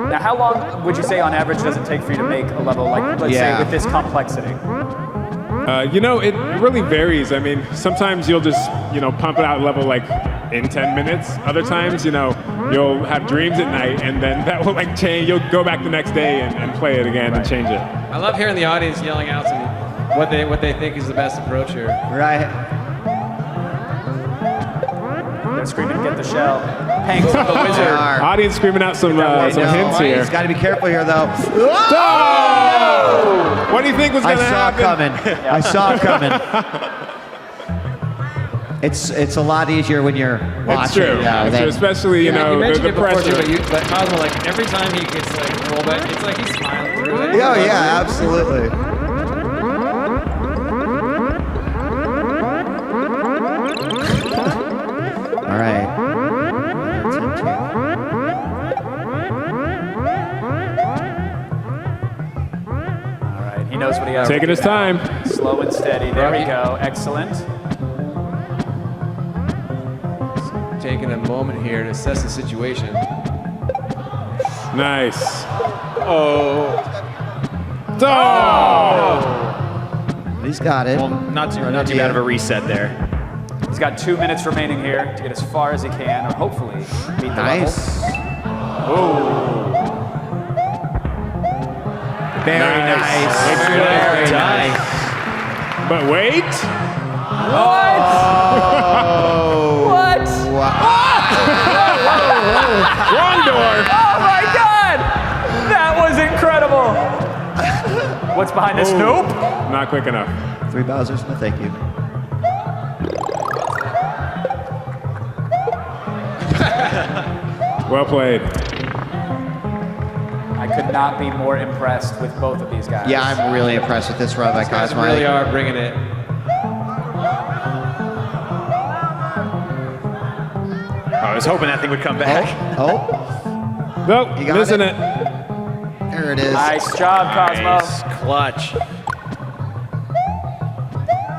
G: Now, how long would you say on average does it take for you to make a level like, let's say, with this complexity?
S: You know, it really varies. I mean, sometimes you'll just, pump it out level like in 10 minutes. Other times, you'll have dreams at night, and then that will like change. You'll go back the next day and play it again and change it.
B: I love hearing the audience yelling out to me what they think is the best approach here.
I: Right.
G: They're screaming, "Get the shell!" Hank from the wizard.
S: Audience screaming out some hints here.
I: He's got to be careful here, though.
S: Oh! What do you think was going to happen?
I: I saw it coming. It's a lot easier when you're watching.
S: It's true. It's true. Especially,
B: you mentioned
S: the
B: it before,
S: pressure.
B: but Cosmo, like every time he gets like roll back, it's like he's smiling through it.
I: Oh yeah, absolutely. All right.
G: All right, he knows what he has.
S: Taking his time.
G: Slow and steady. There we go. Excellent.
B: Taking a moment here to assess the situation.
S: Nice.
B: Oh.
I: He's got it.
L: Well, not too bad of a reset there.
G: He's got 2 minutes remaining here to get as far as he can, or hopefully beat the level. Oh.
I: Very nice.
G: Very nice.
S: But wait.
G: What?
I: Oh.
G: What? what's behind this? Nope.
S: Not quick enough.
I: 3 Bowsers, no thank you.
S: Well played.
G: I could not be more impressed with both of these guys.
I: Yeah, I'm really impressed with this run by
M: These guys
I: Cosmo.
M: really are bringing it.
L: I was hoping that thing would come back.
S: Nope,
I: You got
S: missing
I: it.
S: it.
I: There it is.
G: Nice job, Cosmo.
L: Nice clutch.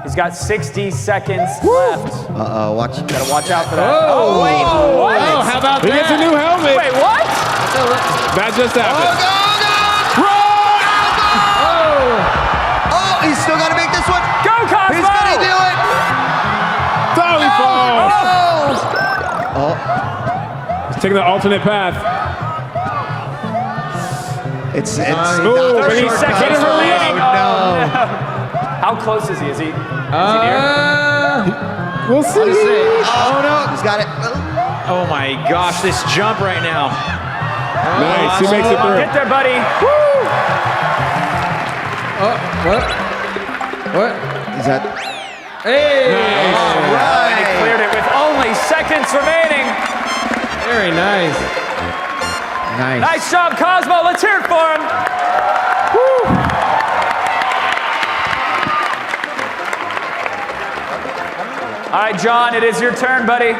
G: He's got 60 seconds left.
I: Uh-oh, watch.
G: Gotta watch out for that.
M: Oh,
G: wait, what?
M: Oh, how about
S: He gets a new helmet.
G: Wait, what?
S: That just happened.
I: Oh, he's still got to make this one.
G: Go, Cosmo!
I: He's going to do it.
S: Oh, he falls.
I: Oh.
S: He's taking the alternate path.
I: It's
S: Ooh,
G: 30 seconds remaining.
I: Oh, no.
G: How close is he? Is he near?
S: We'll see.
I: Oh, no. He's got it.
L: Oh my gosh, this jump right now.
S: Nice, he makes it through.
G: Get there, buddy.
M: Oh, what? What?
I: Is that?
M: Hey!
G: And he cleared it with only seconds remaining.
M: Very nice.
I: Nice.
G: Nice job, Cosmo. Let's hear it for him. All right, John, it is your turn, buddy.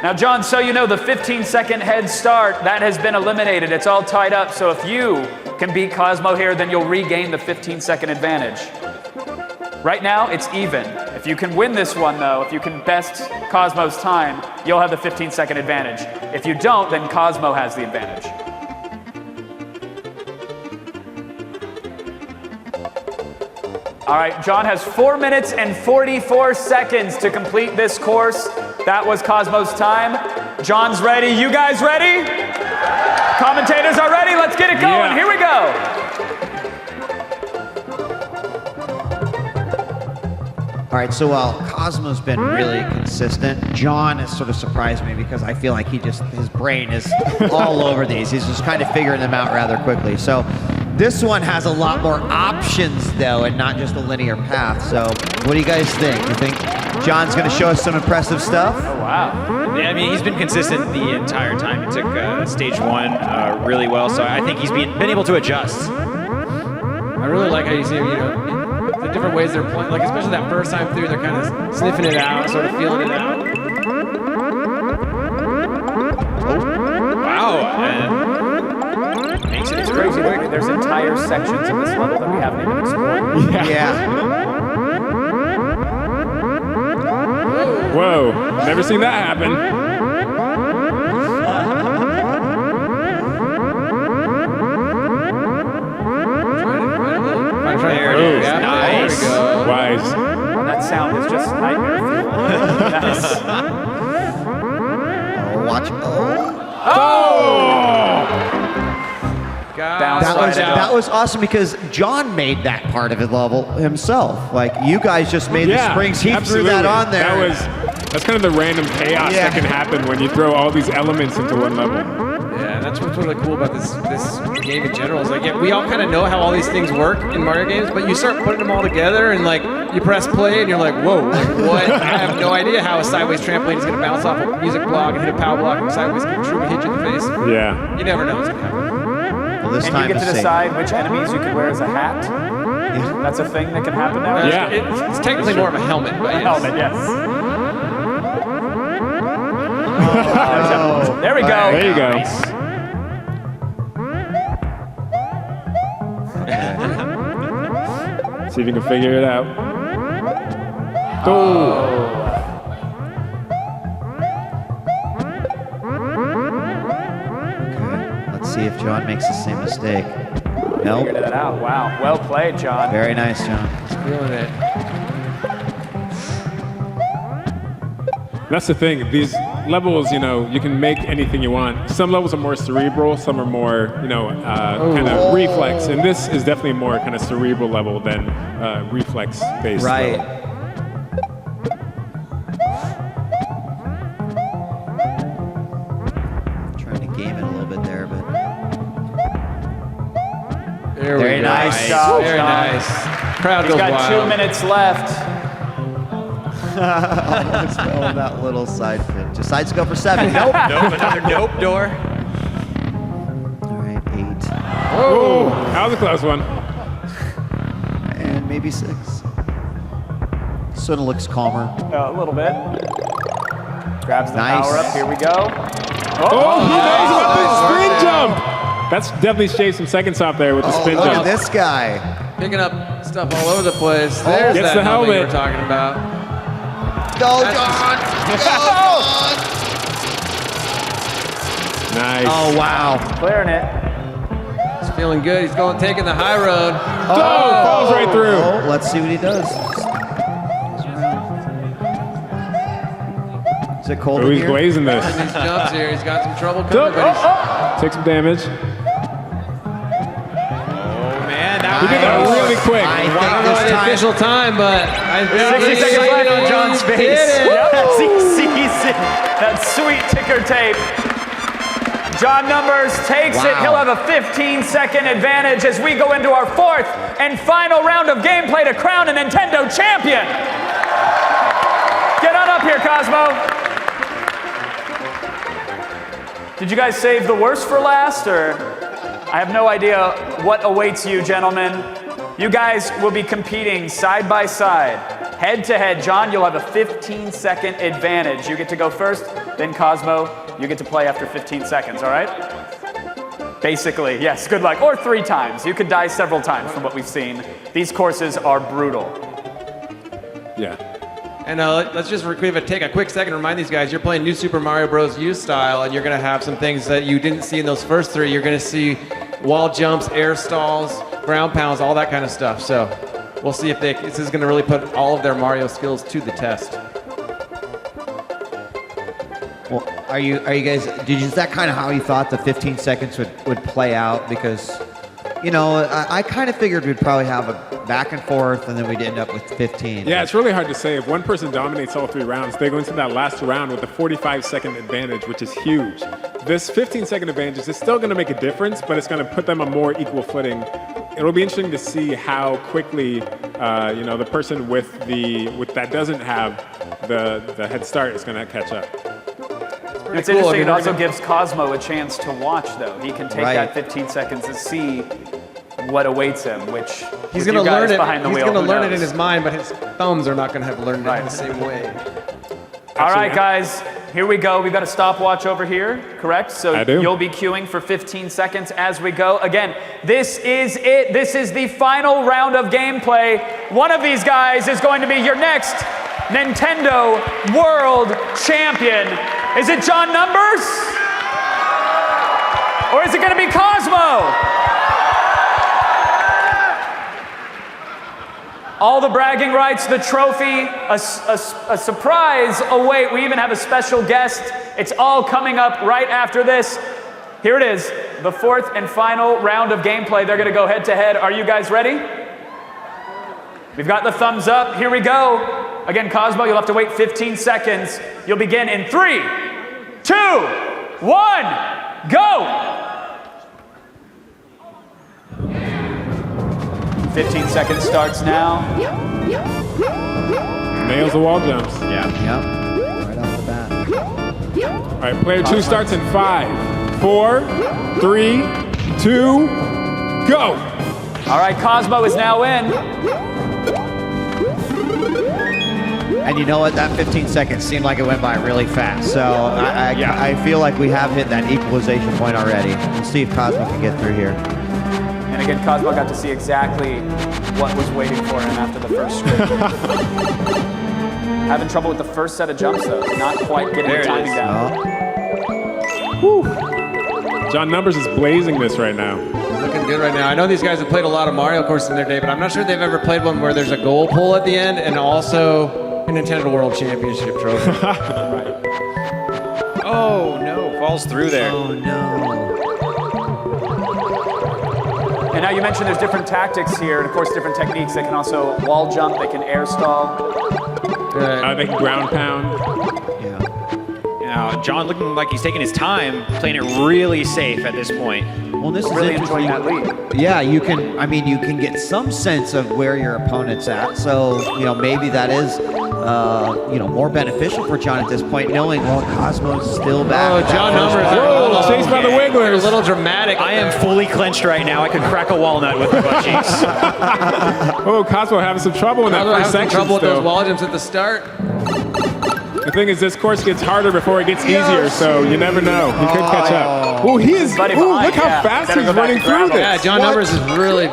G: Now, John, so you know, the 15-second head start, that has been eliminated. It's all tied up, so if you can beat Cosmo here, then you'll regain the 15-second advantage. Right now, it's even. If you can win this one, though, if you can best Cosmo's time, you'll have the 15-second advantage. If you don't, then Cosmo has the advantage. All right, John has 4 minutes and 44 seconds to complete this course. That was Cosmo's time. John's ready. You guys ready? Commentators are ready. Let's get it going.
S: Yeah.
G: Here we go.
I: All right, so while Cosmo's been really consistent, John has sort of surprised me because I feel like his brain is all over these. He's just kind of figuring them out rather quickly. So this one has a lot more options, though, and not just a linear path. So what do you guys think? You think John's going to show us some impressive stuff?
G: Oh, wow.
L: Yeah, I mean, he's been consistent the entire time. He took stage one really well, so I think he's been able to adjust.
M: I really like how you see, the different ways they're playing, like especially that first time through, they're kind of sniffing it out, sort of feeling it out.
L: Wow. Makes it
G: It's crazy. There's entire sections of this level that we haven't even explored.
I: Yeah.
S: Whoa, never seen that happen.
L: There it is.
M: Yeah,
L: Nice.
M: there we go.
S: Wise.
G: That sound is just nightmare fuel. Nice.
I: Oh, watch. Oh.
G: Bounce right out.
I: That was awesome because John made that part of his level himself. Like, you guys just made the springs. He threw that on there.
S: That's kind of the random chaos that can happen when you throw all these elements into one level.
M: Yeah, and that's what's really cool about this game in general. Is like, yeah, we all kind of know how all these things work in Mario games, but you start putting them all together, and like you press play, and you're like, whoa, like, what? I have no idea how a sideways trampoline is going to bounce off a music block and hit a power block, and sideways kick true and hit you in the face.
S: Yeah.
M: You never know what's going to happen.
I: Well, this
G: And
I: time
G: you get to
I: is safe.
G: decide which enemies you can wear as a hat. That's a thing that can happen now.
S: Yeah.
M: It's technically more of a helmet, but yes.
G: Helmet, yes. There we go.
S: There you go.
G: Nice.
S: See if you can figure it out.
I: Let's see if John makes the same mistake. Nope.
G: Figured that out. Wow. Well played, John.
I: Very nice, John.
M: Feeling it.
S: That's the thing. These levels, you can make anything you want. Some levels are more cerebral. Some are more, kind of reflex. And this is definitely more kind of cerebral level than reflex-based.
I: Right.
S: level.
G: Nice job,
M: Very
G: John.
M: nice. Crowd
G: He's
M: goes
G: got
M: wild.
G: 2 minutes left.
I: Almost fell in that little side fit. Just side scope for 7. Nope.
L: Nope, another nope door.
I: All right, 8.
S: Oh, that was a close one.
I: And maybe 6. Sort of looks calmer.
G: A little bit. Grabs the
I: Nice.
G: power up. Here we go.
S: Oh, he knows about the spin jump. That's definitely shaved some seconds off there with the spin
I: Look
S: jump.
I: at this guy.
M: Picking up stuff all over the place. There's
S: Gets
M: that
S: the
M: helmet you
S: helmet.
M: were talking about.
I: Go,
M: That's
I: John!
S: Nice.
I: Oh, wow.
G: Clearing it.
M: He's feeling good. He's taking the high road.
S: Falls right through.
I: Oh, let's see what he does. Is it cold
S: Oh,
I: in
S: he's
I: here?
S: blazing this.
M: These jumps here. He's got some trouble coming, but he's
S: Take some damage.
L: Oh, man.
S: He did that really quick.
I: I
M: I don't know
I: think
M: the
I: this time.
M: official time, but I
G: 60 seconds left on John's face.
M: Did it.
G: Yep, he sees it. That sweet ticker tape. John Numbers takes it. He'll have a 15-second advantage as we go into our 4th and final round of gameplay to crown a Nintendo champion. Get on up here, Cosmo. Did you guys save the worst for last, or? I have no idea what awaits you, gentlemen. You guys will be competing side by side, head to head. John, you'll have a 15-second advantage. You get to go first, then Cosmo, you get to play after 15 seconds, all right? Basically, yes, good luck. Or 3 times. You could die several times from what we've seen. These courses are brutal.
S: Yeah.
M: And let's just take a quick second to remind these guys, you're playing New Super Mario Bros. U style, and you're going to have some things that you didn't see in those first 3. You're going to see wall jumps, air stalls, ground pounds, all that kind of stuff. So we'll see if this is going to really put all of their Mario skills to the test.
I: Well, are you guys? Is that kind of how you thought the 15 seconds would play out? Because, you know, I kind of figured we'd probably have a back and forth, and then we'd end up with 15.
S: Yeah, it's really hard to say. If one person dominates all 3 rounds, they go into that last round with a 45-second advantage, which is huge. This 15-second advantage is still going to make a difference, but it's going to put them on more equal footing. It'll be interesting to see how quickly, the person with that doesn't have the head start is going to catch up.
G: It's interesting. It also gives Cosmo a chance to watch, though. He can take that 15 seconds to see what awaits him, which
M: He's going to learn it.
G: behind the
M: He's
G: wheel,
M: going to
G: who
M: learn it
G: knows?
M: in his mind, but his thumbs are not going to have learned it in the same way.
G: All right, guys, here we go. We've got a stopwatch over here, correct? So
S: I do.
G: You'll be queuing for 15 seconds as we go. Again, this is it. This is the final round of gameplay. One of these guys is going to be your next Nintendo World Champion. Is it John Numbers? Or is it going to be Cosmo? All the bragging rights, the trophy, a surprise await. We even have a special guest. It's all coming up right after this. Here it is, the 4th and final round of gameplay. They're going to go head to head. Are you guys ready? We've got the thumbs up. Here we go. Again, Cosmo, you'll have to wait 15 seconds. You'll begin in 3, 2, 1, go! 15 seconds starts now.
S: Nails the wall jumps.
I: Yep. Right off the bat.
S: All right, player 2 starts in 5, 4, 3, 2, go!
G: All right, Cosmo is now in.
I: And you know what? That 15 seconds seemed like it went by really fast. So I feel like we have hit that equalization point already. We'll see if Cosmo can get through here.
G: And again, Cosmo got to see exactly what was waiting for him after the first screen. Having trouble with the first set of jumps, though. Not quite getting the timing down.
S: John Numbers is blazing this right now.
M: Looking good right now. I know these guys have played a lot of Mario courses in their day, but I'm not sure they've ever played one where there's a goal pull at the end and also a Nintendo World Championship trophy.
L: Right. Oh, no. Falls through there.
I: Oh, no.
G: And now you mentioned there's different tactics here, and of course different techniques. They can also wall jump, they can air stall.
S: They can ground pound.
I: Yeah.
L: Now, John looking like he's taking his time, playing it really safe at this point.
I: Well, this is
G: Really
I: interesting.
G: enjoying that lead.
I: Yeah, you can get some sense of where your opponent's at. So, maybe that is, more beneficial for John at this point, knowing, Cosmo's still back.
M: Oh, John Numbers.
S: Whoa, chased by the Wigglers.
M: A little dramatic.
L: I am fully clenched right now. I could crack a walnut with my butt cheeks.
S: Oh, Cosmo having some trouble in that
M: Cosmo
S: first
M: having some
S: section
M: trouble with those
S: still.
M: wall jumps at the start.
S: The thing is, this course gets harder before it gets easier, so you never know. He could catch up. Oh, he is.
G: Buddy
S: Ooh,
G: behind,
S: look how
G: yeah.
S: fast
G: Better
S: he's
G: go back
S: running
G: to
S: through
G: gravel.
S: this.
M: Yeah, John Numbers is really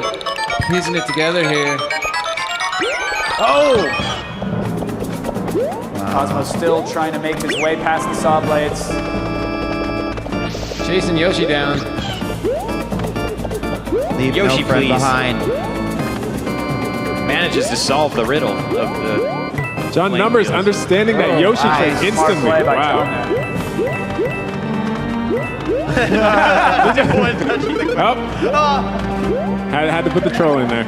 M: piecing it together here.
G: Oh! Cosmo still trying to make his way past the saw blades.
M: Chasing Yoshi down.
I: Leave
L: Yoshi,
I: no friend
L: please.
I: behind.
L: Manages to solve the riddle of the...
S: John Numbers understanding that Yoshi trick
G: Smart
S: instantly.
G: play by
S: Wow.
G: John.
S: Had to put the troll in there.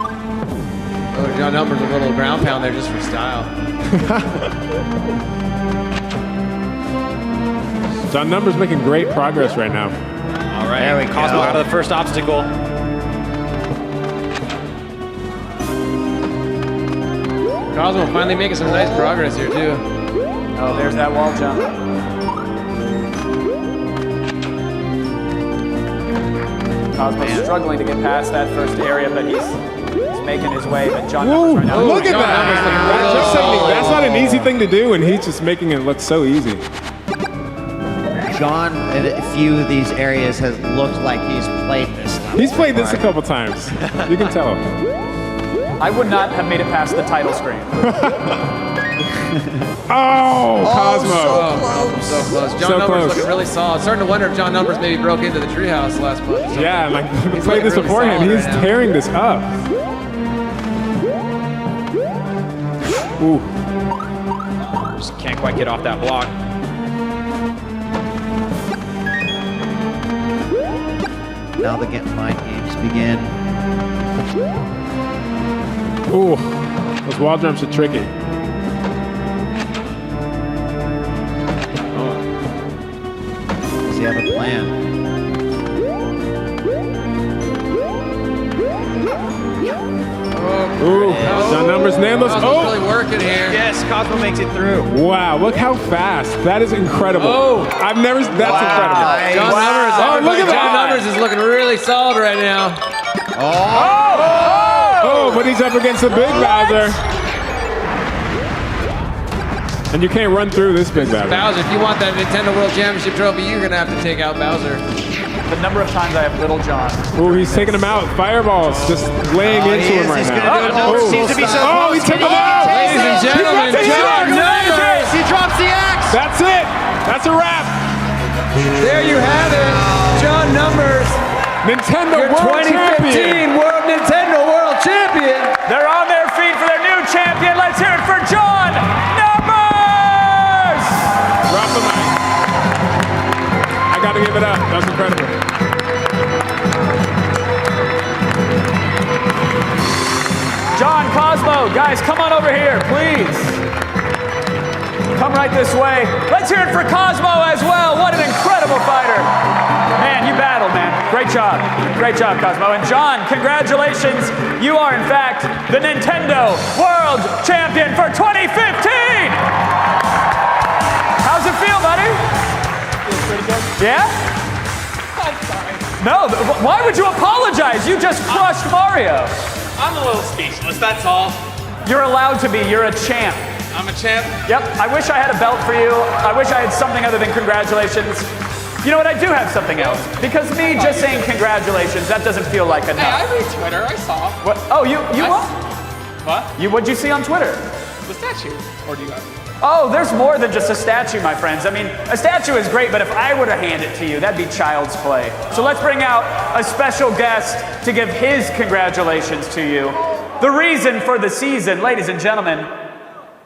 M: Oh, John Numbers a little ground pound there just for style.
S: John Numbers making great progress right now.
L: All right,
I: There we
L: Cosmo
I: go.
L: out of the first obstacle.
M: Cosmo finally making some nice progress here, too.
G: Oh, there's that wall jump. Cosmo's struggling to get past that first area, but he's making his way. But John Numbers right now.
S: Look at
M: John
S: that.
M: Numbers looking
S: That's,
M: real
S: just something-
M: solid.
S: that's not an easy thing to do, and he's just making it look so easy.
I: John, in a few of these areas, has looked like he's played this level.
S: He's played this a couple times. You can tell.
G: I would not have made it past the title screen.
S: Oh, Cosmo.
M: So close. John
S: So
M: Numbers
S: close.
M: looking really solid. Starting to wonder if John Numbers maybe broke into the treehouse last month.
S: Yeah, like
M: He's
S: played this
M: looking really
S: beforehand.
M: solid
S: He's
M: right now.
S: tearing this up. Ooh.
L: Just can't quite get off that block.
I: Now the mind games begin.
S: Ooh. Those wall jumps are tricky.
I: Does he have a plan?
S: Ooh. John Numbers nailed us.
M: Cosmo's
S: Oh.
M: really working here.
L: Yes, Cosmo makes it through.
S: Wow, look how fast. That is incredible.
M: Oh.
S: I've never, that's incredible.
M: John Numbers,
S: Oh, look at
M: John
S: that.
M: Numbers is looking really solid right now.
S: Oh, but he's up against the big Bowser. And you can't run through this big Bowser.
M: Bowser, if you want that Nintendo World Championship trophy, you're gonna have to take out Bowser.
G: The number of times I have Little John.
S: Ooh, he's taking him out. Fireballs just laying into him right
I: He's
S: now.
I: gonna do it.
S: Oh,
I: Seems to be so
S: oh, he
I: close.
S: took him out.
M: Ladies and gentlemen, John Numbers!
I: He drops the axe.
S: That's it. That's a wrap.
M: There you have it, John Numbers,
S: Nintendo
M: your
S: World
M: 2015
S: Champion.
M: World Nintendo World Champion.
G: They're on their feet for their new champion. Let's hear it for John Numbers!
S: Drop the mic. I gotta give it up. That's incredible.
G: John, Cosmo, guys, come on over here, please. Come right this way. Let's hear it for Cosmo as well. What an incredible fighter. Man, you battled, man. Great job. Great job, Cosmo. And John, congratulations. You are, in fact, the Nintendo World Champion for 2015. How's it feel, buddy?
R: Feels pretty good.
G: Yeah?
R: I'm sorry.
G: No, why would you apologize? You just crushed Mario.
R: I'm a little speechless, that's all.
G: You're allowed to be. You're a champ.
R: I'm a champ.
G: Yep, I wish I had a belt for you. I wish I had something other than congratulations. You know what, I do have something else. Because me just saying congratulations, that doesn't feel like enough.
R: Hey, I read Twitter, I saw.
G: What? Oh, you what?
R: What?
G: What'd you see on Twitter?
R: The statue. Or do you guys?
G: Oh, there's more than just a statue, my friends. I mean, a statue is great, but if I were to hand it to you, that'd be child's play. So let's bring out a special guest to give his congratulations to you. The reason for the season, ladies and gentlemen,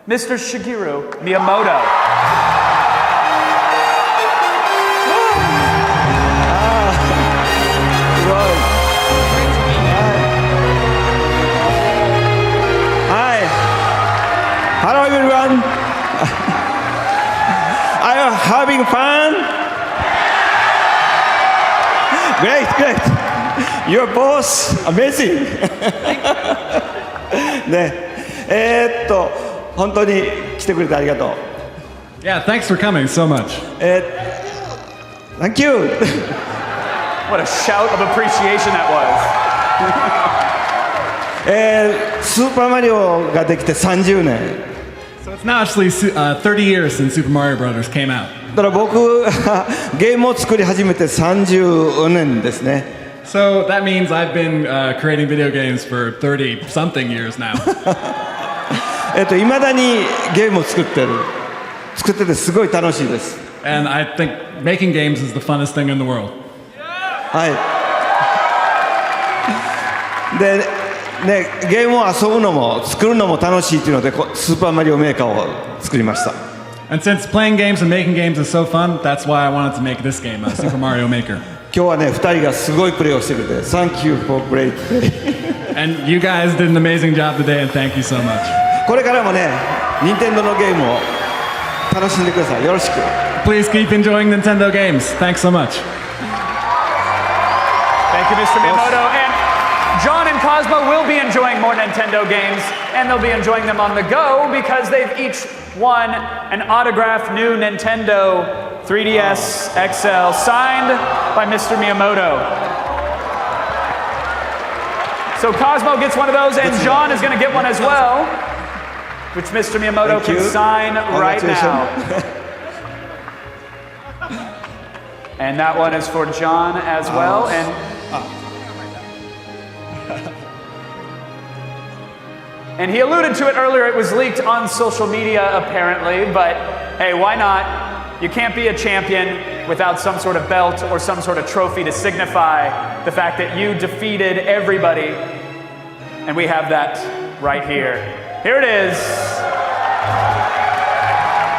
G: Mr. Shigeru Miyamoto.
T: having fun? Great, great. You're both amazing. ね、本当に来てくれてありがとう。
H: Yeah, thanks for coming so much.
T: Thank you.
G: What a shout of appreciation that was.
T: スーパーマリオができて30年。
H: So it's now actually 30 years since Super Mario Brothers came out.
T: だから僕がゲームを作り始めて30年ですね。
H: So that means I've been creating video games for 30 something years now.
T: 未だにゲームを作っててすごい楽しいです。
H: And I think making games is the funnest thing in the world.
T: はい。で、ね、ゲームを遊ぶのも作るのも楽しいというので、スーパーマリオメーカーを作りました。
H: And since playing games and making games is so fun, that's why I wanted to make this game, Super Mario Maker.
T: 今日はね、2人がすごいプレーをしてくれて、Thank you for great play.
H: And you guys did an amazing job today, and thank you so much.
T: これからもね、任天堂のゲームを楽しんでください。よろしく。
H: Please keep enjoying Nintendo games. Thanks so much.
G: Thank you, Mr. Miyamoto. And John and Cosmo will be enjoying more Nintendo games, and they'll be enjoying them on the go because they've each won an autographed new Nintendo 3DS XL signed by Mr. Miyamoto. So Cosmo gets one of those, and John is going to get one as well, which Mr. Miyamoto can sign right now. And that one is for John as well. And he alluded to it earlier, it was leaked on social media apparently, but hey, why not? You can't be a champion without some sort of belt or some sort of trophy to signify the fact that you defeated everybody. And we have that right here. Here it is.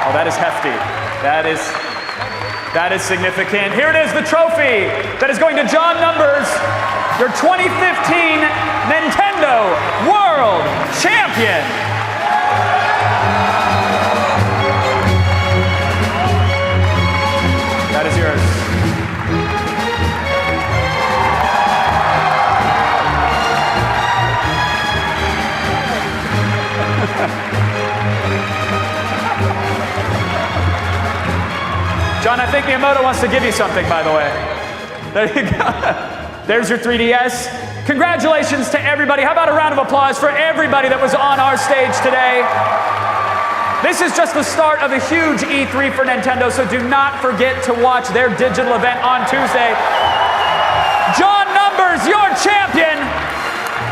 G: Oh, that is hefty. That is significant. Here it is, the trophy that is going to John Numbers, your 2015 Nintendo World Champion. That is yours. John, I think Miyamoto wants to give you something, by the way. There you go. There's your 3DS. Congratulations to everybody. How about a round of applause for everybody that was on our stage today? This is just the start of a huge E3 for Nintendo, so do not forget to watch their digital event on Tuesday. John Numbers, your champion.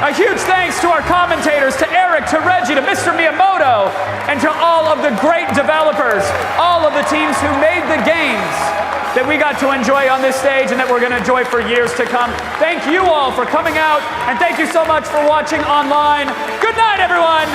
G: A huge thanks to our commentators, to Eric, to Reggie, to Mr. Miyamoto, and to all of the great developers, all of the teams who made the games that we got to enjoy on this stage and that we're going to enjoy for years to come. Thank you all for coming out, and thank you so much for watching online. Good night, everyone.